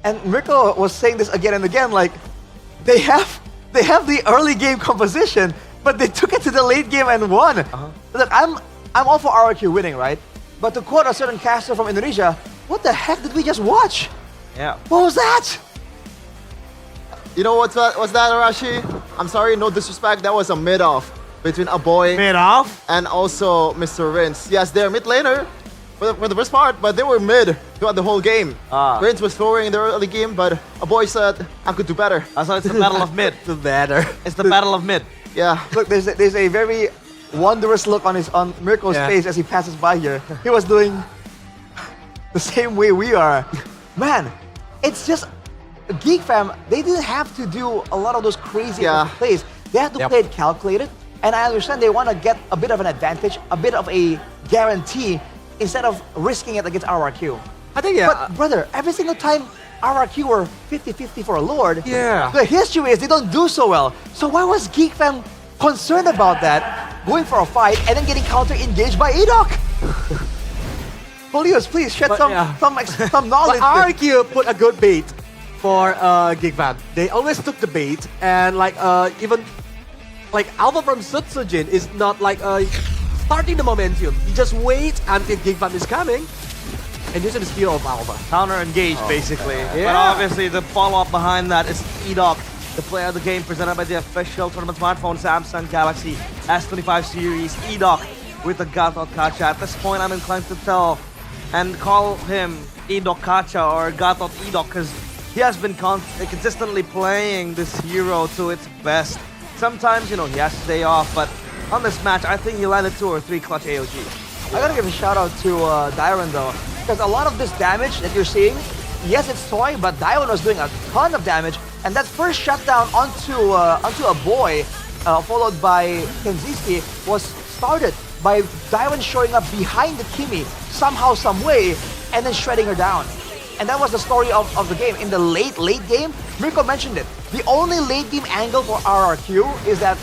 Speaker 18: And Mirko was saying this again and again, like they have the early game composition, but they took it to the late game and won. Look, I'm all for RRQ winning, right? But to quote a certain caster from Indonesia, what the heck did we just watch?
Speaker 15: Yeah.
Speaker 18: What was that?
Speaker 17: You know what's that, Arashi? I'm sorry, no disrespect, that was a mid-off between a boy
Speaker 15: mid-off
Speaker 17: and also Mr. Rince. Yes, they're mid laner for the first part, but they were mid throughout the whole game. Rince was throwing in the early game, but a boy said, I could do better.
Speaker 15: So it's the battle of mid.
Speaker 21: Do better.
Speaker 15: It's the battle of mid.
Speaker 17: Yeah.
Speaker 18: Look, there's a very wondrous look on Mirko's face as he passes by here. He was doing the same way we are. Man, it's just Geek Fam, they didn't have to do a lot of those crazy plays. They had to play it calculated. And I understand they want to get a bit of an advantage, a bit of a guarantee, instead of risking it against RRQ.
Speaker 21: I think,
Speaker 18: But brother, every single time RRQ were 50-50 for a Lord, the history is they don't do so well. So why was Geek Fam concerned about that, going for a fight, and then getting counter-engaged by Adok? Polius, please shed some knowledge.
Speaker 21: But RRQ put a good bait for Geek Fam. They always took the bait, and like even like Alpha from Sutsujin is not like starting the momentum. You just wait until Geek Fam is coming and using the speed of Alpha.
Speaker 15: Counter-engage, basically. But obviously the follow-up behind that is Edok, the player of the game presented by the official tournament smartphone Samsung Galaxy S25 series. Edok with the Gatot Kacha. At this point, I'm inclined to tell and call him Edok Kacha or Gatot Edok because he has been consistently playing this hero to its best. Sometimes, you know, he has to stay off, but on this match, I think he landed 2 or 3 clutch AOG.
Speaker 18: I gotta give a shout out to Dairon though, because a lot of this damage that you're seeing, yes, it's Toy, but Dairon was doing a ton of damage, and that first shutdown onto a boy, followed by Kenziski, was started by Dairon showing up behind the Kimi somehow, some way, and then shredding her down. And that was the story of the game. In the late game, Mirko mentioned it. The only late game angle for RRQ is that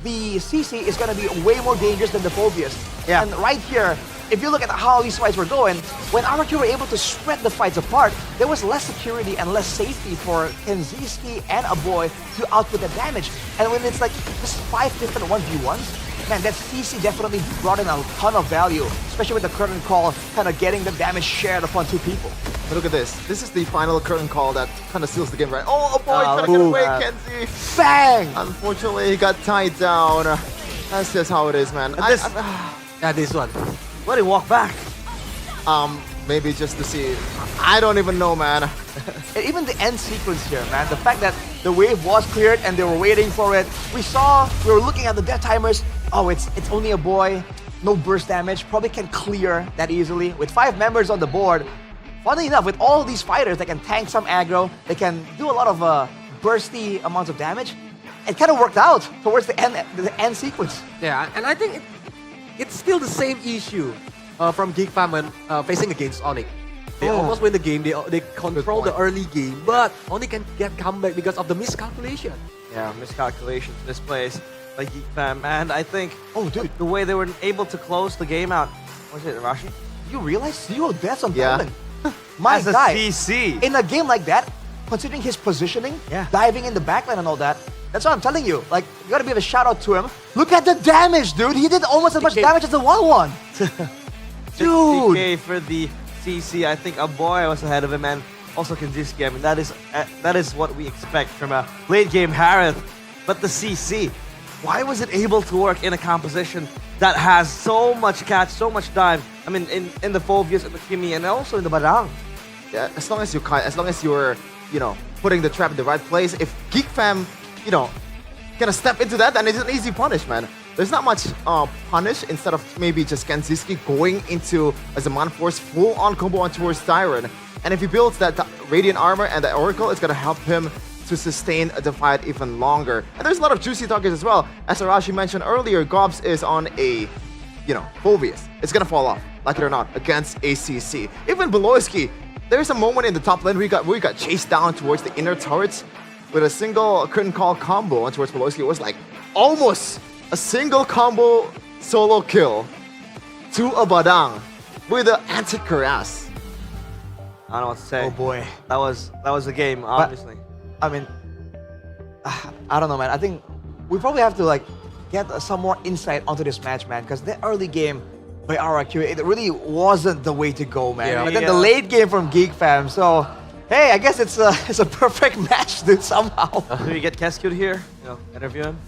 Speaker 18: the CC is going to be way more dangerous than the Phobias. And right here, if you look at how these fights were going, when RRQ were able to spread the fights apart, there was less security and less safety for Kenziski and a boy to output the damage. And when it's like just 5 different 1v1s, man, that CC definitely brought in a ton of value, especially with the curtain call kind of getting the damage shared upon 2 people.
Speaker 17: But look at this. This is the final curtain call that kind of seals the game, right? Oh, a boy trying to get away, Kenzie.
Speaker 18: Bang!
Speaker 17: Unfortunately, he got tied down. That's just how it is, man.
Speaker 21: This one.
Speaker 15: Let him walk back.
Speaker 17: Maybe just to see. I don't even know, man.
Speaker 18: And even the end sequence here, man. The fact that the wave was cleared and they were waiting for it. We were looking at the death timers. Oh, it's only a boy. No burst damage. Probably can clear that easily. With 5 members on the board, funnily enough, with all these fighters, they can tank some aggro. They can do a lot of bursty amounts of damage. It kind of worked out towards the end sequence.
Speaker 21: Yeah, and I think it's still the same issue from Geek Fam when facing against Onyx. They almost win the game, they control the early game, but Onyx can get comeback because of the miscalculation.
Speaker 15: Yeah, miscalculations, misplays by Geek Fam, and I think, the way they were able to close the game out, was it Rashi?
Speaker 18: You realize 0 deaths on
Speaker 17: Yeah.
Speaker 18: Diamond? My guy,
Speaker 15: CC.
Speaker 18: in a game like that, considering his positioning, diving in the backline and all that, That's what I'm telling you. Like, you gotta give a shout out to him. Look at the damage, dude. He did almost as much damage as the 1-1. Dude.
Speaker 15: DK for the CC. I think Aboy was ahead of him, and also Kanjiski. I mean, that is what we expect from a late game Harith. But the CC, why was it able to work in a composition that has so much catch, so much dive? I mean, in the Phobias, in the Kimi, and also in the Badang.
Speaker 17: Yeah, as long as you're, putting the trap in the right place. If Geek Fam, gonna step into that, then it's an easy punish, man. There's not much punish instead of maybe just Kanjiski going into as a Man-Force full-on combo on towards Tyron. And if he builds that Radiant Armor and the Oracle, it's gonna help him to sustain the fight even longer. And there's a lot of juicy targets as well. As Arashi mentioned earlier, Gobs is on a, Phobias. It's gonna fall off, like it or not, against ACC. Even Beloyski, there's a moment in the top lane where we got chased down towards the inner turrets with a single curtain call combo on towards Beloyski. It was like almost a single combo solo kill to a Badang with an anti-Cuirass.
Speaker 15: I don't know what to say.
Speaker 18: Oh boy.
Speaker 15: That was the game, obviously.
Speaker 18: I mean, I don't know, man. I think we probably have to get some more insight onto this match, man, because the early game by RRQ, it really wasn't the way to go, man.
Speaker 15: Yeah.
Speaker 18: But then the late game from Geek Fam, so hey, I guess it's a perfect match, dude, somehow.
Speaker 15: Do we get Cascute here? Interview him?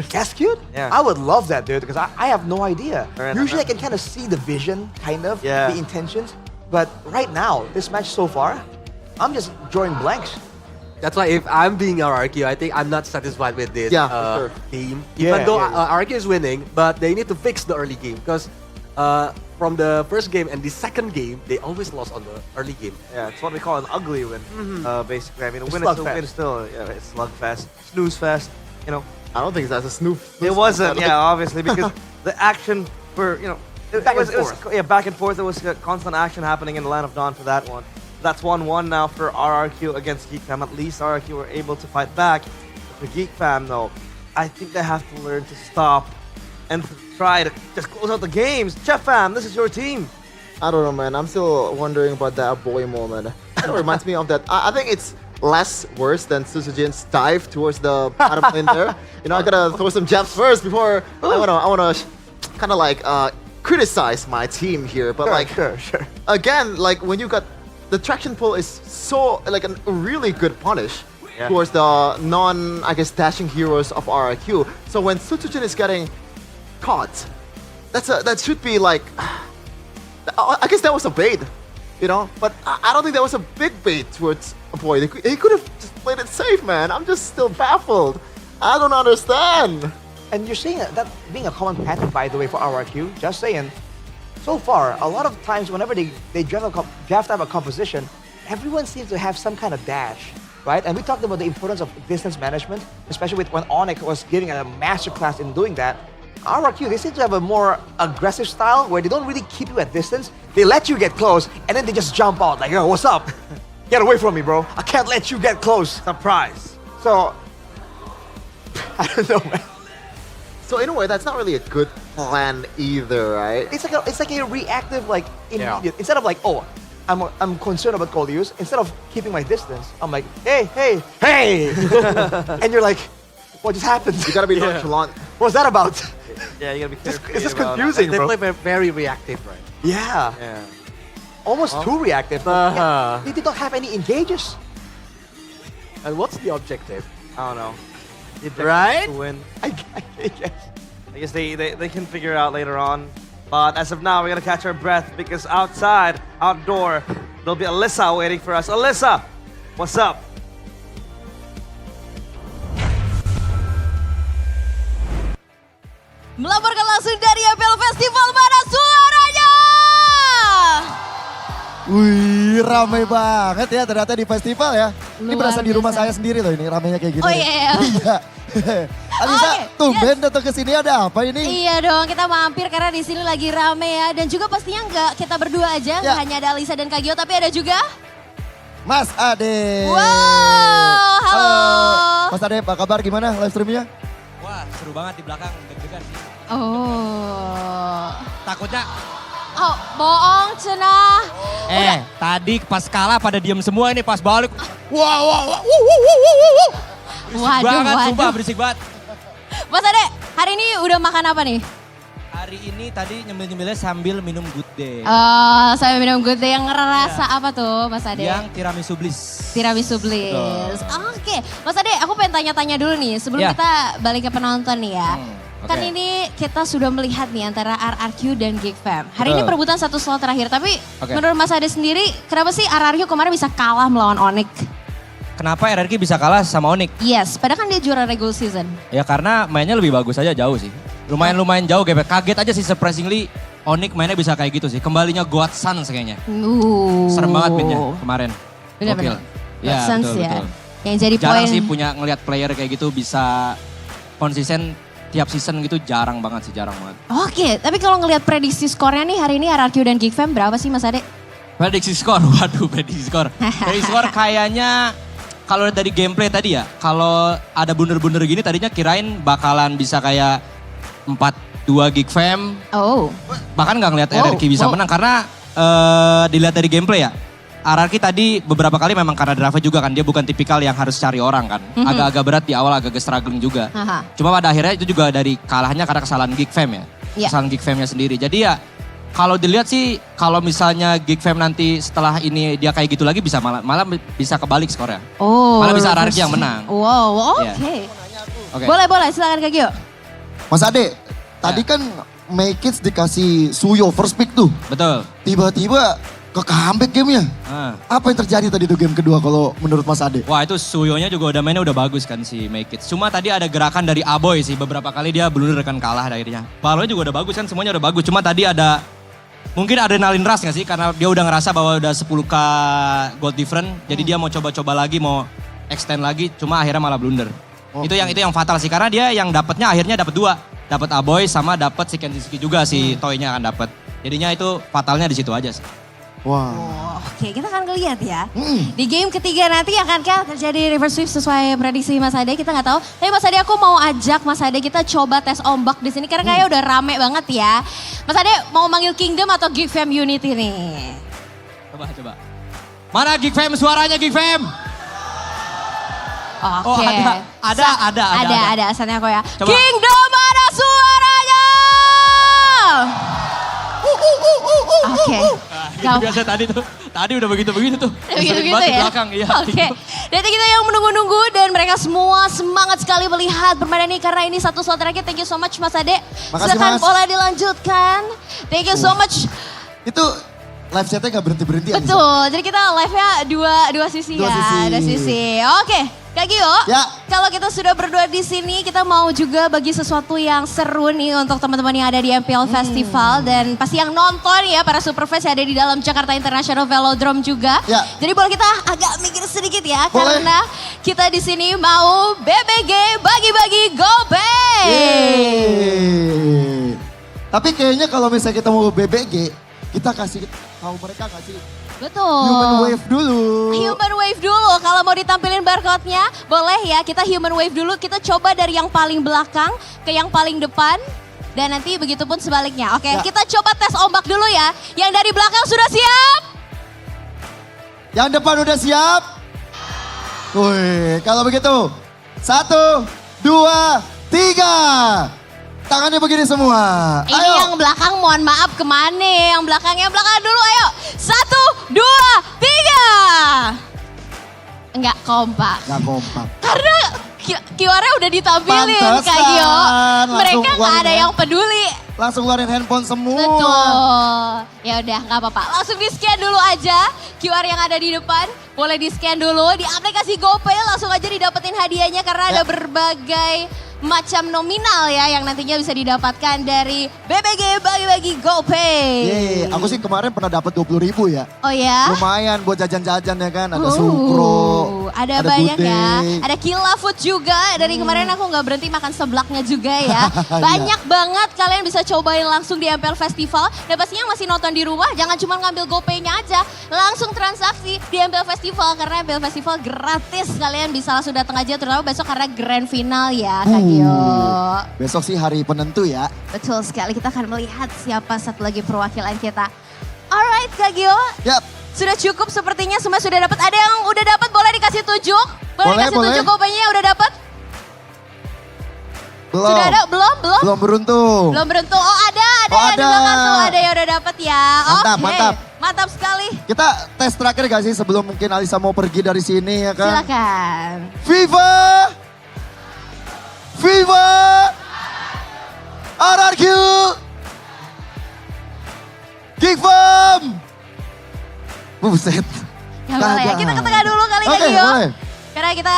Speaker 18: Cascute?
Speaker 15: Yeah.
Speaker 18: I would love that, dude, because I have no idea.
Speaker 15: Right,
Speaker 18: Usually I can kind of see the vision, the intentions. But right now, this match so far, I'm just drawing blanks.
Speaker 21: That's why if I'm being RRQ, I think I'm not satisfied with this
Speaker 18: for sure.
Speaker 21: team.
Speaker 18: Yeah,
Speaker 21: Even though
Speaker 18: yeah.
Speaker 21: RRQ is winning, but they need to fix the early game because from the first game and the second game, they always lost on the early game.
Speaker 15: Yeah, it's what we call an ugly win, basically. I mean, a win is still, it's slugfest, snooze fest, I
Speaker 17: don't think that's a snooze.
Speaker 15: It wasn't, obviously, because the action for, back and forth. There was constant action happening in the Land of Dawn for that one. That's 1-1 now for RRQ against Geek Fam. At least RRQ were able to fight back. For Geek Fam, though, I think they have to learn to stop and try to just close out the games. Chef Fam, this is your team.
Speaker 17: I don't know, man. I'm still wondering about that boy moment. It reminds me of that. I think it's less worse than Susujin's dive towards the bottom lane there. I gotta throw some jabs first before I wanna kind of criticize my team here. But
Speaker 18: sure.
Speaker 17: Again, when you got the traction pull is so a really good punish towards the dashing heroes of RRQ. So when Susujin is getting caught, that should be I guess that was a bait, but I don't think that was a big bait towards a boy. He could have just played it safe, man. I'm just still baffled. I don't understand.
Speaker 18: And you're saying that being a common pattern, by the way, for RRQ, just saying, so far, a lot of times whenever they draft up a composition, everyone seems to have some kind of dash, right? And we talked about the importance of distance management, especially when Onyx was giving a masterclass in doing that. RRQ, they seem to have a more aggressive style where they don't really keep you at distance. They let you get close, and then they just jump out like, yo, what's up? Get away from me, bro. I can't let you get close.
Speaker 15: Surprise.
Speaker 18: So, I don't know, man.
Speaker 17: So in a way, that's not really a good plan either, right?
Speaker 18: It's like a reactive, immediate. Instead of I'm concerned about goal use. Instead of keeping my distance, I'm like, hey, and you're like, what just happened?
Speaker 17: You gotta be nonchalant.
Speaker 18: What's that about?
Speaker 15: Yeah, you gotta be careful.
Speaker 18: It's just confusing,
Speaker 21: They
Speaker 18: bro.
Speaker 21: play very reactive, right?
Speaker 18: Yeah. Almost too reactive. They did not have any engages.
Speaker 21: And what's the objective?
Speaker 15: I don't know.
Speaker 21: Right?
Speaker 15: To win.
Speaker 18: I guess.
Speaker 15: I guess they can figure it out later on. But as of now, we're gonna catch our breath because outdoor, there'll be Alyssa waiting for us. Alyssa, what's up?
Speaker 8: Melaporkan langsung dari MPL Festival, mana suaranya?
Speaker 3: Wih, ramai banget ya ternyata di festival ya. Ini berasa di rumah saya sendiri loh ini ramainya kayak gini.
Speaker 8: Oh iya.
Speaker 3: Iya. Alisa, tumben datang ke sini ada apa ini?
Speaker 8: Iya dong, kita mampir karena di sini lagi rame ya. Dan juga pastinya nggak kita berdua aja, nggak hanya ada Alisa dan Kak Gio, tapi ada juga
Speaker 3: Mas Ade.
Speaker 8: Wow, halo.
Speaker 3: Mas Ade, apa kabar? Gimana live streamnya?
Speaker 12: Wah, seru banget di belakang, deg-degan sih.
Speaker 8: Oh.
Speaker 12: Takutnya.
Speaker 8: Oh, bohong cenah.
Speaker 12: Tadi pas kalah pada diem semua ini pas balik.
Speaker 8: Wah.
Speaker 12: Sumpah berisik banget.
Speaker 24: Mas Ade, hari ini udah makan apa nih?
Speaker 12: Hari ini tadi nyemil-nyemilnya sambil minum good day.
Speaker 24: Saya minum good day yang ngerasa apa tuh Mas Ade?
Speaker 12: Yang tiramisu bliss.
Speaker 24: Tiramisu bliss. Oke, Mas Ade aku pengen tanya-tanya dulu nih sebelum kita balik ke penonton nih ya. Kan ini kita sudah melihat nih antara RRQ dan Geek Fam. Hari ini perebutan satu slot terakhir, tapi menurut Mas Ade sendiri kenapa sih RRQ kemarin bisa kalah melawan Onyx?
Speaker 12: Kenapa RRQ bisa kalah sama Onyx?
Speaker 24: Yes, padahal kan dia juara regular season.
Speaker 12: Ya karena mainnya lebih bagus aja jauh sih. Lumayan jauh GP. Kaget aja sih surprisingly Onyx mainnya bisa kayak gitu sih. Kembalinya God Suns kayaknya. Serem banget mainnya kemarin.
Speaker 24: Benar-benar.
Speaker 12: Ya,
Speaker 24: Suns ya.
Speaker 12: betul.
Speaker 24: Yang jadi
Speaker 12: jarang
Speaker 24: poin.
Speaker 12: sih punya ngelihat player kayak gitu bisa konsisten tiap season gitu, jarang banget.
Speaker 24: Oke, tapi kalau ngelihat prediksi skornya nih hari ini RRQ dan Geek Fam berapa sih Mas Ade?
Speaker 12: Prediksi skor, waduh prediksi skor. Prediksi skor kayaknya kalau dari gameplay tadi ya, kalau ada blunder-blunder gini tadinya kirain bakalan bisa kayak 4-2 Geek Fam. Bahkan nggak ngeliat RRQ bisa menang karena dilihat dari gameplay ya. RRQ tadi beberapa kali memang karena drive juga kan, dia bukan tipikal yang harus cari orang kan. Agak-agak berat di awal, agak struggling juga. Cuma pada akhirnya itu juga dari kalahnya karena kesalahan Geek Fam ya. Kesalahan Geek Famnya sendiri. Jadi ya kalau dilihat sih, kalau misalnya Geek Fam nanti setelah ini dia kayak gitu lagi bisa malah bisa kebalik skornya. Malah bisa RRQ yang menang.
Speaker 24: Wow, oke. Boleh, silakan Kak Gio.
Speaker 3: Mas Ade, tadi kan Make It dikasih Suyo first pick tuh.
Speaker 12: Betul.
Speaker 3: Tiba-tiba ke comeback gamenya. Apa yang terjadi tadi tuh game kedua kalau menurut Mas Ade?
Speaker 12: Wah itu Suyonya juga mainnya udah bagus kan si Make It. Cuma tadi ada gerakan dari Aboy sih, beberapa kali dia blunder kan kalah akhirnya. Balonnya juga udah bagus kan, semuanya udah bagus. Cuma tadi ada mungkin adrenalin rush gak sih? Karena dia udah ngerasa bahwa udah 10k gold different. Jadi dia mau coba-coba lagi, mau extend lagi. Cuma akhirnya malah blunder. Itu yang fatal sih. Karena dia yang dapatnya akhirnya dapat 2. Dapat Aboy sama dapat si Kenziski juga si Toy-nya akan dapat. Jadinya itu fatalnya di situ aja sih.
Speaker 24: Oke, kita akan ngeliat ya. Di game ketiga nanti akankah terjadi reverse sweep sesuai prediksi Mas Ade? Kita nggak tahu. Tapi Mas Ade aku mau ajak Mas Ade kita coba tes ombak di sini karena kayaknya udah rame banget ya. Mas Ade mau manggil Kingdom atau Geek Fam Unity nih?
Speaker 12: Coba. Mana Geek Fam, suaranya Geek Fam?
Speaker 24: Oke.
Speaker 12: Ada.
Speaker 24: Asalnya kok ya.
Speaker 12: Coba.
Speaker 24: Kingdom mana suaranya? Oke.
Speaker 12: Gitu biasa tadi udah begitu tuh.
Speaker 24: Begitu
Speaker 12: ya?
Speaker 24: ya?
Speaker 12: Belakang, iya.
Speaker 24: Oke. Dari kita yang menunggu-nunggu dan mereka semua semangat sekali melihat permainan ini karena ini satu slot terakhir. Thank you so much Mas Ade. Silakan boleh dilanjutkan. Thank you so much.
Speaker 3: Itu live chatnya gak berhenti-berhenti.
Speaker 24: Betul, jadi kita live-nya dua sisi ya. Dua sisi. Oke. Kak Gio, kalau kita sudah berdua di sini, kita mau juga bagi sesuatu yang seru nih untuk teman-teman yang ada di MPL Festival dan pasti yang nonton ya para superfans yang ada di dalam Jakarta International Velodrome juga. Jadi boleh kita agak mikir sedikit ya, karena kita di sini mau BBG bagi-bagi GoPay.
Speaker 3: Tapi kayaknya kalau misalnya kita mau BBG, kita kasih tahu mereka kasih.
Speaker 24: Betul.
Speaker 3: Human wave dulu.
Speaker 24: Human wave dulu. Kalau mau ditampilin barcode-nya, boleh ya. Kita human wave dulu. Kita coba dari yang paling belakang ke yang paling depan. Dan nanti begitu pun sebaliknya. Oke, kita coba tes ombak dulu ya. Yang dari belakang sudah siap?
Speaker 3: Yang depan udah siap? Wih, kalau begitu. 1, 2, 3. Tangannya begini semua.
Speaker 24: Ini yang belakang mohon maaf kemana? Yang belakang dulu ayo. 1, 2, 3. Enggak kompak. Karena QR-nya udah ditampilin Kak Gio. Mereka nggak ada yang peduli.
Speaker 3: Langsung keluarin handphone semua.
Speaker 24: Betul. Ya udah nggak apa-apa. Langsung di scan dulu aja QR yang ada di depan. Boleh di scan dulu di aplikasi GoPay langsung aja didapetin hadiahnya karena ada berbagai macam nominal ya yang nantinya bisa didapatkan dari BBG bagi-bagi GoPay.
Speaker 3: Aku sih kemarin pernah dapat 20.000 ya.
Speaker 24: Oh ya?
Speaker 3: Lumayan buat jajan-jajan ya kan. Ada Sukro.
Speaker 24: Ada banyak ya. Ada Killa Food juga. Dari kemarin aku nggak berhenti makan seblaknya juga ya. Banyak banget kalian bisa cobain langsung di MPL Festival. Dan pastinya masih nonton di rumah jangan cuma ngambil GoPay-nya aja. Langsung transaksi di MPL Festival karena MPL Festival gratis. Kalian bisa langsung datang aja terutama besok karena grand final ya Kak Gio.
Speaker 3: Besok sih hari penentu ya.
Speaker 24: Betul sekali, kita akan melihat siapa satu lagi perwakilan kita. Alright Kak Gio. Sudah cukup sepertinya semua sudah dapat. Ada yang udah dapat boleh dikasih tunjuk? Boleh dikasih tunjuk GoPay-nya udah dapat?
Speaker 3: Belum.
Speaker 24: Sudah ada? Belum?
Speaker 3: Belum beruntung.
Speaker 24: Belum beruntung. Oh ada
Speaker 3: Oh,
Speaker 24: yang di
Speaker 3: ada.
Speaker 24: belakang tuh. Ada yang udah dapat ya.
Speaker 3: Mantap,
Speaker 24: Oke.
Speaker 3: mantap.
Speaker 24: Mantap sekali.
Speaker 3: Kita tes terakhir gak sih sebelum mungkin Alisa mau pergi dari sini ya kan?
Speaker 24: Silakan.
Speaker 3: Viva! Viva! RRQ! Geek Fam! Buset.
Speaker 24: Ya boleh ya. Kita ke tengah dulu kali
Speaker 3: Oke,
Speaker 24: Gio.
Speaker 3: boleh.
Speaker 24: Karena kita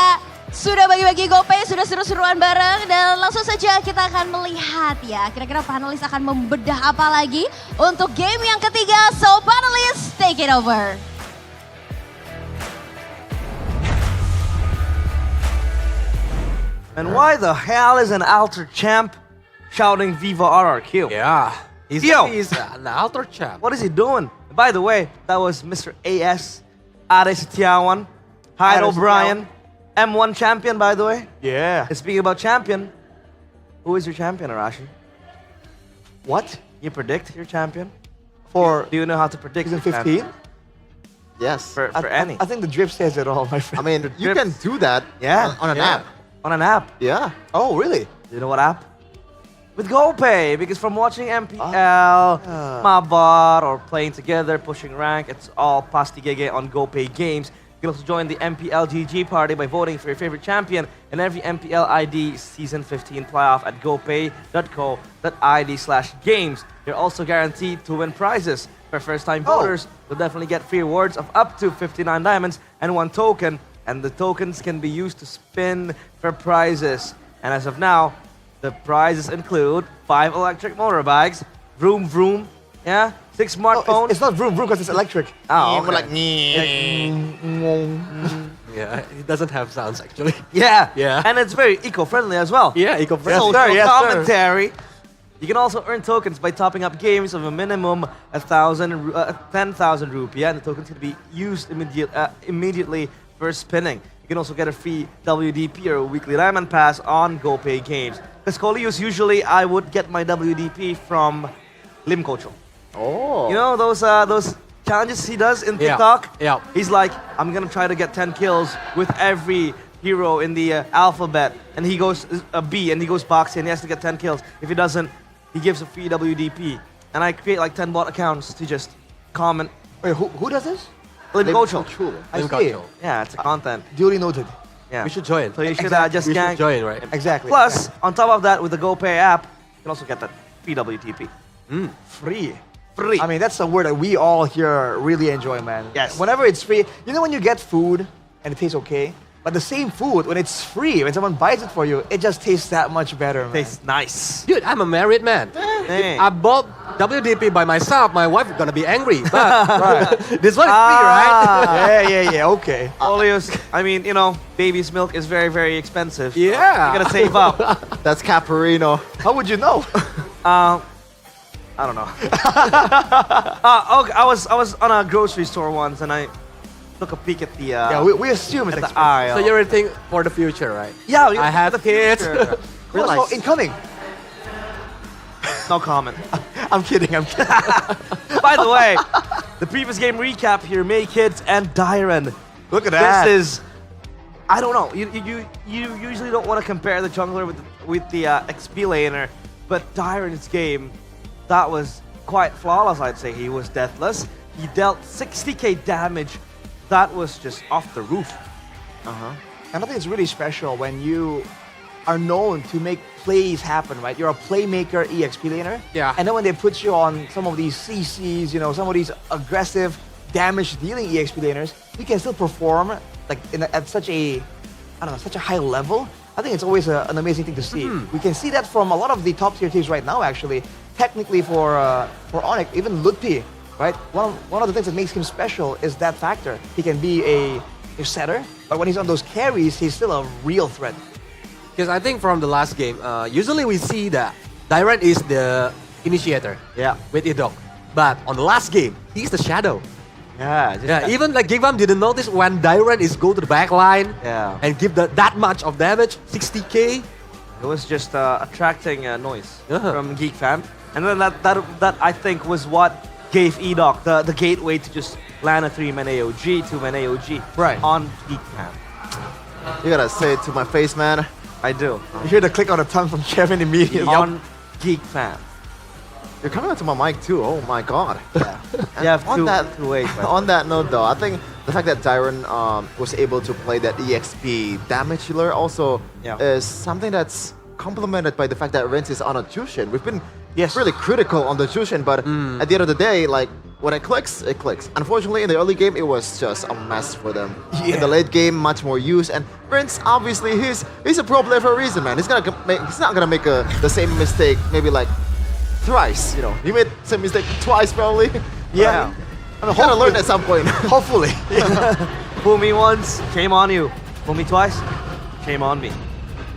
Speaker 24: sudah bagi-bagi GoPay, sudah seru-seruan bareng. Dan langsung saja kita akan melihat ya. Kira-kira panelis akan membedah apa lagi untuk game yang ketiga. So panelis, take it over.
Speaker 15: And why the hell is an Alter champ shouting Viva RRQ?
Speaker 21: Yeah, he's an Alter champ.
Speaker 15: What is he doing? By the way, that was Mr. AS, Ade Setiawan, Hyde
Speaker 18: Ade
Speaker 15: O'Brien, M1 champion, by the way.
Speaker 18: Yeah.
Speaker 15: And speaking about champion, who is your champion, Arashi?
Speaker 18: What?
Speaker 15: You predict your champion?
Speaker 18: For
Speaker 15: Do you know how to predict
Speaker 18: season
Speaker 15: your
Speaker 18: 15?
Speaker 15: champion?
Speaker 17: Yes.
Speaker 15: For any.
Speaker 18: I think the drip says it all, my friend.
Speaker 17: I mean, you can do that on an app.
Speaker 15: On an app.
Speaker 17: Yeah.
Speaker 18: Oh, really?
Speaker 15: You know what app? With GoPay, because from watching MPL, Mabar, or playing together, pushing rank, it's all pasti gege on GoPay games. You can also join the MPL GG party by voting for your favorite champion in every MPL ID Season 15 playoff at gopay.co.id/games. You're also guaranteed to win prizes. For first-time voters, you'll definitely get free rewards of up to 59 diamonds and 1 token, and the tokens can be used to spin for prizes. And as of now, the prizes include 5 electric motorbikes, vroom vroom, yeah, 6 smartphones.
Speaker 18: It's not vroom vroom because it's electric.
Speaker 15: Oh,
Speaker 18: More
Speaker 15: okay.
Speaker 18: like
Speaker 21: Yeah, it doesn't have sounds actually.
Speaker 15: Yeah,
Speaker 21: Yeah.
Speaker 15: and it's very eco-friendly as well.
Speaker 21: Yeah, eco-friendly.
Speaker 15: Social
Speaker 21: Yes, sir.
Speaker 15: commentary. You can also earn tokens by topping up games of a minimum 10,000 rupiah, and the tokens can be used immediately for spinning. You can also get a free WDP or a weekly Diamond Pass on GoPay games. Because Kolius, usually I would get my WDP from Lim Kocho.
Speaker 18: Oh.
Speaker 15: You know those challenges he does in
Speaker 21: Yeah.
Speaker 15: TikTok?
Speaker 21: Yeah.
Speaker 15: He's like, I'm gonna try to get 10 kills with every hero in the alphabet. And he goes a B and he goes boxing and he has to get 10 kills. If he doesn't, he gives a free WDP. And I create like 10 bot accounts to just comment.
Speaker 18: Wait, who does this?
Speaker 15: Lim Kocho.
Speaker 18: I
Speaker 21: Lim
Speaker 18: see.
Speaker 21: Kocho.
Speaker 15: Yeah, it's a content.
Speaker 18: Duly noted.
Speaker 15: Yeah.
Speaker 21: We should join.
Speaker 15: So you should
Speaker 18: Exactly.
Speaker 15: just
Speaker 21: We
Speaker 15: gang.
Speaker 21: should join, right?
Speaker 18: Exactly.
Speaker 15: Plus, on top of that, with the GoPay app, you can also get that free WTP.
Speaker 18: Free.
Speaker 15: Free.
Speaker 18: I mean, that's a word that we all here really enjoy, man.
Speaker 15: Yes.
Speaker 18: Whenever it's free, you know when you get food and it tastes okay, but the same food, when it's free, when someone buys it for you, it just tastes that much better, man.
Speaker 15: Tastes nice.
Speaker 21: Dude, I'm a married man.
Speaker 15: Hey.
Speaker 21: If I bought WDP by myself, my wife gonna be angry. But this one is free, right?
Speaker 18: yeah, okay.
Speaker 15: Oleos, I mean, you know, baby's milk is very, very expensive.
Speaker 21: Yeah.
Speaker 15: You gotta save up.
Speaker 17: That's Caparino.
Speaker 18: How would you know?
Speaker 15: I don't know. Okay, I was on a grocery store once and I took a peek at the
Speaker 18: Yeah, we assume it's
Speaker 15: at the
Speaker 18: expensive.
Speaker 15: aisle.
Speaker 21: So you're thinking for the future, right?
Speaker 15: Yeah,
Speaker 21: I have
Speaker 15: the
Speaker 21: kids.
Speaker 15: future.
Speaker 18: Also, incoming.
Speaker 15: No comment.
Speaker 18: I'm kidding.
Speaker 15: By the way, the previous game recap here: May Kids and Dyren.
Speaker 18: Look at that.
Speaker 15: This is, I don't know. You usually don't want to compare the jungler with the XP laner, but Dyren's game, that was quite flawless. I'd say he was deathless. He dealt 60k damage. That was just off the roof.
Speaker 18: And I think it's really special when you are known to make plays happen, right? You're a playmaker EXP laner.
Speaker 21: Yeah.
Speaker 18: And then when they put you on some of these CCs, you know, some of these aggressive damage-dealing EXP laners, you can still perform like at such a, I don't know, such a high level. I think it's always an amazing thing to see. We can see that from a lot of the top-tier teams right now, actually. Technically for Onyx, even Ludpi, right? One of the things that makes him special is that factor. He can be a setter, but when he's on those carries, he's still a real threat.
Speaker 21: Because I think from the last game, usually we see that Dyren is the initiator.
Speaker 18: Yeah.
Speaker 21: With Idok. But on the last game, he's the shadow.
Speaker 18: Yeah.
Speaker 21: Even like Gigvam didn't notice when Dyren is go to the back line and give that much of damage, 60k.
Speaker 15: It was just attracting noise from Geek Fam. And then that I think was what gave Edok the gateway to just land a 3-man AOG, 2-man AOG
Speaker 18: Right.
Speaker 15: on Geek Fam.
Speaker 17: You gotta say it to my face, man.
Speaker 15: I do.
Speaker 18: You hear the click on the tongue from Kevin immediately.
Speaker 15: On Geek Fam.
Speaker 17: You're coming onto my mic too. Oh my god.
Speaker 15: Yeah. You have
Speaker 17: on
Speaker 15: two ways. Right?
Speaker 17: On that note, though, I think the fact that Dyron was able to play that EXP damage healer also is something that's complemented by the fact that Rince is on a Jushin. We've been really critical on the Jushin, but at the end of the day, like when it clicks, it clicks. Unfortunately, in the early game, it was just a mess for them. In the late game, much more use. And Rince, obviously, he's a pro player for a reason, man. He's not gonna make the same mistake, maybe like thrice. You know, he made some mistake twice probably.
Speaker 15: Yeah.
Speaker 17: I mean, gotta learn at some point.
Speaker 18: Hopefully.
Speaker 15: Fool me once, shame on you. Fool me twice, shame on me.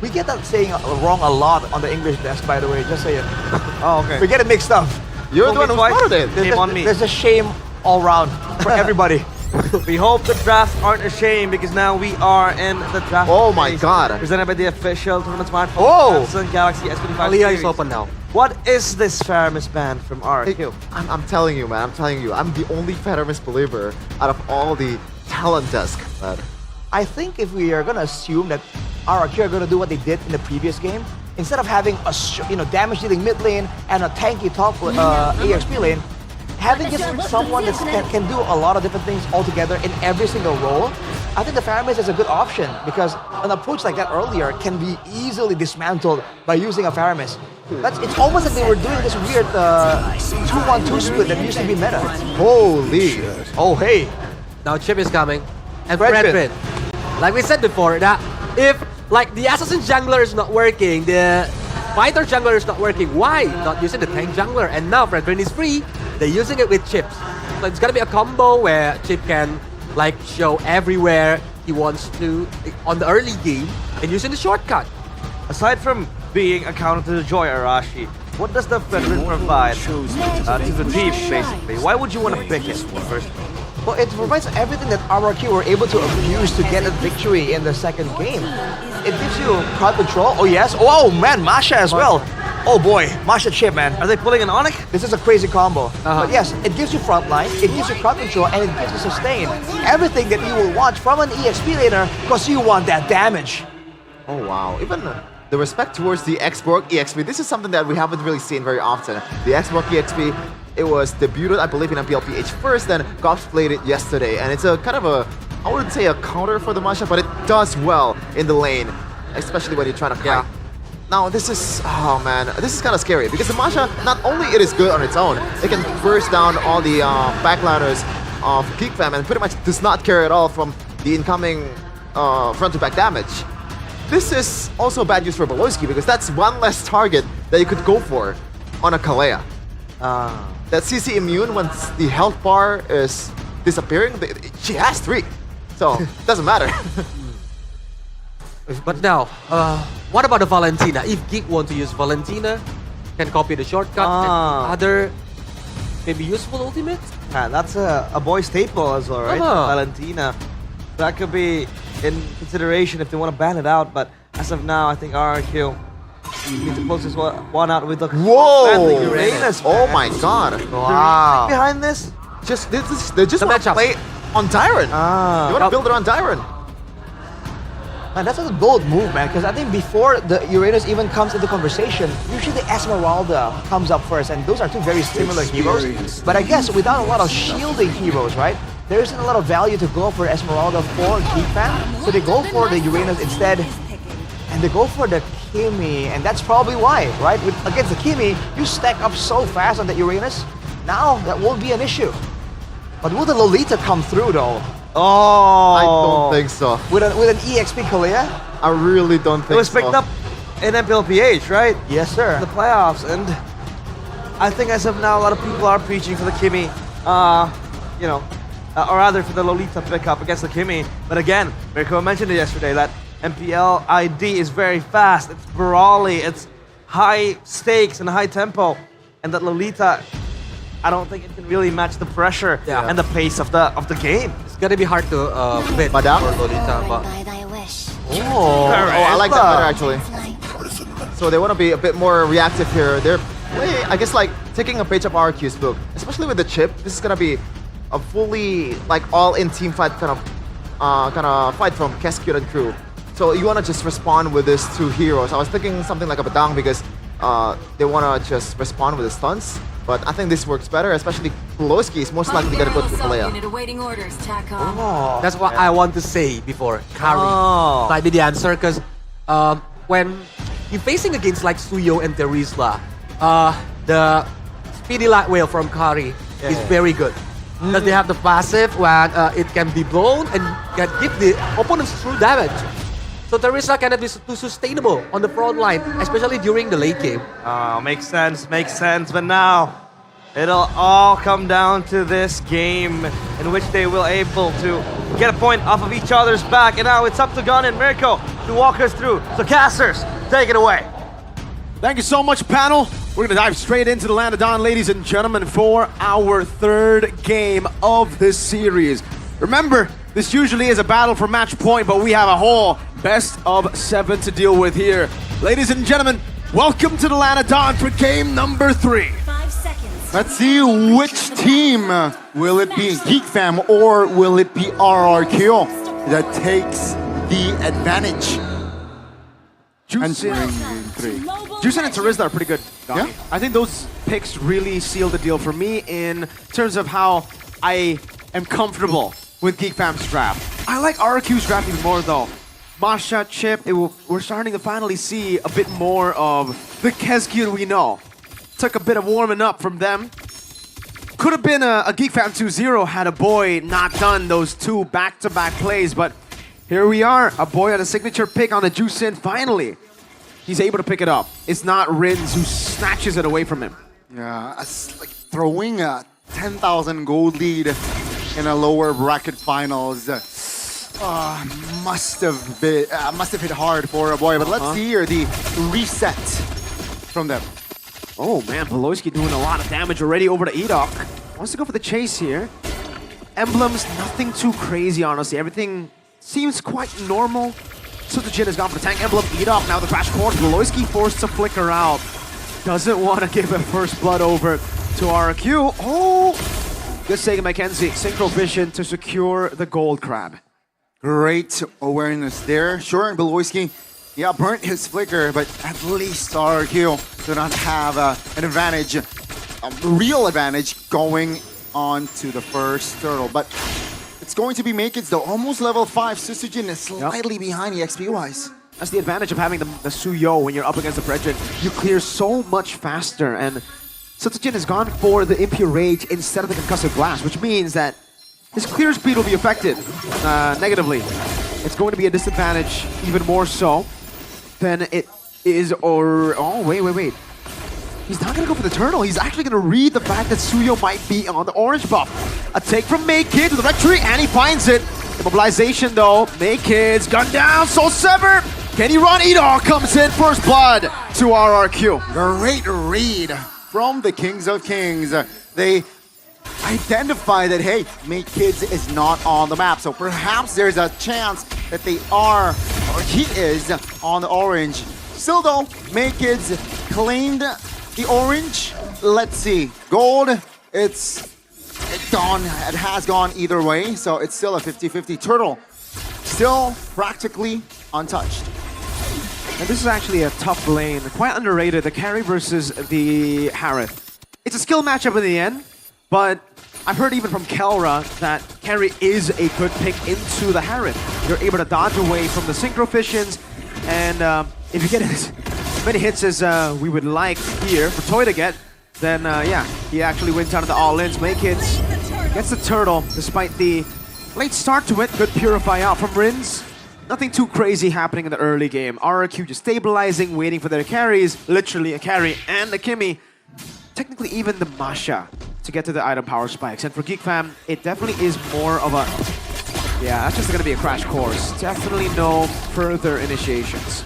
Speaker 18: We get that saying wrong a lot on the English desk, by the way. Just saying.
Speaker 15: Oh, okay.
Speaker 18: We get it mixed up.
Speaker 17: You're the one who started it.
Speaker 15: Shame on me.
Speaker 18: There's a shame all around for everybody.
Speaker 15: We hope the drafts aren't a shame because now we are in the draft.
Speaker 17: Oh my god.
Speaker 15: Presented by the official tournament smartphone.
Speaker 18: Oh!
Speaker 15: Samsung Galaxy S15
Speaker 21: Alia
Speaker 15: series.
Speaker 21: is open now.
Speaker 15: What is this Faramis band from RQ?
Speaker 17: I'm telling you, man. I'm telling you. I'm the only Faramis believer out of all the talent desk, man.
Speaker 18: I think if we are gonna assume that RRQ are gonna do what they did in the previous game, instead of having a damage dealing mid lane and a tanky top EXP lane, having just someone that can do a lot of different things all together in every single role, I think the Faramis is a good option because an approach like that earlier can be easily dismantled by using a Faramis. It's almost like they were doing this weird 2-1-2 split that used to be meta.
Speaker 17: Holy.
Speaker 18: Oh, hey.
Speaker 21: Now Chip is coming. And
Speaker 18: Fredrin.
Speaker 21: Fredrin. Like we said before, that if like the assassin jungler is not working, the fighter jungler is not working, why not using the tank jungler? And now Fredrin is free, they're using it with Chips. So it's gonna be a combo where Chip can like show everywhere he wants to on the early game and using the shortcut.
Speaker 15: Aside from being a counter to the Joy Arashi, what does the Fredrin provide to the team, basically? Why would you want to pick it first?
Speaker 18: Well, it provides everything that RRQ were able to abuse to get a victory in the second game. It gives you crowd control. Oh, yes. Oh, man, Masha as well. Oh, boy. Masha Chip, man.
Speaker 15: Are they pulling an Onyx?
Speaker 18: This is a crazy combo. But yes, it gives you front line, it gives you crowd control, and it gives you sustain. Everything that you will want from an EXP laner because you want that damage.
Speaker 17: Oh, wow. Even the respect towards the X-Borg EXP, this is something that we haven't really seen very often. The X-Borg EXP, it was debuted, I believe, in MPL PH first, then Gops played it yesterday. And it's a kind of a, I wouldn't say a counter for the Masha, but it does well in the lane, especially when you're trying to kite. Now this is, oh man, this is kind of scary because the Masha, not only it is good on its own, it can burst down all the backliners of Geek Fam and pretty much does not care at all from the incoming front-to-back damage. This is also bad news for Beloski because that's one less target that you could go for on a Kalea. That CC immune once the health bar is disappearing, she has 3. So, it doesn't matter.
Speaker 21: But now, what about the Valentina? If Geek want to use Valentina, can copy the shortcut and other maybe useful ultimates?
Speaker 15: That's a boy staple as well, right? Valentina. That could be in consideration if they want to ban it out, but as of now, I think RRQ need to close this one out with the Uranus.
Speaker 17: Oh my god.
Speaker 15: Wow. Behind this?
Speaker 17: They just want to play on Dyron. They want to build it on Dyron.
Speaker 18: Man, that's a bold move, man, because I think before the Uranus even comes into conversation, usually Esmeralda comes up first, and those are two very similar heroes. But I guess without a lot of shielding heroes, right, there isn't a lot of value to go for Esmeralda for Geek Fan, so they go for the Uranus instead, and they go for the Kimi, and that's probably why, right? Against the Kimi, you stack up so fast on the Uranus, now that won't be an issue. But will the Lolita come through, though?
Speaker 15: Oh,
Speaker 17: I don't think so.
Speaker 18: With an EXP Kalea?
Speaker 17: I really don't think so.
Speaker 15: It was picked up in MPL PH, right?
Speaker 18: Yes, sir.
Speaker 15: The playoffs, and I think as of now, a lot of people are preaching for the Kimi, or rather for the Lolita pickup against the Kimi. But again, Mirko mentioned it yesterday that MPL ID is very fast, it's brawly, it's high stakes and high tempo, and that Lolita, I don't think it can really match the pressure and the pace of the game.
Speaker 21: It's gonna be hard to fit for Lolita, but
Speaker 17: I like that better actually. So they want to be a bit more reactive here. They're I guess like taking a page of RQ's book, especially with the chip. This is gonna be a fully like all-in team fight kind of fight from Cascade and crew So you want to just respond with these two heroes. I was thinking something like a Badang because they want to just respond with the stunts. But I think this works better, especially Pulowski is most likely going to go to Malaya.
Speaker 21: That's what I want to say before. Kari might be the answer because when you're facing against like Suyo and Terizla, the speedy light whale from Kari is very good. Because they have the passive when it can be blown and can give the opponents true damage. So Terizla cannot be too sustainable on the front line, especially during the late game.
Speaker 15: Makes sense. But now, it'll all come down to this game in which they will able to get a point off of each other's back. And now it's up to Gun and Mirko to walk us through. So casters, take it away.
Speaker 16: Thank you so much, panel. We're going to dive straight into the Land of Dawn, ladies and gentlemen, for our third game of this series. Remember, this usually is a battle for match point, but we have a whole best of 7 to deal with here. Ladies and gentlemen, welcome to the Land of Dawn for game number 3.
Speaker 7: 5 seconds.
Speaker 2: Let's see which team will it be, Geek Fam, or will it be RRQ that takes the advantage?
Speaker 16: Juicin and Terizla are pretty good.
Speaker 2: Yeah.
Speaker 16: I think those picks really seal the deal for me in terms of how I am comfortable with Geek Fam's draft. I like RQ's draft even more though. Masha, Chip, we're starting to finally see a bit more of the Keskyun we know. Took a bit of warming up from them. Could have been a Geek Fam 2-0 had a boy not done those 2 back-to-back plays, but here we are, a boy on a signature pick on the Juicin finally. He's able to pick it up. It's not Rins who snatches it away from him.
Speaker 2: Yeah, it's like throwing a 10,000 gold lead in a lower bracket finals. Must have hit hard for a boy, but let's see here the reset from them.
Speaker 16: Oh man, Pulowski doing a lot of damage already over to Edok. Wants to go for the chase here. Emblems, nothing too crazy, honestly. Everything seems quite normal. Sutajin has gone for the tank emblem. Edok now the crash course. Pulowski forced to flicker out. Doesn't want to give a first blood over to RQ. Oh! Good save, Mackenzie. Synchro Vision to secure the gold crab.
Speaker 2: Great awareness there. Sure, and Pulowski, yeah, burnt his flicker, but at least RQ do not have an advantage, a real advantage going on to the first turtle. But it's going to be Makids though, almost level 5. Susujin is slightly behind EXP-wise.
Speaker 16: That's the advantage of having the Suyo when you're up against the Brethren. You clear so much faster, and Susujin has gone for the Impure Rage instead of the Concussive Blast, which means that his clear speed will be affected negatively. It's going to be a disadvantage even more so than it is, or... Oh, wait. He's not going to go for the turtle. He's actually going to read the fact that Suyo might be on the orange buff. A take from Maykid to the rectory, and he finds it. The mobilization, though. Maykid's gun down, Soul Sever. Can he run? Edok comes in, first blood to RRQ.
Speaker 2: Great read from the Kings of Kings. They identify that, hey, Makids is not on the map. So perhaps there's a chance that they are, or he is, on the orange. Still though, Makids claimed the orange. Let's see. Gold, it's gone. It has gone either way. So it's still a 50-50. Turtle, still practically untouched.
Speaker 16: And this is actually a tough lane. Quite underrated. The carry versus the Harith. It's a skill matchup in the end, but I've heard even from Kelra that carry is a good pick into the Harith. You're able to dodge away from the Synchrophissions, and if you get as many hits as we would like here for Toy to get, then yeah, he actually wins out of the all-ins. Maykid gets the turtle despite the late start to it. Good purify out from Rins. Nothing too crazy happening in the early game. RRQ just stabilizing, waiting for their carries. Literally a carry and a Kimmy. Technically even the Masha to get to the item power spikes. And for Geek Fam, it definitely is more of a... Yeah, that's just going to be a crash course. Definitely no further initiations.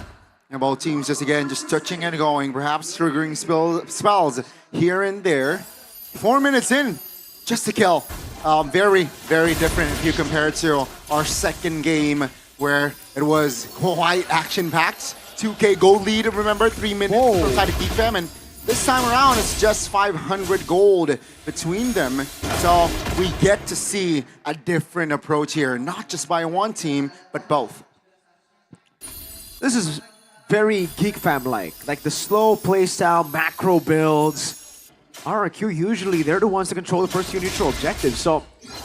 Speaker 2: And both teams just again, just touching and going, perhaps triggering spells here and there. 4 minutes in, just to kill. Very, very different if you compare it to our second game where it was quite action-packed. 2K gold lead, remember, 3 minutes for side of Geek Fam, and this time around it's just 500 gold between them. So we get to see a different approach here, not just by one team, but both.
Speaker 16: This is very Geek Fam-like. Like the slow playstyle, macro builds. RRQ, usually they're the ones that control the first few neutral objectives. So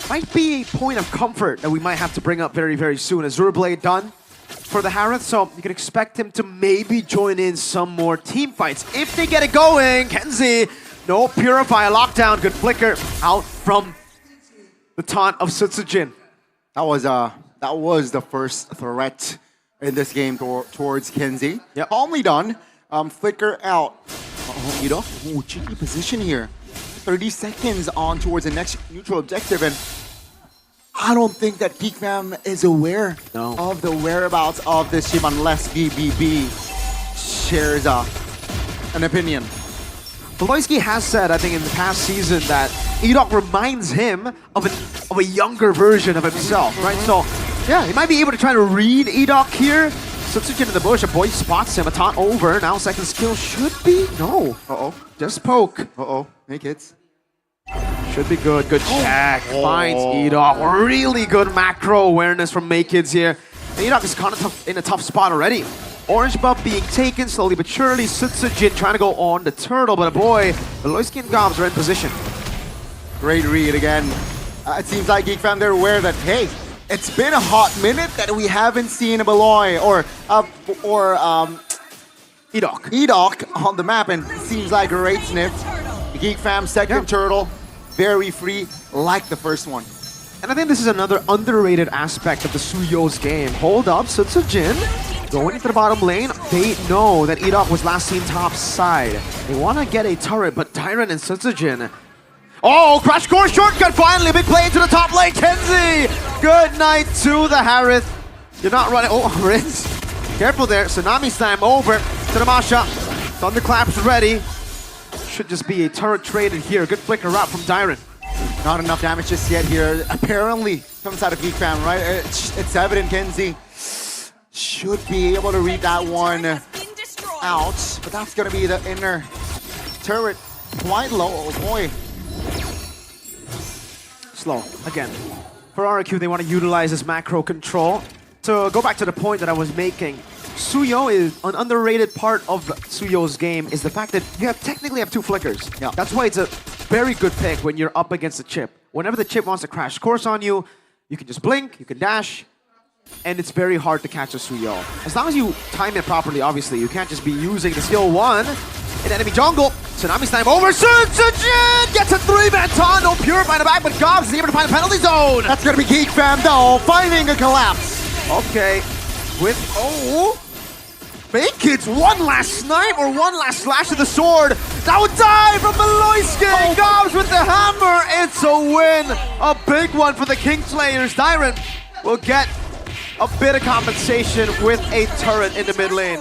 Speaker 16: might be a point of comfort that we might have to bring up very, very soon. Azure Blade done for the Harith, so you can expect him to maybe join in some more team fights. If they get it going, Kenzie, no Purify, lockdown, good flicker out from the taunt of Sutsujin.
Speaker 2: That was the first threat in this game towards Kenzie.
Speaker 16: Yep.
Speaker 2: Calmly done. Flicker out. Ooh, cheeky position here. 30 seconds on towards the next neutral objective, and I don't think that Geek Fam is aware of the whereabouts of this ship unless BBB shares an opinion.
Speaker 16: Voloisky has said, I think in the past season, that Edok reminds him of a younger version of himself, right? So, yeah, he might be able to try to read Edok here. Sutsujin in the bush, a boy spots him, a taunt over. Now second skill should be, no. Just poke.
Speaker 2: Hey kids.
Speaker 16: Should be good, good check. Finds Edok, really good macro awareness from Maykids here. And Edok is kind of in a tough spot already. Orange buff being taken slowly but surely. Sutsujin trying to go on the turtle, but boy, the Loisky and Gobs are in position.
Speaker 2: Great read again. It seems like Geek Fam, they're aware that, hey, it's been a hot minute that we haven't seen a Beloy or Edok on the map, and it seems like a great sniff. Geek Fam second turtle, very free, like the first one.
Speaker 16: And I think this is another underrated aspect of the Suyo's game. Hold up, Sutsujin going into the bottom lane. They know that Edok was last seen top side. They want to get a turret, but Tyron and Sutsujin. Oh, Crash Course shortcut finally! Big play into the top lane, Kenzie! Good night to the Harith. You're not running. Oh, Rinse. Careful there. Tsunami Slam over to the Masha. Thunderclap's ready. Should just be a turret traded here. Good flicker out from Dyron.
Speaker 2: Not enough damage just yet here. Apparently, comes out of Geek Fam, right? It's evident Kenzie should be able to read that one out, but that's gonna be the inner turret. Quite low, oh boy.
Speaker 16: Slow, again. For RRQ, they want to utilize this macro control. To go back to the point that I was making, Suyo is an underrated part of Suyo's game is the fact that you technically have two flickers.
Speaker 2: Yeah.
Speaker 16: That's why it's a very good pick when you're up against the chip. Whenever the chip wants to crash course on you, you can just blink, you can dash, and it's very hard to catch a Suyo. As long as you time it properly, obviously, you can't just be using the skill 1 in enemy jungle. Tsunami Slam over, Sutsujin gets a 3-man taunt, no Purify in the back, but Gobs is able to find a penalty zone.
Speaker 2: That's gonna be Geek Fam though, finding a collapse.
Speaker 16: Okay, with, Maykids, one last snipe or one last slash of the sword. Now a dive from Beloisky. Gobs with the hammer. It's a win. A big one for the Kingslayers. Dyron will get a bit of compensation with a turret in the mid lane.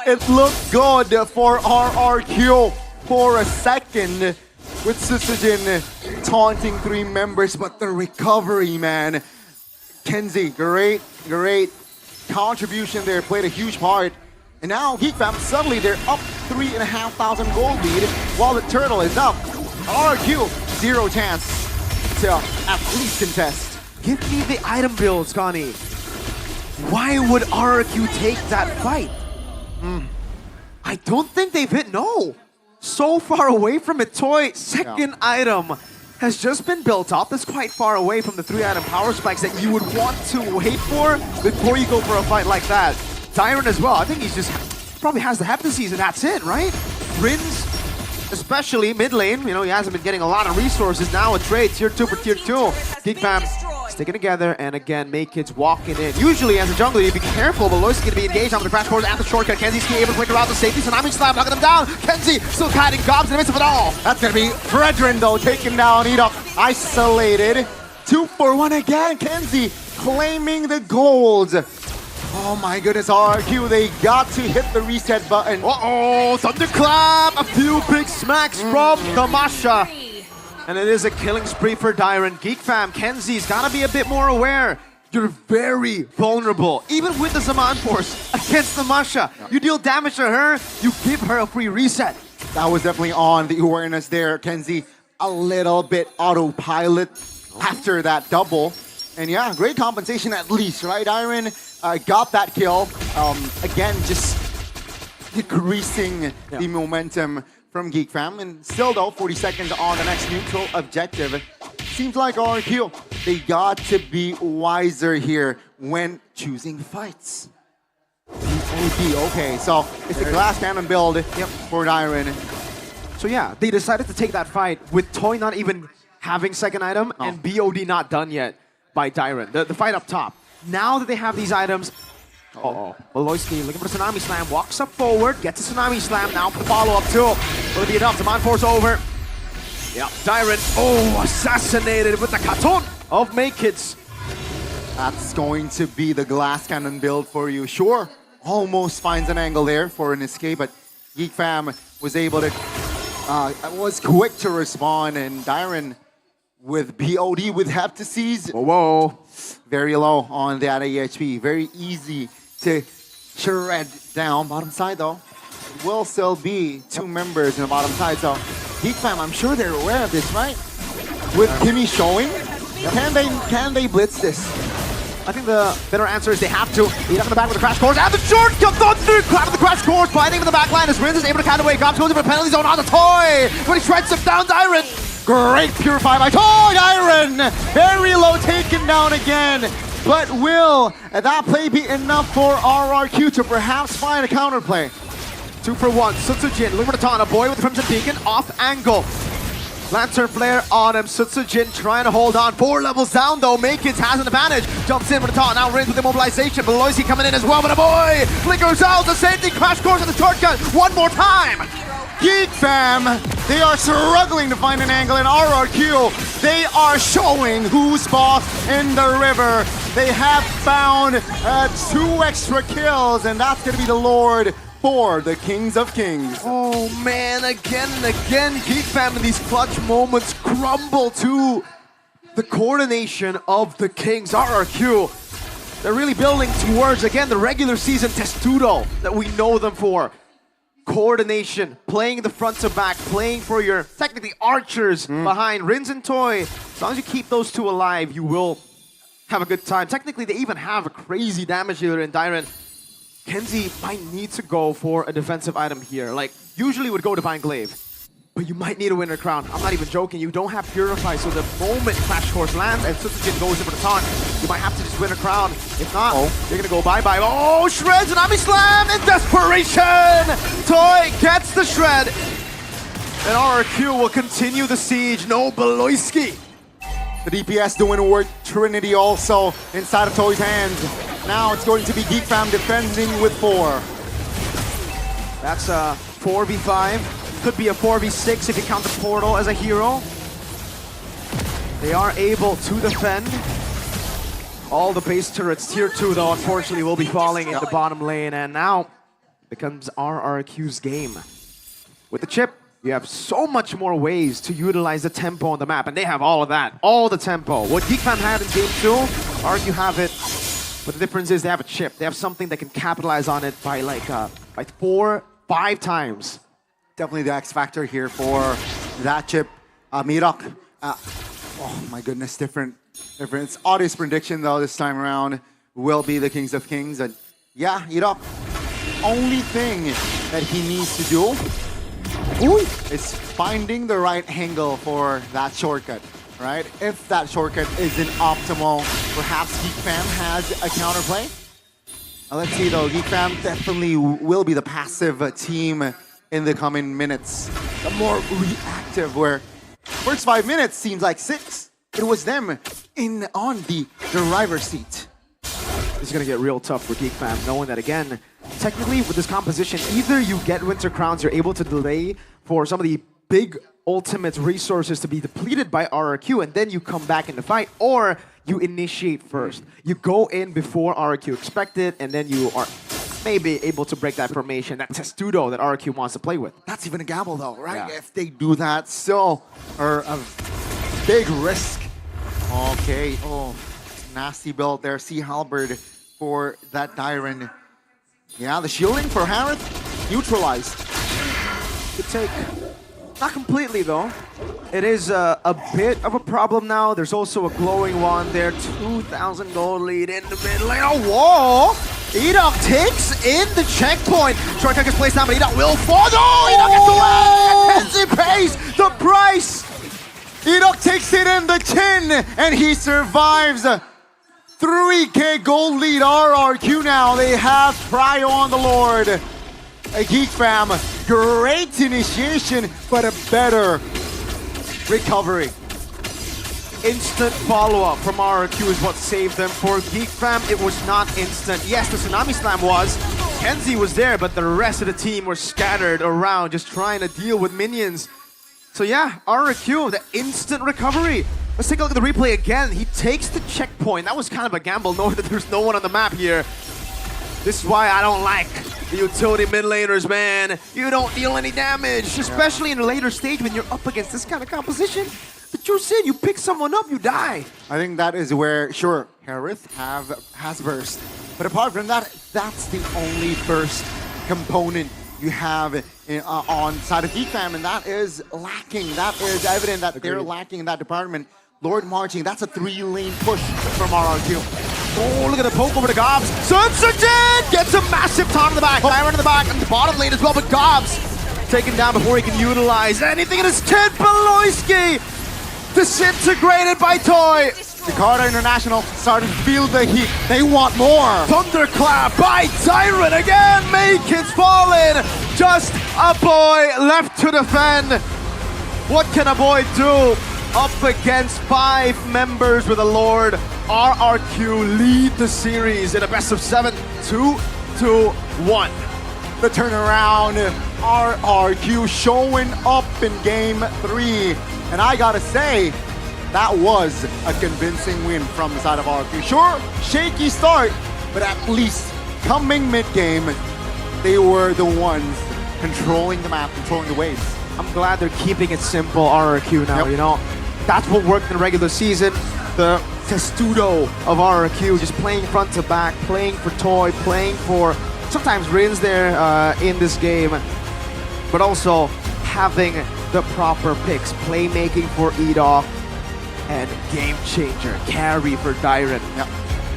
Speaker 2: It looked good for RRQ for a second with Sutsujin taunting 3 members, but the recovery, man. Kenzie, great contribution there, played a huge part. And now Geek Fam, suddenly they're up 3,500 gold lead while the turtle is up. RRQ, 0 chance to at least contest.
Speaker 16: Give me the item builds, Connie. Why would RRQ take that fight? I don't think they've hit no. So far away from it, Toy, second item has just been built up. That's quite far away from the 3-item power spikes that you would want to wait for before you go for a fight like that. Dyron as well, I think he's just probably has the Heptases and that's it, right? Rins, especially mid lane, you know, he hasn't been getting a lot of resources. Now a trade, tier 2 for tier 2. Geek Fam sticking together, and again, Maykids walking in. Usually as a jungler, you'd be careful, but Lois is going to be engaged on the crash course at the shortcut. Kenzie's able to flicker out the safety. Tsunami Slam knocking them down. Kenzie still kiting Gobs in the midst of it all.
Speaker 2: That's going to be Fredrin though, taking down Edok. Isolated. 2 for 1 again. Kenzie claiming the gold. Oh my goodness, RRQ, they got to hit the reset button.
Speaker 16: Uh-oh, Thunderclap! A few big smacks from the Masha. And it is a killing spree for Dyron. Geek Fam, Kenzie's gotta be a bit more aware. You're very vulnerable, even with the Zaman Force against the Masha. You deal damage to her, you give her a free reset.
Speaker 2: That was definitely on the awareness there. Kenzie, a little bit autopilot after that double. And yeah, great compensation at least, right, Dyron? got that kill. Again, just decreasing the momentum from Geek Fam. And still though, 40 seconds on the next neutral objective. Seems like RQ, they got to be wiser here when choosing fights. Okay, so it's a glass cannon build for Dyron.
Speaker 16: So yeah, they decided to take that fight with Toy not even having second item and BOD not done yet by Dyron. The fight up top. Now that they have these items, Maloyski looking for the Tsunami Slam, walks up forward, gets a Tsunami Slam, now for the follow-up too. Will it be enough? Demand Force over. Yeah, Dyron, assassinated with the Katon of Makids.
Speaker 2: That's going to be the glass cannon build for you. Sure, almost finds an angle there for an escape, but Geek Fam was able to, was quick to respond, and Dyron with BOD with Heptases.
Speaker 16: Whoa.
Speaker 2: Very low on that AHP. Very easy to shred down. Bottom side though, will still be two members in the bottom side. So Geek Fam, I'm sure they're aware of this, right? With Kimmy showing, can they blitz this?
Speaker 16: I think the better answer is they have to. Eat up in the back with the crash course, and the short kill gone through. Clap with the crash course, biting in the back line as Rinz is able to count away. Gops goes into the penalty zone on the Toy, but he shreds him down, Dyron.
Speaker 2: Great purify by Toy Dyron. Very low, taken down again. But will that play be enough for RRQ to perhaps find a counterplay?
Speaker 16: 2 for 1. Sutsujin looking for the taunt. A boy with the Crimson Beacon off angle. Lantern Flare on him. Sutsujin trying to hold on. 4 levels down though. Makids has an advantage. Jumps in with the taunt. Now Rinz with the immobilization. Beloisi coming in as well. But a boy flickers out. The same thing. Crash course with the shortcut. One more time.
Speaker 2: Geek Fam, they are struggling to find an angle in RRQ. They are showing who's boss in the river. They have found 2 extra kills, and that's going to be the Lord for the Kings of Kings.
Speaker 16: Oh man, again and again, Geek Fam in these clutch moments crumble to the coordination of the Kings. RRQ, they're really building towards, again, the regular season testudo that we know them for. Coordination, playing the front to back, playing for your, technically, archers behind Rinz and Toy. As long as you keep those 2 alive, you will have a good time. Technically, they even have a crazy damage dealer in Dyron. Kenzie might need to go for a defensive item here. Like, usually would go Divine Glaive, but you might need a Winter Crown. I'm not even joking. You don't have Purify, so the moment Crash Course lands and Sutsujin goes in for the taunt, you might have to just win a crown. If not, you're gonna go bye-bye. Oh, Shreds and Ami Slam in desperation! Toy gets the Shred. And RRQ will continue the siege. No Beloyski.
Speaker 2: The DPS doing work. Trinity also inside of Toy's hands. Now it's going to be Geek Fam defending with 4.
Speaker 16: That's a 4v5. Could be a 4v6 if you count the portal as a hero. They are able to defend. All the base turrets, tier 2 though, unfortunately will be falling in the bottom lane, and now becomes RRQ's game. With the chip, you have so much more ways to utilize the tempo on the map, and they have all of that, all the tempo. What Geek Fam had in game 2, RRQ have it, but the difference is they have a chip. They have something that can capitalize on it by like 4-5 times.
Speaker 2: Definitely the X factor here for that chip. Mirok, oh my goodness, different. It's audience prediction though this time around will be the Kings of Kings. And yeah, Mirok, only thing that he needs to do is finding the right angle for that shortcut, right? If that shortcut isn't optimal, perhaps Geek Fam has a counterplay. Let's see though, Geek Fam definitely will be the passive team in the coming minutes. The more reactive, where first 5 minutes seems like 6. It was them on the driver's seat.
Speaker 16: This is gonna get real tough for Geek Fam, knowing that again, technically with this composition, either you get Winter Crowns, you're able to delay for some of the big ultimate resources to be depleted by RRQ, and then you come back in the fight, or you initiate first. You go in before RRQ expect it, and then you are maybe able to break that formation, that testudo that RRQ wants to play with.
Speaker 2: That's even a gamble though, right? Yeah. If they do that, still are a big risk. Okay, nasty build there. Sea Halberd for that Dyron. Yeah, the shielding for Harith neutralized.
Speaker 16: Good take. Not completely though. it is a bit of a problem now. There's also a glowing one there. 2,000 gold lead in the mid lane. Oh, whoa! Edok takes in the checkpoint. Shortcut gets placed down, but Edok will fall. No! Edok gets the win! And Kenzie pays the price!
Speaker 2: Edok takes it in the chin, and he survives. 3K gold lead RRQ now. They have Prio on the Lord. A Geek Fam, great initiation, but a better recovery.
Speaker 16: Instant follow-up from RRQ is what saved them. For Geek Fam, it was not instant. Yes, the Tsunami Slam was. Kenzie was there, but the rest of the team were scattered around, just trying to deal with minions. So yeah, RRQ, the instant recovery. Let's take a look at the replay again. He takes the checkpoint. That was kind of a gamble, knowing that there's no one on the map here. This is why I don't like the utility mid laners, man. You don't deal any damage, especially in a later stage when you're up against this kind of composition. But you said you pick someone up, you die.
Speaker 2: I think that is where, sure, Harith has burst. But apart from that, that's the only burst component you have on side of Geek Fam, and that is lacking. That is evident that they're lacking in that department. Lord marching, that's a 3-lane push from RRQ.
Speaker 16: Oh, look at the poke over to Gobs. Sunset gets a massive taunt in the back. Byron in the back, and the bottom lane as well, but Gobs taken down before he can utilize anything in his kid. Beloyski disintegrated by Toy.
Speaker 2: Jakarta International starting to feel the heat. They want more.
Speaker 16: Thunderclap by Tyrant again. Makin's fallen. Just a boy left to defend. What can a boy do up against 5 members with a Lord? RRQ lead the series in a best of 7, 2-1.
Speaker 2: The turnaround, RRQ showing up in game 3. And I gotta say, that was a convincing win from the side of RRQ. Sure, shaky start, but at least coming mid-game, they were the ones controlling the map, controlling the waves.
Speaker 16: I'm glad they're keeping it simple, RRQ now, you know. That's what worked in the regular season. The testudo of RRQ, just playing front to back, playing for Toy, playing for sometimes Rins there in this game, but also having the proper picks, playmaking for Edok, and game changer, carry for Dyron. Yep.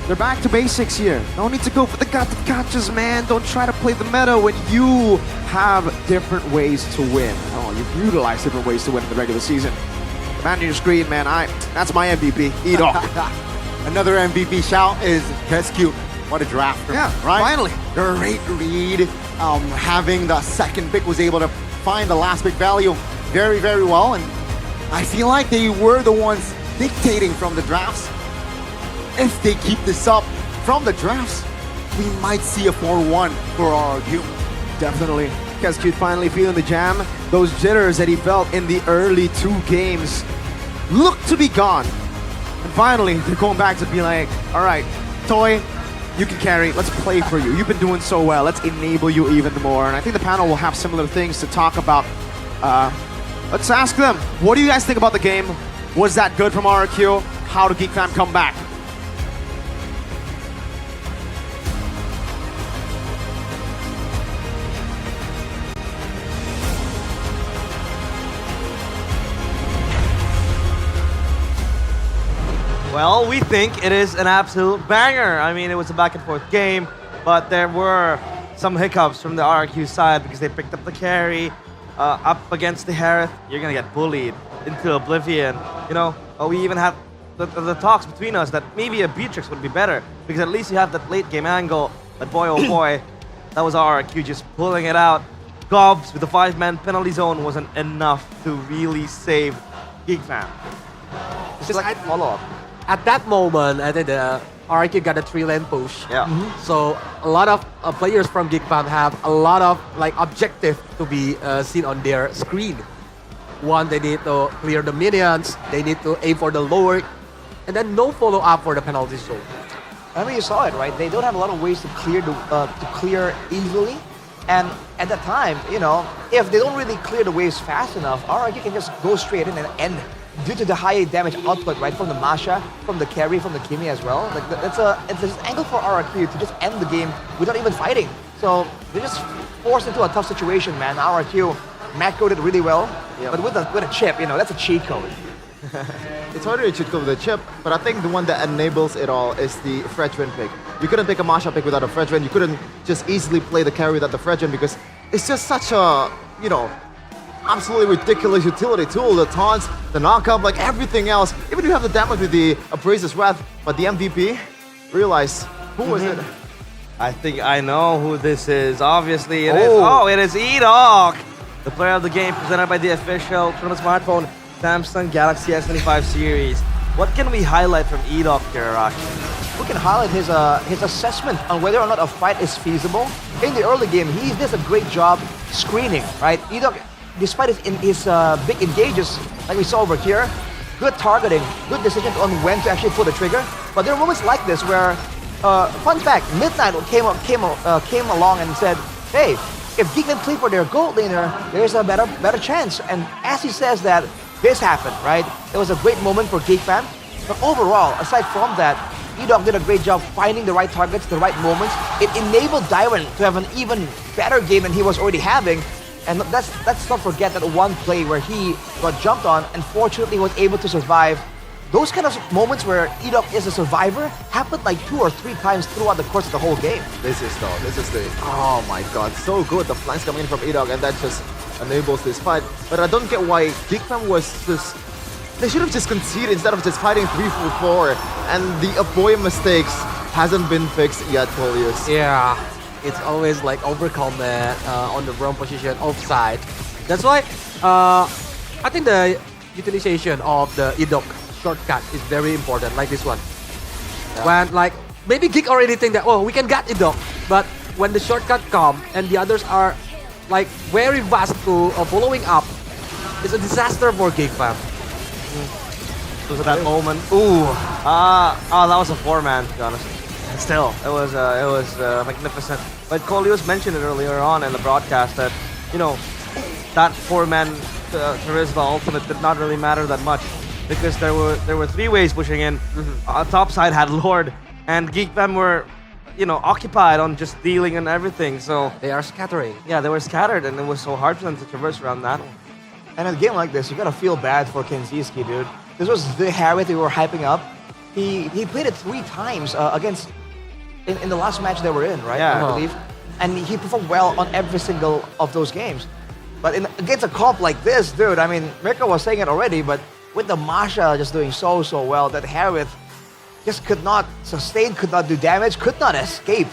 Speaker 16: They're back to basics here. No need to go for the gotchas, man. Don't try to play the meta when you have different ways to win. Oh, you've utilized different ways to win in the regular season. Man on your screen, man, that's my MVP, Edok.
Speaker 2: Another MVP shout is Kescute. What a draft.
Speaker 16: Yeah,
Speaker 2: right?
Speaker 16: Finally.
Speaker 2: Great read. Having the second pick, was able to find the last pick value very, very well. And I feel like they were the ones dictating from the drafts. If they keep this up from the drafts, we might see a 4-1 for RRQ.
Speaker 16: Definitely. Kescute finally feeling the jam. Those jitters that he felt in the early 2 games look to be gone. And finally, they're going back to be like, all right, Toy, you can carry. Let's play for you. You've been doing so well. Let's enable you even more. And I think the panel will have similar things to talk about. Let's ask them, what do you guys think about the game? Was that good from RRQ? How did Geek Fam come back?
Speaker 15: Well, we think it is an absolute banger. I mean, it was a back and forth game, but there were some hiccups from the RRQ side because they picked up the carry up against the Harith. You're gonna get bullied into oblivion. You know, we even had the talks between us that maybe a Beatrix would be better because at least you have that late game angle. But boy, oh boy, that was RRQ just pulling it out. Gobs with the 5-man penalty zone wasn't enough to really save Geek Fam.
Speaker 21: It's just like follow-up. At that moment, I think the RRQ got a 3-lane push.
Speaker 15: Yeah.
Speaker 21: So a lot of players from Geek Fam have a lot of like objective to be seen on their screen. One, they need to clear the minions. They need to aim for the lower, and then no follow-up for the penalty zone.
Speaker 18: I mean, you saw it, right? They don't have a lot of ways to clear easily. And at that time, you know, if they don't really clear the waves fast enough, RRQ can just go straight in and end. Due to the high damage output, right, from the Masha, from the carry, from the Kimi as well, like it's an angle for RRQ to just end the game without even fighting. So they're just forced into a tough situation, man. RRQ macroed it really well. But with a chip, that's a cheat code.
Speaker 17: It's harder to cheat code with a chip, but I think the one that enables it all is the Fredrin pick. You couldn't pick a Masha pick without a Fredrin. You couldn't just easily play the carry without the Fredrin because it's just such a, absolutely ridiculous utility tool. The taunts, the knockup, like everything else. Even if you have the damage with the Abraser's Wrath, but the MVP, realize, who is it?
Speaker 15: I think I know who this is. Obviously, it is. Oh, it is E-Dog, the player of the game presented by the official tournament smartphone Samsung Galaxy S25 series. What can we highlight from E-Dog here, Arashi?
Speaker 18: We can highlight his assessment on whether or not a fight is feasible. In the early game, he does a great job screening, right? E-Dog, despite his big engages, like we saw over here, good targeting, good decision on when to actually pull the trigger. But there are moments like this where, fun fact, Midnight came along and said, hey, if Geek can play for their gold laner, there's a better chance. And as he says that, this happened, right? It was a great moment for Geek Fam. But overall, aside from that, E-Dog did a great job finding the right targets, the right moments. It enabled Dairon to have an even better game than he was already having. And let's not forget that one play where he got jumped on and fortunately was able to survive. Those kind of moments where E-Dog is a survivor happened like 2 or 3 times throughout the course of the whole game.
Speaker 17: This is the, oh my god, so good. The flanks coming in from E-Dog and that just enables this fight. But I don't get why Geek Fam was just, they should have just conceded instead of just fighting 3-4. And the avoid mistakes hasn't been fixed yet, Polius.
Speaker 21: Yeah, it's always like overcommit on the wrong position, offside. That's why I think the utilization of the E-Dog shortcut is very important, like this one. When like maybe Geek already think that, oh, we can get E-Dog, but when the shortcut come and the others are like very fast to following up, it's a disaster for Geek Fam.
Speaker 15: Was at that moment. Ooh, that was a 4-man, to be honest. Still, it was magnificent. But Kolius mentioned it earlier on in the broadcast that, that 4-man Charisma ultimate did not really matter that much because there were 3 ways pushing in. Top side had Lord, and Geek Fam were, occupied on just dealing and everything. So
Speaker 21: they are scattering.
Speaker 15: Yeah, they were scattered, and it was so hard for them to traverse around that.
Speaker 18: And in a game like this, you gotta feel bad for Kenziski, dude. This was the Harriet we were hyping up. He played it 3 times against in the last match they were in, right?
Speaker 15: Yeah.
Speaker 18: I believe. And he performed well on every single of those games. But against a comp like this, dude, I mean, Mirko was saying it already, but with the Masha just doing so well, that Harriet just could not sustain, could not do damage, could not escape.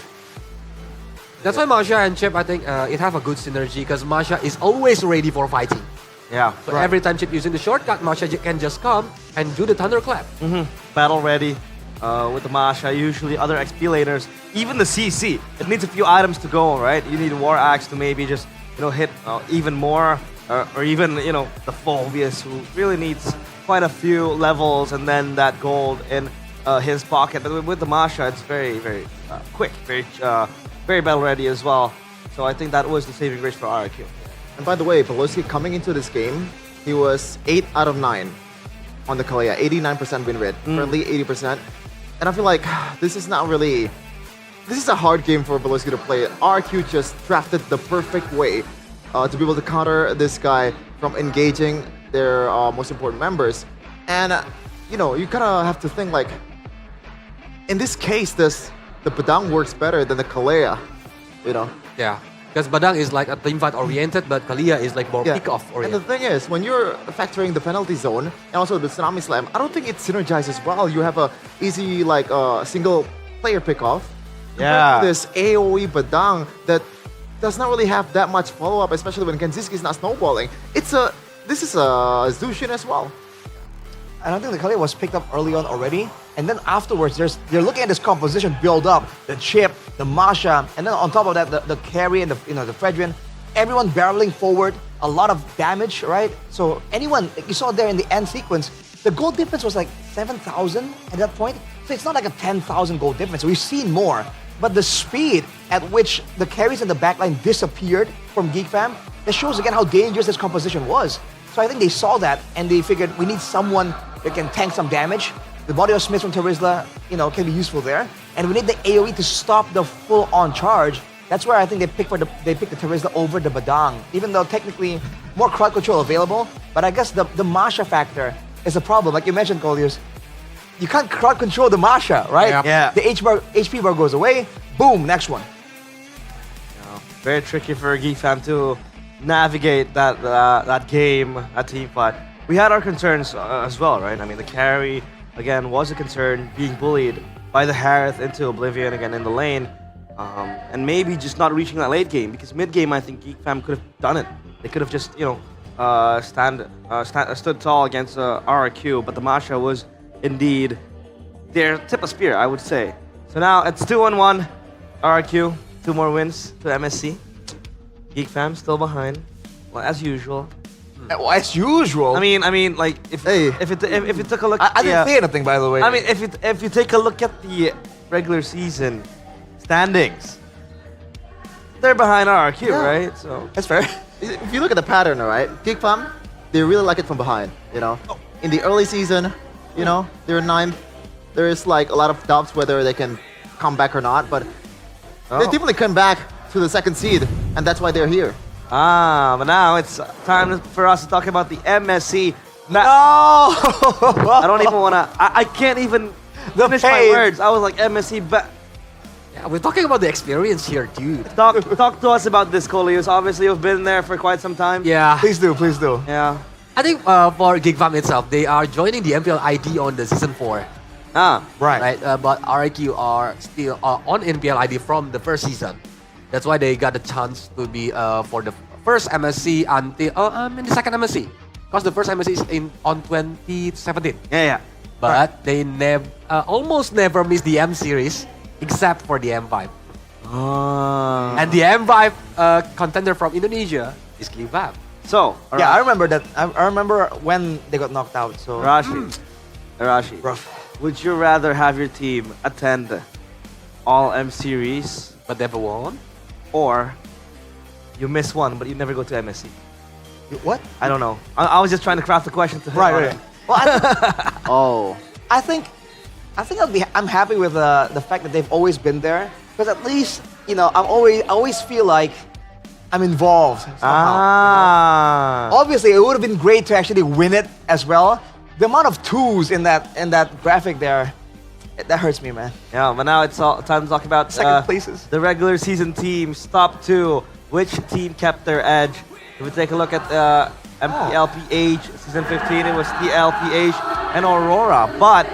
Speaker 21: That's why Masha and Chip, I think, it have a good synergy because Masha is always ready for fighting.
Speaker 15: Yeah.
Speaker 21: So every time Chip using the shortcut, Masha can just come and do the thunderclap.
Speaker 15: Battle ready with the Masha, usually other XP laners, even the CC. It needs a few items to go, right? You need War Axe to maybe just, hit even more, or even, the Phobius, who really needs quite a few levels and then that gold in his pocket. But with the Masha, it's very, very quick, very battle ready as well. So I think that was the saving grace for RRQ.
Speaker 17: And by the way, Pelosi coming into this game, he was 8 out of 9 on the Kalea, 89% win rate, currently 80%. And I feel like this is a hard game for Pelosi to play. RQ just drafted the perfect way to be able to counter this guy from engaging their most important members. And, you kind of have to think like, in this case, the Badang works better than the Kalea,
Speaker 21: Yeah. Because Badang is like a teamfight oriented, but Kalia is like more pick-off oriented.
Speaker 17: And the thing is, when you're factoring the penalty zone and also the Tsunami Slam, I don't think it synergizes well. You have a easy single player pick-off.
Speaker 15: Yeah.
Speaker 17: This AoE Badang that does not really have that much follow-up, especially when Kenziski is not snowballing. This is a Zushin as well.
Speaker 18: I don't think the Kalia was picked up early on already. And then afterwards, they're looking at this composition build up, the Chip, the Masha, and then on top of that, the carry and the Fredrin, everyone barreling forward, a lot of damage, right? So anyone, you saw there in the end sequence, the gold difference was like 7,000 at that point. So it's not like a 10,000 gold difference. We've seen more. But the speed at which the carries in the backline disappeared from Geek Fam, that shows again how dangerous this composition was. So I think they saw that and they figured we need someone that can tank some damage. The body of Smith from Terizla, can be useful there. And we need the AoE to stop the full-on charge That's where I think they picked the Terizla over the Badang, even though technically more crowd control available. But I guess the Masha factor is a problem. Like you mentioned, Coleus, you can't crowd control the Masha, right?
Speaker 15: Yep. Yeah.
Speaker 18: The HP bar goes away. Boom, next one.
Speaker 15: Very tricky for Geek Fam to navigate that game at team fight. We had our concerns as well, right? I mean, the carry again was a concern, being bullied by the Harith into oblivion again in the lane, and maybe just not reaching that late game, because mid game I think Geek Fam could have done it. They could have just stood tall against RRQ, but the Masha was indeed their tip of spear, I would say. So now it's 2-1, RRQ. 2 more wins to MSC. Geek Fam still behind, well, as usual.
Speaker 18: Well, as usual.
Speaker 15: I mean, like if you took a look,
Speaker 18: I didn't say anything, by the way.
Speaker 15: I mean, if you take a look at the regular season standings, they're behind RRQ, right? So
Speaker 18: that's fair.
Speaker 17: If you look at the pattern, right, Geek Fam, they really like it from behind. You know, in the early season, you know, they're 9th. There is like a lot of doubts whether they can come back or not, but they definitely come back to the 2nd seed, and that's why they're here.
Speaker 15: But now it's time for us to talk about the MSC.
Speaker 18: No!
Speaker 15: I don't even want to. I can't even finish my words. I was like MSC, but
Speaker 21: yeah, we're talking about the experience here, dude.
Speaker 15: Talk to us about this, Coleus. Obviously, you've been there for quite some time.
Speaker 21: Yeah.
Speaker 18: Please do.
Speaker 15: Yeah.
Speaker 21: I think for Geek Fam itself, they are joining the MPL ID on the season 4.
Speaker 18: Right.
Speaker 21: But RIQ are still on NPL ID from the first season. That's why they got the chance to be for the first MSC until in the second MSC, because the first MSC is on 2017.
Speaker 15: Yeah.
Speaker 21: But they almost never miss the M series except for the M5. And the M5 contender from Indonesia is Geek Fam.
Speaker 15: So
Speaker 18: yeah, I remember that. I remember when they got knocked out. So
Speaker 15: Arashi, would you rather have your team attend all M series
Speaker 21: but never won,
Speaker 15: or you miss one but you never go to MSC?
Speaker 18: What?
Speaker 15: I don't know. I was just trying to craft the question to him.
Speaker 18: Right. Well, I think I'm happy with the fact that they've always been there, because at least I always feel like I'm involved somehow. Obviously, it would have been great to actually win it as well. The amount of 2s in that graphic there, that hurts me, man.
Speaker 15: Yeah, but now it's time to talk about
Speaker 18: second places.
Speaker 15: The regular season teams, top 2. Which team kept their edge? If we take a look at MPLPH season 15, it was TLPH and Aurora, but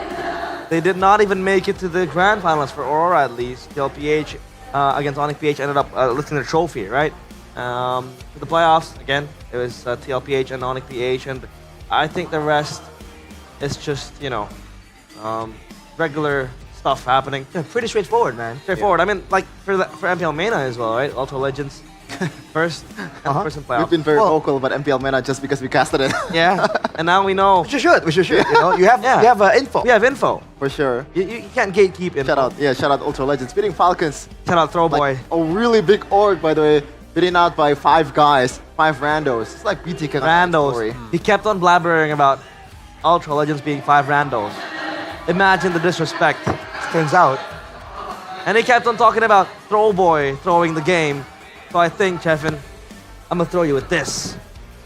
Speaker 15: they did not even make it to the grand finals for Aurora, at least. TLPH against Onyx PH ended up lifting the trophy, right? For the playoffs, again, it was TLPH and Onyx PH, and I think the rest is just, regular stuff happening.
Speaker 18: Yeah, pretty straightforward, man.
Speaker 15: Straightforward. I mean, like for MPL MENA as well, right? Ultra Legends first in playoffs.
Speaker 17: We've been very vocal about MPL MENA just because we casted it.
Speaker 15: Yeah, and now we know.
Speaker 18: We should. You have info.
Speaker 15: We have info.
Speaker 17: For sure.
Speaker 15: You can't gatekeep info.
Speaker 17: Shout out Ultra Legends. Beating Falcons.
Speaker 15: Shout out Throwboy.
Speaker 17: A really big org, by the way. Beating out by 5 guys, 5 randos. It's like BT kind of
Speaker 15: randos.
Speaker 17: Story.
Speaker 15: He kept on blabbering about Ultra Legends being 5 randos. Imagine the disrespect.
Speaker 18: Turns out.
Speaker 15: And he kept on talking about Throwboy throwing the game. So I think, Chefin, I'm gonna throw you with this.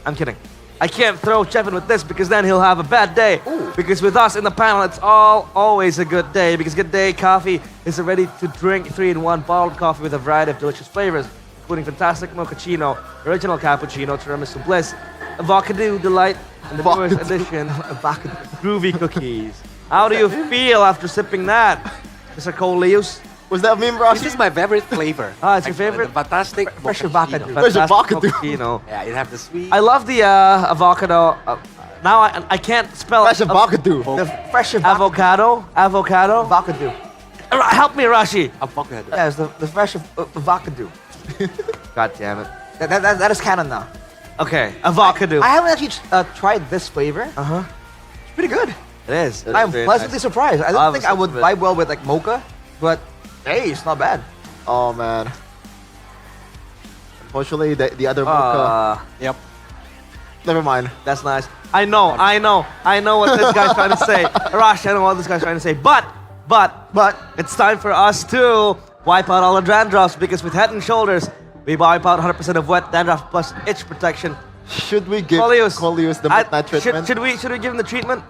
Speaker 15: I'm kidding. I can't throw Chefin with this because then he'll have a bad day.
Speaker 18: Ooh.
Speaker 15: Because with us in the panel, it's always a good day. Because Good Day Coffee is a ready-to-drink 3-in-1 bottled coffee with a variety of delicious flavors, including fantastic mochaccino, original cappuccino, tiramisu bliss, avocado delight, and the newest edition, groovy cookies. How do you feel after sipping that, Mr. Coleus?
Speaker 17: Was that meme, Rashi?
Speaker 21: This is my favorite flavor.
Speaker 15: It's your favorite?
Speaker 21: The fantastic
Speaker 18: fresh avocado.
Speaker 15: Mochaccino.
Speaker 21: Yeah, it have the sweet.
Speaker 15: I love the avocado. Now I can't spell
Speaker 17: fresh avocado.
Speaker 18: The fresh avocado.
Speaker 15: Avocado. Help me, Rashi.
Speaker 21: Avocado.
Speaker 18: Yeah, it's the fresh avocado.
Speaker 15: God damn it.
Speaker 18: That is canon now.
Speaker 15: Okay, avocado.
Speaker 18: I haven't actually tried this flavor. It's pretty good.
Speaker 15: It is.
Speaker 18: I'm pleasantly surprised. I don't think I would vibe well with like mocha, but hey, it's not bad.
Speaker 17: Oh man. Unfortunately, the other mocha.
Speaker 15: Yep.
Speaker 17: Never mind.
Speaker 15: That's nice. I know what this guy's trying to say. Arash, I know what this guy's trying to say. But it's time for us to wipe out all the dandruffs because with Head and Shoulders, we wipe out 100% of wet dandruff plus itch protection.
Speaker 17: Should we give Coleus the midnight treatment?
Speaker 15: Should we give him the treatment?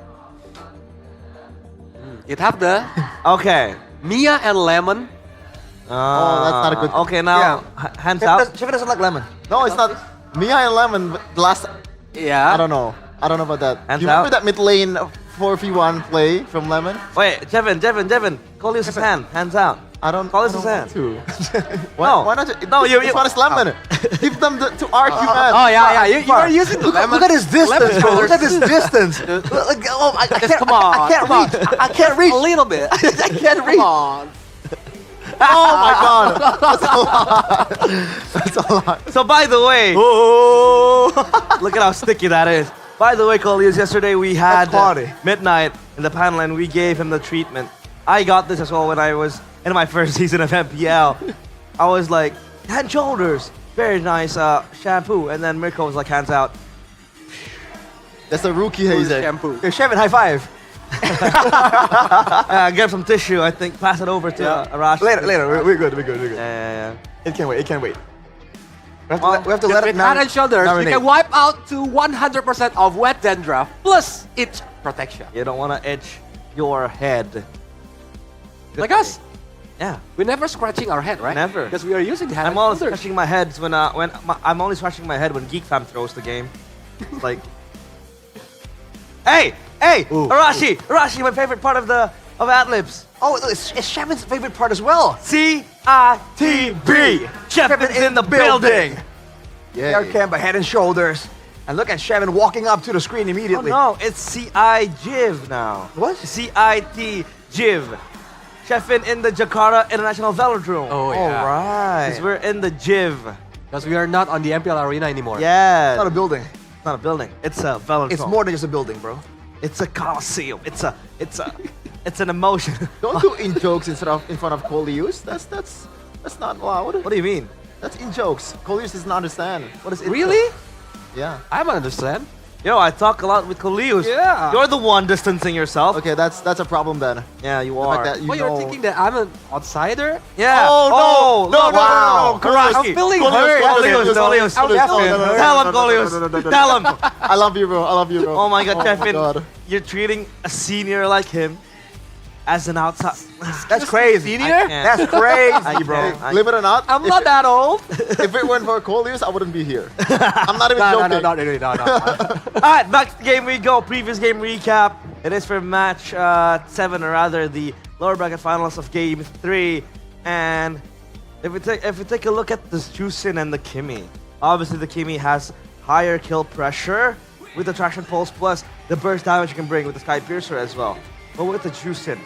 Speaker 21: It have the
Speaker 15: Okay.
Speaker 21: Mia and Lemon.
Speaker 17: Oh, that's not a good.
Speaker 15: Okay, now hands out.
Speaker 18: Chevy doesn't like lemon.
Speaker 17: No, it's not. Mia and Lemon. But the last.
Speaker 21: Yeah.
Speaker 17: I don't know. I don't know about that.
Speaker 15: Hands
Speaker 17: you remember
Speaker 15: out.
Speaker 17: that mid lane 4v1 play from Lemon?
Speaker 15: Wait, Jevin, Coleus' hand, hands out.
Speaker 17: I don't.
Speaker 15: Coleus'
Speaker 17: I don't
Speaker 15: hand.
Speaker 17: want to.
Speaker 15: No.
Speaker 17: Why not?
Speaker 15: No, you.
Speaker 17: This one is Lemon. Give them to RQ man.
Speaker 21: Oh yeah. You are using the lemon.
Speaker 18: Look at his distance, bro. Look at his distance. I can't reach.
Speaker 21: A little bit.
Speaker 18: I can't reach.
Speaker 17: Oh my god. That's a lot. That's a lot.
Speaker 15: So by the way, look at how sticky that is. By the way, Coleus, yesterday we had Midnight in the panel and we gave him the treatment. I got this as well when I was in my first season of MPL. I was like, Head and Shoulders, very nice shampoo. And then Mirko was like, hands out.
Speaker 17: That's a rookie hazer.
Speaker 21: Shampoo.
Speaker 18: Hey, Chevin, high five.
Speaker 15: Get some tissue, I think, pass it over to Arash.
Speaker 18: Later. We're good.
Speaker 15: Yeah.
Speaker 18: It can wait. We have to let it
Speaker 21: With Head and Shoulders, you
Speaker 18: marinate.
Speaker 21: can wipe out to 100% of wet dandruff plus itch protection.
Speaker 15: You don't want to itch your head.
Speaker 21: Like us.
Speaker 15: Yeah.
Speaker 21: We're never scratching our head, right?
Speaker 15: Never.
Speaker 21: Because we are using the Head
Speaker 15: I'm
Speaker 21: and
Speaker 15: always
Speaker 21: Shoulders.
Speaker 15: scratching my head when I'm only scratching my head when Geek Fam throws the game. Like, hey, Arashi, my favorite part of Adlibs.
Speaker 18: Oh, it's Chevin's favorite part as well.
Speaker 15: CITB. Chevin's in the building.
Speaker 18: Yeah. Air cam by Head and Shoulders. And look at Chevin walking up to the screen immediately.
Speaker 15: Oh no, it's CI-JIV now.
Speaker 18: What?
Speaker 15: CIT-JIV. Chefin in the Jakarta International Velodrome.
Speaker 21: Oh, yeah.
Speaker 15: All right. Because we're in the JIV.
Speaker 21: Because we are not on the MPL arena anymore.
Speaker 15: Yeah.
Speaker 18: It's not a building.
Speaker 15: It's not a building. It's a velodrome.
Speaker 18: It's more than just a building, bro.
Speaker 15: It's a coliseum. It's an emotion.
Speaker 17: Don't do in jokes in front of Coleus. That's not allowed.
Speaker 15: What do you mean?
Speaker 17: That's in jokes. Coleus doesn't understand. What is it?
Speaker 21: Really?
Speaker 17: Yeah.
Speaker 21: I don't understand.
Speaker 15: Yo, I talk a lot with Coleus.
Speaker 21: Yeah.
Speaker 15: You're the one distancing yourself.
Speaker 17: Okay, that's a problem then.
Speaker 15: Yeah, you
Speaker 17: The
Speaker 15: are.
Speaker 17: fact that you
Speaker 21: You're
Speaker 17: know-
Speaker 21: thinking that I'm an outsider?
Speaker 15: Yeah.
Speaker 17: Oh, no. No.
Speaker 15: Karashi.
Speaker 21: I'm feeling
Speaker 17: Coleus,
Speaker 21: hurt.
Speaker 15: Coleus.
Speaker 21: I'm feeling hurt.
Speaker 15: Tell him, Coleus. Tell him.
Speaker 17: I love you, bro.
Speaker 15: Oh my God, Chefin.
Speaker 17: God.
Speaker 15: You're treating a senior like him as an outside.
Speaker 18: That's crazy.
Speaker 21: Senior?
Speaker 18: That's crazy, bro.
Speaker 17: Believe it or not,
Speaker 21: I'm not that old.
Speaker 17: if it weren't for Coleus, I wouldn't be here. I'm not even joking.
Speaker 18: No.
Speaker 15: Alright, back to the game we go. Previous game recap. It is for match 7, or rather the lower bracket finals of game 3. And if we take a look at the Jusin and the Kimi, obviously the Kimi has higher kill pressure with the traction pulse plus the burst damage you can bring with the Sky Piercer as well. But with the Jusin,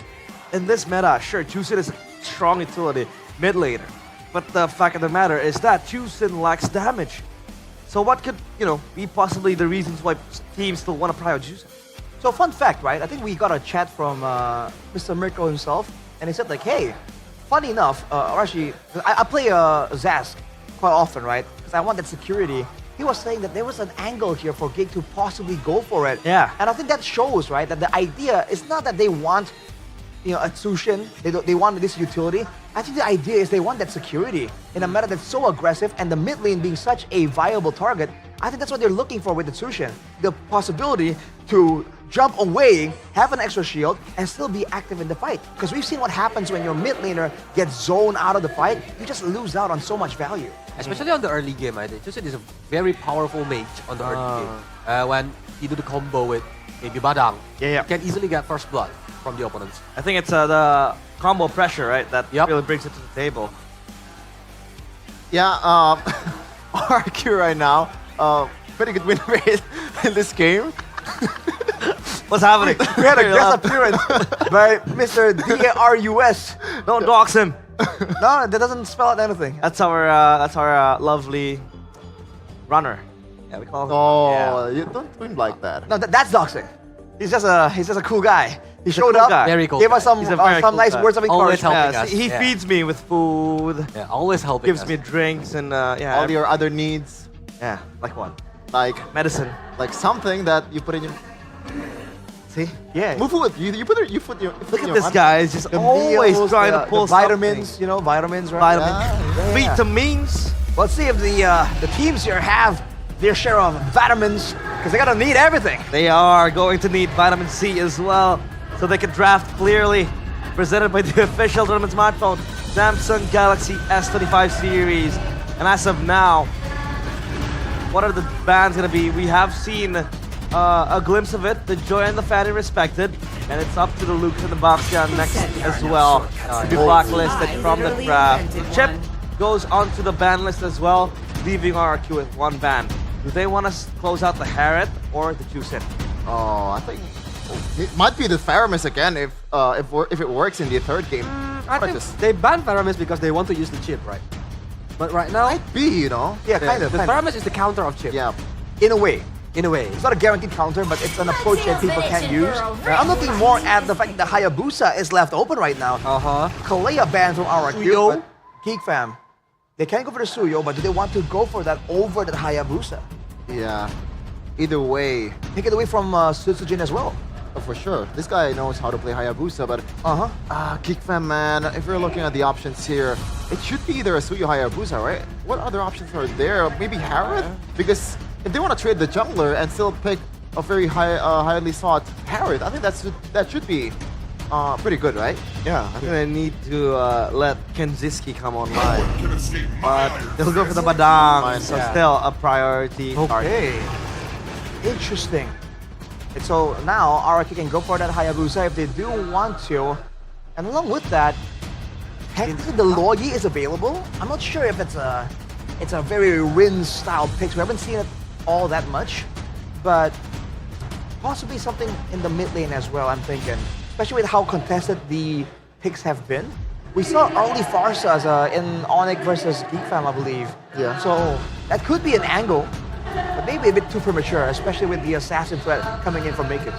Speaker 15: in this meta, sure, Jusin is a strong utility mid laner. But the fact of the matter is that Jusin lacks damage. So what could, be possibly the reasons why teams still want to pry out Jusin?
Speaker 18: So fun fact, right? I think we got a chat from Mr. Mirko himself, and he said like, hey, funny enough, Arashi, I play Zask quite often, right? Because I want that security. He was saying that there was an angle here for Gig to possibly go for it.
Speaker 15: Yeah.
Speaker 18: And I think that shows, right, that the idea is not that they want, a Tsushin, they want this utility. I think the idea is they want that security in a meta that's so aggressive and the mid lane being such a viable target. I think that's what they're looking for with the Tsushin. The possibility to jump away, have an extra shield, and still be active in the fight. Because we've seen what happens when your mid laner gets zoned out of the fight. You just lose out on so much value.
Speaker 21: Especially on the early game, I think. Jusin is a very powerful mage on the early game. When you do the combo with maybe Badang,
Speaker 15: Yeah.
Speaker 21: you can easily get first blood from the opponents.
Speaker 15: I think it's the combo pressure, right, that really brings it to the table.
Speaker 17: Yeah, RQ right now, pretty good win rate in this game.
Speaker 15: What's happening?
Speaker 18: We had a guest appearance by Mr. DARUS.
Speaker 15: Don't dox him.
Speaker 18: No, that doesn't spell out anything.
Speaker 15: That's our lovely runner. Yeah, we call him.
Speaker 17: Oh, you don't win like that.
Speaker 18: No, that's doxing. He's just a cool guy. He showed
Speaker 15: cool
Speaker 18: up,
Speaker 15: guy.
Speaker 21: Very cool
Speaker 18: gave
Speaker 21: guy.
Speaker 18: us some
Speaker 15: He's a very cool
Speaker 18: nice
Speaker 15: guy.
Speaker 18: words of
Speaker 21: Always
Speaker 18: encouragement.
Speaker 21: helping us.
Speaker 15: He
Speaker 21: Yeah.
Speaker 15: feeds me with food.
Speaker 21: Yeah, always helping
Speaker 15: Gives
Speaker 21: us.
Speaker 15: me drinks and
Speaker 17: All your other needs,
Speaker 15: like what?
Speaker 17: like
Speaker 15: Medicine.
Speaker 17: like something that you put in your.
Speaker 15: See?
Speaker 18: Yeah.
Speaker 17: Move foot. You put your foot.
Speaker 15: Look at this guy. He's just always trying to pull
Speaker 18: the vitamins,
Speaker 15: something.
Speaker 18: you know, vitamins, right?
Speaker 15: Vitamins.
Speaker 18: Let's see if the teams here have their share of vitamins, because they're gonna need everything.
Speaker 15: They are going to need vitamin C as well, so they can draft clearly. Presented by the official tournament smartphone, Samsung Galaxy S25 series. And as of now, what are the bans gonna be? We have seen a glimpse of it, the Joy and the Fanny respected, and it's up to the Luke and the Boxia next as well to be blacklisted from the draft. Chip goes onto the ban list as well, leaving RRQ with 1 ban. Do they want to close out the Harriet or the Juicin?
Speaker 17: Oh, I think it might be the Faramis again if it works in the third game.
Speaker 21: I think they banned Faramis because they want to use the chip, right? But right now,
Speaker 17: might be, you know.
Speaker 18: Yeah, kind of.
Speaker 21: The Faramis is the counter of chip.
Speaker 17: Yeah.
Speaker 18: In a way.
Speaker 21: In a way.
Speaker 18: It's not a guaranteed counter, but it's an approach that people can use. I'm looking more at the fact that Hayabusa is left open right now. Kalea banned from RRQ, but Geek Fam, they can go for the Suyo, but do they want to go for that over that Hayabusa?
Speaker 17: Yeah. Either way.
Speaker 18: Take it away from Sutsujin as well.
Speaker 17: Oh, for sure. This guy knows how to play Hayabusa, but Geek Fam, man, if you're looking at the options here, it should be either a Suyo Hayabusa, right? What other options are there? Maybe Harriet? Because if they want to trade the jungler and still pick a very highly sought Harriet, I think that should be pretty good, right?
Speaker 15: Yeah, I think they need to let Kenziski come online. But they'll go for the Badang, so still a priority.
Speaker 18: Okay. Interesting. And so now RRQ can go for that Hayabusa if they do want to. And along with that, technically the Logi is available. I'm not sure if it's a very Rin style pick. We haven't seen it all that much. But possibly something in the mid lane as well, I'm thinking. Especially with how contested the picks have been. We saw early Farsas in Onyx versus Geek Fam, I believe.
Speaker 17: Yeah.
Speaker 18: So that could be an angle. But maybe a bit too premature, especially with the assassin threat coming in from Makers.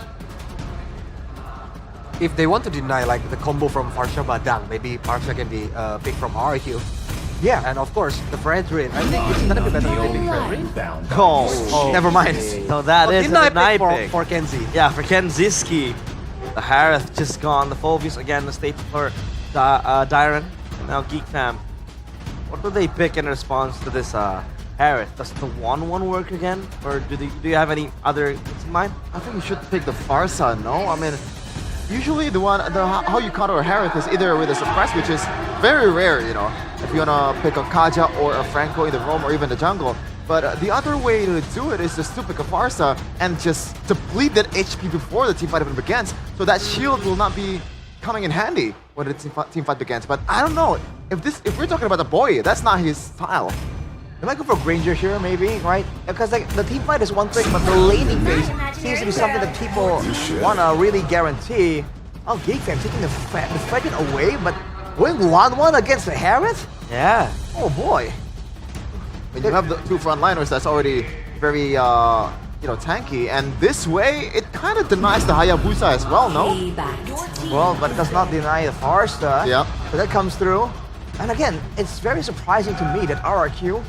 Speaker 21: If they want to deny like the combo from Farsha Badang, maybe Farsha can be picked from RQ.
Speaker 18: Yeah.
Speaker 21: And of course, the Fredrin. I think it's gonna be better than picking Fredrin.
Speaker 15: Oh,
Speaker 18: never mind.
Speaker 15: No, that is a deny pick.
Speaker 21: For Kenzie.
Speaker 15: Yeah, for Kenziski. The Harith just gone. The Phobius again, the state for Dyron. And now Geek Fam. What do they pick in response to this Harith? Does the 1-1 work again? Or do you have any other things in mind?
Speaker 17: I think you should pick the Farsa, no? I mean, usually how you counter a Harith is either with a suppress, which is very rare, you know, if you wanna pick a Kaja or a Franco in the roam or even the jungle. But the other way to do it is just to pick a Farsa and just deplete that HP before the teamfight even begins, so that shield will not be coming in handy when the teamfight begins. But I don't know, if we're talking about the boy, that's not his style.
Speaker 18: They might go for Granger here, maybe, right? Because like the team fight is one thing, but the laning phase seems to be something that people want to really guarantee. Oh, Geek Fam taking the Fredrin away, but going 1-1 against the Harith?
Speaker 15: Yeah.
Speaker 18: Oh boy.
Speaker 17: When you have the 2 frontliners, that's already very tanky, and this way it kind of denies the Hayabusa as well, no?
Speaker 18: Well, but it does not deny the Farsta.
Speaker 17: Yeah.
Speaker 18: So that comes through. And again, it's very surprising to me that RRQ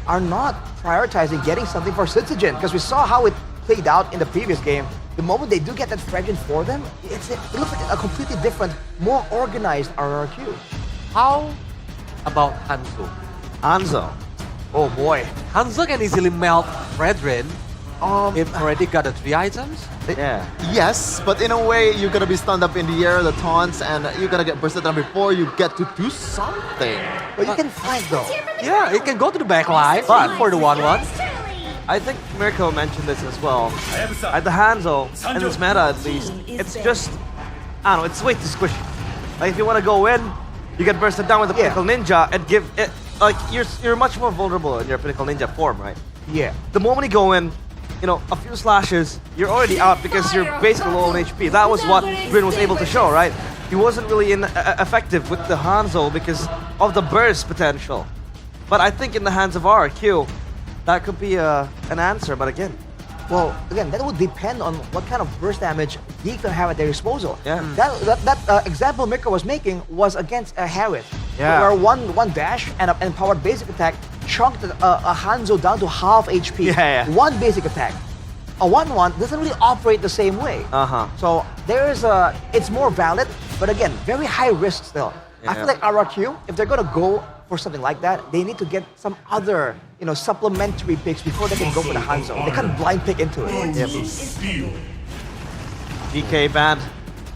Speaker 18: are not prioritizing getting something for Citizen, because we saw how it played out in the previous game. The moment they do get that Fredrin for them, it looks like a completely different, more organized RRQ.
Speaker 21: How about Hanzo?
Speaker 15: Hanzo.
Speaker 18: Oh boy.
Speaker 21: Hanzo can easily melt Fredrin if already got the 3 items.
Speaker 15: Yeah.
Speaker 17: Yes, but in a way, you're gonna be stunned up in the air, the taunts, and you're gonna get bursted down before you get to do something.
Speaker 18: But you can fight though.
Speaker 21: Yeah, it can go to the back line for the 1-1.
Speaker 15: I think Mirko mentioned this as well. At the Hanzo, in this meta at least, it's just, I don't know, it's way too squishy. Like if you want to go in, you get bursted down with the Pinnacle Ninja and give it, like you're much more vulnerable in your Pinnacle Ninja form, right?
Speaker 18: Yeah.
Speaker 15: The moment you go in, you know, a few slashes, you're already out because you're basically low on HP. That was what Bryn was able to show, right? He wasn't really effective with the Hanzo because of the burst potential. But I think in the hands of RQ, that could be an answer, but again.
Speaker 18: Well, again, that would depend on what kind of burst damage Geek Fam have at their disposal.
Speaker 15: Yeah.
Speaker 18: That example Mirko was making was against a Harith.
Speaker 15: Yeah.
Speaker 18: Where one dash and an empowered basic attack chunked a Hanzo down to half HP.
Speaker 15: Yeah.
Speaker 18: One basic attack. a 1-1 doesn't really operate the same way. So there is it's more valid, but again, very high risk still. I feel like RRQ, if they're gonna go for something like that, they need to get some other, supplementary picks before they can go for the Hanzo. They can't blind pick into it.
Speaker 15: DK banned.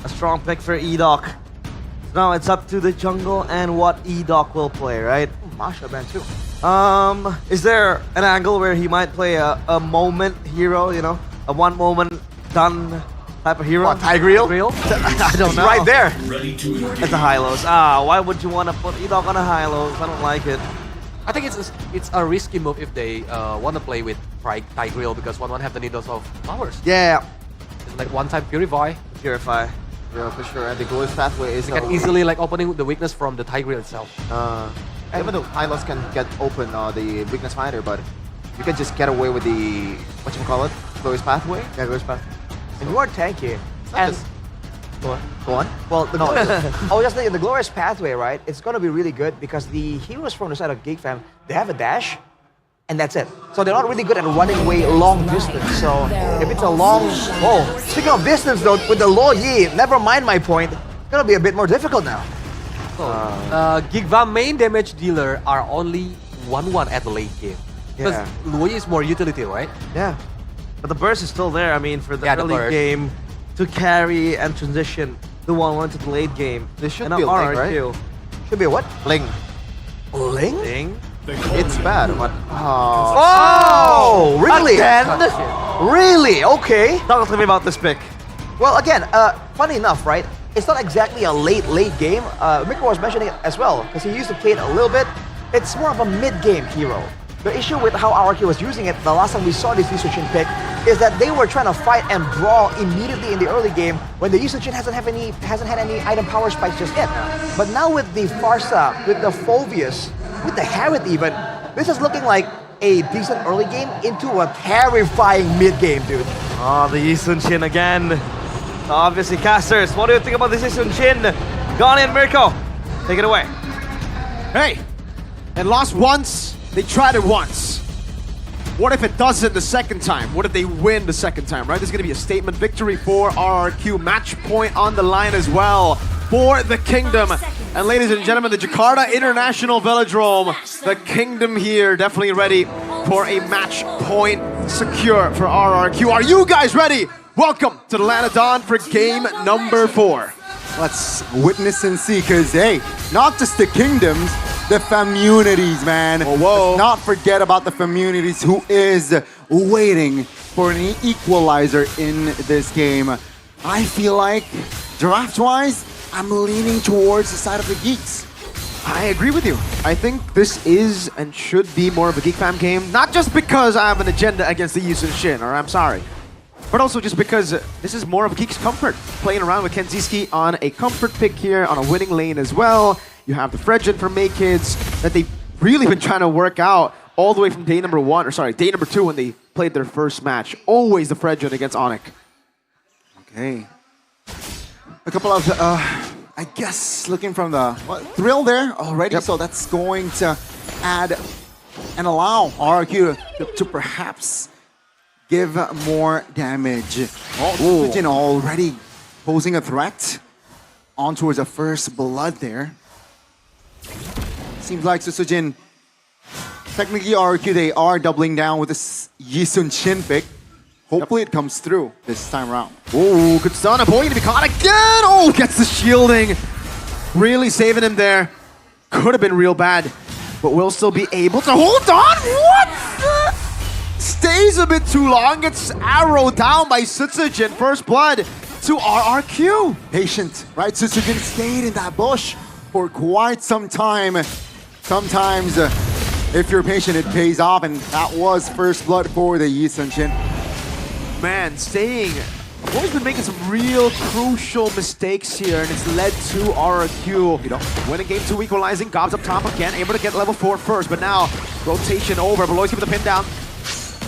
Speaker 15: A strong pick for E-Doc. So now it's up to the jungle and what E-Doc will play, right?
Speaker 18: Masha banned too.
Speaker 15: Is there an angle where he might play a moment hero, a one moment done type of hero?
Speaker 18: What, Tigreal?
Speaker 15: I don't know.
Speaker 18: Right there.
Speaker 15: At the high-lows. Why would you want to put E-Doc on a high-lows? I don't like it.
Speaker 21: I think it's a risky move if they want to play with Tigreal because 1-1 have the needles of flowers.
Speaker 18: Yeah.
Speaker 21: It's like one-time Purify.
Speaker 15: Purify.
Speaker 17: Yeah, for sure. And the glorious pathway is...
Speaker 21: You can easily opening the weakness from the Tigreal itself.
Speaker 17: Even though Hylos can get open the weakness finder, but you can just get away with the, glorious pathway?
Speaker 18: Yeah, glorious pathway. And you are tanky. And
Speaker 17: Go on.
Speaker 18: Well, no, I was just thinking the glorious pathway, right? It's gonna be really good because the heroes from the side of Geek Fam, they have a dash, and that's it. So they're not really good at running away long distance. So if it's a long, speaking of distance though, with the low Yi, never mind my point, it's gonna be a bit more difficult now.
Speaker 21: Geek Fam main damage dealer are only 1-1 at the late game. Because Luoyi is more utility, right?
Speaker 15: Yeah. But the burst is still there, for the early game to carry and transition the 1-1 to the late game.
Speaker 17: There should be a Ling, right?
Speaker 18: Should be a what?
Speaker 17: Ling.
Speaker 18: Ling?
Speaker 15: Ling?
Speaker 17: It's bad, but...
Speaker 18: Oh, really? Again? Really? Okay.
Speaker 15: Talk to me about this pick.
Speaker 18: Well, again, funny enough, right? It's not exactly a late game. Miko was mentioning it as well, because he used to play it a little bit. It's more of a mid-game hero. The issue with how RRQ was using it the last time we saw this Yusujin pick is that they were trying to fight and brawl immediately in the early game when the Yusujin hasn't had any item power spikes just yet. But now with the Farsa, with the Phoveus, with the Harriet even, this is looking like a decent early game into a terrifying mid game, dude.
Speaker 15: The Yusujin again. Obviously, casters, what do you think about this Yusujin? Gone in, Mirko. Take it away.
Speaker 16: Hey, and lost once. They tried it once. What if it doesn't the second time? What if they win the second time, right? This is going to be a statement victory for RRQ. Match point on the line as well for the Kingdom. And ladies and gentlemen, the Jakarta International Velodrome, the Kingdom here definitely ready for a match point secure for RRQ. Are you guys ready? Welcome to the Land of Dawn for game number 4.
Speaker 2: Let's witness and see, because, hey, not just the kingdoms, the communities, man. Let's not forget about the communities who is waiting for an equalizer in this game. I feel like, draft-wise, I'm leaning towards the side of the Geeks.
Speaker 16: I agree with you. I think this is and should be more of a Geek Fam game, not just because I have an agenda against the Yusun Shin, or I'm sorry, but also just because this is more of a Geek's comfort. Playing around with Kenziski on a comfort pick here, on a winning lane as well. You have the Fredgen from Maykids that they've really been trying to work out all the way from day number 2 when they played their first match. Always the Fredgen against Onyx.
Speaker 2: Okay. A couple of, I guess, looking from the thrill there already. So that's going to add and allow RRQ to perhaps give more damage. Sujin already posing a threat on towards the first blood there. Seems like Sujin, technically RRQ, they are doubling down with this Yisun Shin pick. Hopefully it comes through this time around.
Speaker 16: Oh, good stun. Boy, going to be caught again. Oh, gets the shielding. Really saving him there. Could have been real bad, but will still be able to hold on. What? Stays a bit too long. Gets arrowed down by Sutsujin. First blood to RRQ.
Speaker 2: Patient, right? Sutsujin stayed in that bush for quite some time. Sometimes, if you're patient, it pays off, and that was first blood for the Yisun Shin.
Speaker 16: Man, staying. Boy's been making some real crucial mistakes here, and it's led to RRQ. Winning game 2, equalizing. Gobs up top again, able to get level 4 first, but now rotation over. Beloyski with the pin down.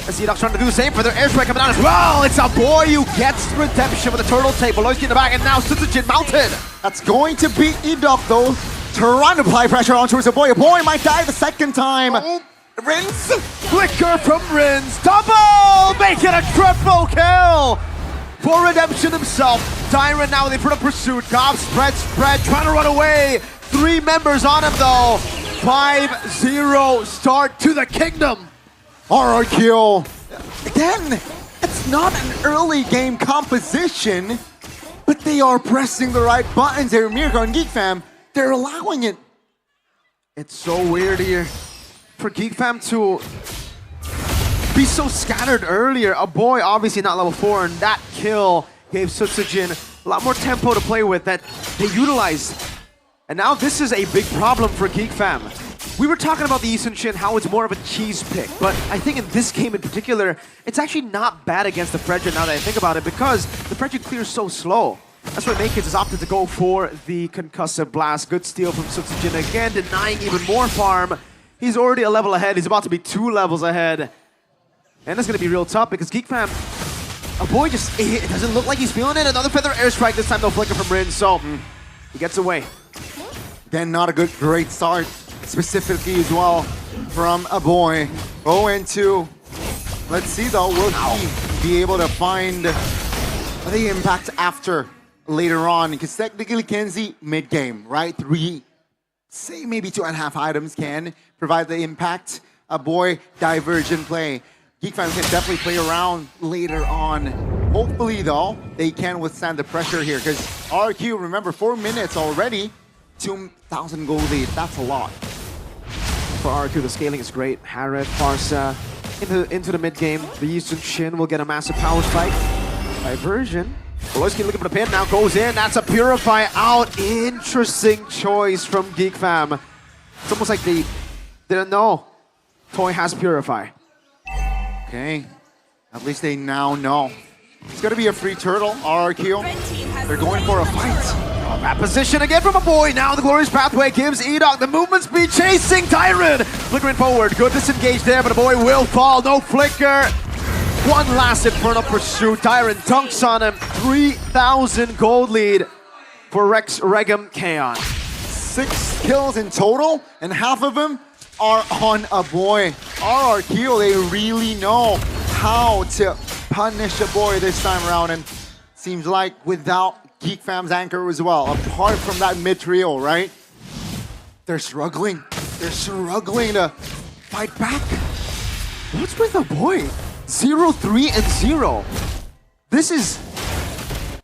Speaker 16: As E-Doc's trying to do the same for their airstrike coming down as well. It's a boy who gets redemption with the turtle tape. Beloyski in the back, and now Sutsujin mounted.
Speaker 2: That's going to beat E-Doc though. Trying to apply pressure on towards a boy. A boy might die the second time. Rinse!
Speaker 16: Flicker from Rins. Double! Make it a triple kill! For Redemption himself. Tyrant now in front of pursuit. Gob spread, trying to run away. 3 members on him though. 5-0 start to the kingdom.
Speaker 2: RRQ. Again, it's not an early game composition, but they are pressing the right buttons here. Mirko and Geek Fam, they're allowing it.
Speaker 16: It's so weird here for Geek Fam to be so scattered earlier. A boy obviously not level 4, and that kill gave Sutsujin a lot more tempo to play with that they utilized. And now this is a big problem for Geek Fam. We were talking about the Eastern Shin, how it's more of a cheese pick, but I think in this game in particular, it's actually not bad against the Fredrin now that I think about it, because the Fredrin clears so slow. That's why Makins has opted to go for the Concussive Blast. Good steal from Sutsujin again, denying even more farm. He's already a level ahead, he's about to be 2 levels ahead. And it's gonna be real tough because Geek Fam, a boy just, it doesn't look like he's feeling it. Another Feather Airstrike, this time no flicker from Rin, so he gets away.
Speaker 2: Again, not a great start, specifically as well from a boy. 0-2. Let's see though, will he be able to find the impact after later on? Because technically Kenzie mid-game, right? 3, say maybe 2.5 items can provide the impact. A boy divergent play. Geek Fam can definitely play around later on. Hopefully though, they can withstand the pressure here because RQ, remember 4 minutes already, 2,000 gold lead, that's a lot.
Speaker 16: For RQ, the scaling is great. Harriet, Farsa, into the mid game. The Eastern Shin will get a massive power spike. Diversion. Voloisky looking for the pin, now goes in. That's a Purify out. Interesting choice from Geek Fam. It's almost like they didn't know Toy has Purify.
Speaker 2: Okay, at least they now know. It's gonna be a free turtle, RRQ. They're going for a fight.
Speaker 16: Bad position again from a boy. Now the Glorious Pathway gives Edok the movement speed, chasing Tyrant. Flickering forward, good disengage there, but a boy will fall. No flicker. One last Infernal Pursuit. Tyrant dunks on him. 3,000 gold lead for Rex Regum Kaon.
Speaker 2: 6 kills in total, and half of them are on a boy. RRQ, they really know how to punish a boy this time around, and seems like without Geek Fam's anchor as well, apart from that mid trio, right? They're struggling. They're struggling to fight back.
Speaker 16: What's with the boy? 0-3-0. This is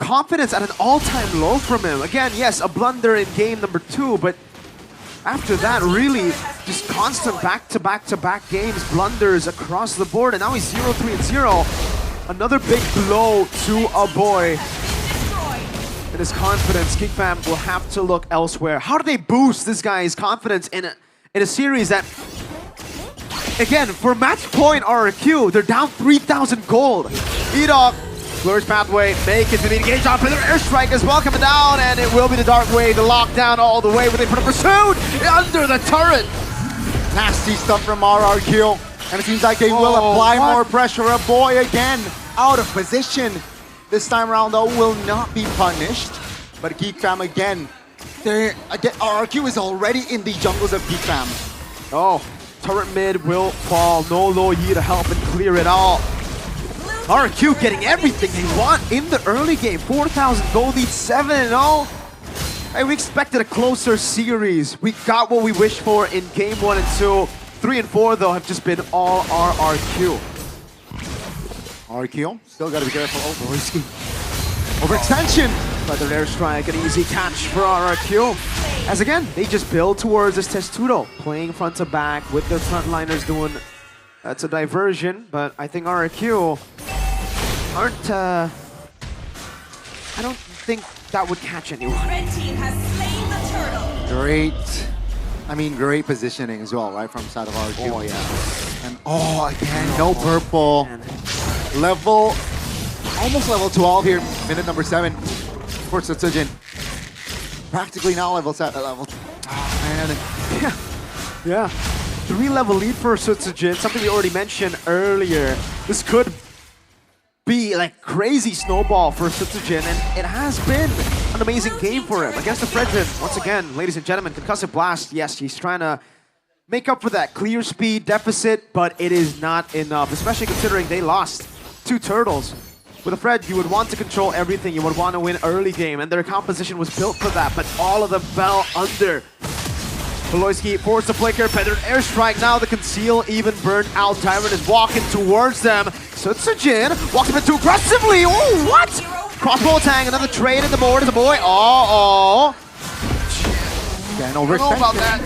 Speaker 16: confidence at an all-time low from him. Again, yes, a blunder in game number 2, but after that, really just constant back-to-back-to-back games, blunders across the board, and now he's 0-3-0. Another big blow to a boy. And his confidence, Geek Fam will have to look elsewhere. How do they boost this guy's confidence in a series that, again, for match point RRQ, they're down 3,000 gold. Edok, Glorious Pathway, make it to the engage off Feather Airstrike as well coming down, and it will be the Dark Wave, the lockdown all the way with a pursuit under the turret.
Speaker 2: Nasty stuff from RRQ, and it seems like they will apply more pressure. A boy again out of position. This time around though will not be punished, but Geek Fam again, RRQ is already in the jungles of Geek Fam.
Speaker 16: Oh, turret mid will fall, no Lo Yi to help and clear it all. RRQ getting everything they want in the early game. 4,000 gold lead, 7-0. Hey, we expected a closer series. We got what we wished for in game 1 and 2. 3 and 4 though have just been all RRQ.
Speaker 2: RRQ, still gotta be careful. Oh, Voloisky. Overextension!
Speaker 16: Feather Airstrike, an easy catch for RRQ. As again, they just build towards this Testudo, playing front to back with their frontliners doing, that's a diversion, but I think RRQ aren't, I don't think that would catch anyone.
Speaker 6: Red team has slain the turtle.
Speaker 2: Great positioning as well, right, from the side of RRQ.
Speaker 16: Oh, yeah.
Speaker 2: And again, no purple. Almost level 12 here, minute number 7 for Sutsujin. Practically now level 7. Oh man.
Speaker 16: Yeah. 3-level lead for Sutsujin, something we already mentioned earlier. This could be like crazy snowball for Sutsujin, and it has been an amazing game for him against the Fredrin. Once again, ladies and gentlemen, Concussive Blast. Yes, he's trying to make up for that clear speed deficit, but it is not enough, especially considering they lost 2 turtles. With a Fred, you would want to control everything. You would want to win early game, and their composition was built for that, but all of them fell under. Voloisky forced the flicker, feathered airstrike. Now the conceal even burned out. Tyrant is walking towards them. Sutsujin walks a bit too aggressively. Oh, what? Crossbow tang, another trade in the board as a boy. Oh.
Speaker 2: Again,
Speaker 16: I don't know about that.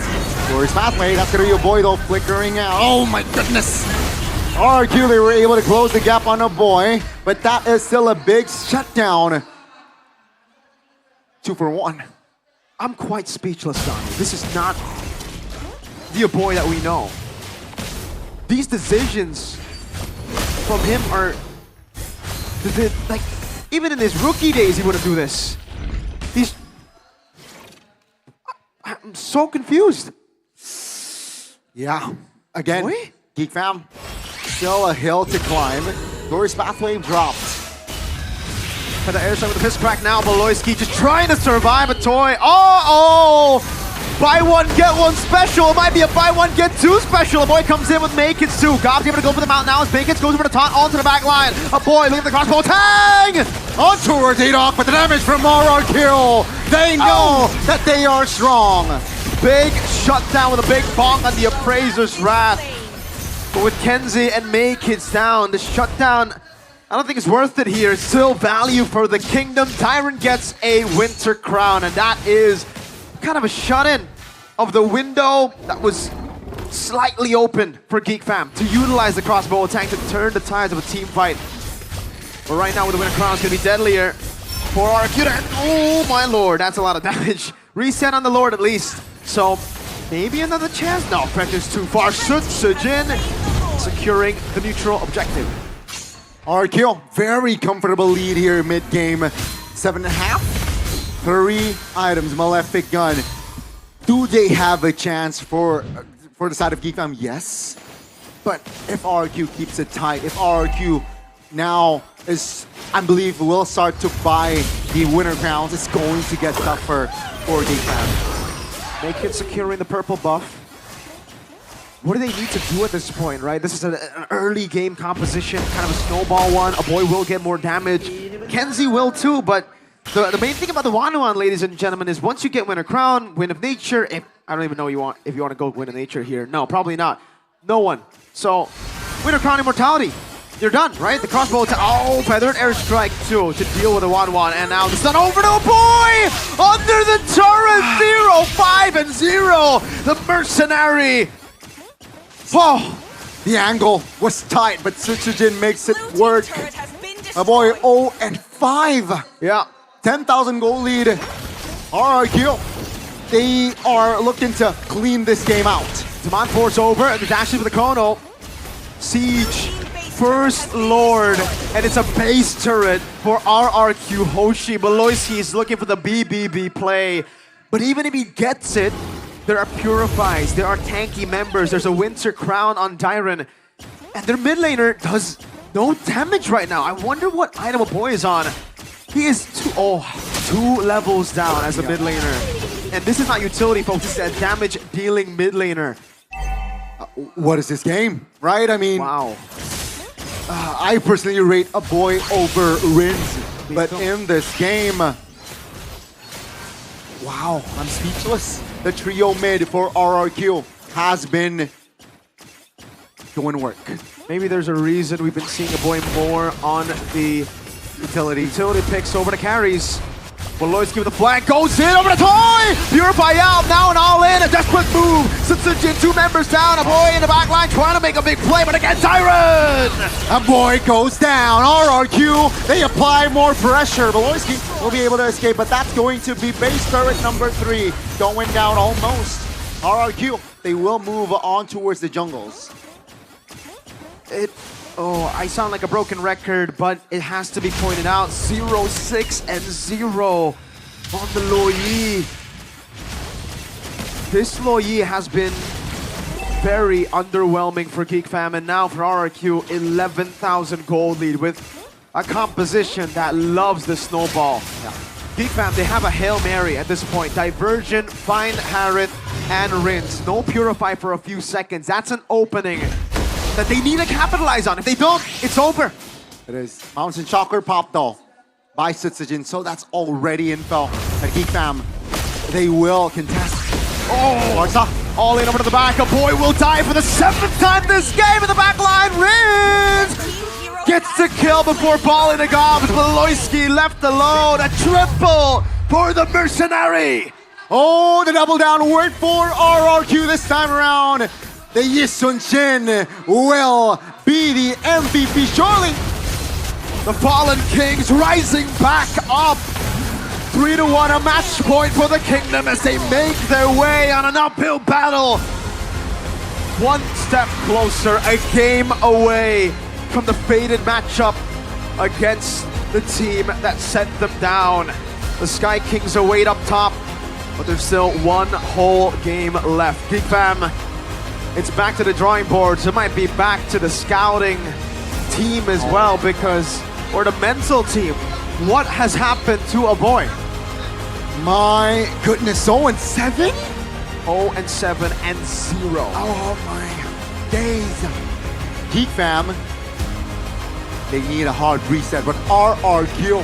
Speaker 2: Glorious pathway, that's gonna be a boy though, flickering out. Oh my goodness. RQ, they were able to close the gap on a boy, but that is still a big shutdown. 2 for 1.
Speaker 16: I'm quite speechless, Donnie. This is not the boy that we know. These decisions from him are like, even in his rookie days, he wouldn't do this. I'm so confused.
Speaker 2: Yeah, again, Geek Fam, still a hill to climb. Glorious pathway dropped.
Speaker 16: For the airstrike with the fist crack now, Voloisky just trying to survive a toy. Oh! Buy one, get one special. It might be a buy one, get two special. A boy comes in with Makits too. Gob's able to go for the mount now as Makits goes over the taunt onto the back line. A boy, look at the crossbow tang!
Speaker 2: On towards Adok, but the damage from RRQ. They know that they are strong.
Speaker 16: Big shutdown with a big bonk on the Appraiser's Wrath. But with Kenzie and Makits down, the shutdown, I don't think it's worth it here. It's still value for the Kingdom. Tyrant gets a Winter Crown, and that is kind of a shut-in of the window that was slightly open for Geek Fam to utilize the crossbow attack to turn the tides of a team fight. But right now with the Winter Crown, it's going to be deadlier for Arcuda. Oh my lord, that's a lot of damage. Reset on the lord at least. So maybe another chance? No, French is too far. Sutsujin securing the neutral objective.
Speaker 2: RQ, very comfortable lead here mid-game. 7.5. 3 items, Malefic Gun. Do they have a chance for the side of Geek Fam? Yes. But if RQ keeps it tight, if RQ now is, I believe, will start to buy the Winter Crowns, it's going to get tougher for Geek Fam.
Speaker 16: Make it securing the purple buff. What do they need to do at this point, right? This is an early game composition, kind of a snowball one. A boy will get more damage. Kenzie will too, but the main thing about the Wanuan, ladies and gentlemen, is once you get Winter Crown, Wind of Nature, if I don't even know if you want to go Wind of Nature here. No, probably not. No one. So, Winter Crown Immortality. You're done, right? The crossbow to feathered airstrike too to deal with the Wanuan, and now the stun over to a boy under the turret. 0, 5, and 0. The mercenary.
Speaker 2: Oh, the angle was tight, but Sutsujin makes it work. A boy 0 and 5.
Speaker 16: Yeah.
Speaker 2: 10,000 goal lead. RRQ, they are looking to clean this game out.
Speaker 16: Demand force over, and the dash with the Kono. Siege, first Lord, and it's a base turret for RRQ Hoshi. Voloisky is looking for the BBB play, but even if he gets it, there are Purifies, there are tanky members, there's a Winter Crown on Dyron, and their mid laner does no damage right now. I wonder what item a boy is on. He is 2 levels down as a mid laner. And this is not utility, folks, this is a damage dealing mid laner.
Speaker 2: What is this game, right? I mean,
Speaker 16: wow.
Speaker 2: I personally rate a boy over Rins, but in this game, wow, I'm speechless. The trio mid for RRQ has been doing work.
Speaker 16: Maybe there's a reason we've been seeing a boy more on the utility picks over the carries. Voloisky with the flank goes in over the toy! Purify out, now and all in, a desperate move. Sutsujin, 2 members down, a boy in the back line trying to make a big play, but again, Tyrant!
Speaker 2: A boy goes down, RRQ, they apply more pressure. Voloisky will be able to escape, but that's going to be base turret number 3, going down almost. RRQ, they will move on towards the jungles.
Speaker 16: I sound like a broken record, but it has to be pointed out. 0, 6, and 0 on the Loyi. This Loyi has been very underwhelming for Geek Fam, and now for RRQ, 11,000 gold lead with a composition that loves the snowball.
Speaker 2: Yeah.
Speaker 16: Geek Fam, they have a Hail Mary at this point. Divergent, find Harith, and rinse. No Purify for a few seconds. That's an opening that they need to capitalize on. If they don't, it's over.
Speaker 2: It is. Mountain Shocker pop though by Sutsujin, so that's already info at Geek Fam. They will contest.
Speaker 16: Oh, Marza, all in over to the back. A boy will die for the 7th time this game in the back line. Riz gets the kill before ball in a gob. Beloyski left alone. A triple for the mercenary.
Speaker 2: Oh, the double down work for RRQ this time around. The Yisun Shin will be the MVP surely.
Speaker 16: The Fallen Kings rising back up. 3-1, a match point for the Kingdom as they make their way on an uphill battle. One step closer, a game away from the fated matchup against the team that set them down. The Sky Kings await up top, but there's still one whole game left. Geek Fam, it's back to the drawing boards. It might be back to the scouting team as well, because, or the mental team. What has happened to a boy?
Speaker 2: My goodness, 0-7?
Speaker 16: 0-7 and 0.
Speaker 2: Oh my days. Geek Fam, they need a hard reset, but RRQ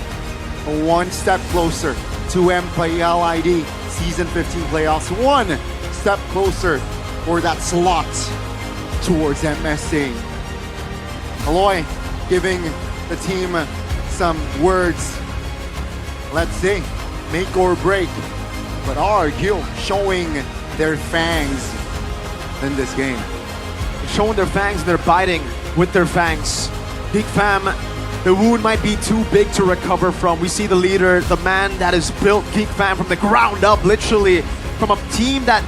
Speaker 2: one step closer to MPL ID Season 15 playoffs. One step closer for that slot towards MSC. Aloy giving the team some words. Let's see, make or break. But RRQ showing their fangs in this game.
Speaker 16: Showing their fangs, they're biting with their fangs. Geek Fam, the wound might be too big to recover from. We see the leader, the man that has built Geek Fam from the ground up, literally, from a team that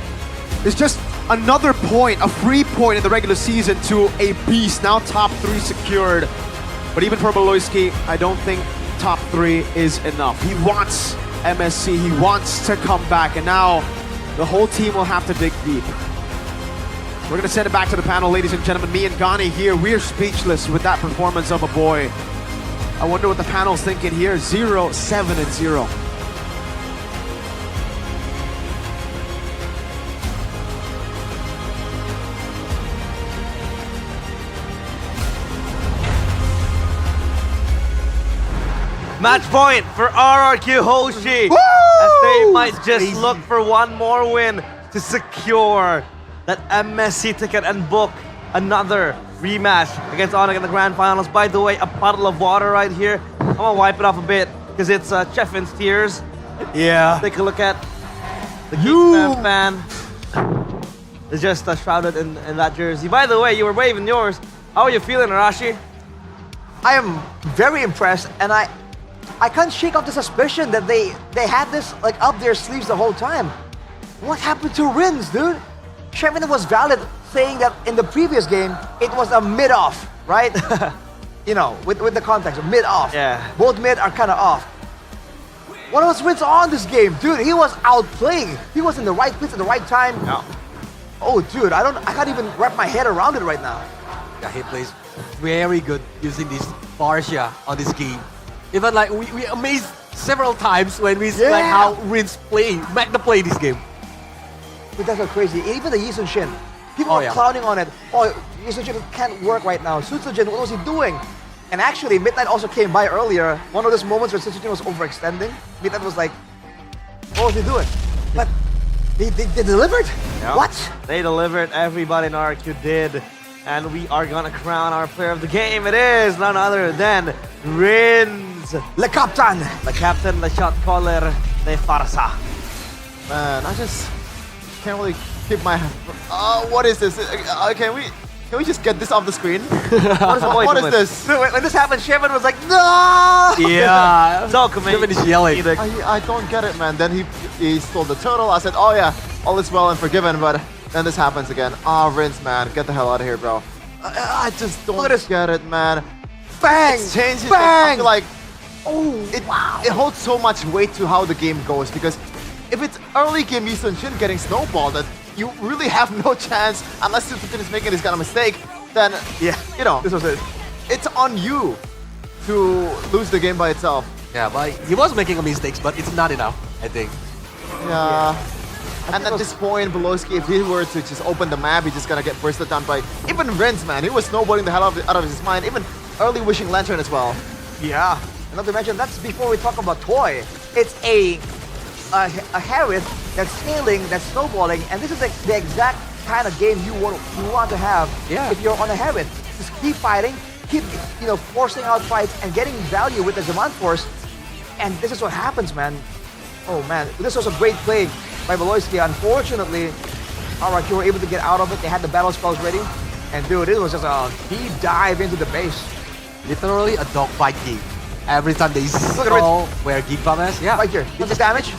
Speaker 16: is just another point, a free point in the regular season, to a beast. Now top 3 secured. But even for Beloyski, I don't think top 3 is enough. He wants MSC, he wants to come back, and now the whole team will have to dig deep. We're gonna send it back to the panel, ladies and gentlemen. Me and Gani here, we're speechless with that performance of a boy. I wonder what the panel's thinking here. 0-7 and 0.
Speaker 15: Match point for RRQ Hoshi, as they might just look for one more win to secure that MSC ticket and book another rematch against Onyx in the grand finals. By the way, a puddle of water right here. I'm gonna wipe it off a bit because it's Cheffin's tears.
Speaker 21: Yeah.
Speaker 15: Take a look at the Geek fan. It's just shrouded in that jersey. By the way, you were waving yours. How are you feeling, Arashi?
Speaker 18: I am very impressed, and I can't shake off the suspicion that they had this like up their sleeves the whole time. What happened to Rins, dude? Chevin was valid saying that in the previous game, it was a mid-off, right? You know, with the context, mid-off.
Speaker 15: Yeah.
Speaker 18: Both mid are kind of off. What was Rins on this game? Dude, he was outplaying. He was in the right place at the right time.
Speaker 15: No.
Speaker 18: Oh, dude, I can't even wrap my head around it right now.
Speaker 21: Yeah, he plays very good using this Barsha on this game. Even like we amazed several times when we see like how Rins Magna play this game.
Speaker 18: But that's so crazy. Even the Yisun Shin, people are clowning on it. Oh, Yisun Shin can't work right now. Sutsujin, what was he doing? And actually, Midnight also came by earlier. One of those moments where Sutsujin was overextending. Midnight was like, what was he doing? But they delivered?
Speaker 15: Yeah.
Speaker 18: What?
Speaker 15: They delivered. Everybody in RQ did. And we are gonna crown our player of the game. It is none other than Rins.
Speaker 18: Le Captain.
Speaker 15: The captain, the shot caller, the Farsa.
Speaker 17: Man, I just can't really keep my... what is this? Can we just get this off the screen? What is this?
Speaker 18: When this happened, Shevin was like, no!
Speaker 21: Yeah.
Speaker 15: Shevin
Speaker 21: is yelling.
Speaker 17: I don't get it, man. Then he stole the turtle. I said, oh yeah, all is well and forgiven, but then this happens again. Rins, man, get the hell out of here, bro. I just don't get it, man.
Speaker 18: Bang!
Speaker 17: It changes.
Speaker 18: Bang!
Speaker 17: I feel like it holds so much weight to how the game goes, because if it's early game Yisun Shin getting snowballed, that you really have no chance unless Sutsujin is making this kind of mistake, then you know,
Speaker 18: this was it.
Speaker 17: It's on you to lose the game by itself.
Speaker 21: Yeah, but he was making a mistakes, but it's not enough, I think.
Speaker 17: Yeah. And at this point, Beloski, if he were to just open the map, he's just gonna get bursted down by even Renz, man. He was snowballing the hell out of his mind. Even early wishing lantern as well.
Speaker 18: Yeah. And not to mention, that's before we talk about Toy. It's a Harith that's scaling, that's snowballing, and this is the exact kind of game you want to have if you're on a Harith. Just keep fighting, keep forcing out fights and getting value with the Zaman Force. And this is what happens, man. Oh man, this was a great play by Beloski. Unfortunately, RRQ were able to get out of it. They had the battle spells ready. And dude, it was just a deep dive into the base.
Speaker 21: Literally a dogfight game. Every time they saw where Geek Bomb is,
Speaker 18: right here. He just damage,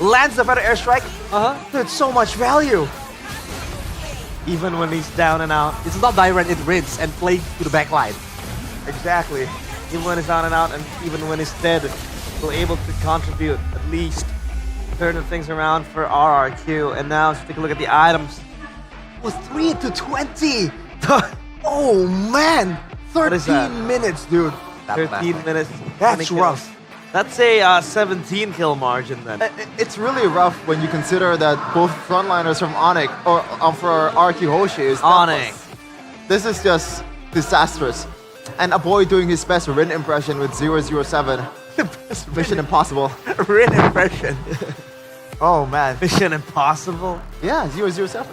Speaker 18: lands the better airstrike. Dude, so much value.
Speaker 15: Even when he's down and out.
Speaker 21: It's not direct, it rinse and play to the back line.
Speaker 18: Exactly.
Speaker 15: Even when he's down and out, and even when he's dead, still able to contribute, at least turning things around for RRQ. And now, let's take a look at the items.
Speaker 18: With 3 to 20. Oh man, 13 minutes, dude.
Speaker 15: 13 minutes.
Speaker 18: That's rough.
Speaker 15: That's a 17 kill margin then.
Speaker 17: It's really rough when you consider that both frontliners from Onyx, or for RQ Hoshi, is
Speaker 15: Onyx.
Speaker 17: This is just disastrous. And a boy doing his best Rin impression with 007. Mission Impossible.
Speaker 18: Rin impression. Oh man.
Speaker 15: Mission Impossible?
Speaker 17: Yeah, 007.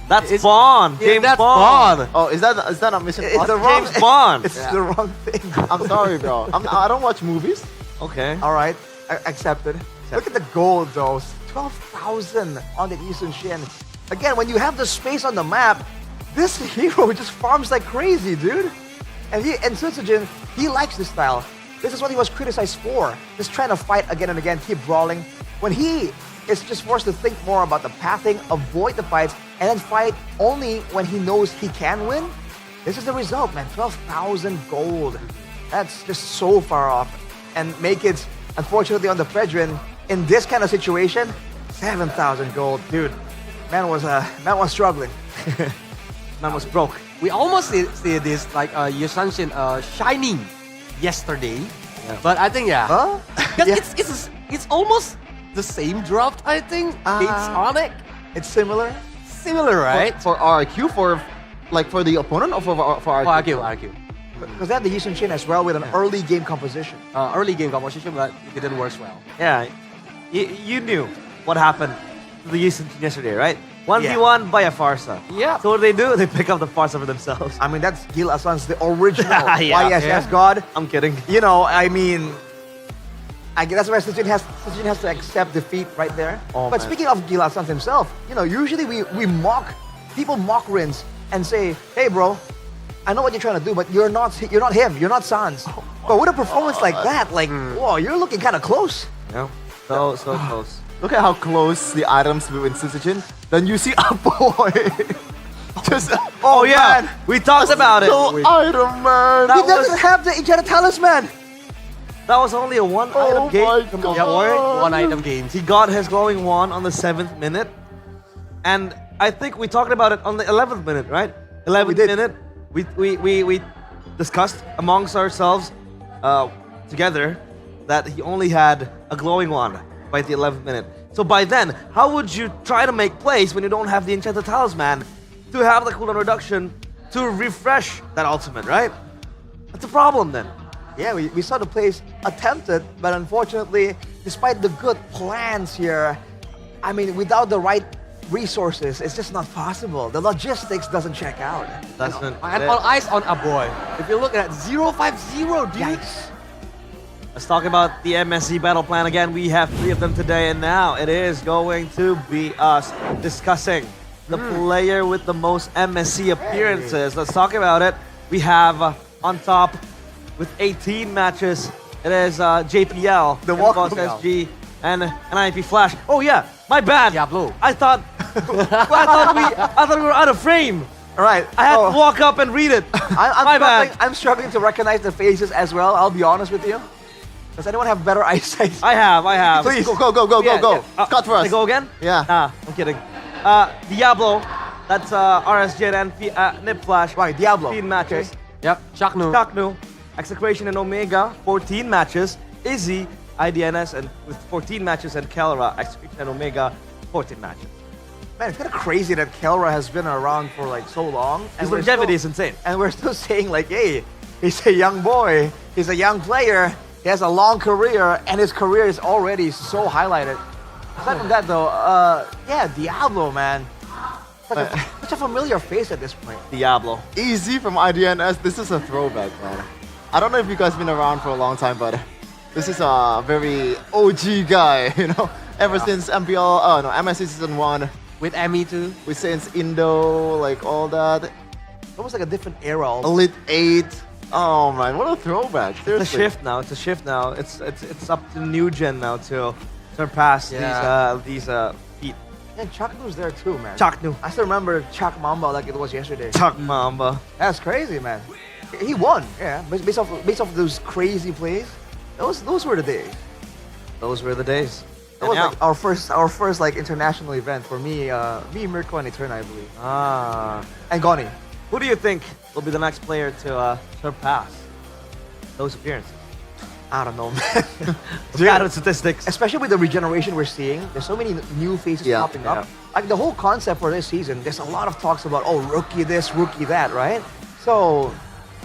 Speaker 15: That's Bond. James Bond.
Speaker 17: Oh, is that not Mission
Speaker 18: It's
Speaker 17: Impossible?
Speaker 18: the wrong
Speaker 15: James Bond.
Speaker 18: It's the wrong thing.
Speaker 17: I'm sorry, bro. I don't watch movies.
Speaker 15: Okay.
Speaker 18: All right, accepted. Look at the gold, though. 12,000 on the Eastern Shin. Again, when you have the space on the map, this hero just farms like crazy, dude. And Sutsujin, he likes this style. This is what he was criticized for. Just trying to fight again and again, keep brawling. When he is just forced to think more about the pathing, avoid the fights, and then fight only when he knows he can win, this is the result, man. 12,000 gold. That's just so far off. And make it, unfortunately, on the Fredrin, in this kind of situation, 7,000 gold. Dude, man was struggling. Man was broke.
Speaker 21: We almost see this like Yusanshin shining yesterday, but I think it's almost the same draft. I think it's Onyx.
Speaker 18: It's similar.
Speaker 21: Similar, right?
Speaker 17: For RQ, for the opponent, or for RQ?
Speaker 21: RQ.
Speaker 18: Because they had the Yisun Shin as well with an early game composition.
Speaker 21: Early game composition, but it didn't work well.
Speaker 15: Yeah, you knew what happened to the Yisun Shin yesterday, right? 1v1 by a Farsa.
Speaker 21: Yeah.
Speaker 15: So what do? They pick up the Farsa for themselves.
Speaker 18: I mean, that's Gil Asan's the original
Speaker 15: Yeah.
Speaker 18: YSS god.
Speaker 15: I'm kidding.
Speaker 18: You know, I mean, I guess that's why Sutsujin has to accept defeat right there.
Speaker 15: Oh,
Speaker 18: but
Speaker 15: man.
Speaker 18: speaking of Gil Asan himself, usually we mock, people mock Rins and say, hey bro, I know what you're trying to do, but you're not him, you're not Sans. But with a performance like that, whoa, you're looking kind of close.
Speaker 15: Yeah. So close.
Speaker 17: Look at how close the items were in Sutsujin. Then you see a boy. Just
Speaker 15: Man. We talked about it.
Speaker 17: Item man.
Speaker 18: He doesn't have the Ijata Talisman.
Speaker 15: That was only a one-item game from the boy.
Speaker 21: One item game.
Speaker 15: He got his glowing wand on the 7th minute. And I think we talked about it on the 11th minute, right? 11th minute. We discussed amongst ourselves together that he only had a glowing wand by the 11th minute. So by then, how would you try to make plays when you don't have the Enchanted Talisman to have the cooldown reduction to refresh that ultimate, right? That's a problem then.
Speaker 18: Yeah, we saw the plays attempted, but unfortunately, despite the good plans here, I mean, without the right resources, it's just not possible. The logistics doesn't check out.
Speaker 21: And all eyes on a boy. If you look at 050, dude.
Speaker 18: Yikes.
Speaker 15: Let's talk about the MSC battle plan again. We have 3 of them today, and now it is going to be us discussing the player with the most MSC appearances. Let's talk about it. We have on top with 18 matches, it is JPL,
Speaker 18: the Walk
Speaker 15: SG, and IP Flash. Oh yeah, my bad.
Speaker 21: Diablo.
Speaker 15: I thought we were out of frame.
Speaker 18: All right.
Speaker 15: I had to walk up and read it. My bad.
Speaker 18: I'm struggling to recognize the faces as well. I'll be honest with you. Does anyone have better eyesight?
Speaker 15: I have.
Speaker 17: Please go. Cut for us.
Speaker 15: Go again?
Speaker 17: Yeah.
Speaker 15: Nah, I'm kidding. Diablo, that's RSJ and Nip Flash.
Speaker 18: Right, Diablo.
Speaker 15: 15 matches.
Speaker 18: Okay.
Speaker 21: Yep, Shaknu.
Speaker 15: Execration and Omega, 14 matches. Izzy, IDNS, and with 14 matches, and Kelra, Execution, and Omega, 14 matches.
Speaker 18: Man, it's kind of crazy that Kelra has been around for like so long.
Speaker 15: His longevity is insane.
Speaker 18: And we're still saying like, hey, he's a young boy, he's a young player, he has a long career, and his career is already so highlighted. Aside from that though, yeah, Diablo, man. Like such a familiar face at this point.
Speaker 15: Diablo.
Speaker 17: Easy from IDNS. This is a throwback, man. I don't know if you guys been around for a long time, but this is a very OG guy, you know? Ever since MSC Season 1.
Speaker 21: With Emmy too.
Speaker 17: With since Indo, like all that.
Speaker 18: Almost like a different era. Also.
Speaker 17: Elite 8. Oh man, what a throwback. Seriously.
Speaker 15: It's a shift now. It's a shift now. It's up to new gen now to surpass these feat.
Speaker 18: And Chaknu's there too, man.
Speaker 15: Chaknu.
Speaker 18: I still remember Chak Mamba like it was yesterday.
Speaker 15: Chak Mamba.
Speaker 18: That's crazy, man. He won, yeah. Based off those crazy plays. Those were the days.
Speaker 15: Those were the days.
Speaker 18: That was like our first like international event for me, Mirko and Eterna, I believe. And Goni.
Speaker 15: Who do you think will be the next player to surpass those appearances?
Speaker 18: I don't know, man.
Speaker 15: Scattered statistics.
Speaker 18: Especially with the regeneration we're seeing, there's so many new faces popping up. Like the whole concept for this season, there's a lot of talks about, oh, rookie this, rookie that, right? So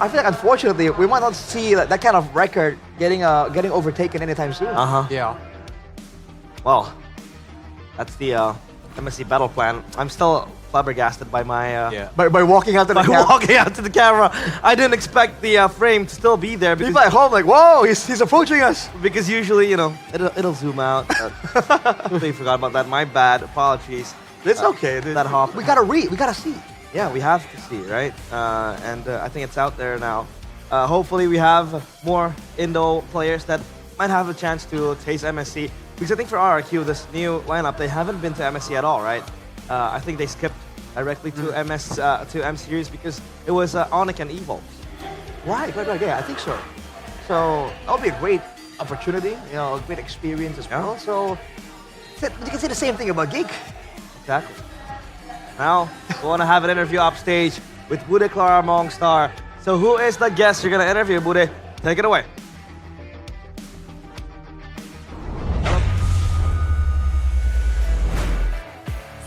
Speaker 18: I feel like unfortunately we might not see that kind of record getting overtaken anytime soon.
Speaker 21: Yeah.
Speaker 15: Well, that's the MSC battle plan. I'm still flabbergasted by my
Speaker 18: by walking out to the camera.
Speaker 15: walking out to the camera. I didn't expect the frame to still be there.
Speaker 18: People at home like, whoa, he's approaching us.
Speaker 15: Because usually, you know, it'll zoom out. Completely forgot about that. My bad. Apologies.
Speaker 18: It's okay.
Speaker 15: That hop.
Speaker 18: We gotta see.
Speaker 15: Yeah, we have to see, right? And I think it's out there now. Hopefully, we have more Indo players that might have a chance to taste MSC. Because I think for RRQ, this new lineup, they haven't been to MSC at all, right? I think they skipped directly to M Series because it was Onyx and Evo.
Speaker 18: Right, yeah, I think so. So that'll be a great opportunity, you know, a great experience as well. So you can say the same thing about Geek.
Speaker 15: Exactly. Now, we want to have an interview upstage with Bude Clara Mongstar. So who is the guest you're going to interview, Bude? Take it away.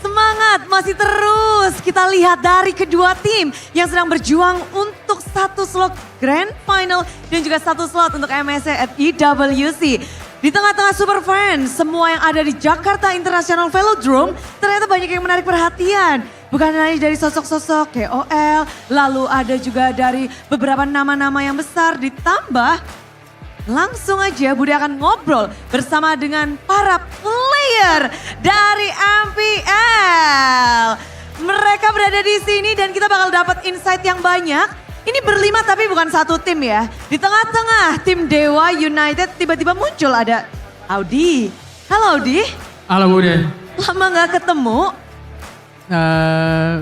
Speaker 8: Semangat masih terus kita lihat dari kedua tim yang sedang berjuang untuk satu slot Grand Final dan juga satu slot untuk MSC at EWC. Di tengah-tengah super fans, semua yang ada di Jakarta International Velodrome ternyata banyak yang menarik perhatian. Bukan hanya dari sosok-sosok KOL, lalu ada juga dari beberapa nama-nama yang besar ditambah langsung aja Bude akan ngobrol bersama dengan para player dari MPL. Mereka berada di sini dan kita bakal dapat insight yang banyak. Ini berlima tapi bukan satu tim ya. Di tengah-tengah tim Dewa United tiba-tiba muncul ada Audi. Halo Audi.
Speaker 22: Halo Bude.
Speaker 8: Lama gak ketemu.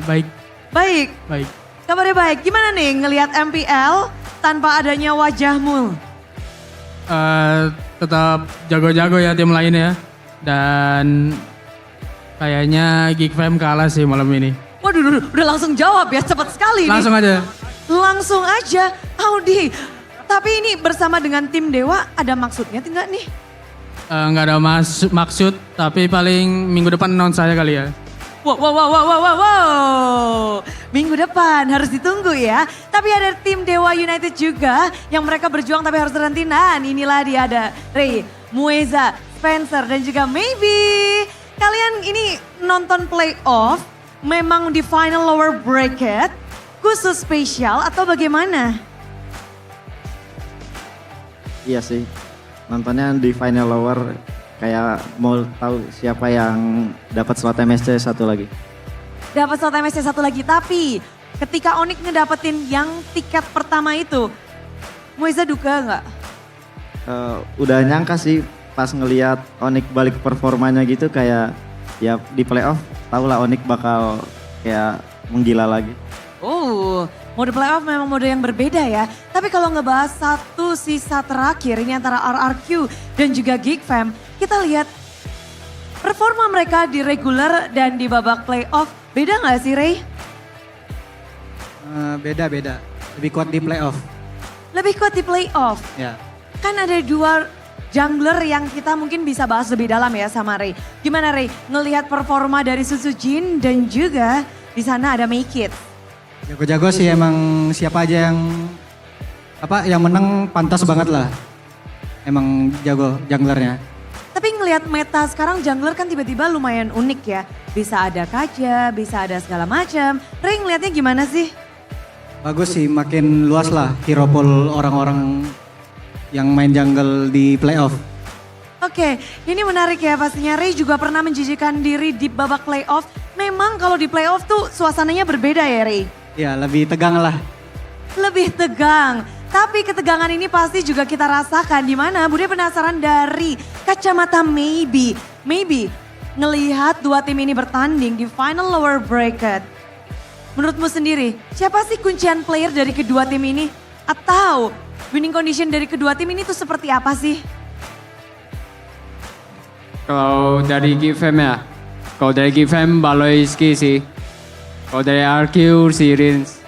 Speaker 22: Baik.
Speaker 8: Baik. Kabarnya baik. Gimana nih ngelihat MPL tanpa adanya wajahmu?
Speaker 22: Tetap jago-jago ya tim lainnya. Dan kayaknya Geek Fam kalah sih malam ini.
Speaker 8: Waduh, udah langsung jawab ya, cepat sekali nih. Langsung aja, Audi. Tapi ini bersama dengan tim Dewa ada maksudnya enggak nih?
Speaker 22: Nggak ada maksud, tapi paling minggu depan announce saya kali ya.
Speaker 8: Wow. Minggu depan harus ditunggu ya. Tapi ada tim Dewa United juga yang mereka berjuang tapi harus terhenti. Nah inilah dia ada Ray, Mueza, Spencer dan juga Maybe. Kalian ini nonton playoff memang di final lower bracket khusus spesial atau bagaimana?
Speaker 5: Iya sih, nontonnya di final lower. Kayak mau tahu siapa yang dapat slot MSC satu lagi.
Speaker 8: Dapat slot MSC satu lagi, tapi ketika Onyx ngedapetin yang tiket pertama itu, Mueza duka nggak?
Speaker 5: Udah nyangka sih pas ngelihat Onyx balik performanya gitu kayak ya di playoff tau lah Onyx bakal kayak menggila lagi.
Speaker 8: Oh, mode playoff memang mode yang berbeda ya. Tapi kalau ngebahas satu sisa terakhir ini antara RRQ dan juga Geek Fam, kita lihat performa mereka di regular dan di babak playoff. Beda nggak sih Ray?
Speaker 9: Beda. Lebih kuat di playoff.
Speaker 8: Lebih kuat di playoff?
Speaker 9: Ya.
Speaker 8: Kan ada dua jungler yang kita mungkin bisa bahas lebih dalam ya sama Ray. Gimana Ray, ngelihat performa dari Susujin dan juga di sana ada Make It.
Speaker 9: Jago-jago sih emang siapa aja yang menang pantas banget lah. Emang jago junglernya.
Speaker 8: Tapi ngelihat meta sekarang jungler kan tiba-tiba lumayan unik ya. Bisa ada kaca, bisa ada segala macam. Ray ngelihatnya gimana sih?
Speaker 9: Bagus sih, makin luas lah hero pool orang-orang yang main jungle di playoff.
Speaker 8: Oke, ini menarik ya pastinya. Ray juga pernah menjijikan diri di babak playoff. Memang kalau di playoff tuh suasananya berbeda ya Ray?
Speaker 9: Ya lebih tegang lah.
Speaker 8: Lebih tegang. Tapi ketegangan ini pasti juga kita rasakan di mana Bude penasaran dari kacamata Maybe. Maybe ngelihat dua tim ini bertanding di final lower bracket. Menurutmu sendiri, siapa sih kuncian player dari kedua tim ini? Atau winning condition dari kedua tim ini tuh seperti apa sih?
Speaker 22: Kalau dari GFM ya, kalau dari GFM Baloyski sih. Kalau dari RQ si Rins.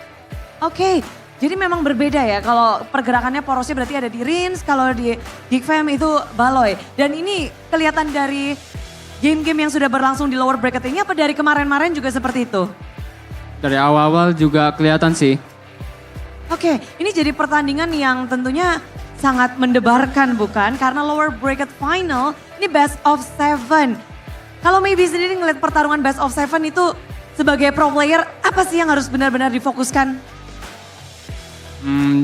Speaker 8: Oke, jadi memang berbeda ya. Kalau pergerakannya porosnya berarti ada di Rins, kalau di GFM itu Baloy. Dan ini kelihatan dari game-game yang sudah berlangsung di lower bracket ini apa dari kemarin-kemarin juga seperti itu?
Speaker 22: Dari awal-awal juga kelihatan sih.
Speaker 8: Oke, ini jadi pertandingan yang tentunya sangat mendebarkan bukan? Karena lower bracket final ini best of 7. Kalau maybe sendiri ngeliat pertarungan best of 7 itu sebagai pro player apa sih yang harus benar-benar difokuskan?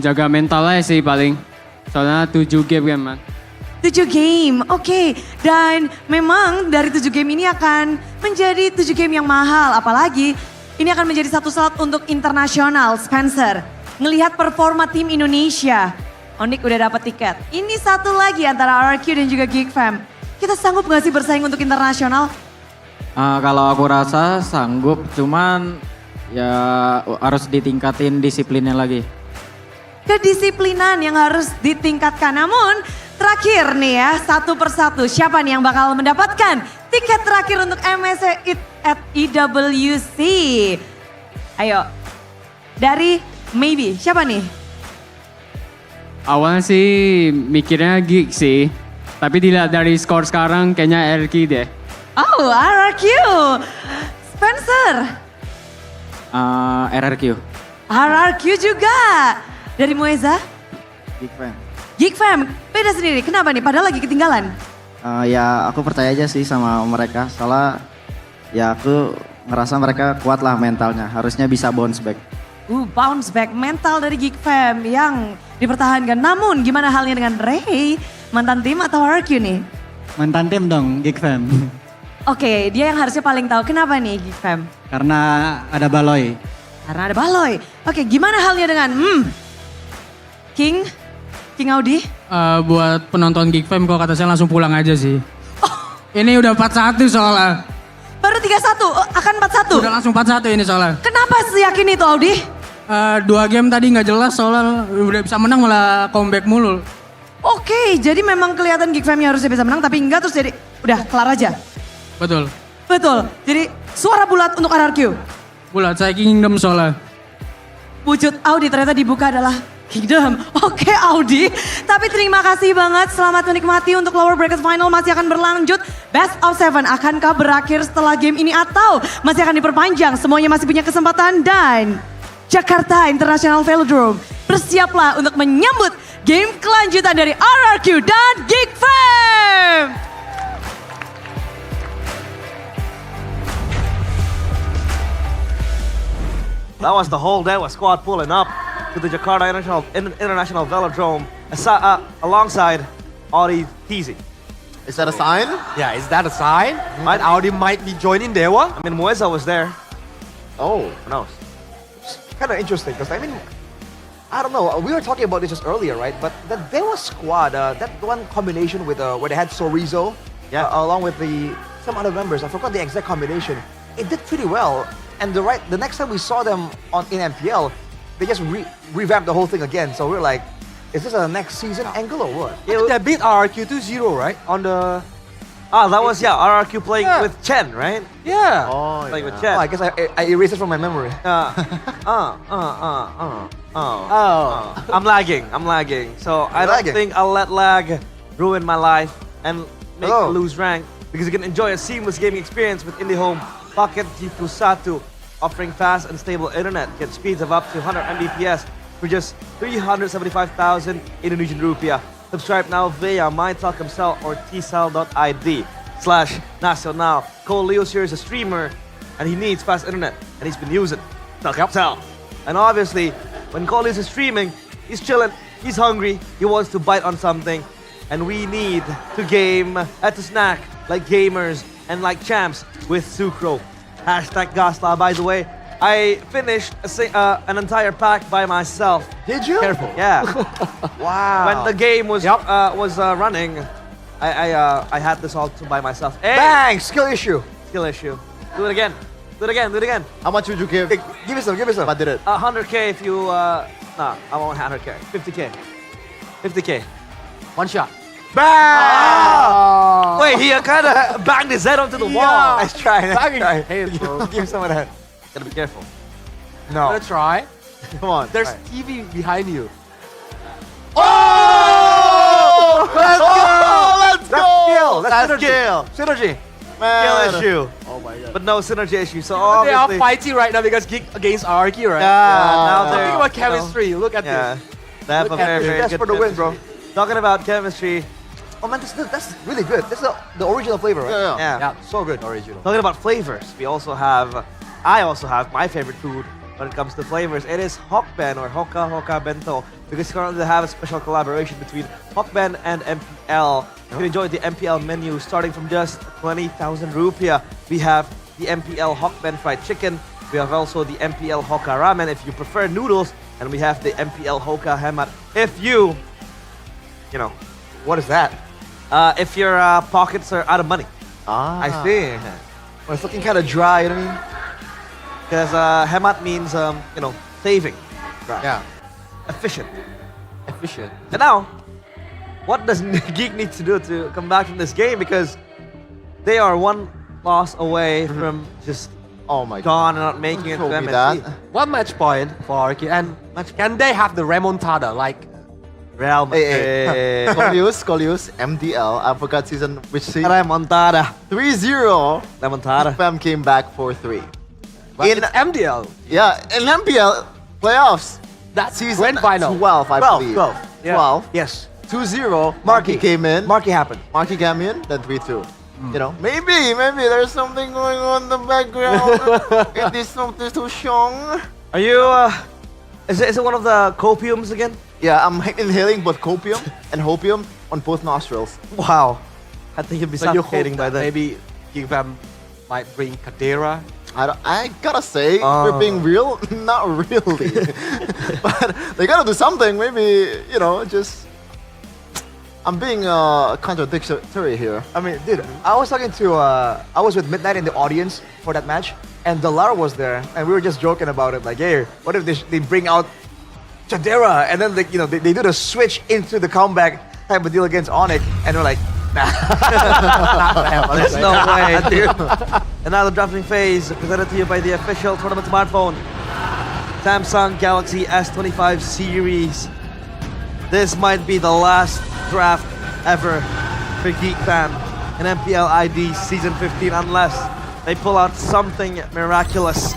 Speaker 22: Jaga mental aja sih paling. Soalnya 7 game kan man.
Speaker 8: 7 game, oke. Dan memang dari 7 game ini akan menjadi 7 game yang mahal. Apalagi ini akan menjadi satu slot untuk internasional, Spencer. Ngelihat performa tim Indonesia, Onyx udah dapat tiket. Ini satu lagi antara RRQ dan juga GeekFam. Kita sanggup gak sih bersaing untuk internasional?
Speaker 5: Kalau aku rasa sanggup, cuman ya harus ditingkatin disiplinnya lagi.
Speaker 8: Kedisiplinan yang harus ditingkatkan. Namun terakhir nih ya, satu persatu siapa nih yang bakal mendapatkan tiket terakhir untuk MSC at IWC? Ayo, dari Maybe, siapa nih?
Speaker 22: Awalnya sih mikirnya Geek sih. Tapi dilihat dari skor sekarang kayaknya RQ deh.
Speaker 8: Oh, RRQ. Spencer.
Speaker 5: RRQ.
Speaker 8: RRQ juga. Dari Moeza?
Speaker 5: GeekFam.
Speaker 8: GeekFam, beda sendiri. Kenapa nih? Padahal lagi ketinggalan.
Speaker 5: Ya aku percaya aja sih sama mereka. Soalnya ya aku ngerasa mereka kuat lah mentalnya. Harusnya bisa bounce back.
Speaker 8: Bounce back mental dari GeekFam yang dipertahankan. Namun gimana halnya dengan Ray? Mantan tim atau RRQ nih?
Speaker 9: Mantan tim dong, GeekFam.
Speaker 8: Oke, dia yang harusnya paling tahu. Kenapa nih GeekFam?
Speaker 9: Karena ada Baloy.
Speaker 8: Karena ada Baloy. Oke, gimana halnya dengan King Audi?
Speaker 22: Buat penonton GeekFam kok kata saya langsung pulang aja sih. Ini udah 4-1 soalnya.
Speaker 8: Baru 3-1, akan 4-1?
Speaker 22: Udah langsung 4-1 ini soalnya.
Speaker 8: Kenapa seyakin itu Audi?
Speaker 22: 2 game tadi nggak jelas soalnya udah bisa menang malah comeback mulu.
Speaker 8: Oke, jadi memang kelihatan GeekFam-nya harusnya bisa menang tapi enggak terus jadi udah kelar aja.
Speaker 22: Betul.
Speaker 8: Betul, jadi suara bulat untuk RRQ.
Speaker 22: Bulat, saya Kingdom soalnya.
Speaker 8: Wujud Audi ternyata dibuka adalah Kingdom. Oke Audi, tapi terima kasih banget. Selamat menikmati untuk lower bracket final masih akan berlanjut. Best of 7 akankah berakhir setelah game ini atau masih akan diperpanjang? Semuanya masih punya kesempatan dan Jakarta International Velodrome bersiaplah untuk menyambut game kelanjutan dari RRQ dan GeekFam.
Speaker 15: That was the whole day with squad pulling up to the Jakarta International Velodrome alongside Audi TZ.
Speaker 17: Is that a sign?
Speaker 21: Yeah, is that a sign? Right, Audi might be joining Dewa.
Speaker 15: I mean, Moeza was there.
Speaker 18: Oh.
Speaker 15: Who knows?
Speaker 18: Kind of interesting because I mean, I don't know. We were talking about this just earlier, right? But the Dewa squad, that one combination with where they had Sorizo, along with some other members. I forgot the exact combination. It did pretty well. And the next time we saw them in MPL, they just revamped the whole thing again. So we're like, is this a next season angle or what?
Speaker 21: Yeah, they beat RRQ 2-0, right? On the...
Speaker 15: that was, RRQ playing with Chen, right?
Speaker 21: Yeah.
Speaker 15: Oh, playing with Chen.
Speaker 18: Oh, I guess I erased it from my memory.
Speaker 15: I'm lagging. So I don't think I'll let lag ruin my life and make me lose rank, because you can enjoy a seamless gaming experience with IndiHome Pocket G21, offering fast and stable internet. Get speeds of up to 100 Mbps for just 375,000 Indonesian rupiah. Subscribe now via MyTelkomsel or tsel.id/nasional. Cole Leo's here is a streamer and he needs fast internet and he's been using Telkomsel. And obviously, when Cole is streaming, he's chilling, he's hungry, he wants to bite on something, and we need to to snack like gamers and like champs with Sucro. #Gasla, by the way. I finished an entire pack by myself.
Speaker 18: Did you?
Speaker 15: Careful. Yeah.
Speaker 18: Wow.
Speaker 15: When the game was running, I had this all by myself. Hey!
Speaker 18: Bang! Skill issue.
Speaker 15: Skill issue. Do it again. Do it again. Do it again.
Speaker 17: How much would you give?
Speaker 18: Hey, give me some. Give me some.
Speaker 17: I did it.
Speaker 15: 100k if you. Nah, I won't 100k. 50k. 50k.
Speaker 21: One shot.
Speaker 18: Bang!
Speaker 15: Wait, he kind of banged his head onto the wall.
Speaker 18: Nice try. Nice try.
Speaker 21: Hey, bro.
Speaker 18: Give some of that.
Speaker 15: Gotta be careful.
Speaker 18: No.
Speaker 21: Gonna try.
Speaker 17: Come on.
Speaker 21: There's TV behind you.
Speaker 18: Oh!
Speaker 17: Let's go!
Speaker 18: That's
Speaker 17: That's
Speaker 18: skill.
Speaker 17: skill.
Speaker 18: Synergy.
Speaker 15: Skill issue.
Speaker 17: Oh my god.
Speaker 15: But no synergy issue. So
Speaker 21: They are
Speaker 15: obviously.
Speaker 21: fighting right now because Geek against RRQ, right?
Speaker 15: Now
Speaker 21: Think
Speaker 15: they're
Speaker 21: about chemistry. Look at
Speaker 15: Yeah.
Speaker 21: this.
Speaker 15: They have a
Speaker 21: Look at
Speaker 15: very,
Speaker 21: this.
Speaker 15: very
Speaker 18: That's
Speaker 15: good
Speaker 18: for the win, bro.
Speaker 15: chemistry. Talking about chemistry.
Speaker 18: Oh man, that's really good. This is the original flavor, right?
Speaker 15: Yeah.
Speaker 18: So good, original.
Speaker 15: Talking about flavors, I also have my favorite food when it comes to flavors. It is Hokben or Hoka Bento, because currently they have a special collaboration between Hokben and MPL. You can enjoy the MPL menu starting from just 20,000 rupiah. We have the MPL Hokben fried chicken. We have also the MPL Hoka ramen if you prefer noodles, and we have the MPL Hoka hemat if you know,
Speaker 18: What is that?
Speaker 15: if your pockets are out of money.
Speaker 18: I see. Well, it's looking kind of dry, you know what I mean?
Speaker 15: Because hemat means, saving.
Speaker 18: Right. Yeah.
Speaker 15: Efficient.
Speaker 21: Efficient.
Speaker 15: And now, what does Geek need to do to come back from this game? Because they are one loss away from just gone and not making it to MSC.
Speaker 21: One match point for RRQ. And can they have the remontada like
Speaker 15: Real
Speaker 17: Hey, Scolius, MDL. I forgot which season.
Speaker 15: Remontada.
Speaker 17: 3-0.
Speaker 15: Remontada.
Speaker 17: Fam came back 4-3.
Speaker 21: in MDL?
Speaker 17: Yeah, in MPL playoffs.
Speaker 21: That's
Speaker 17: season
Speaker 21: grand final.
Speaker 17: 12, I believe.
Speaker 18: 12.
Speaker 21: Yeah.
Speaker 17: 12.
Speaker 18: Yes.
Speaker 17: 2-0. Marky came in.
Speaker 18: Marky happened.
Speaker 17: Marky came in, then 3-2. You know, maybe there's something going on in the background. It is something too strong.
Speaker 15: Are you, is it one of the copiums again?
Speaker 17: Yeah, I'm inhaling both copium and hopium on both nostrils.
Speaker 15: Wow. I think you'll be
Speaker 21: So you hope
Speaker 15: suffocating by
Speaker 21: that
Speaker 15: then.
Speaker 21: maybe Geek Fam might bring Kadera.
Speaker 17: I gotta say, we're being real, not really. But they gotta do something, maybe, just... I'm being contradictory here.
Speaker 18: I mean, dude, I was talking to, I was with Midnight in the audience for that match, and Delar was there, and we were just joking about it, like, hey, what if they bring out Chadera, and then they do the switch into the comeback type of deal against Onyx, and we're like, nah.
Speaker 15: There's no way, dude. And now the drafting phase, presented to you by the official tournament smartphone, Samsung Galaxy S25 series. This might be the last draft ever for Geek Fam in MPL ID Season 15, unless they pull out something miraculous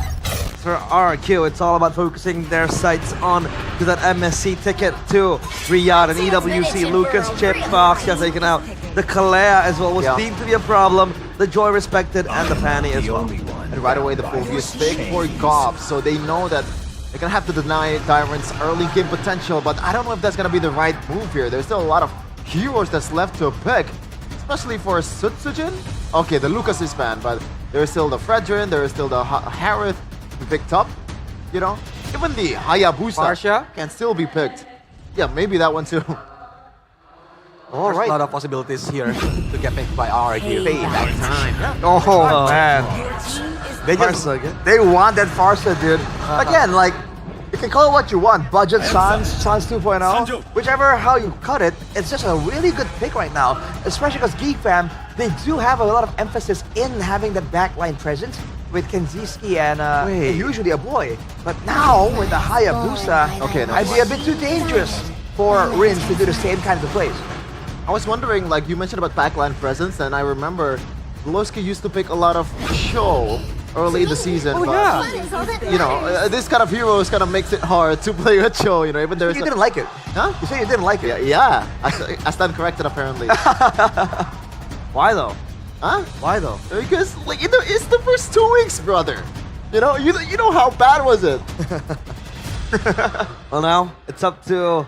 Speaker 15: for RRQ. It's all about focusing their sights on to that MSC ticket to Riyadh and EWC. Lucas, Chip, Fox got taken out. The Kalea as well was deemed to be a problem. The Joy respected and the Panny as well.
Speaker 17: And right away the Phobius pick for Goff, so they know that they're gonna have to deny Tyrant's early game potential, but I don't know if that's gonna be the right move here. There's still a lot of heroes that's left to pick, especially for Sutsujin. Okay, the Lucas is banned, but there's still the Fredrin, there is still the Harith to be picked up. Even the Hayabusa can still be picked. Yeah, maybe that one too.
Speaker 21: There's a lot of possibilities here to get picked by RRQ.
Speaker 18: Payback
Speaker 21: time.
Speaker 18: Oh, man. They want that Farsa, dude. Again, like, you can call it what you want. Budget Sans 2.0. Whichever how you cut it, it's just a really good pick right now. Especially because Geek Fam, they do have a lot of emphasis in having that backline presence with Kenziski and usually a boy. But now, with the Hayabusa, I'd be a bit too dangerous for Rins to do the same kind of plays.
Speaker 17: I was wondering, like you mentioned about backline presence, and I remember Lowski used to pick a lot of Cho early in the season.
Speaker 18: Oh,
Speaker 17: but,
Speaker 18: yeah.
Speaker 17: You know, this kind of heroes kind of makes it hard to play with Cho. You know, even there's.
Speaker 18: You didn't like it,
Speaker 17: huh?
Speaker 18: You say you didn't like it.
Speaker 17: Yeah. I stand corrected apparently.
Speaker 15: Why though?
Speaker 17: Huh?
Speaker 15: Why though?
Speaker 17: Because like it's the first 2 weeks, brother. You know how bad was it?
Speaker 15: Well, now it's up to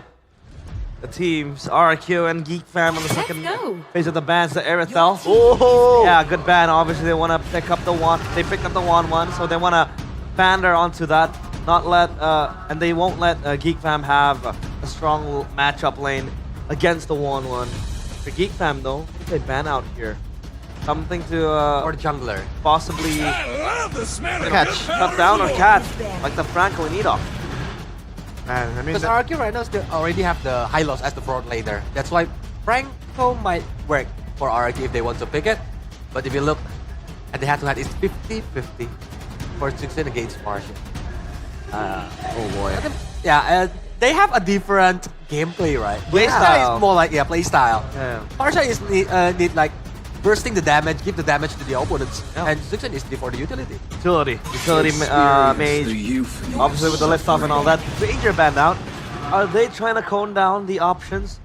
Speaker 15: the teams RRQ and Geek Fam on the second phase of the bans. The Aerithel.
Speaker 17: Oh,
Speaker 15: yeah, good ban. Obviously, they want to pick up the one. They picked up the 1-1, so they want to pander onto that. Not let and they won't let Geek Fam have a strong matchup lane against the 1-1. For Geek Fam though, what did they ban out here? Something to
Speaker 21: or jungler
Speaker 15: possibly catch, cut down or catch, like the Franco and Edoff.
Speaker 21: Man, I mean, because RRQ right now still already have the Hylos as the front laner. That's why Franco might work for RRQ if they want to pick it. But if you look at the head-to-head, it's 50-50 for Suxin against Martian.
Speaker 17: Oh boy.
Speaker 21: Yeah, they have a different gameplay, right?
Speaker 15: Play style
Speaker 21: is more like play style.
Speaker 15: Yeah.
Speaker 21: Martian is need like bursting the damage, give the damage to the opponents, and Suxin is for the utility.
Speaker 15: Utility mage. Obviously with the lift off and all that. Ranger banned out. Are they trying to cone down the options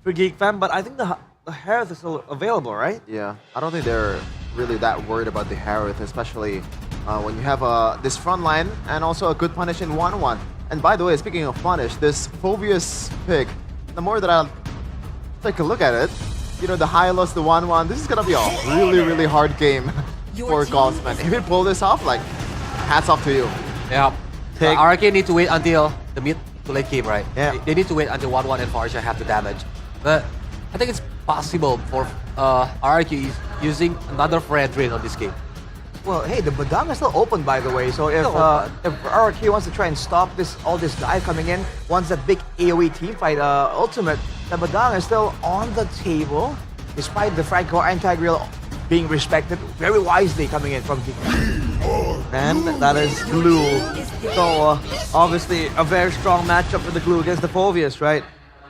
Speaker 15: for Geek Fam? But I think the Harith is still available, right?
Speaker 17: Yeah, I don't think they're really that worried about the Harith, especially when you have this front line and also a good punish in 1-1. And by the way, speaking of punish, this Phobius pick, the more that I take a look at it, you know, the Hylos, the 1-1, this is gonna be a really hard game for Gaussman. If you pull this off, like, hats off to you.
Speaker 21: Yeah. RRQ need to wait until the mid to late game, right?
Speaker 17: Yeah.
Speaker 21: They need to wait until 1-1 and Farsha have the damage. But I think it's possible for RRQ using another Freya Drain on this game.
Speaker 18: Well, hey, the Badang is still open, by the way. So if RRQ wants to try and stop all this dive coming in, wants that big AoE teamfight ultimate, the Badang is still on the table, despite the Franco anti-grill being respected very wisely coming in from Geek.
Speaker 15: And that is Glue. So obviously a very strong matchup for the Glue against the Phobius, right?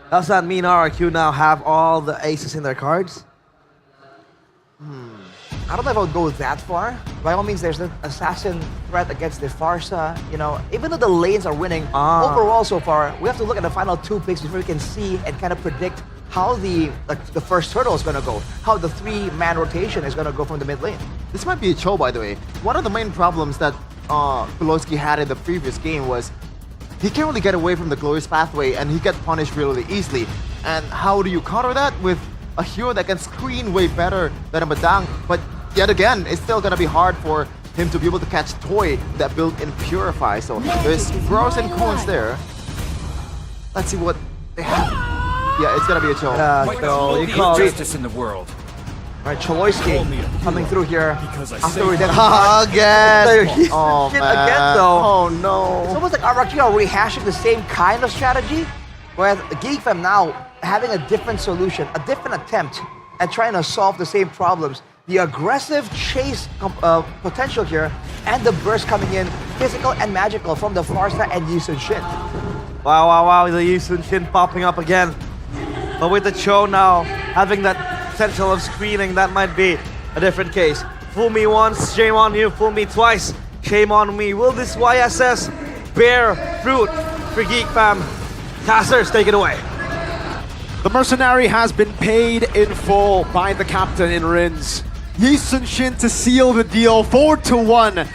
Speaker 15: Does that mean RRQ now have all the aces in their cards?
Speaker 18: I don't know if I would go that far. By all means, there's an assassin threat against the Farsa. You know, even though the lanes are winning, overall so far, we have to look at the final 2 picks before we can see and kind of predict how the first hurdle is going to go, how the 3-man rotation is going to go from the mid lane.
Speaker 17: This might be a Cho, by the way. One of the main problems that Pulowski had in the previous game was he can't really get away from the Glorious Pathway and he gets punished really easily. And how do you counter that with a hero that can screen way better than a Badang? But yet again, it's still gonna be hard for him to be able to catch Toy that built in Purify. So there's pros and cons there. Let's see what they have. Yeah, it's gonna be a Cho.
Speaker 18: So you call
Speaker 1: justice in the world.
Speaker 18: Right, Choloyski coming through here after we did
Speaker 17: again. Oh man.
Speaker 18: Again though.
Speaker 17: Oh no.
Speaker 18: It's almost like RRQ are rehashing the same kind of strategy, whereas Geek Fam now having a different solution, a different attempt at trying to solve the same problems. The aggressive chase potential here, and the burst coming in, physical and magical from the Farsa and Yusun Shin.
Speaker 15: Wow, the Yusun Shin popping up again. But with the Cho now having that potential of screening, that might be a different case. Fool me once, shame on you. Fool me twice, shame on me. Will this YSS bear fruit for Geek Fam? Tassers, take it away.
Speaker 16: The mercenary has been paid in full by the captain in Rins. Yisun Shin to seal the deal. 4-1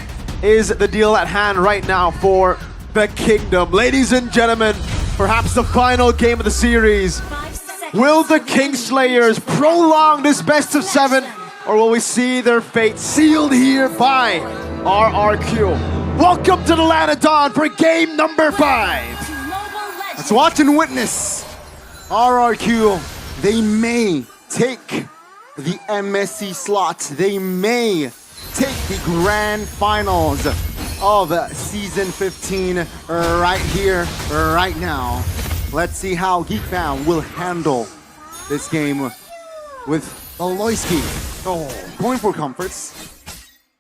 Speaker 16: is the deal at hand right now for the Kingdom. Ladies and gentlemen, perhaps the final game of the series. Will the Kingslayers prolong this best of 7, or will we see their fate sealed here by RRQ? Welcome to the Land of Dawn for game number 5.
Speaker 2: Let's watch and witness. RRQ, they may take the MSC slot. They may take the grand finals of season 15 right here, right now. Let's see how Geek Fam will handle this game with Aloyski. Going for comforts.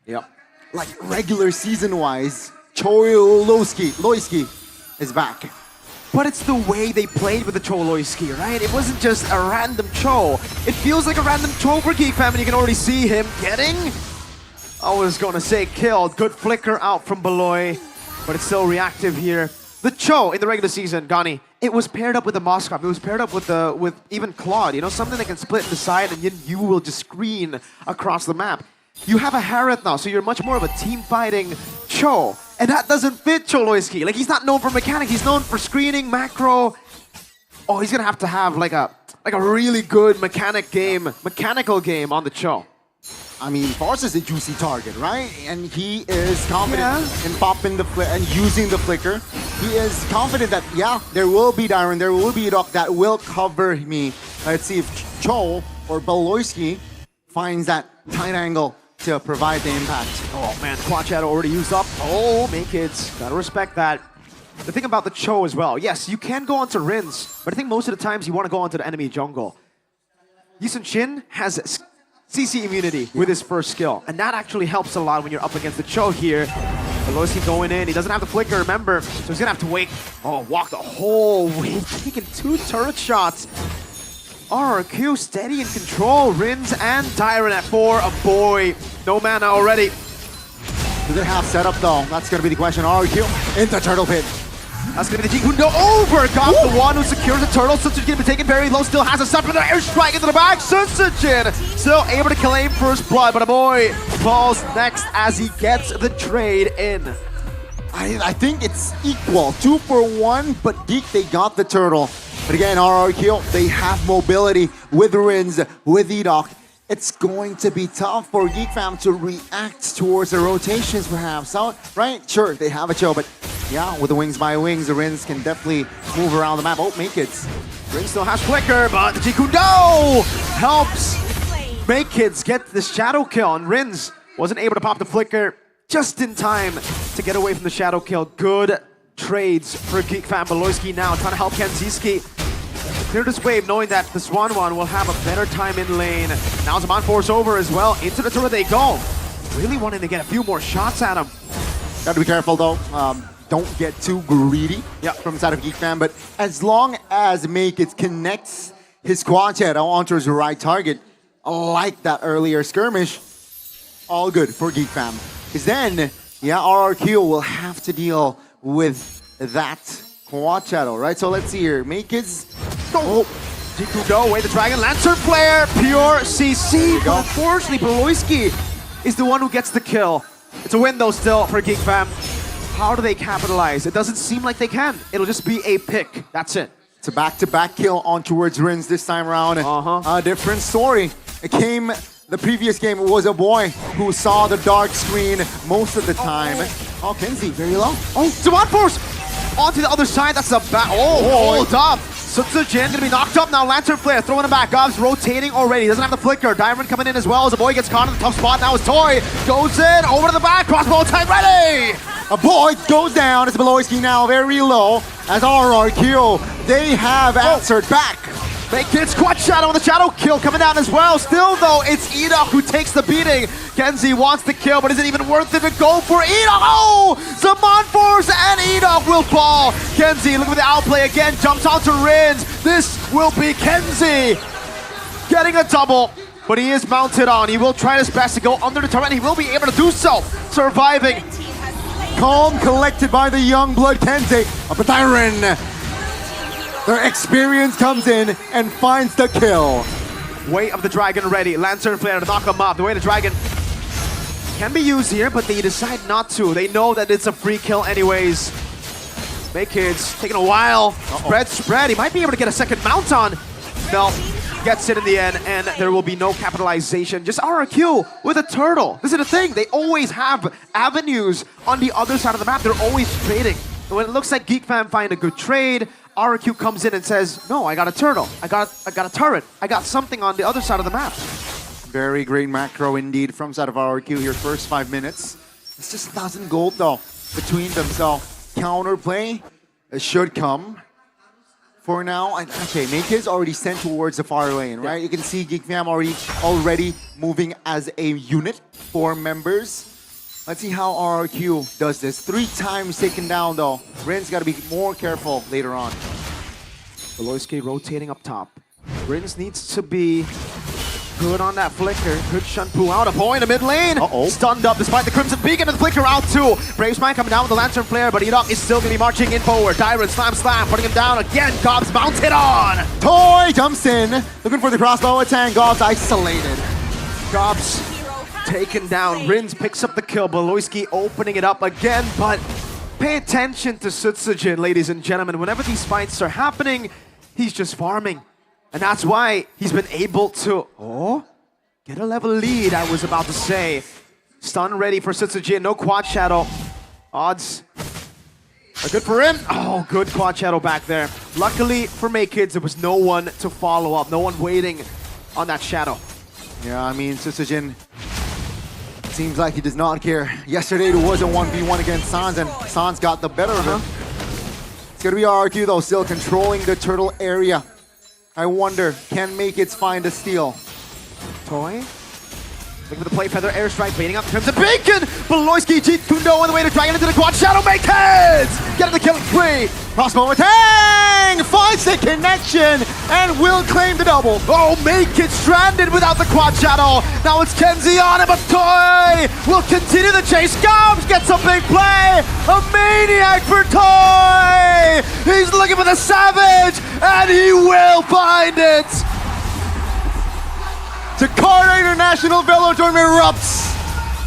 Speaker 2: Yep. Like regular season-wise, Loyski is back.
Speaker 16: but it's the way they played with the Choloiski, right? It wasn't just a random Cho. It feels like a random Cho for Geek Fam, and you can already see him getting, I was gonna say killed. Good flicker out from Beloy, but it's still reactive here. The Cho in the regular season, Gani, it was paired up with the Moskov. It was paired up with even Claude, you know, something that can split in the side and then you will just screen across the map. You have a Harith now, so you're much more of a team-fighting Cho. And that doesn't fit Choloiski. Like, he's not known for mechanics. He's known for screening, macro. Oh, he's gonna have to have like a really good mechanical game on the Cho.
Speaker 2: I mean, Force is a juicy target, right? And he is confident in popping the and using the flicker. He is confident that, yeah, there will be Dyron, there will be Doc that will cover me. Let's see if Cho or Beloyski finds that tight angle to provide the impact.
Speaker 16: Oh man, Quad Shadow already used up. Oh, make kids, gotta respect that. The thing about the Cho as well, yes, you can go onto Rins, but I think most of the times you want to go onto the enemy jungle. Yisun Shin has CC immunity with his first skill, and that actually helps a lot when you're up against the Cho here. Beloyski going in, he doesn't have the flicker, remember, so he's gonna have to wait. Oh, walk the whole way, taking 2 turret shots. RRQ steady in control. Rins and Tyron at 4. A boy. No mana already.
Speaker 2: Do they have setup though? That's gonna be the question. RRQ into turtle pit.
Speaker 16: That's gonna be the Jikundo over. Got the one who secures the turtle. Sunsujin gonna be taken very low. Still has a separate airstrike into the back. Sunsujin still able to claim first blood, but a boy falls next as he gets the trade in.
Speaker 2: I think it's equal. 2 for 1, but Geek, they got the turtle. But again, RRQ, they have mobility with Rins, with Edoc. It's going to be tough for Geek Fam to react towards the rotations perhaps, right? Sure, they have a Cho, but yeah, with the wings by wings, the Rins can definitely move around the map. Oh, make it.
Speaker 16: Rins still has flicker, but the Jikundo helps make kids get the shadow kill, and Rins wasn't able to pop the flicker just in time to get away from the shadow kill. Good trades for Geek Fam. Beloyski now trying to help Kenziski clear this wave, knowing that the Swan One will have a better time in lane. Now Zaman Force over as well. Into the turret they go. Really wanting to get a few more shots at him.
Speaker 2: Gotta be careful though. Don't get too greedy from the side of Geek Fam, but as long as Make It connects his quad jet onto his right target, like that earlier skirmish, all good for Geek Fam. Because then, RRQ will have to deal with that quad shadow, right? So let's see here. Make it go.
Speaker 16: Jikundo, away the dragon, Lancer Flare, pure CC. But unfortunately, Beloyski is the one who gets the kill. It's a win though still for Geek Fam. How do they capitalize? It doesn't seem like they can. It'll just be a pick. That's it.
Speaker 2: It's a back-to-back kill on towards Rins this time around. A different story. It came, the previous game, it was a boy who saw the dark screen most of the time. Oh, Kenzie, very low.
Speaker 16: Oh, Zaman Force! Onto the other side, that's a back. Oh, hold up. Sutsujin gonna be knocked up now. Lantern Flare throwing him back. Govs rotating already. Doesn't have the flicker. Diamond coming in as well as a boy gets caught in the tough spot. Now his Toy goes in over to the back. Crossbow attack ready.
Speaker 2: A boy goes down. It's Beloyski now very low as RRQ. They have answered back.
Speaker 16: Make Kids Quad Shadow on the shadow kill coming down as well. Still though, it's Edoc who takes the beating. Kenzie wants the kill, but is it even worth it to go for Edoc? Oh! Zaman Force and Edoc will fall. Kenzie looking for the outplay again, jumps onto Rins. This will be Kenzie getting a double, but he is mounted on. He will try his best to go under the turret, and he will be able to do so, surviving.
Speaker 2: Calm, collected by the young blood Kenzie. But Tyron, their experience comes in and finds the kill.
Speaker 16: Way of the Dragon ready. Lantern Flare to knock him up. The Way of the Dragon can be used here, but they decide not to. They know that it's a free kill anyways. Make Kids taking a while. Spread. He might be able to get a second mount on. No, gets it in the end, and there will be no capitalization. Just RRQ with a turtle. This is the thing. They always have avenues on the other side of the map. They're always trading. And when it looks like Geek Fam find a good trade, RRQ comes in and says, no, I got a turtle. I got a turret. I got something on the other side of the map.
Speaker 2: Very great macro indeed from side of RRQ here. First 5 minutes. It's just 1,000 gold though between them. So counterplay should come. For now, okay, Make is already sent towards the far lane, right? You can see Geek Fam already moving as a unit, 4 members. Let's see how RRQ does this. 3 times taken down though. Rin's got to be more careful later on.
Speaker 16: Beloyski rotating up top. Rins needs to be good on that flicker. Good Shunpu out. A point in mid lane. Stunned up despite the Crimson Beacon and the flicker out too. Bravesman coming down with the Lantern Flare, but Edok is still going to be marching in forward. Dyron slam, putting him down again. Gobbs mounted on.
Speaker 2: Toy jumps in, looking for the crossbow attack. Gobbs isolated.
Speaker 16: Gobbs taken down. Rins picks up the kill. Beloyski opening it up again, but pay attention to Sutsujin, ladies and gentlemen. Whenever these fights are happening, he's just farming. And that's why he's been able to, get a level lead, I was about to say. Stun ready for Sutsujin, no quad shadow. Odds are good for him. Oh, good quad shadow back there. Luckily for Maykids, there was no one to follow up, no one waiting on that shadow.
Speaker 2: Yeah, I mean, Sutsujin seems like he does not care. Yesterday there was a 1v1 against Sans, and Sans got the better of him. It's gonna be RRQ though, still controlling the turtle area. I wonder, can Maykids find a steal?
Speaker 16: Toy. Looking for the play feather airstrike, baiting up Crimson Beacon! Beloyski, Jeet Kundo on the way to Dragon into the quad shadow, Maykids! Getting the killing spree!
Speaker 2: Crossbow attack! Finds the connection and will claim the double.
Speaker 16: Oh, Maykids stranded without the quad shadow! Now it's Kenzie on him, but Toy will continue the chase. Gobbs gets a big play! A maniac for Toy! He's looking for the Savage, and he will find it!
Speaker 2: Jakarta International Velodrome erupts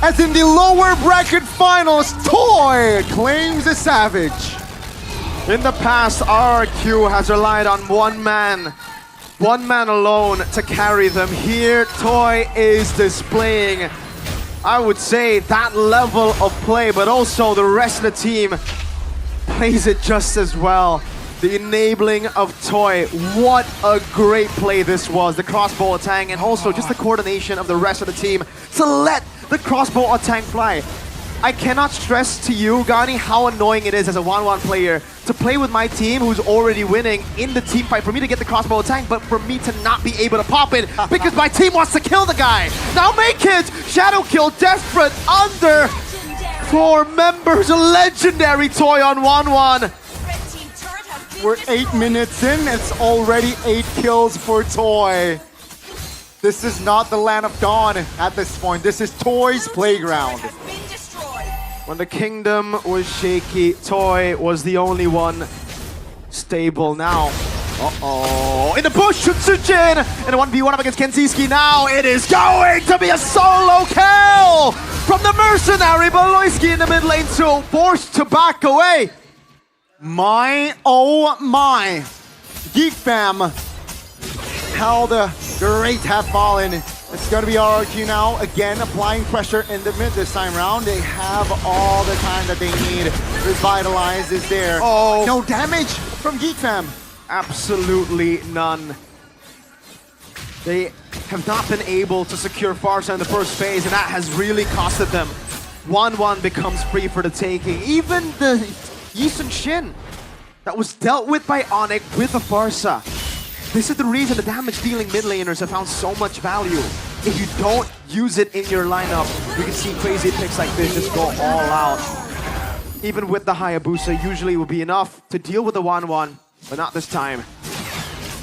Speaker 2: as in the lower bracket finals, Toy claims the Savage.
Speaker 16: In the past, RRQ has relied on one man alone to carry them. Here, Toy is displaying, I would say, that level of play, but also the rest of the team plays it just as well. The enabling of Toy, what a great play this was. The crossbow attack and also just the coordination of the rest of the team to let the crossbow attack fly. I cannot stress to you, Gani, how annoying it is as a 1-1 player to play with my team who's already winning in the team fight for me to get the crossbow attack, but for me to not be able to pop it because my team wants to kill the guy. Now Maykids, shadow kill, desperate, under 4 members, a legendary Toy on 1-1.
Speaker 2: We're 8 minutes in, it's already 8 kills for Toy. This is not the land of Dawn at this point. This is Toy's playground.
Speaker 16: When the kingdom was shaky, Toy was the only one stable now. In the bush, Sutsujin! And a 1v1 up against Kenziski now. It is going to be a solo kill from the mercenary. Beloyski in the mid lane too, forced to back away.
Speaker 2: My, oh my. Geek Fam, how the rates have fallen. It's going to be RRQ now, again applying pressure in the mid this time round. They have all the time that they need. Revitalize is there.
Speaker 16: Oh,
Speaker 2: no damage from Geek Fam.
Speaker 16: Absolutely none. They have not been able to secure Farsa in the first phase, and that has really costed them. 1-1 becomes free for the taking. Even the Yisun Shin that was dealt with by Onyx with the Farsa. This is the reason the damage-dealing mid laners have found so much value. If you don't use it in your lineup, you can see crazy picks like this just go all out. Even with the Hayabusa, usually will be enough to deal with the 1-1, but not this time.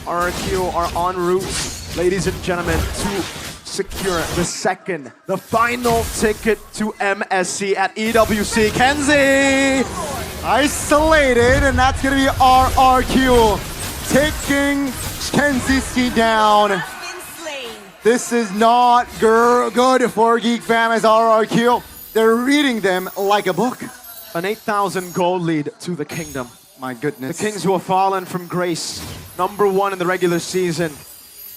Speaker 16: RRQ are en route, ladies and gentlemen, to secure the final ticket to MSC at EWC. Kenzie!
Speaker 2: Isolated, and that's going to be RRQ taking Kenzie down. This is not good for Geek Fam as RRQ. They're reading them like a book.
Speaker 16: An 8,000 gold lead to the kingdom.
Speaker 2: My goodness.
Speaker 16: The Kings who have fallen from grace. #1 in the regular season.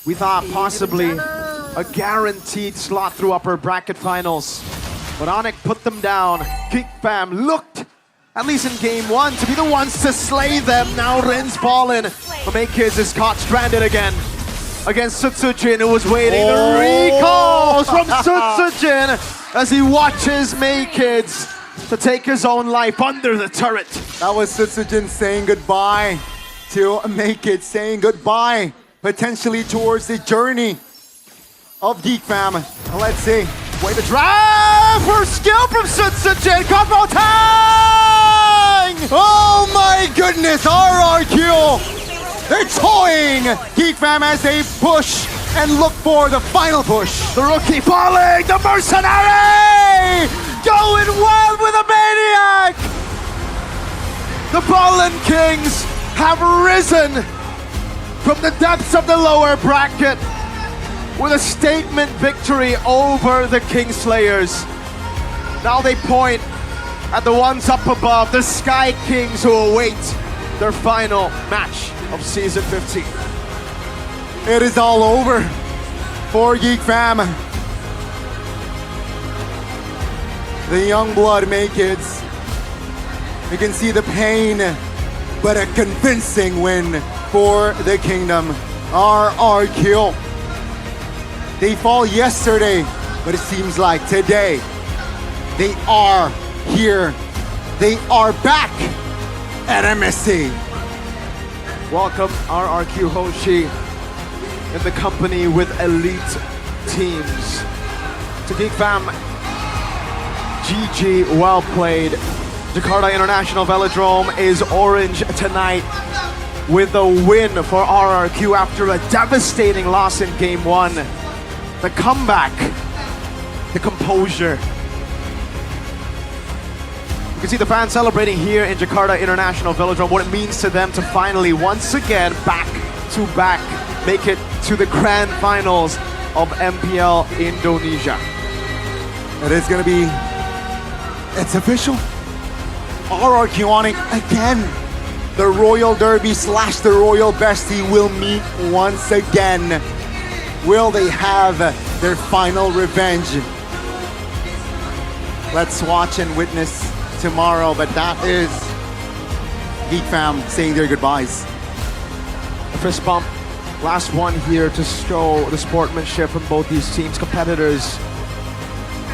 Speaker 16: We thought possibly a guaranteed slot through upper bracket finals. But Onyx put them down. Geek Fam looked, at least in game 1, to be the ones to slay them. Now Rin's fallen. But Maykids is caught stranded again against Sutsujin, who was waiting. The recalls from Sutsujin as he watches Maykids to take his own life under the turret.
Speaker 2: That was Sutsujin saying goodbye to Maykids, saying goodbye potentially towards the journey of Geek Fam. Let's see.
Speaker 16: Way to drive!
Speaker 2: first skill from Sutsujin. Combo Tang! Oh my goodness, RRQ. They're toying Geek Fam as they push and look for the final push. The rookie falling, the mercenary! Going wild with a maniac! The Ballin Kings have risen from the depths of the lower bracket with a statement victory over the Kingslayers. Now they point at the ones up above, the Sky Kings, who await their final match of Season 15. It is all over for Geek Fam. The young blood make it. You can see the pain, but a convincing win for the Kingdom. RRQ. They fall yesterday, but it seems like today they are here. They are back at MSC.
Speaker 16: Welcome RRQ Hoshi in the company with elite teams. To Geek Fam, GG, well played. Jakarta International Velodrome is orange tonight with a win for RRQ after a devastating loss in Game 1. The comeback, the composure. You can see the fans celebrating here in Jakarta International Velodrome, what it means to them to finally, once again, back to back, make it to the grand finals of MPL Indonesia.
Speaker 2: It is gonna be, it's official. RRQ on it again. The Royal Derby / the Royal Bestie will meet once again. Will they have their final revenge? Let's watch and witness tomorrow, but that is Geek Fam saying their goodbyes.
Speaker 16: A fist bump, last one here to show the sportsmanship from both these teams, competitors.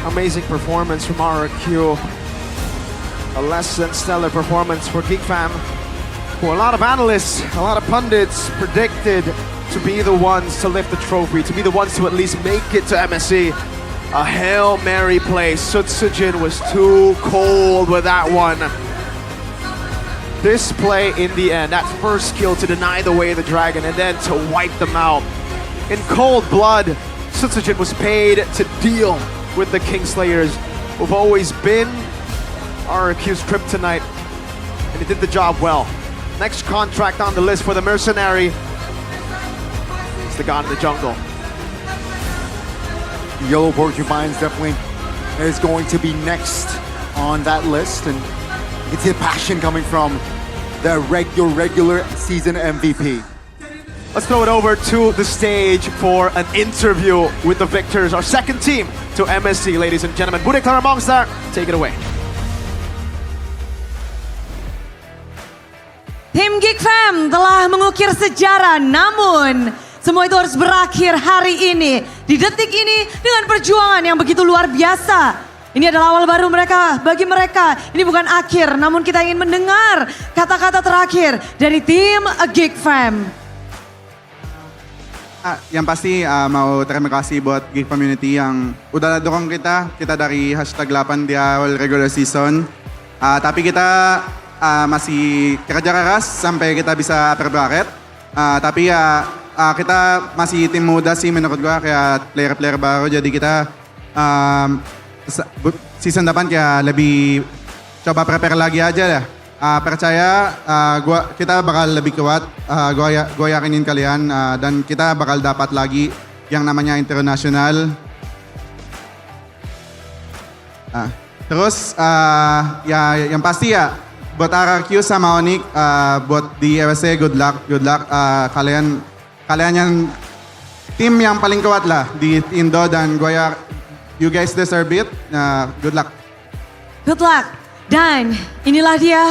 Speaker 16: Amazing performance from RRQ. A less than stellar performance for Geek Fam, who a lot of analysts, a lot of pundits predicted to be the ones to lift the trophy, to be the ones to at least make it to MSC. A Hail Mary play. Sutsujin was too cold with that one. This play in the end, that first kill to deny the way of the dragon and then to wipe them out. In cold blood, Sutsujin was paid to deal with the Kingslayers, who've always been RRQ's kryptonite, and he did the job well. Next contract on the list for the mercenary is the God in the Jungle.
Speaker 2: Yellow Porcupines definitely is going to be next on that list, and it's the passion coming from the regular season MVP.
Speaker 16: Let's throw it over to the stage for an interview with the victors, our second team to MSC, ladies and gentlemen. Bude Clara Monster, take it away.
Speaker 8: Tim Geek Fam telah mengukir sejarah, namun semua itu harus berakhir hari ini, di detik ini, dengan perjuangan yang begitu luar biasa. Ini adalah awal baru mereka, bagi mereka ini bukan akhir, namun kita ingin mendengar kata-kata terakhir dari tim Geek Fam.
Speaker 10: Yang pasti mau terima kasih buat Geek Community yang udah dorong kita dari #8 di awal regular season. Tapi kita masih kerja keras sampai kita bisa upper bracket. Tapi ya kita masih tim muda sih menurut gua, kayak player-player baru, jadi kita season depan kayak lebih coba prepare lagi aja ya. Percaya kita bakal lebih kuat, gua yakinin kalian, dan kita bakal dapat lagi yang namanya internasional. Terus ya yang pasti ya buat RRQ sama Onyx, buat di USA good luck. Kalian yang tim yang paling kuat lah di Indo, dan you guys deserve it. Good luck.
Speaker 8: Good luck. Dan inilah dia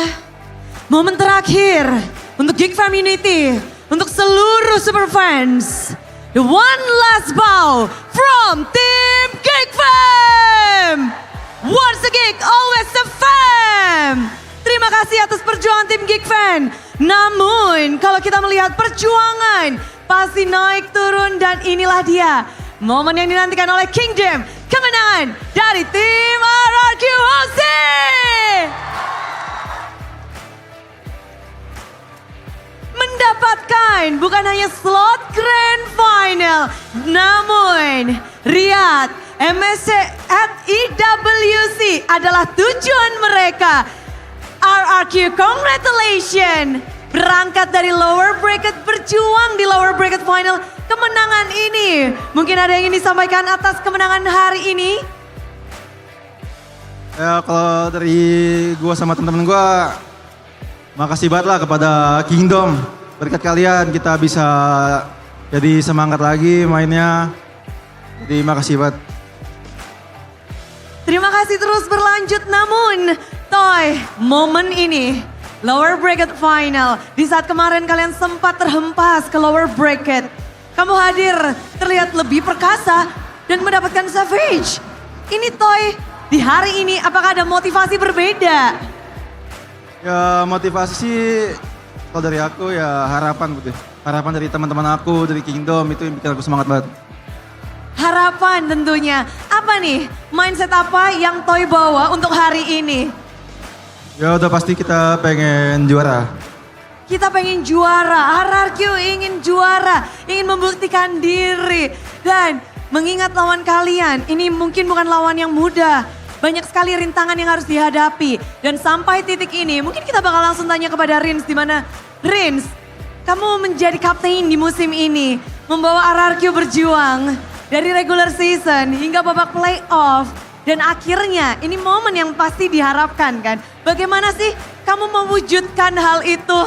Speaker 8: momen terakhir untuk Geek Fam Unity, untuk seluruh super fans. The one last bow from Team Geek Fam. Once a geek, always a fam. Terima kasih atas perjuangan tim Geek Fam. Namun kalau kita melihat perjuangan pasti naik turun, dan inilah dia momen yang dinantikan oleh Kingdom kemenangan dari tim RRQ OC. Mendapatkan bukan hanya slot Grand Final, namun Riyadh MSC at EWC adalah tujuan mereka. RRQ, congratulations! Berangkat dari lower bracket, berjuang di lower bracket final, kemenangan ini. Mungkin ada yang ingin disampaikan atas kemenangan hari ini?
Speaker 11: Ya kalau dari gua sama teman-teman gua, makasih banget lah kepada Kingdom. Berkat kalian kita bisa jadi semangat lagi mainnya. Jadi makasih banget.
Speaker 8: Terima kasih terus berlanjut, namun Toy, momen ini lower bracket final. Di saat kemarin kalian sempat terhempas ke lower bracket. Kamu hadir terlihat lebih perkasa dan mendapatkan Savage. Ini Toy, di hari ini apakah ada motivasi berbeda?
Speaker 11: Ya motivasi sih kalau dari aku ya harapan gitu. Harapan dari teman-teman aku, dari Kingdom itu yang bikin aku semangat banget.
Speaker 8: Harapan tentunya. Apa nih mindset apa yang Toy bawa untuk hari ini?
Speaker 11: Ya udah pasti kita pengen juara.
Speaker 8: Kita pengen juara, RRQ ingin juara, ingin membuktikan diri. Dan mengingat lawan kalian, ini mungkin bukan lawan yang mudah. Banyak sekali rintangan yang harus dihadapi. Dan sampai titik ini, mungkin kita bakal langsung tanya kepada Rins, di mana Rins, kamu menjadi kapten di musim ini. Membawa RRQ berjuang dari regular season hingga babak playoff. Dan akhirnya ini momen yang pasti diharapkan kan. Bagaimana sih kamu mewujudkan hal itu?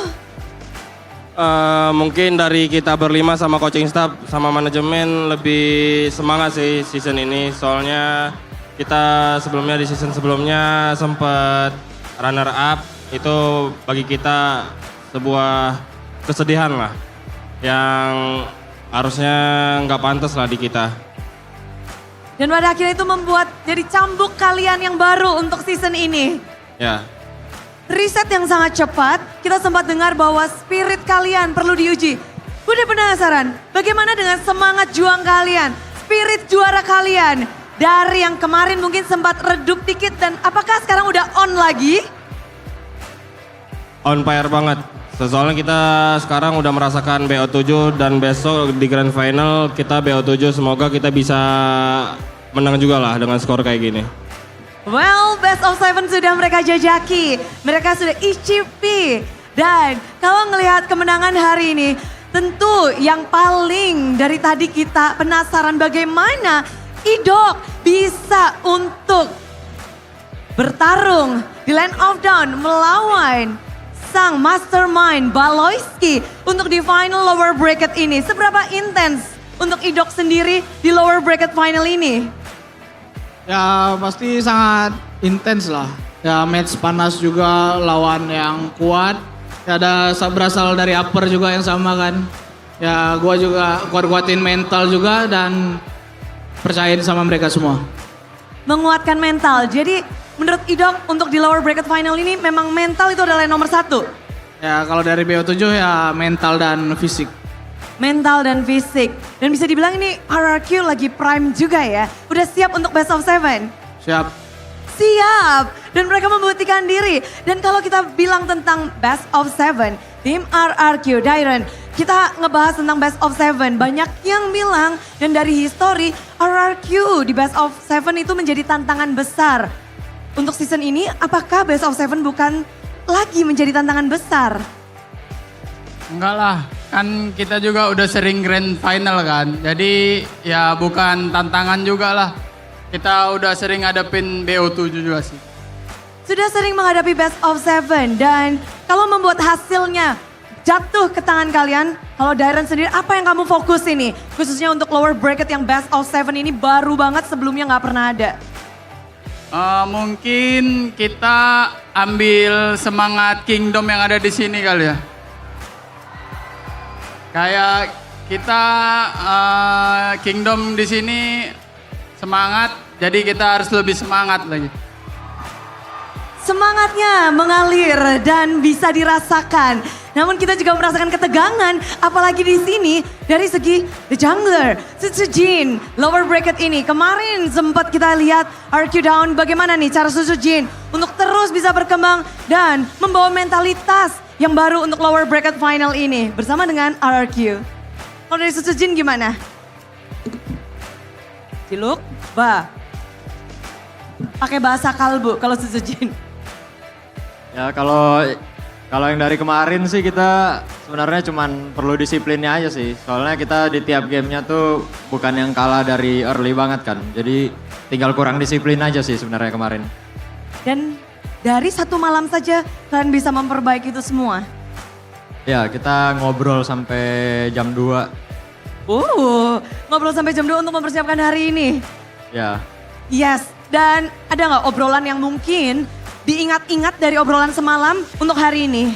Speaker 13: Mungkin dari kita berlima sama coaching staff sama manajemen lebih semangat sih season ini. Soalnya kita sebelumnya di season sebelumnya sempat runner up. Itu bagi kita sebuah kesedihan lah. Yang harusnya nggak pantas lah di kita.
Speaker 8: Dan pada akhirnya itu membuat jadi cambuk kalian yang baru untuk season ini.
Speaker 13: Ya.
Speaker 8: Riset yang sangat cepat, kita sempat dengar bahwa spirit kalian perlu diuji. Udah penasaran, bagaimana dengan semangat juang kalian, spirit juara kalian? Dari yang kemarin mungkin sempat redup dikit dan apakah sekarang udah on lagi?
Speaker 13: On fire banget. Soalnya kita sekarang udah merasakan BO7 dan besok di Grand Final kita BO7. Semoga kita bisa menang juga lah dengan skor kayak gini.
Speaker 8: Well, best of 7 sudah mereka jajaki. Mereka sudah icipi. Dan kalau ngelihat kemenangan hari ini, tentu yang paling dari tadi kita penasaran bagaimana Idok bisa untuk bertarung di Land of Dawn melawan sang mastermind Baloyski untuk di final lower bracket ini. Seberapa intens untuk Idok sendiri di lower bracket final ini?
Speaker 14: Ya pasti sangat intens lah. Ya match panas juga, lawan yang kuat. Ya ada berasal dari upper juga yang sama kan. Ya gua juga kuat-kuatin mental juga dan percayain sama mereka semua.
Speaker 8: Menguatkan mental. Jadi menurut Idok untuk di lower bracket final ini memang mental itu adalah yang nomor satu?
Speaker 14: Ya kalau dari BO7 ya mental dan fisik.
Speaker 8: Mental dan fisik. Dan bisa dibilang ini RRQ lagi prime juga ya. Udah siap untuk best of 7?
Speaker 14: Siap.
Speaker 8: Siap. Dan mereka membuktikan diri. Dan kalau kita bilang tentang best of 7, tim RRQ, Dairen, kita ngebahas tentang best of 7. Banyak yang bilang dan dari history RRQ di best of 7 itu menjadi tantangan besar. Untuk season ini apakah best of 7 bukan lagi menjadi tantangan besar?
Speaker 14: Enggak lah, kan kita juga udah sering grand final kan. Jadi ya bukan tantangan juga lah. Kita udah sering ngadepin BO7 juga sih.
Speaker 8: Sudah sering menghadapi best of 7 dan kalau membuat hasilnya jatuh ke tangan kalian, kalau Dairen sendiri apa yang kamu fokus ini? Khususnya untuk lower bracket yang best of 7 ini baru banget, sebelumnya nggak pernah ada.
Speaker 14: Mungkin kita ambil semangat Kingdom yang ada di sini kali ya. Kayak kita Kingdom di sini semangat, jadi kita harus lebih semangat lagi.
Speaker 8: Semangatnya mengalir dan bisa dirasakan. Namun kita juga merasakan ketegangan, apalagi di sini dari segi the jungler, Sujin, lower bracket ini. Kemarin sempat kita lihat RQ down, bagaimana nih cara Sujin untuk terus bisa berkembang dan membawa mentalitas yang baru untuk lower bracket final ini bersama dengan RRQ. Kalau dari Sujin gimana? Ciluk, pakai bahasa kalbu kalau Sujin.
Speaker 4: Ya kalau yang dari kemarin sih kita sebenarnya cuman perlu disiplinnya aja sih. Soalnya kita di tiap gamenya tuh bukan yang kalah dari early banget kan. Jadi tinggal kurang disiplin aja sih sebenarnya kemarin.
Speaker 8: Dan dari satu malam saja kalian bisa memperbaiki itu semua.
Speaker 4: Ya kita ngobrol sampai jam 2.
Speaker 8: Ngobrol sampai jam 2 untuk mempersiapkan hari ini.
Speaker 4: Ya.
Speaker 8: Yes, dan ada nggak obrolan yang mungkin diingat-ingat dari obrolan semalam untuk hari ini?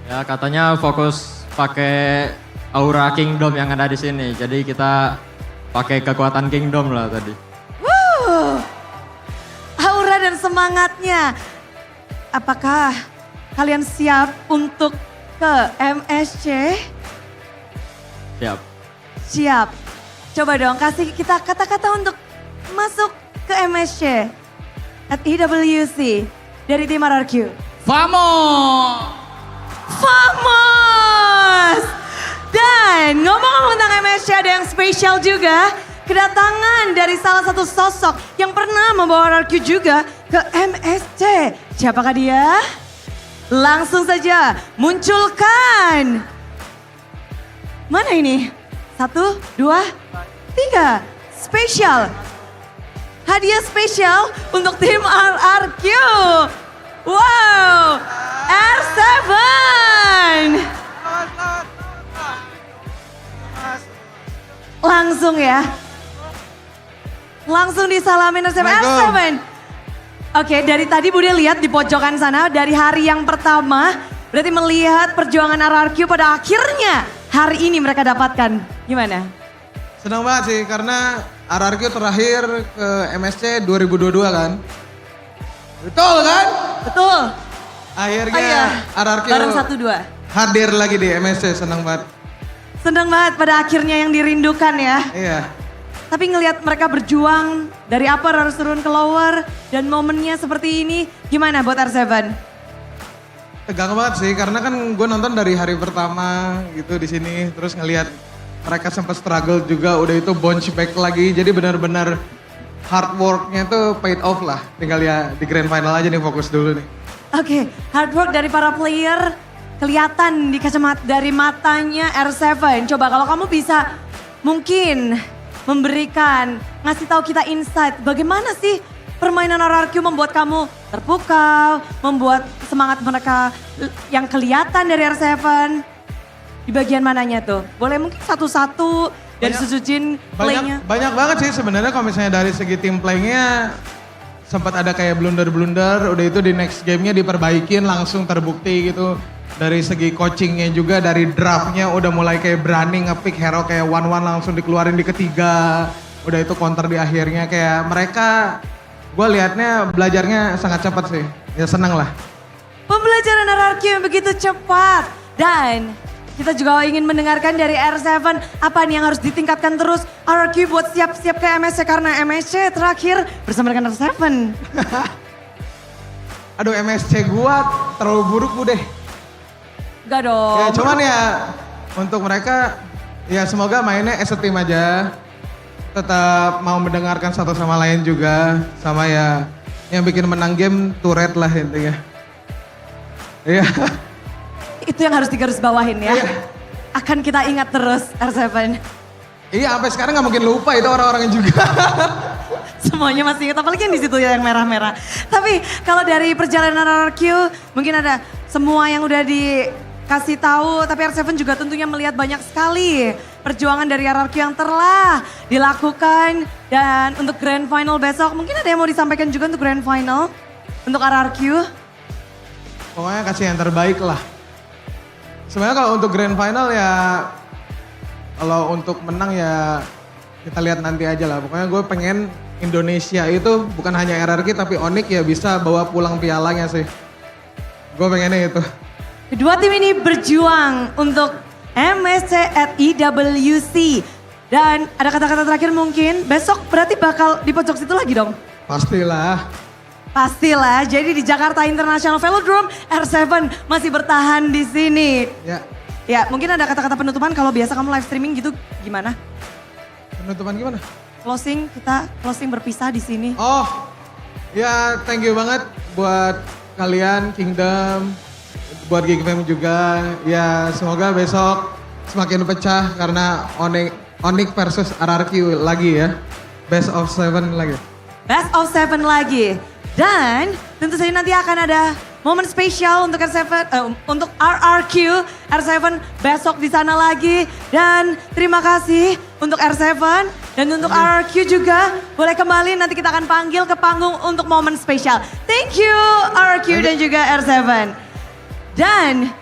Speaker 4: Ya katanya fokus pakai aura kingdom yang ada di sini. Jadi kita pakai kekuatan kingdom lah tadi.
Speaker 8: Aura dan semangatnya. Apakah kalian siap untuk ke MSC?
Speaker 4: Siap.
Speaker 8: Siap. Coba dong kasih kita kata-kata untuk masuk ke MSC. At EWC dari tim RRQ. Vamos! Dan ngomong-ngomong tentang MSC ada yang spesial juga. Kedatangan dari salah satu sosok yang pernah membawa RRQ juga ke MSC. Siapakah dia? Langsung saja munculkan. Mana ini? 1, 2, 3. Spesial. Hadiah spesial untuk tim RRQ. Wow, R7. Langsung ya. Langsung disalamin R7. Oke, dari tadi Bude lihat di pojokan sana dari hari yang pertama. Berarti melihat perjuangan RRQ pada akhirnya hari ini mereka dapatkan. Gimana?
Speaker 19: Senang banget sih karena RRQ terakhir ke MSC 2022 kan. Betul kan?
Speaker 8: Betul.
Speaker 19: Akhirnya RRQ
Speaker 8: bareng 1-2.
Speaker 19: hadir lagi di MSC, senang banget.
Speaker 8: Senang banget pada akhirnya yang dirindukan ya.
Speaker 19: Iya.
Speaker 8: Tapi ngelihat mereka berjuang dari upper harus turun ke lower dan momennya seperti ini gimana buat R7?
Speaker 19: Tegang banget sih karena kan gue nonton dari hari pertama gitu di sini terus ngelihat mereka sempat struggle juga udah itu bounce back lagi jadi benar-benar hard worknya tuh paid off lah. Tinggal ya di grand final aja nih fokus dulu nih.
Speaker 8: Oke, hard work dari para player kelihatan di kacamata dari matanya R7. Coba kalau kamu bisa mungkin memberikan, ngasih tahu kita insight bagaimana sih permainan RRQ membuat kamu terpukau, membuat semangat mereka yang kelihatan dari R7. Di bagian mananya tuh? Boleh mungkin satu-satu dari Sujin playnya.
Speaker 19: Banyak banget sih sebenarnya kalau misalnya dari segi tim playnya sempat ada kayak blunder-blunder, udah itu di next gamenya diperbaikin langsung terbukti gitu. Dari segi coachingnya juga dari draftnya udah mulai kayak berani nge-pick hero kayak 1-1 langsung dikeluarin di ketiga. Udah itu counter di akhirnya kayak mereka gue liatnya belajarnya sangat cepat sih. Ya seneng lah.
Speaker 8: Pembelajaran RRQ yang begitu cepat dan kita juga ingin mendengarkan dari R7 apa nih yang harus ditingkatkan terus RRQ buat siap-siap ke MSC karena MSC terakhir bersama dengan R7.
Speaker 19: Aduh MSC gua terlalu buruk bu deh.
Speaker 8: Gak dong.
Speaker 19: Ya cuman ya untuk mereka ya semoga mainnya as a team aja. Tetap mau mendengarkan satu sama lain juga. Sama ya yang bikin menang game turret lah intinya. Iya.
Speaker 8: Itu yang harus digarisbawahin ya. Akan kita ingat terus R7.
Speaker 19: Iya sampai sekarang gak mungkin lupa itu orang-orangnya juga.
Speaker 8: Semuanya masih ingat, apalagi yang di situ yang merah-merah. Tapi kalau dari perjalanan RRQ mungkin ada semua yang udah dikasih tahu. Tapi R7 juga tentunya melihat banyak sekali perjuangan dari RRQ yang telah dilakukan. Dan untuk grand final besok mungkin ada yang mau disampaikan juga untuk grand final untuk RRQ.
Speaker 19: Pokoknya kasih yang terbaik lah. Sebenarnya kalau untuk grand final ya, kalau untuk menang ya kita lihat nanti aja lah. Pokoknya gue pengen Indonesia itu bukan hanya RRQ tapi Onyx ya bisa bawa pulang pialanya sih. Gue pengennya itu.
Speaker 8: Kedua tim ini berjuang untuk MSC at EWC. Dan ada kata-kata terakhir mungkin, besok berarti bakal di pojok situ lagi dong?
Speaker 19: Pastilah.
Speaker 8: Pastilah, jadi di Jakarta International Velodrome, R7 masih bertahan di sini.
Speaker 19: Ya.
Speaker 8: Ya, mungkin ada kata-kata penutupan kalau biasa kamu live streaming gitu gimana?
Speaker 19: Penutupan gimana?
Speaker 8: Closing, kita closing berpisah di sini.
Speaker 19: Oh, ya thank you banget buat kalian Kingdom, buat GigFam juga. Ya semoga besok semakin pecah karena Onyx versus RRQ lagi ya. Best of 7 lagi.
Speaker 8: Best of 7 lagi. Dan tentu saja nanti akan ada momen spesial untuk untuk RRQ, R7 besok di sana lagi. Dan terima kasih untuk R7 dan untuk RRQ juga. Boleh kembali, nanti kita akan panggil ke panggung untuk momen spesial. Thank you RRQ dan juga R7. Dan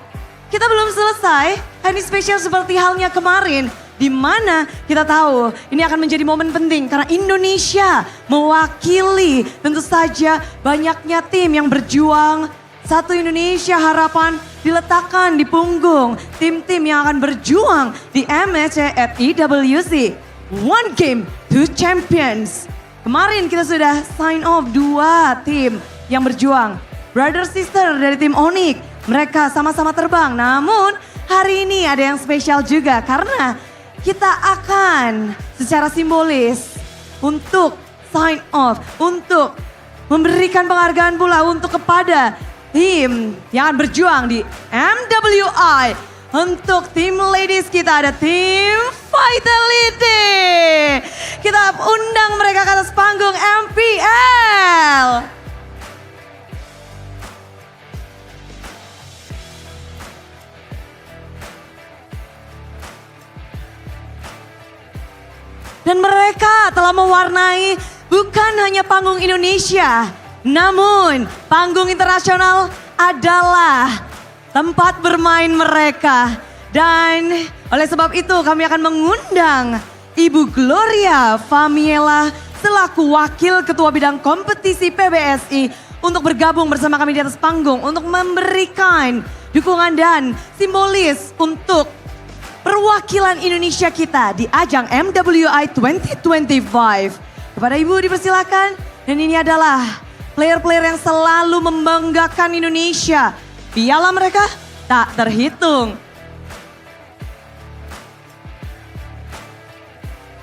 Speaker 8: kita belum selesai, hari spesial seperti halnya kemarin. Di mana kita tahu ini akan menjadi momen penting karena Indonesia mewakili tentu saja banyaknya tim yang berjuang. Satu Indonesia harapan diletakkan di punggung tim-tim yang akan berjuang di MSC at EWC. One game, two champions. Kemarin kita sudah sign off 2 tim yang berjuang. Brother sister dari tim Onyx, mereka sama-sama terbang. Namun hari ini ada yang spesial juga karena kita akan secara simbolis untuk sign off, untuk memberikan penghargaan pula untuk kepada tim yang akan berjuang di MWI. Untuk tim ladies kita ada tim Vitality. Kita undang mereka ke atas panggung MPL. Dan mereka telah mewarnai bukan hanya panggung Indonesia, namun panggung internasional adalah tempat bermain mereka. Dan oleh sebab itu kami akan mengundang Ibu Gloria Famiela selaku Wakil Ketua Bidang Kompetisi PBSI untuk bergabung bersama kami di atas panggung untuk memberikan dukungan dan simbolis untuk perwakilan Indonesia kita di ajang MWI 2025. Kepada Ibu dipersilakan, dan ini adalah player-player yang selalu membanggakan Indonesia. Piala mereka tak terhitung.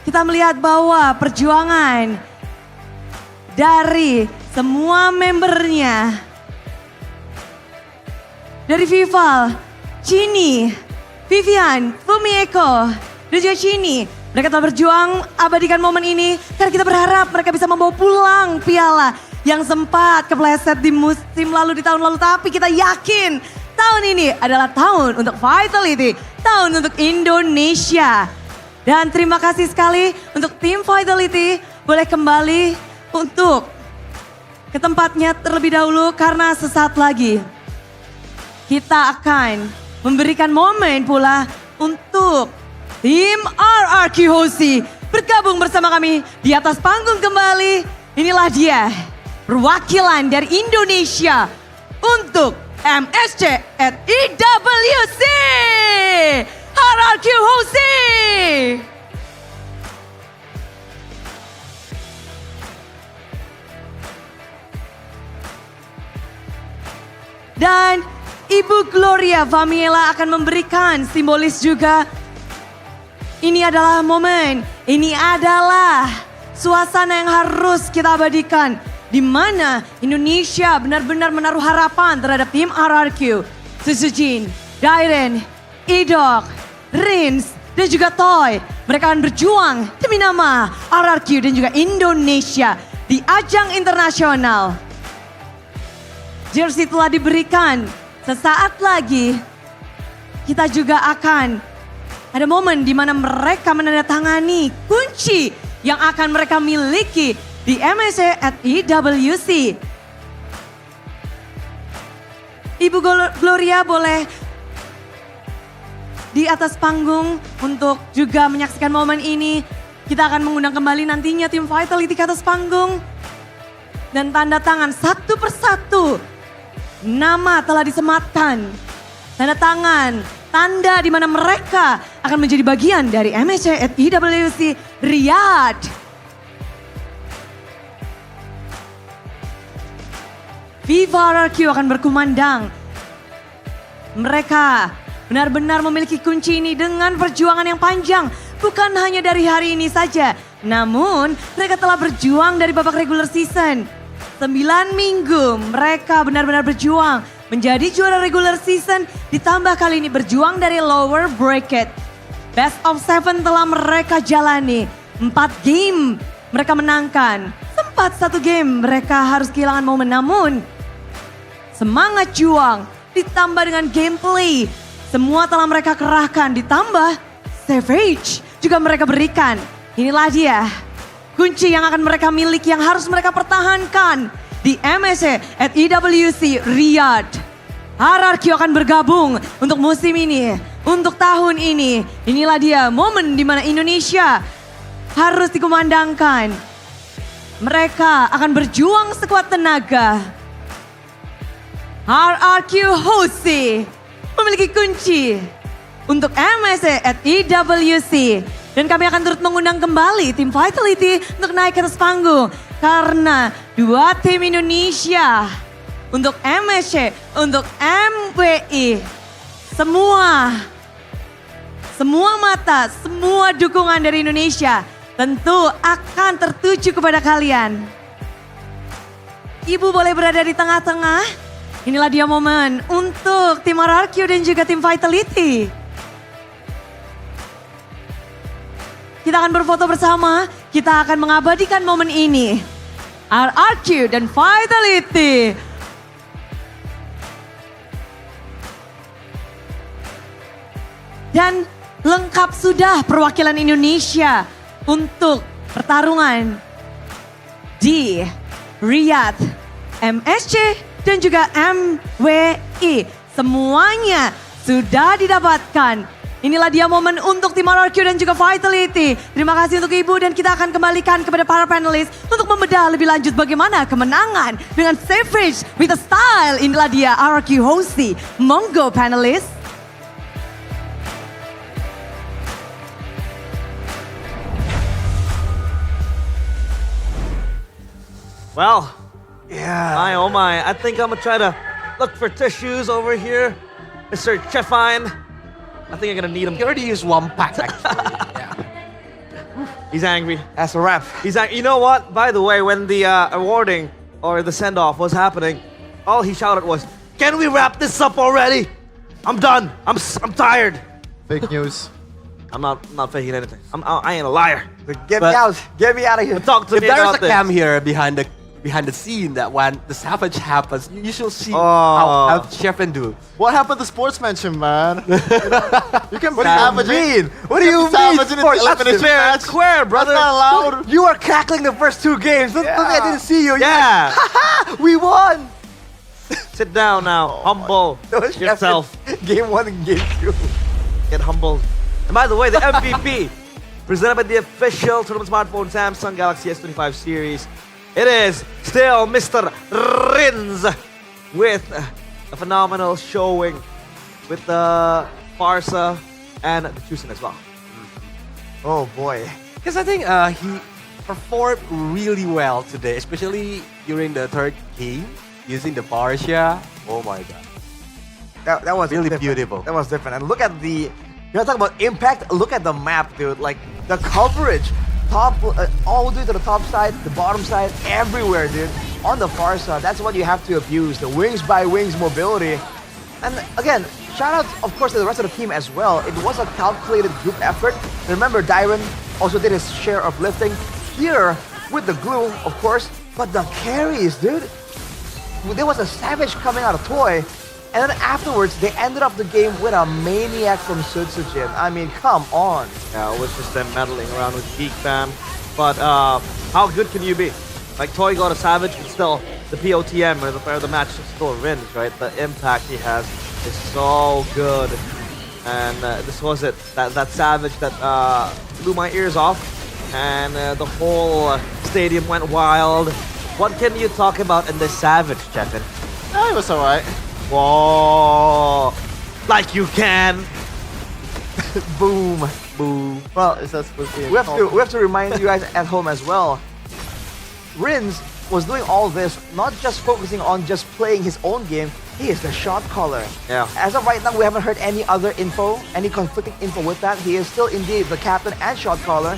Speaker 8: Kita melihat bahwa perjuangan dari semua membernya, dari Vival, Chini, Vivian, Fumieko, dan juga Chini. Mereka telah berjuang abadikan momen ini karena kita berharap mereka bisa membawa pulang piala yang sempat kepleset di musim lalu, di tahun lalu. Tapi kita yakin tahun ini adalah tahun untuk Vitality, tahun untuk Indonesia. Dan terima kasih sekali untuk tim Vitality. Boleh kembali untuk ke tempatnya terlebih dahulu karena sesaat lagi kita akan memberikan momen pula untuk tim RRQ Hosi bergabung bersama kami di atas panggung kembali. Inilah dia perwakilan dari Indonesia untuk MSC at EWC. RRQ Hosi. Dan Ibu Gloria Famiela akan memberikan simbolis juga. Ini adalah momen, ini adalah suasana yang harus kita abadikan. Di mana Indonesia benar-benar menaruh harapan terhadap tim RRQ. Susujin, Dairen, Idok, Rins, dan juga Toy. Mereka akan berjuang demi nama RRQ dan juga Indonesia di ajang internasional. Jersey telah diberikan. Sesaat lagi kita juga akan ada momen di mana mereka menandatangani kunci yang akan mereka miliki di MSC at EWC. Ibu Gloria boleh di atas panggung untuk juga menyaksikan momen ini. Kita akan mengundang kembali nantinya tim Vitality ke atas panggung. Dan tanda tangan satu persatu. Nama telah disematkan. Tanda tangan, tanda di mana mereka akan menjadi bagian dari MSC at EWC Riyadh. Viva RRQ akan berkumandang. Mereka benar-benar memiliki kunci ini dengan perjuangan yang panjang. Bukan hanya dari hari ini saja. Namun mereka telah berjuang dari babak regular season. 9 minggu mereka benar-benar berjuang menjadi juara regular season. Ditambah kali ini berjuang dari lower bracket. Best of 7 telah mereka jalani. 4 game mereka menangkan. Sempat 1 game mereka harus kehilangan momen. Namun semangat juang ditambah dengan gameplay. Semua telah mereka kerahkan ditambah Savage juga mereka berikan. Inilah dia kunci yang akan mereka miliki yang harus mereka pertahankan di MSC at EWC Riyadh. RRQ akan bergabung untuk musim ini, untuk tahun ini. Inilah dia momen di mana Indonesia harus dikumandangkan. Mereka akan berjuang sekuat tenaga. RRQ Hosi memiliki kunci untuk MSC at EWC. Dan kami akan turut mengundang kembali tim Vitality untuk naik ke atas panggung. Karena 2 tim Indonesia untuk MSC, untuk MWI. Semua mata, semua dukungan dari Indonesia tentu akan tertuju kepada kalian. Ibu boleh berada di tengah-tengah. Inilah dia momen untuk tim RRQ dan juga tim Vitality. Kita akan berfoto bersama, kita akan mengabadikan momen ini. RRQ dan Vitality. Dan lengkap sudah perwakilan Indonesia untuk pertarungan di Riyadh, MSC dan juga MWI. Semuanya sudah didapatkan. Inilah dia momen untuk tim RRQ dan juga Vitality. Terima kasih untuk Ibu dan kita akan kembalikan kepada para panelis untuk membedah lebih lanjut bagaimana kemenangan dengan Savage with a style. Inilah dia RRQ Hosi. Monggo panelis.
Speaker 15: Well, yeah. My oh my, I think I'm gonna try to look for tissues over here. Mr. Chefine. I think I'm gonna need him.
Speaker 21: He already used 1 pack actually.
Speaker 15: He's angry.
Speaker 18: That's a wrap.
Speaker 15: You know what? By the way, when the awarding or the send-off was happening, all he shouted was, "Can we wrap this up already? I'm done. I'm tired."
Speaker 17: Fake news.
Speaker 15: I'm not faking anything. I ain't a liar.
Speaker 18: Get me out. Get me out of here.
Speaker 15: Talk to
Speaker 21: If
Speaker 15: me
Speaker 21: there's
Speaker 15: about
Speaker 21: a cam here behind the scene that when the Savage happens, you should see how Chefin do.
Speaker 17: What happened to sportsmanship, man? You can
Speaker 18: What do you
Speaker 17: savage
Speaker 18: mean?
Speaker 17: it.
Speaker 18: What do you mean?
Speaker 17: Savage in an
Speaker 18: Sports-
Speaker 17: elimination match.
Speaker 15: Square, brother.
Speaker 17: That's not allowed.
Speaker 18: You are cackling the first 2 games. Look, I didn't see you.
Speaker 15: Yeah.
Speaker 18: We won.
Speaker 15: Sit down now. Humble yourself.
Speaker 18: Game 1 and game 2.
Speaker 15: Get humbled. And by the way, the MVP presented by the official tournament smartphone Samsung Galaxy S25 series. It is still Mr. Rins with a phenomenal showing with the Farsa and the Chusin as well.
Speaker 18: Oh boy.
Speaker 21: Because I think he performed really well today, especially during the 3rd game using the Barsha. Oh my god.
Speaker 18: That was
Speaker 21: really
Speaker 18: different.
Speaker 21: beautiful.
Speaker 18: That was different. And look at you want to talk about impact? Look at the map, dude. Like the coverage. Top, all the way to the top side, the bottom side, everywhere, dude. On the far side, that's what you have to abuse. The wings by wings mobility. And again, shout out, of course, to the rest of the team as well. It was a calculated group effort. Remember, Dyron also did his share of lifting here with the glue, of course. But the carries, dude. There was a Savage coming out of Toy. And then afterwards, they ended up the game with a maniac from Sutsujin. I mean, come on.
Speaker 15: Yeah, it was just them meddling around with Geek Fam. But how good can you be? Like, Toy got a Savage, but still, the POTM, or the player of the match, is still Rins, right? The impact he has is so good. And this was it. That Savage that blew my ears off. and the whole stadium went wild. What can you talk about in the Savage, Chefin?
Speaker 17: It was alright.
Speaker 15: Whoa! Like you can.
Speaker 18: Boom.
Speaker 17: Boom.
Speaker 18: Well,
Speaker 17: Is that supposed to be
Speaker 18: we have to remind you guys at home as well. Rins was doing all this, not just focusing on just playing his own game. He is the shot caller.
Speaker 15: Yeah.
Speaker 18: As of right now, we haven't heard any other info, any conflicting info with that. He is still indeed the captain and shot caller.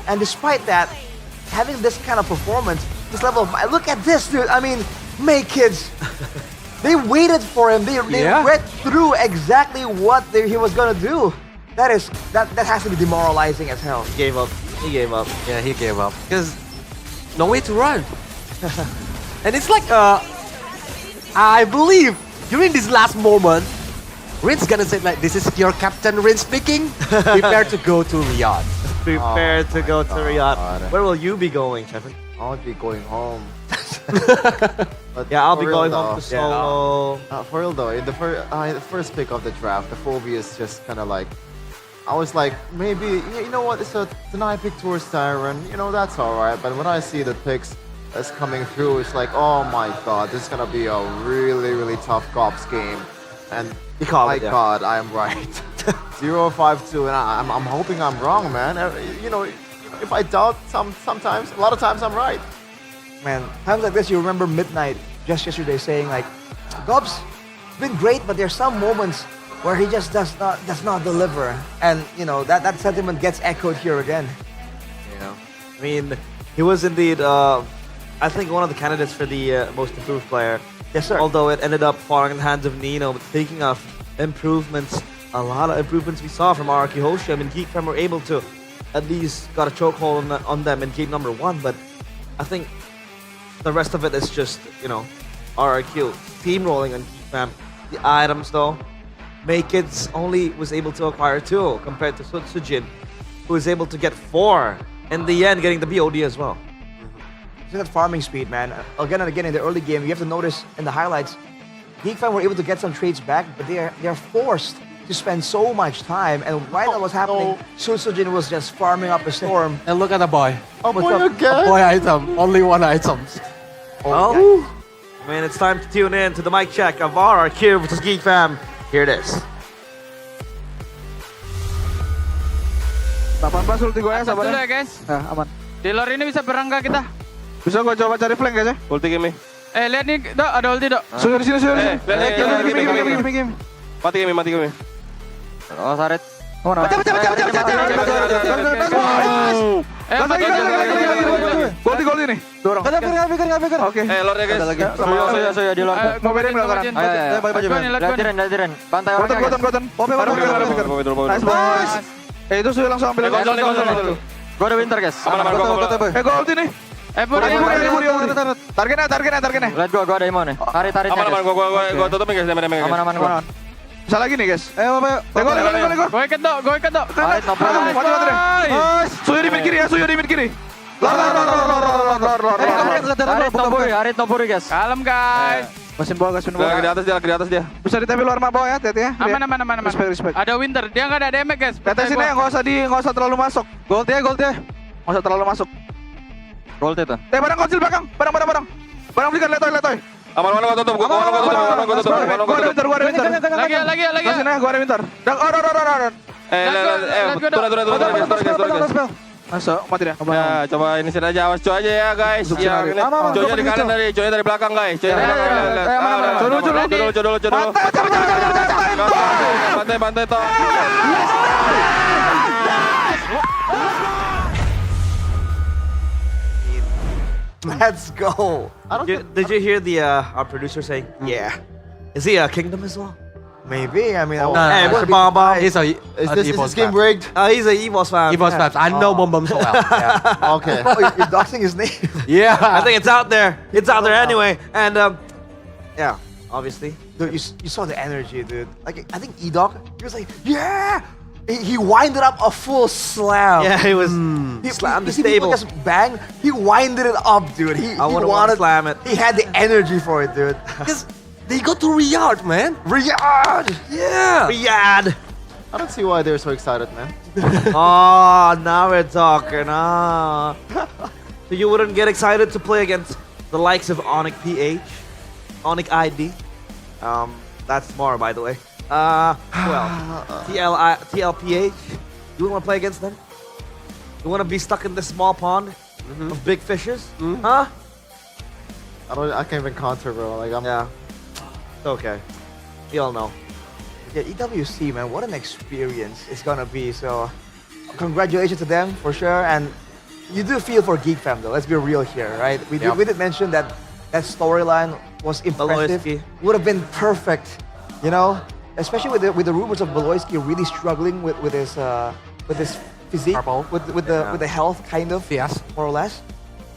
Speaker 18: And despite that, having this kind of performance, this level of, look at this, dude. I mean, May kids, they waited for him. They read through exactly what he was gonna do. That has to be demoralizing as hell.
Speaker 15: He gave up. He gave up.
Speaker 21: Yeah, he gave up because no way to run. And it's like, I believe during this last moment, Rin's gonna say like, this is your captain Rin speaking. Prepare to go to Riyadh.
Speaker 15: Prepare to go to Riyadh. Where will you be going, Chefin?
Speaker 17: I'll be going home. But
Speaker 15: Yeah, I'll be
Speaker 17: for
Speaker 15: going
Speaker 17: real
Speaker 15: home to
Speaker 17: though-
Speaker 15: solo.
Speaker 17: For real though, in the first pick of the draft, the Phobia is just kind of like, I was like, maybe, you know what, tonight I pick towards Tyron, you know, that's alright. But when I see the picks that's coming through, it's like, oh my god, this is gonna be a really, really tough cops game. And my god, I am right. 0-5-2, and I'm hoping I'm wrong, man. You know, if I doubt sometimes, a lot of times I'm right.
Speaker 18: Man, times like this, you remember Midnight just yesterday saying like, Gobs, it's been great, but there's some moments where he just does not deliver, and you know that sentiment gets echoed here again.
Speaker 15: Yeah, I mean, he was indeed, I think, one of the candidates for the most improved player.
Speaker 18: Yes, sir.
Speaker 15: Although it ended up falling in the hands of Nino. But speaking of improvements, a lot of improvements we saw from RRQ Hoshi. I mean, Geek Fam were able to at least got a chokehold on them in game number 1, but I think the rest of it is just, you know, RRQ steamrolling on Geek Fam. The items though, Maykids only was able to acquire 2 compared to Sutsujin, who was able to get 4. In the end, getting the BOD as well.
Speaker 18: It's that farming speed, man. Again and again in the early game, you have to notice in the highlights, Geek Fam were able to get some trades back, but they are forced to spend so much time. And while that was happening, Sutsujin was just farming up a storm.
Speaker 21: And look at the boy.
Speaker 17: Oh boy,
Speaker 21: A boy item, only 1 item.
Speaker 15: Well, I mean, it's time to tune in to the mic check of RRQ versus Geek Fam. Here it is.
Speaker 3: 18 ulti gue ya,
Speaker 22: Satu
Speaker 3: sabar
Speaker 22: dulu
Speaker 3: ya.
Speaker 22: ya guys.
Speaker 3: Nah, aman.
Speaker 22: Di lore ini bisa berang nggak kita?
Speaker 3: Bisa gue coba cari flank guys ya.
Speaker 13: Ulti game.
Speaker 22: Lihat nih, Dok, ada ulti, Dok.
Speaker 3: Sudah di sini, sudah di sini.
Speaker 13: game. Mati game.
Speaker 4: Oh, Saret.
Speaker 3: Baca. Gol nih. Dorong. Pikir. Oke.
Speaker 13: Lord ya guys.
Speaker 4: Soya di luar.
Speaker 3: Ngobarin belakang.
Speaker 4: Ayo. Lihat Diren. Bantai orangnya.
Speaker 3: Goten. Nice boys. Itu sudah langsung ambil.
Speaker 4: Gua ada winter guys.
Speaker 3: Gol ulti nih.
Speaker 22: Puri.
Speaker 3: Targetnya.
Speaker 4: Lihat gua ada Imon nih. Tarik.
Speaker 13: Aman, gua tutupin guys,
Speaker 4: Aman gua.
Speaker 3: Bisa lagi nih guys. Ayo. Gol.
Speaker 22: Gue ikat, Dok.
Speaker 3: Mati deh. Suyo di mid kiri. Lor.
Speaker 4: Arit Noburi guys.
Speaker 22: Kalem, guys.
Speaker 3: Mesin bawah.
Speaker 13: Lagi di atas dia.
Speaker 3: Bisa ditempel luar map bawah ya, hati ya.
Speaker 22: Aman.
Speaker 3: Respect.
Speaker 22: Ada winter, dia nggak ada damage, guys.
Speaker 3: Tetes sini nggak usah terlalu masuk. Gold ya. Nggak usah terlalu masuk.
Speaker 4: Gold itu.
Speaker 3: Barang kecil belakang. Barang. Barang belikan letoy.
Speaker 13: Aman, gua tutup.
Speaker 3: Gua ada winter.
Speaker 22: Lagi.
Speaker 3: Sini gua ada winter.
Speaker 13: Turun.
Speaker 3: Masuk, mati dah.
Speaker 13: Ya, coba ini sini aja, awas coy aja ya guys. Yang ini coynya di kanan coynya dari belakang guys. Coynya dari belakang. Coy dulu. Bantai toh.
Speaker 18: Let's go.
Speaker 15: Did you hear the our producer saying, yeah? Is he a kingdom as well?
Speaker 18: Maybe. I mean,
Speaker 15: Hey, Mr. Bomb.
Speaker 21: He's
Speaker 17: Is this game rigged?
Speaker 15: He's a EVOS fan.
Speaker 21: EVOS fans. I know Bomb so well. Yeah.
Speaker 17: Okay.
Speaker 18: Oh, you're doxing his name.
Speaker 21: Yeah.
Speaker 15: I think it's out there. Anyway. And yeah, obviously.
Speaker 18: Dude, you saw the energy, dude. Like, I think E-Doc, he was like, yeah! He winded up a full slam.
Speaker 15: Yeah, he was slammed the table.
Speaker 18: Just bang. He winded it up, dude. He wanted
Speaker 15: to slam it.
Speaker 18: He had the energy for it, dude.
Speaker 21: Because they go to Riyadh, man.
Speaker 18: Riyadh!
Speaker 21: Yeah.
Speaker 15: Riyadh!
Speaker 17: I don't see why they're so excited, man.
Speaker 15: Oh, now we're talking. So you wouldn't get excited to play against the likes of Onyx PH, Onyx ID. That's more, by the way. TLPH. You want to play against them? You want to be stuck in this small pond of big fishes? Huh?
Speaker 17: I can't even counter, bro. Like,
Speaker 15: Yeah. It's okay. We all know.
Speaker 18: Yeah, EWC, man, what an experience it's gonna be. So, congratulations to them for sure. And you do feel for Geek Fam though. Let's be real here, right? We did mention that storyline was impressive.
Speaker 15: Beloyski.
Speaker 18: Would have been perfect, you know, especially with the rumors of Beloyski really struggling with his physique, with the health, kind of, more or less.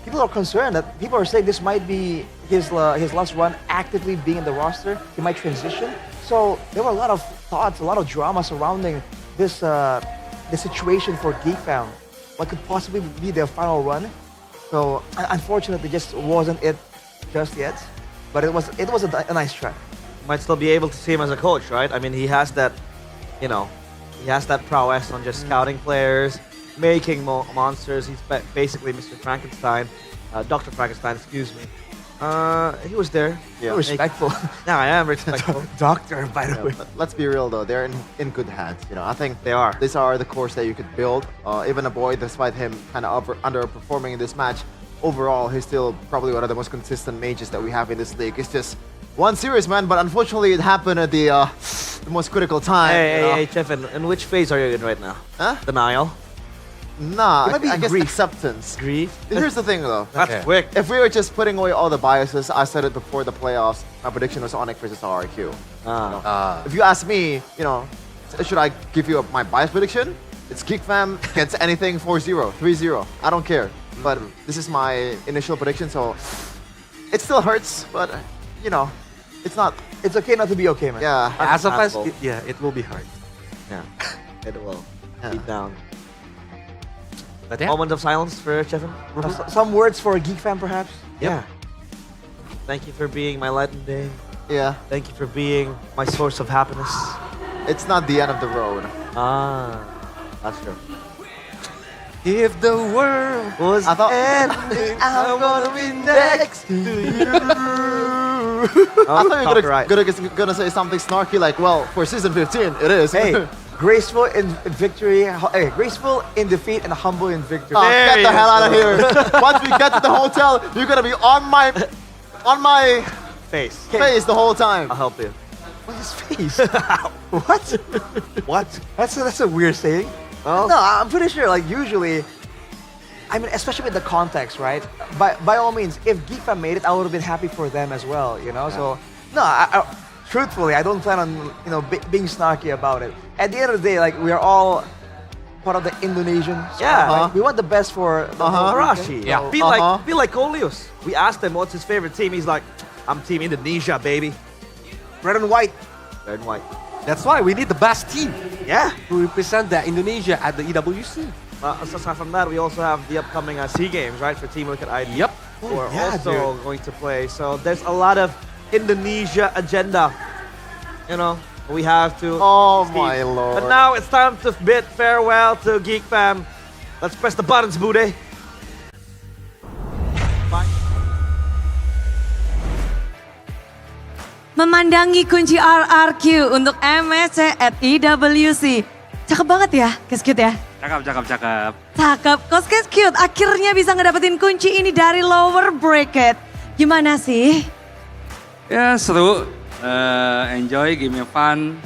Speaker 18: People are concerned that people are saying this might be his last run actively being in the roster. He might transition. So there were a lot of thoughts, a lot of drama surrounding this situation for Geek Fam. What could possibly be their final run? So unfortunately, just wasn't it just yet. But it was a nice try.
Speaker 15: Might still be able to see him as a coach, right? I mean, he has that, he has that prowess on just scouting players, making monsters. He's basically Mr. Frankenstein, Dr. Frankenstein, excuse me. He was there.
Speaker 17: Yeah.
Speaker 18: Respectful.
Speaker 15: Yeah, I am respectful.
Speaker 18: Doctor, by the way.
Speaker 17: But let's be real though, they're in good hands. I think
Speaker 15: they are.
Speaker 17: These are the cores that you could build. Even a boy, despite him kind of underperforming in this match, overall he's still probably one of the most consistent mages that we have in this league. It's just one series, man. But unfortunately, it happened at the most critical time.
Speaker 15: Hey, Chef, in which phase are you in right now?
Speaker 17: Huh?
Speaker 15: Denial?
Speaker 17: Nah,
Speaker 15: It might be
Speaker 17: I guess
Speaker 15: grief.
Speaker 17: Acceptance.
Speaker 15: Grief?
Speaker 17: Here's the thing though.
Speaker 15: That's quick.
Speaker 17: If we were just putting away all the biases, I said it before the playoffs, my prediction was Onyx versus RRQ. If you ask me, should I give you my bias prediction? It's Geek Fam gets anything 4-0, 3-0. I don't care. But this is my initial prediction, so it still hurts, but it's not.
Speaker 18: It's okay not to be okay, man.
Speaker 17: Yeah.
Speaker 21: As of us, it will be hard.
Speaker 15: Yeah, it will. Deep down.
Speaker 21: But yeah.
Speaker 15: Moment of silence for Chefin.
Speaker 18: Some words for Geek Fam, perhaps?
Speaker 15: Yeah. Thank you for being my light in the day.
Speaker 17: Yeah.
Speaker 15: Thank you for being my source of happiness.
Speaker 17: It's not the end of the road.
Speaker 15: That's true.
Speaker 21: If the world
Speaker 15: was
Speaker 21: ending,
Speaker 17: I'm
Speaker 21: gonna be next to you.
Speaker 17: I thought you were gonna say something snarky like, well, for season 15, it is.
Speaker 18: Hey, graceful in victory, graceful in defeat and humble in victory.
Speaker 17: Get the hell out of here. Once we get to the hotel, you're gonna be on my
Speaker 15: face
Speaker 17: the whole time.
Speaker 15: I'll help you.
Speaker 18: What's his face? What? What? That's a weird saying.
Speaker 15: Oh.
Speaker 18: No, I'm pretty sure, like, usually, I mean, especially with the context, right? By all means, if Geek Fam made it, I would have been happy for them as well, So, no, truthfully, I don't plan on, being snarky about it. At the end of the day, like, we are all part of the Indonesian squad, right? We want the best for the whole
Speaker 15: Arashi.
Speaker 18: region, so-
Speaker 15: Be like Coleus. We asked him what's his favorite team. He's like, I'm Team Indonesia, baby.
Speaker 18: Red and white.
Speaker 15: Red and white.
Speaker 21: That's why we need the best team.
Speaker 15: Yeah.
Speaker 21: To represent the Indonesia at the EWC.
Speaker 15: Aside from that, we also have the upcoming SEA Games, right, for Team Liquid ID.
Speaker 21: Yep.
Speaker 15: Who are also going to play. So there's a lot of Indonesia agenda. We have to.
Speaker 17: Oh
Speaker 15: speak.
Speaker 17: my lord.
Speaker 15: But now it's time to bid farewell to Geek Fam. Let's press the buttons, Bude.
Speaker 8: Memandangi kunci RRQ untuk MSC at EWC. Cakep banget ya, Keskut ya?
Speaker 12: Cakep.
Speaker 8: Cakep, Keskut akhirnya bisa ngedapetin kunci ini dari lower bracket. Gimana sih?
Speaker 12: Ya seru, enjoy, game-nya fun.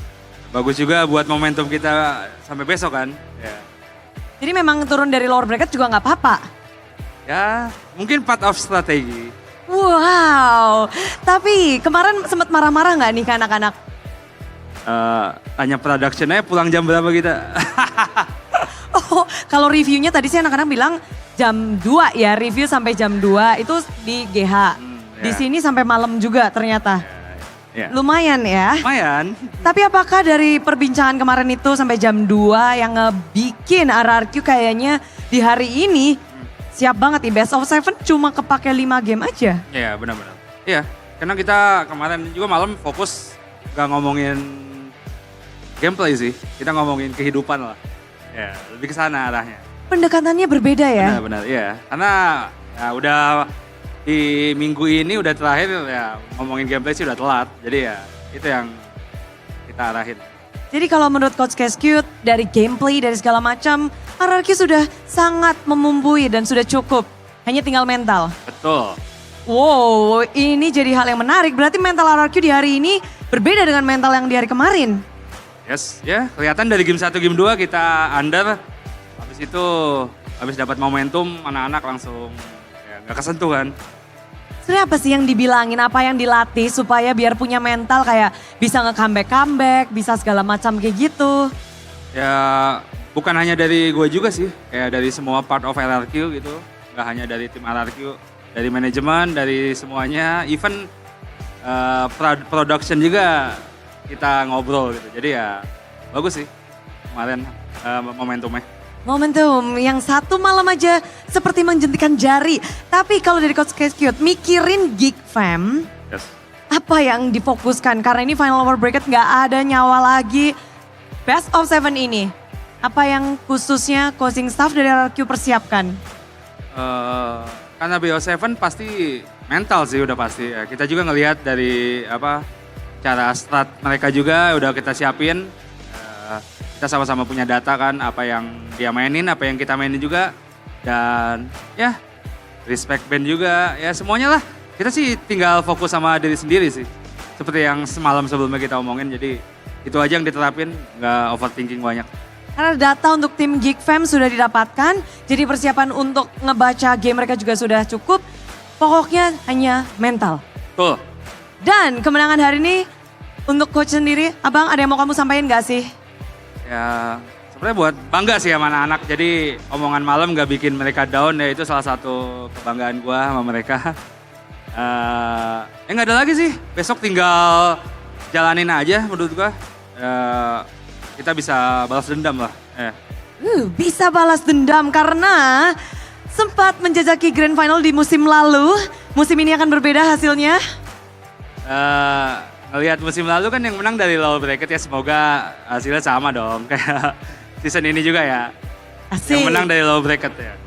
Speaker 12: Bagus juga buat momentum kita sampai besok kan. Ya,
Speaker 8: Jadi memang turun dari lower bracket juga nggak apa-apa.
Speaker 12: ya mungkin part of strategi.
Speaker 8: Wow, tapi kemarin sempat marah-marah nggak nih ke anak-anak?
Speaker 12: Tanya production-nya pulang jam berapa kita.
Speaker 8: Oh, kalau reviewnya tadi sih anak-anak bilang jam 2 ya, review sampai jam 2 itu di GH. Di sini sampai malam juga ternyata.
Speaker 12: Ya.
Speaker 8: Lumayan ya.
Speaker 12: Lumayan.
Speaker 8: Tapi apakah dari perbincangan kemarin itu sampai jam 2 yang ngebikin RRQ kayaknya di hari ini siap banget nih, Best of 7 cuma kepake 5 game aja.
Speaker 12: Iya benar-benar. Iya, karena kita kemarin juga malam fokus gak ngomongin gameplay sih. Kita ngomongin kehidupan lah. Ya, lebih ke sana arahnya.
Speaker 8: Pendekatannya berbeda ya?
Speaker 12: Benar-benar, iya. Karena ya udah di minggu ini udah terakhir ya ngomongin gameplay sih udah telat. Jadi ya itu yang kita arahin.
Speaker 8: Jadi kalau menurut Coach Keskut dari gameplay dari segala macam, RRQ sudah sangat memumpui dan sudah cukup. Hanya tinggal mental.
Speaker 12: Betul.
Speaker 8: Wow, ini jadi hal yang menarik. Berarti mental RRQ di hari ini berbeda dengan mental yang di hari kemarin.
Speaker 12: Yes, ya kelihatan dari game 1, game 2 kita under. Habis itu, habis dapat momentum anak-anak langsung ya, gak kesentuh kan.
Speaker 8: Sebenarnya apa sih yang dibilangin, apa yang dilatih supaya biar punya mental kayak bisa nge-comeback, bisa segala macam kayak gitu?
Speaker 12: Ya bukan hanya dari gue juga sih, kayak dari semua part of RRQ gitu. Gak hanya dari tim RRQ, dari manajemen, dari semuanya. Even production juga kita ngobrol gitu. Jadi ya bagus sih kemarin momentumnya.
Speaker 8: Momentum yang satu malam aja seperti menjentikan jari. Tapi kalau dari Coach Keskut mikirin Geek Fam,
Speaker 12: Yes.
Speaker 8: apa yang difokuskan? Karena ini final over bracket nggak ada nyawa lagi. Best of 7 ini, apa yang khususnya coaching staff dari RRQ persiapkan?
Speaker 12: Karena BO7 pasti mental sih udah pasti. Ya, kita juga ngelihat dari apa cara strat mereka juga udah kita siapin. Kita sama-sama punya data kan, apa yang dia mainin, apa yang kita mainin juga. Dan ya respect band juga, ya semuanya lah. Kita sih tinggal fokus sama diri sendiri sih. Seperti yang semalam sebelumnya kita omongin, jadi itu aja yang diterapin, nggak overthinking banyak.
Speaker 8: Karena data untuk tim Geek Fam sudah didapatkan, jadi persiapan untuk ngebaca game mereka juga sudah cukup. Pokoknya hanya mental.
Speaker 12: Betul.
Speaker 8: Dan kemenangan hari ini untuk coach sendiri, Abang ada yang mau kamu sampaikan gak sih?
Speaker 12: Ya sebenarnya buat bangga sih sama anak-anak, jadi omongan malam nggak bikin mereka down, ya itu salah satu kebanggaan gua sama mereka. Nggak ada lagi sih, besok tinggal jalanin aja menurut gua. Kita bisa balas dendam lah.
Speaker 8: Bisa balas dendam karena sempat menjajaki grand final di musim lalu. Musim ini akan berbeda hasilnya.
Speaker 12: Ngelihat musim lalu kan yang menang dari lower bracket ya, semoga hasilnya sama dong kayak season ini juga ya.
Speaker 8: Asik.
Speaker 12: Yang menang dari lower bracket ya.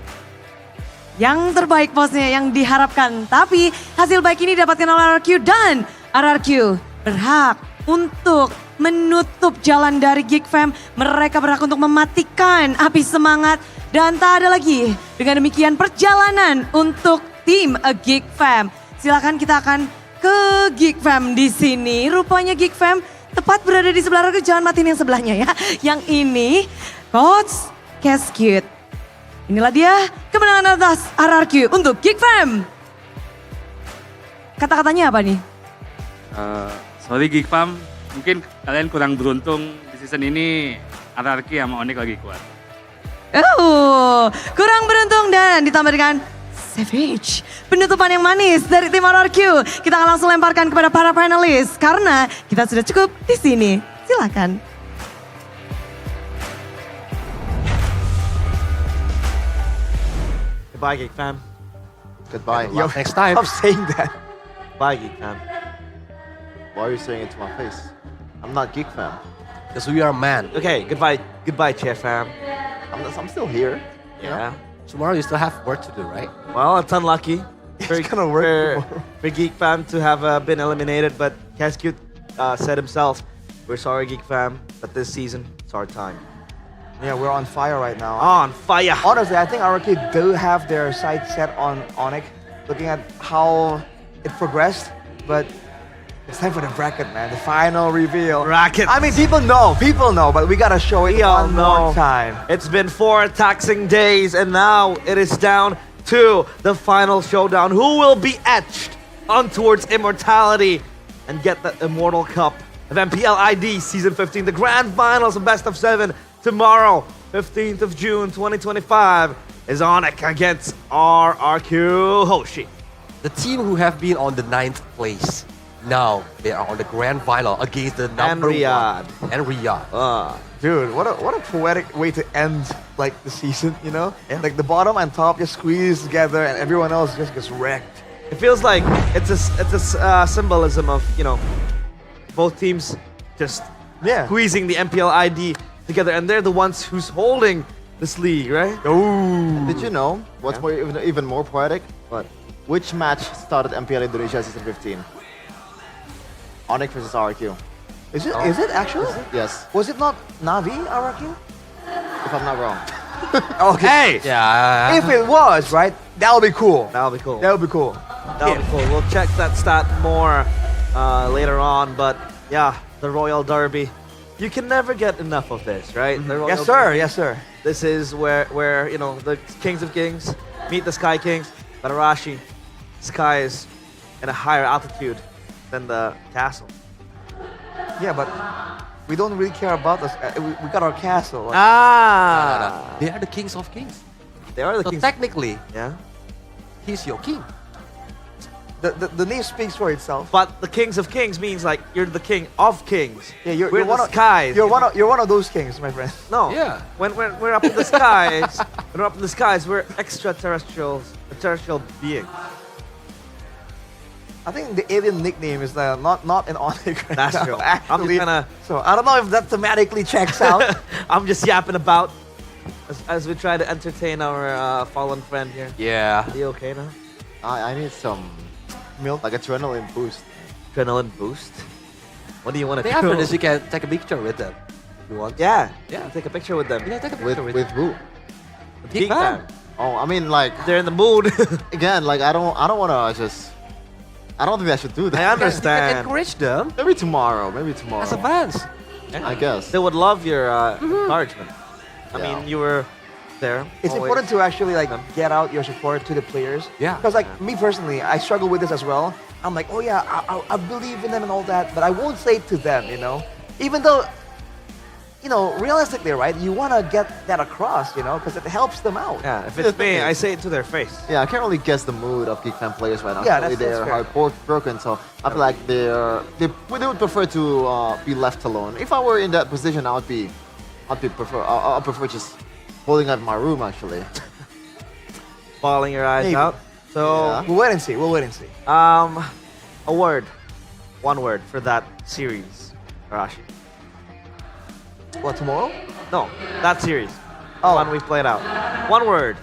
Speaker 8: Yang terbaik posnya yang diharapkan. Tapi hasil baik ini didapatkan oleh RRQ dan RRQ berhak untuk menutup jalan dari Geek Fam. Mereka berhak untuk mematikan api semangat dan tak ada lagi. Dengan demikian perjalanan untuk tim Geek Fam. Silakan kita akan ke Geek Fam di sini. Rupanya Geek Fam tepat berada di sebelah RRQ, jangan matiin yang sebelahnya ya. Yang ini Coach Keskut. Inilah dia kemenangan atas RRQ untuk Geek Fam. Kata-katanya apa nih?
Speaker 12: Sorry Geek Fam, mungkin kalian kurang beruntung di season ini. RRQ sama Onyx lagi kuat.
Speaker 8: Kurang beruntung dan ditambah dengan Savage. Penutupan yang manis dari tim RRQ. Kita akan langsung lemparkan kepada para panelis karena kita sudah cukup di sini. Silakan.
Speaker 15: Goodbye, Geek Fam.
Speaker 17: Goodbye.
Speaker 15: Yo,
Speaker 17: Next time.
Speaker 15: Stop saying that. Bye, Geek Fam.
Speaker 17: Why are you saying it to my face? I'm not Geek Fam.
Speaker 21: Because we are man.
Speaker 15: Okay, goodbye, Chair Fam.
Speaker 17: I'm still here.
Speaker 15: Yeah.
Speaker 21: Tomorrow you still have work to do, right?
Speaker 15: Well, it's unlucky.
Speaker 16: It's gonna work
Speaker 15: for Geek Fam to have been eliminated, but Keskut said himself, we're sorry, Geek Fam, but this season, it's our time.
Speaker 16: Yeah, we're on fire right now.
Speaker 15: On fire.
Speaker 18: Honestly, I think RRQ do have their sights set on Onyx, looking at how it progressed, but it's time for the bracket, man. The final reveal.
Speaker 15: Bracket.
Speaker 18: I mean, people know, but we gotta show it one more time.
Speaker 15: It's been 4 taxing days, and now it is down to the final showdown. Who will be etched on towards immortality and get the Immortal Cup of MPL ID Season 15, the grand finals of Best of 7 tomorrow, 15th of June 2025, is Onyx against RRQ Hoshi.
Speaker 21: The team who have been on the 9th place, now they are on the grand final against the number
Speaker 15: Riyadh.
Speaker 21: 1. And Riyadh.
Speaker 16: Dude, what a poetic way to end like the season, you know? Like the bottom and top just squeeze together and everyone else just gets wrecked.
Speaker 15: It feels like it's a symbolism of, you know, both teams just squeezing the MPL ID together, and they're the ones who's holding this league, right?
Speaker 17: Did you know what's more, even more poetic?
Speaker 15: What?
Speaker 17: Which match started MPL Indonesia Season 15? Onyx versus RRQ.
Speaker 18: Is it? Is it actually?
Speaker 17: Yes,
Speaker 18: Was it not Navi RRQ?
Speaker 17: if I'm not wrong.
Speaker 18: Okay.
Speaker 21: Yeah.
Speaker 18: If it was, right, that would be cool.
Speaker 15: That'll be cool.
Speaker 18: That would be cool.
Speaker 15: That'll be cool. We'll check that stat more later on, but yeah, the Royal Derby. You can never get enough of this, right? The Royal
Speaker 18: Yes, sir.
Speaker 15: Derby.
Speaker 18: Yes, sir.
Speaker 15: This is where you know the Kings of Kings meet the Sky Kings. But Arashi, Sky is in a higher altitude than the castle.
Speaker 18: Yeah, but we don't really care about this. We got our castle.
Speaker 15: Ah,
Speaker 21: They are the kings of kings.
Speaker 15: they are the
Speaker 21: So
Speaker 15: Kings.
Speaker 21: technically,
Speaker 15: Yeah,
Speaker 21: he's your king.
Speaker 18: The name speaks for itself.
Speaker 15: but the Kings of Kings means like you're the king of kings.
Speaker 18: Yeah, you're
Speaker 15: We're
Speaker 18: one
Speaker 15: the
Speaker 18: of
Speaker 15: skies.
Speaker 18: You're one of those kings, my friend.
Speaker 15: No.
Speaker 21: Yeah.
Speaker 15: When we're up in the skies, when we're up in the skies, we're extraterrestrials, terrestrial beings.
Speaker 18: I think the alien nickname is not an Onyx right
Speaker 15: That's
Speaker 18: now,
Speaker 15: true. I'm
Speaker 18: actually.
Speaker 15: just kinda,
Speaker 18: So I don't know if that thematically checks out.
Speaker 15: I'm just yapping about as we try to entertain our fallen friend here.
Speaker 21: Yeah.
Speaker 15: Are you okay now?
Speaker 17: I need some milk, like adrenaline boost.
Speaker 15: Adrenaline boost. What do you want to
Speaker 21: I think
Speaker 15: do?
Speaker 21: after this, you can take a picture with them. If you want.
Speaker 15: Yeah.
Speaker 21: Yeah.
Speaker 15: Take a picture with them.
Speaker 21: Yeah, take a
Speaker 17: With
Speaker 21: picture
Speaker 17: with who?
Speaker 15: Geek
Speaker 21: Fam.
Speaker 15: Fam.
Speaker 17: Oh, I mean like
Speaker 15: They're in the mood.
Speaker 17: again, like I don't wanna just. I don't think I should do that.
Speaker 15: I
Speaker 21: You can
Speaker 15: understand.
Speaker 21: encourage them
Speaker 17: Maybe tomorrow. Maybe tomorrow.
Speaker 21: as a fans.
Speaker 17: I guess.
Speaker 15: They would love your encouragement. I
Speaker 17: Yeah.
Speaker 15: mean, you were there.
Speaker 18: It's
Speaker 15: always.
Speaker 18: important to actually like get out your support to the players.
Speaker 21: Yeah.
Speaker 18: Because like me personally, I struggle with this as well. I'm like, oh yeah, I believe in them and all that, but I won't say it to them, you know. Even though, you know, realistically, right, you want to get that across, you know, because it helps them out.
Speaker 15: Yeah, if it's me, I say it to their face.
Speaker 17: Yeah, I can't really guess the mood of Geek Fan players right now.
Speaker 18: Yeah,
Speaker 17: Clearly
Speaker 18: that's
Speaker 17: they're
Speaker 18: fair.
Speaker 17: heartbroken, so I feel like they would prefer to be left alone. If I were in that position, I'd prefer just holding out my room actually.
Speaker 15: Bawling your eyes
Speaker 18: Maybe.
Speaker 15: out. So,
Speaker 17: Yeah.
Speaker 18: We'll wait and see. We'll wait and see.
Speaker 15: a word. One word for that series, Arashi.
Speaker 18: What, tomorrow?
Speaker 15: No, that series.
Speaker 18: Oh.
Speaker 15: One we played out. One word.